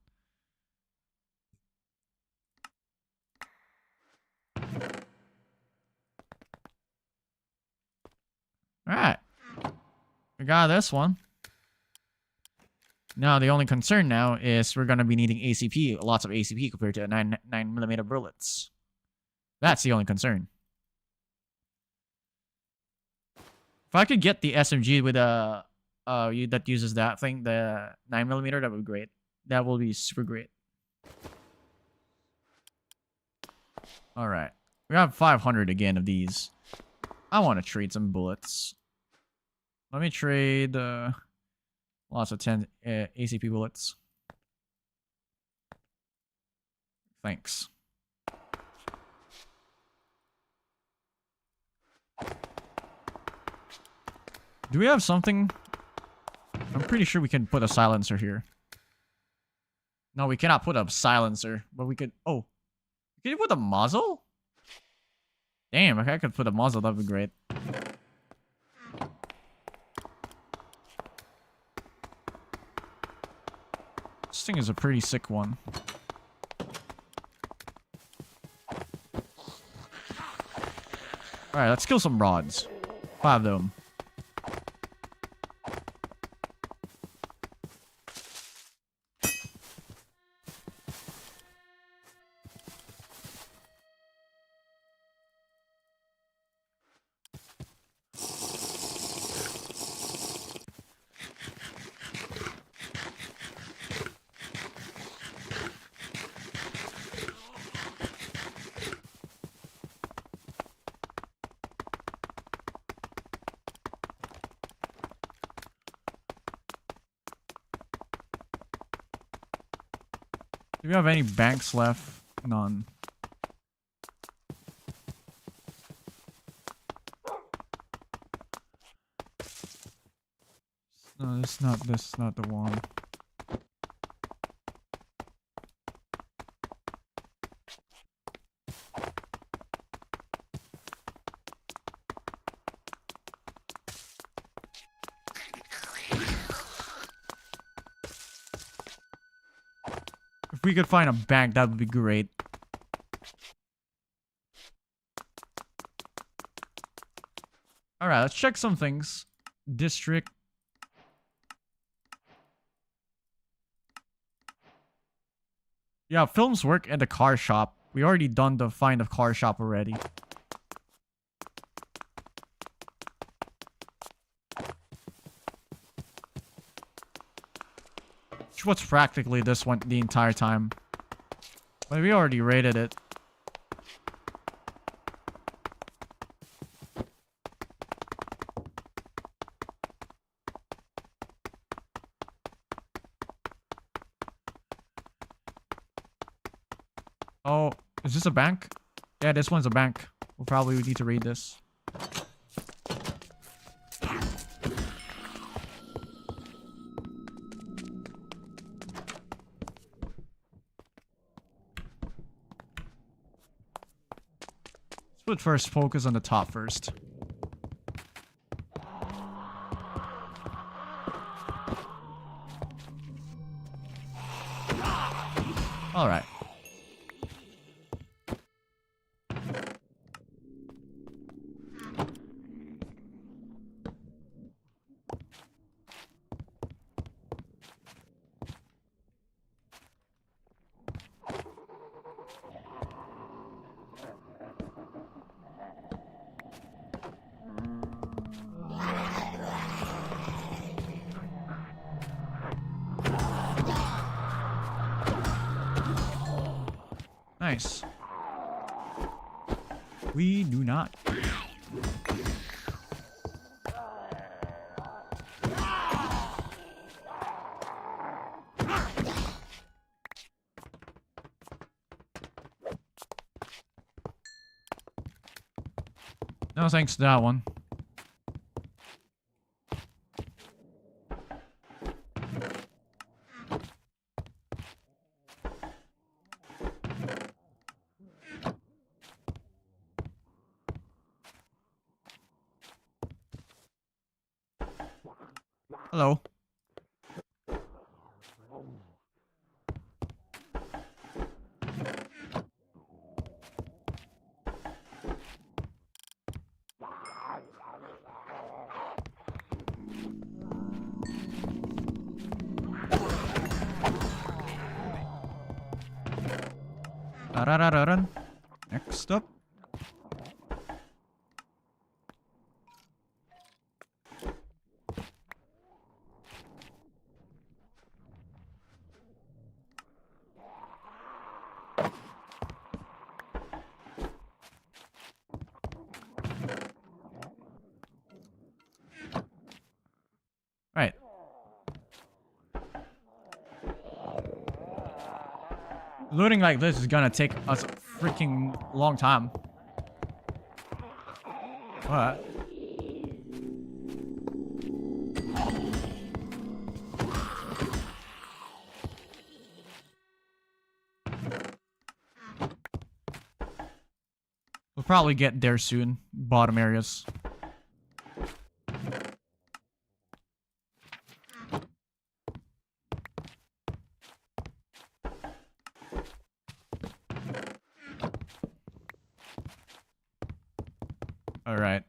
Alright. We got this one. Now, the only concern now is we're going to be needing ACP, lots of ACP compared to 9mm bullets. That's the only concern. If I could get the SMG with a that uses that thing, the 9mm, that would be great. That will be super great. Alright. We have 500 again of these. I want to trade some bullets. Let me trade lots of 10 ACP bullets. Thanks. Do we have something? I'm pretty sure we can put a silencer here. No, we cannot put a silencer, but we could... Oh. Can you put a muzzle? Damn, if I could put a muzzle, that'd be great. This thing is a pretty sick one. Alright, let's kill some rods. 5 of them. Do we have any banks left? None. No, this is not the one. If we could find a bank, that would be great. Alright, let's check some things. District. Yeah, films work at the car shop. We already done the find of car shop already. Which was practically this one the entire time. But we already rated it. Oh, is this a bank? Yeah, this one's a bank. We'll probably need to read this. Let's first focus on the top first. All right. Nice. We do not. No thanks to that one. Hello. Da-da-da-da-dun. Next up. Looting like this is gonna take us a freaking long time. What? We'll probably get there soon. Bottom areas. All right.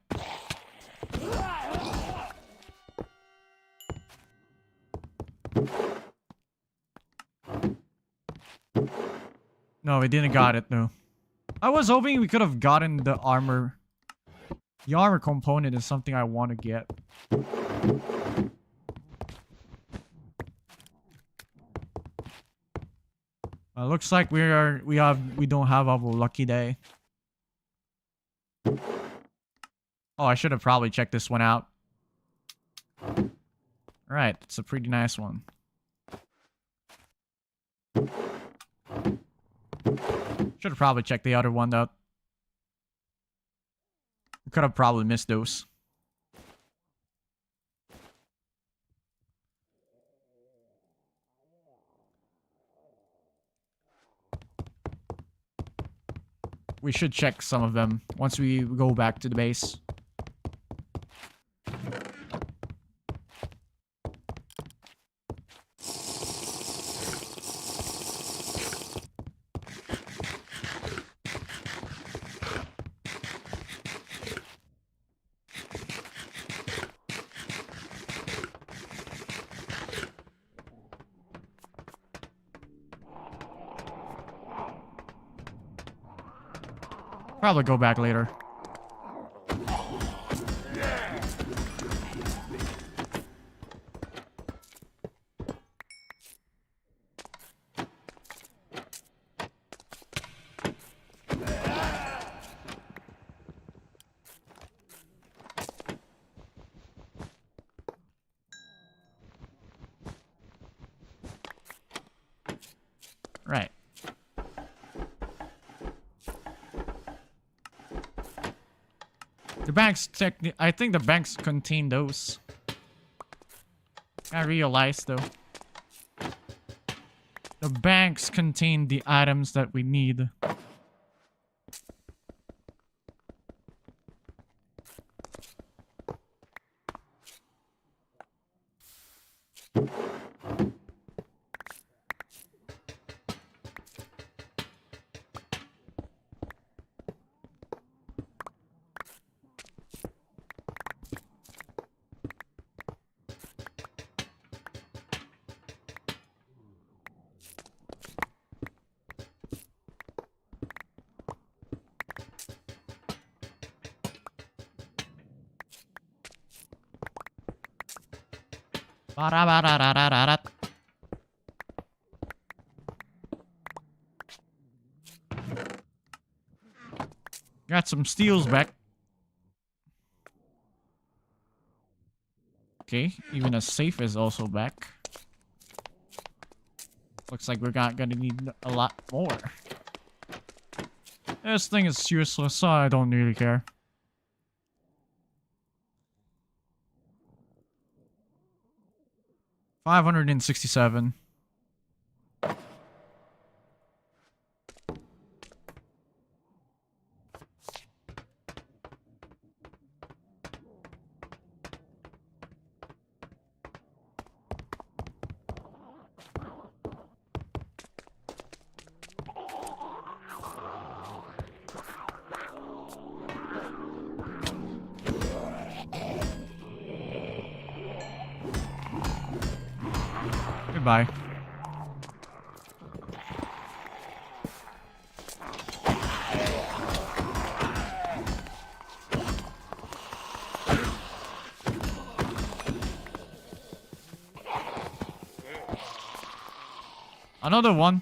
No, we didn't got it though. I was hoping we could have gotten the armor. The armor component is something I want to get. Looks like we don't have our lucky day. Oh, I should have probably checked this one out. Alright, it's a pretty nice one. Should have probably checked the other one out. We could have probably missed those. We should check some of them once we go back to the base. Probably go back later. Right. The banks I think the banks contain those. I realized though. The banks contain the items that we need. Got some steels back. Okay, even a safe is also back. Looks like we're not gonna need a lot more. This thing is useless, so I don't really care. $567. Goodbye. Another one.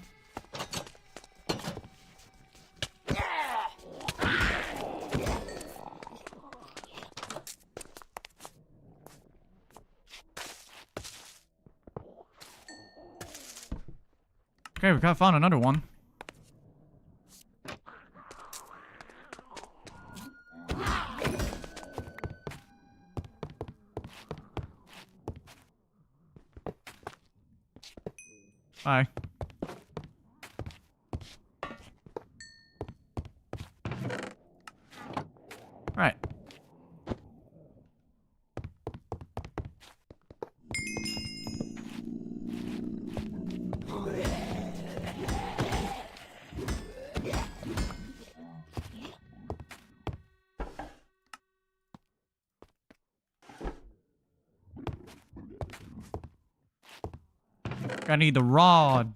Okay, we found another one. Bye. Alright. I need the rod.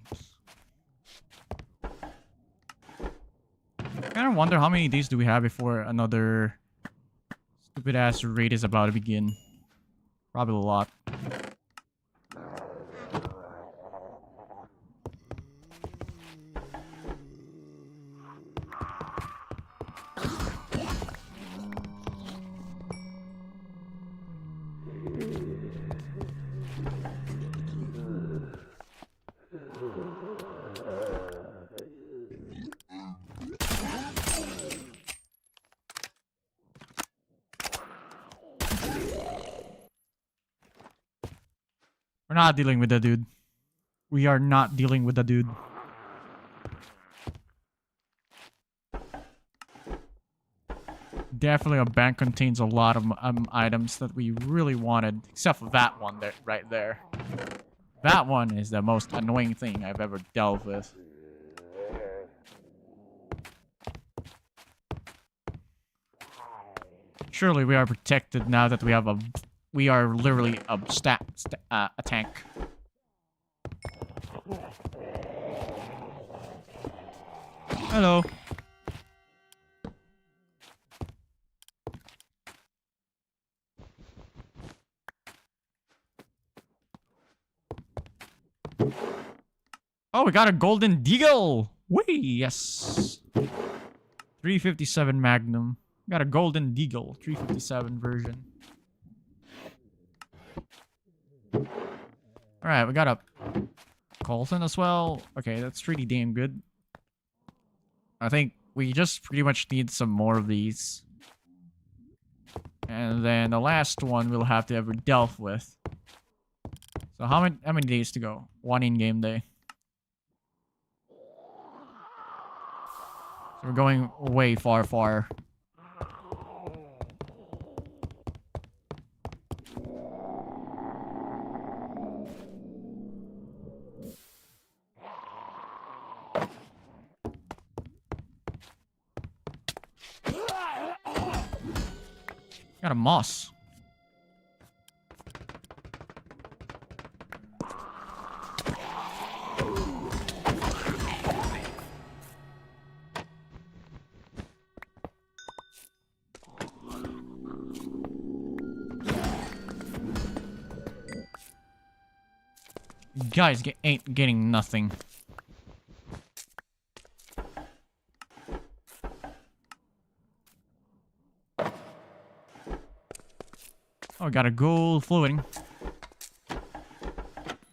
I kind of wonder how many days do we have before another stupid ass raid is about to begin. Probably a lot. We're not dealing with that dude. We are not dealing with the dude. Definitely a bank contains a lot of items that we really wanted. Except for that one there, right there. That one is the most annoying thing I've ever dealt with. Surely we are protected now that we have a... We are literally a tank. Hello. Oh, we got a golden deagle. Whee, yes. 357 Magnum. Got a golden deagle, 357 version. Alright, we got a Colton as well. Okay, that's pretty damn good. I think we just pretty much need some more of these. And then the last one we'll have to ever dealt with. So how many days to go? One in-game day. So we're going way far. Got a moss. You guys ain't getting nothing. Oh, got a gold floating.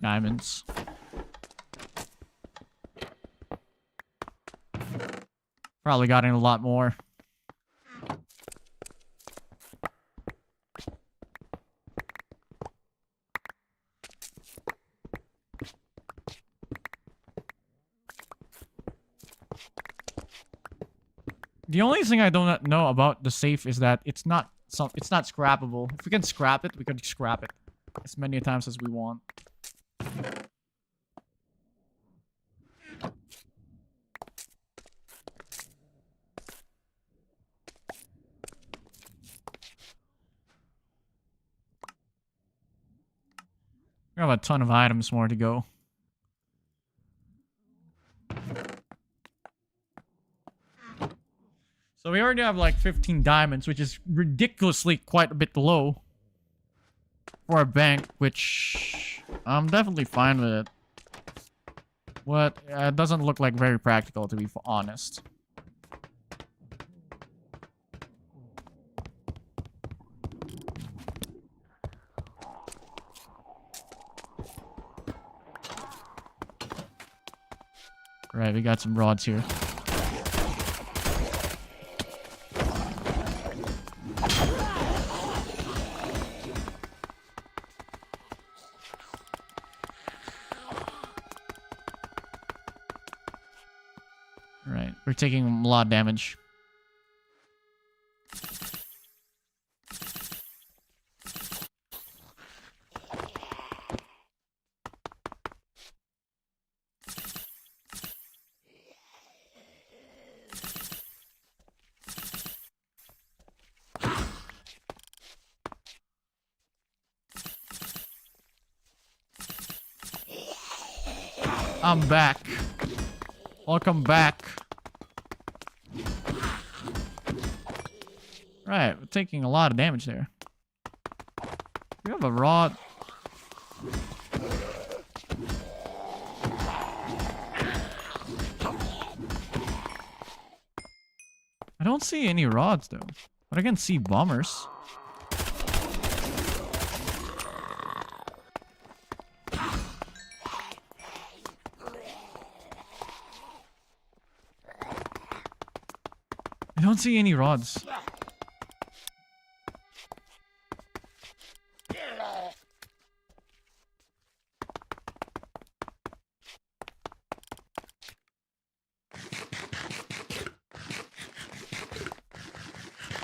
Diamonds. Probably got in a lot more. The only thing I don't know about the safe is that it's not scrappable. If we can scrap it, we can scrap it as many times as we want. We have a ton of items more to go. So we already have like 15 diamonds, which is ridiculously quite a bit low for a bank, which I'm definitely fine with it. But it doesn't look like very practical, to be honest. Right, we got some rods here. We're taking a lot of damage. I'm back. Welcome back. Right, we're taking a lot of damage there. We have a rod. I don't see any rods though, but I can see bombers. I don't see any rods.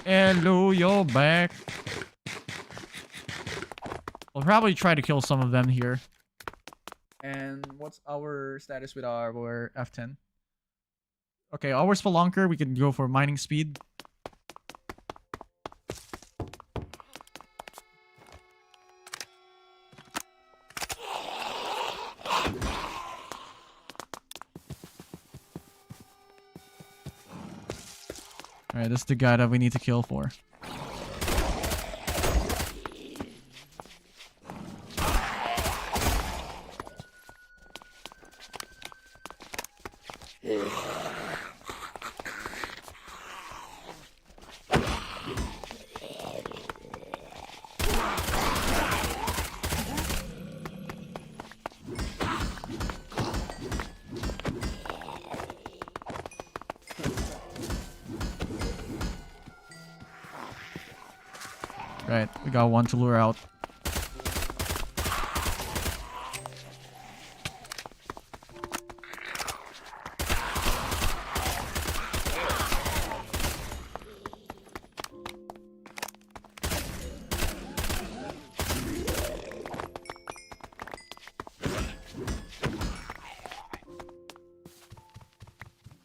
Hello, you're back. I'll probably try to kill some of them here. And what's our status with our F10? Okay, our spelunker, we can go for mining speed. Alright, this is the guy that we need to kill for. Right, we got one to lure out.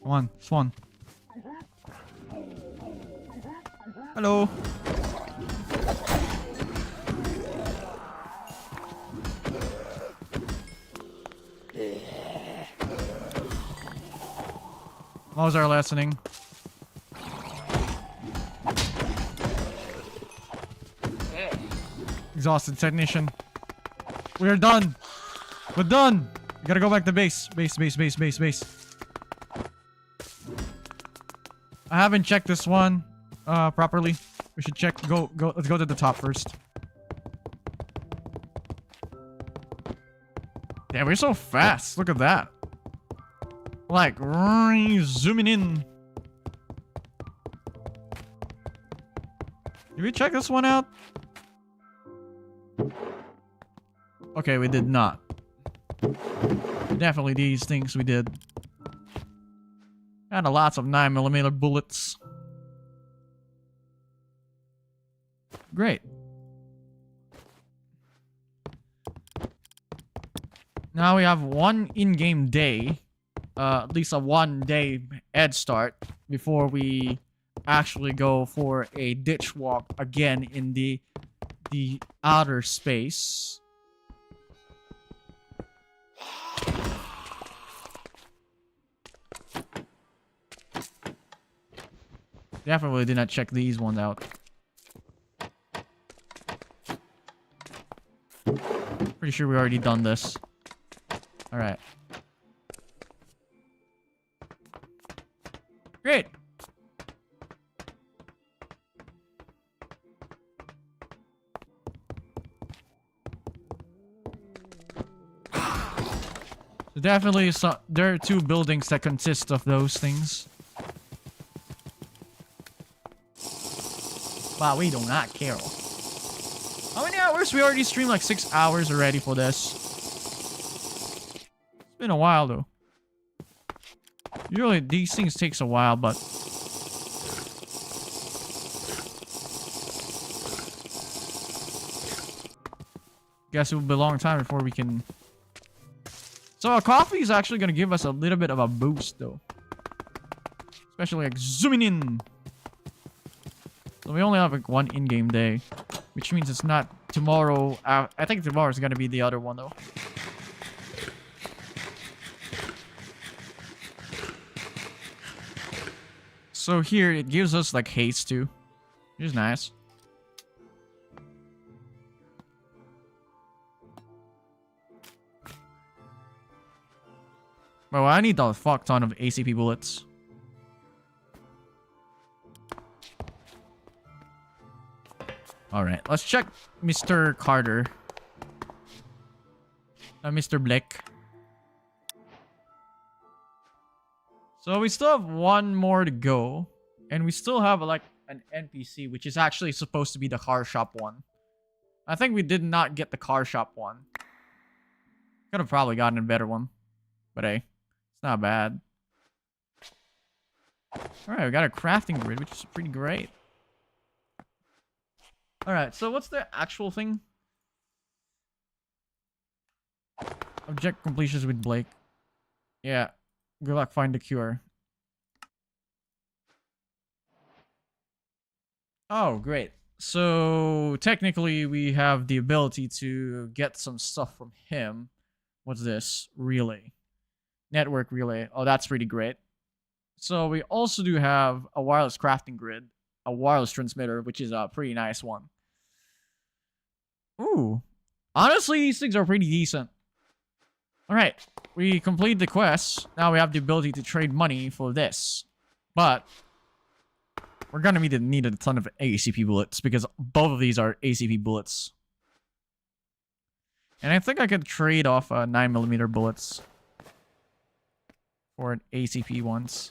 Come on, Swan. Hello. What was our lessening? Exhausted technician. We're done. We're done. We gotta go back to base. Base. I haven't checked this one properly. We should check. Go. Let's go to the top first. Yeah, we're so fast. Look at that. Like, zooming in. Did we check this one out? Okay, we did not. Definitely these things we did. And lots of 9mm bullets. Great. Now we have one in-game day. At least a 1 day head start before we actually go for a ditch walk again in the outer space. Definitely did not check these ones out. Pretty sure we already done this. Alright. Great. So definitely, there are 2 buildings that consist of those things. But we do not care. How many hours? We already streamed like 6 hours already for this. It's been a while though. Usually these things takes a while, but guess it will be a long time before we can. So our coffee is actually gonna give us a little bit of a boost though. Especially like zooming in. So we only have like one in-game day, which means it's not tomorrow. I think tomorrow is gonna be the other one though. So here it gives us like haste too, which is nice. Well, I need a fuck ton of ACP bullets. Alright, let's check Mr. Carter. Mr. Blake. So we still have one more to go. And we still have like an NPC, which is actually supposed to be the car shop one. I think we did not get the car shop one. Could have probably gotten a better one. But hey, it's not bad. Alright, we got a crafting grid, which is pretty great. Alright, so what's the actual thing? Object completions with Blake. Yeah. Good luck find the cure. Oh, great. So, technically, we have the ability to get some stuff from him. What's this? Relay. Network relay. Oh, that's pretty great. So, we also do have a wireless crafting grid. A wireless transmitter, which is a pretty nice one. Ooh. Honestly, these things are pretty decent. Alright. We complete the quest. Now we have the ability to trade money for this. But we're gonna need a ton of ACP bullets because both of these are ACP bullets. And I think I could trade off 9mm bullets for an ACP ones.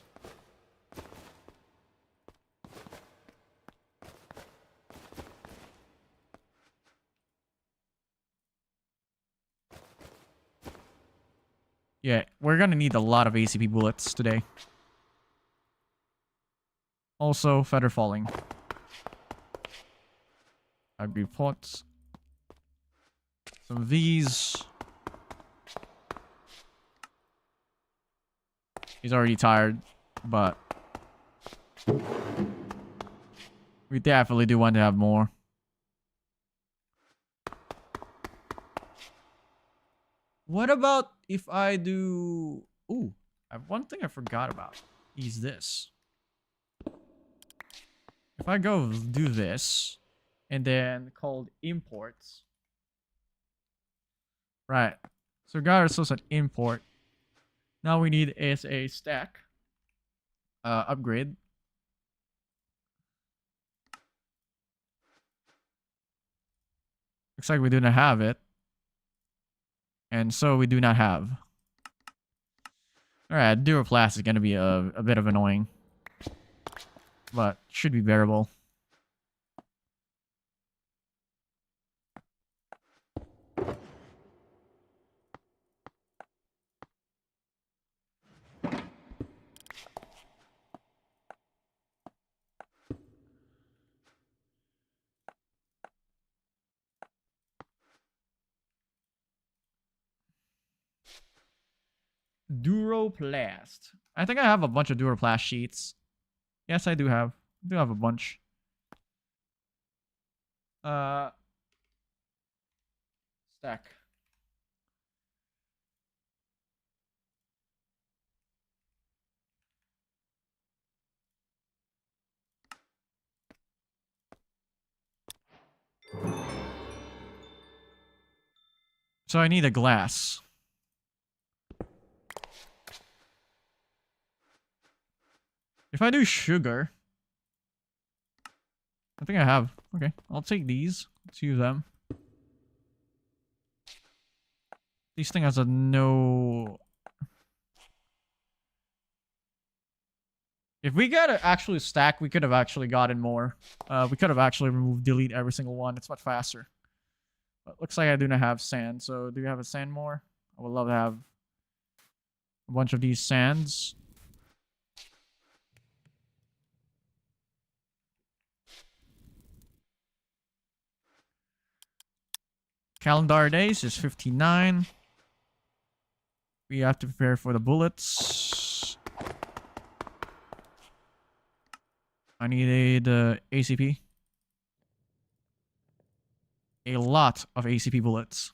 Yeah, we're gonna need a lot of ACP bullets today. Also, feather falling. Agree pots. Some of these. He's already tired, but we definitely do want to have more. What about if I do... Ooh, I have one thing I forgot about. Is this. If I go do this, and then called imports. Right. So got ourselves an import. Now we need is a stack. Upgrade. Looks like we do not have it. And so we do not have. Alright, Duroplast is going to be a bit of annoying. But should be bearable. Duroplast. I think I have a bunch of Duroplast sheets. Yes, I do have. I do have a bunch. Stack. So I need a glass. If I do sugar, I think I have. Okay, I'll take these. Let's use them. This thing has a no... If we got to actually stack, we could have actually gotten more. We could have actually removed, delete every single one. It's much faster. But looks like I do not have sand. So do you have a sand more? I would love to have a bunch of these sands. calendar days is 59. We have to prepare for the bullets. I need the ACP. A lot of ACP bullets.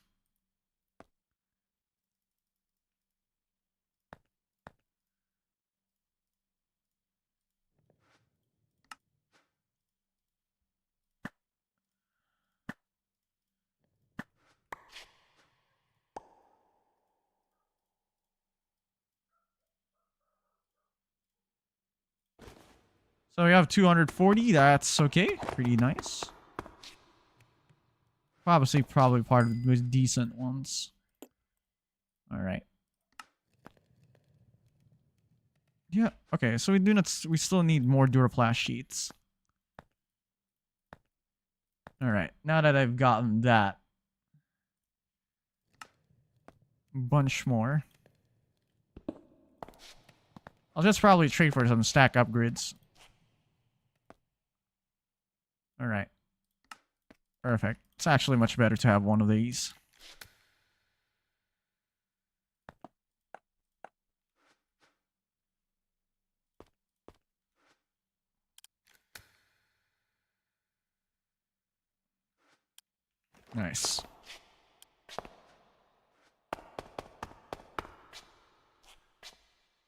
So we have 240. That's okay. Pretty nice. Probably part of the decent ones. All right. Yeah. Okay. So we do not. We still need more Duraplast sheets. All right. Now that I've gotten that, bunch more. I'll just probably trade for some stack upgrades. All right. Perfect. It's actually much better to have one of these. Nice.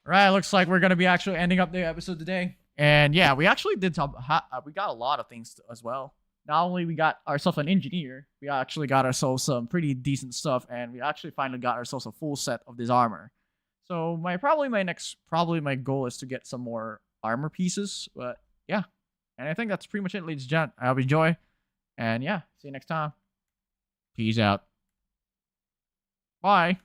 Right, looks like we're gonna be actually ending up the episode today. And yeah, we actually did we got a lot of things as well. Not only we got ourselves an engineer, we actually got ourselves some pretty decent stuff, and we actually finally got ourselves a full set of this armor. So my my goal is to get some more armor pieces. But yeah, and I think that's pretty much it, ladies and gentlemen. I hope you enjoy, and yeah, see you next time. Peace out. Bye.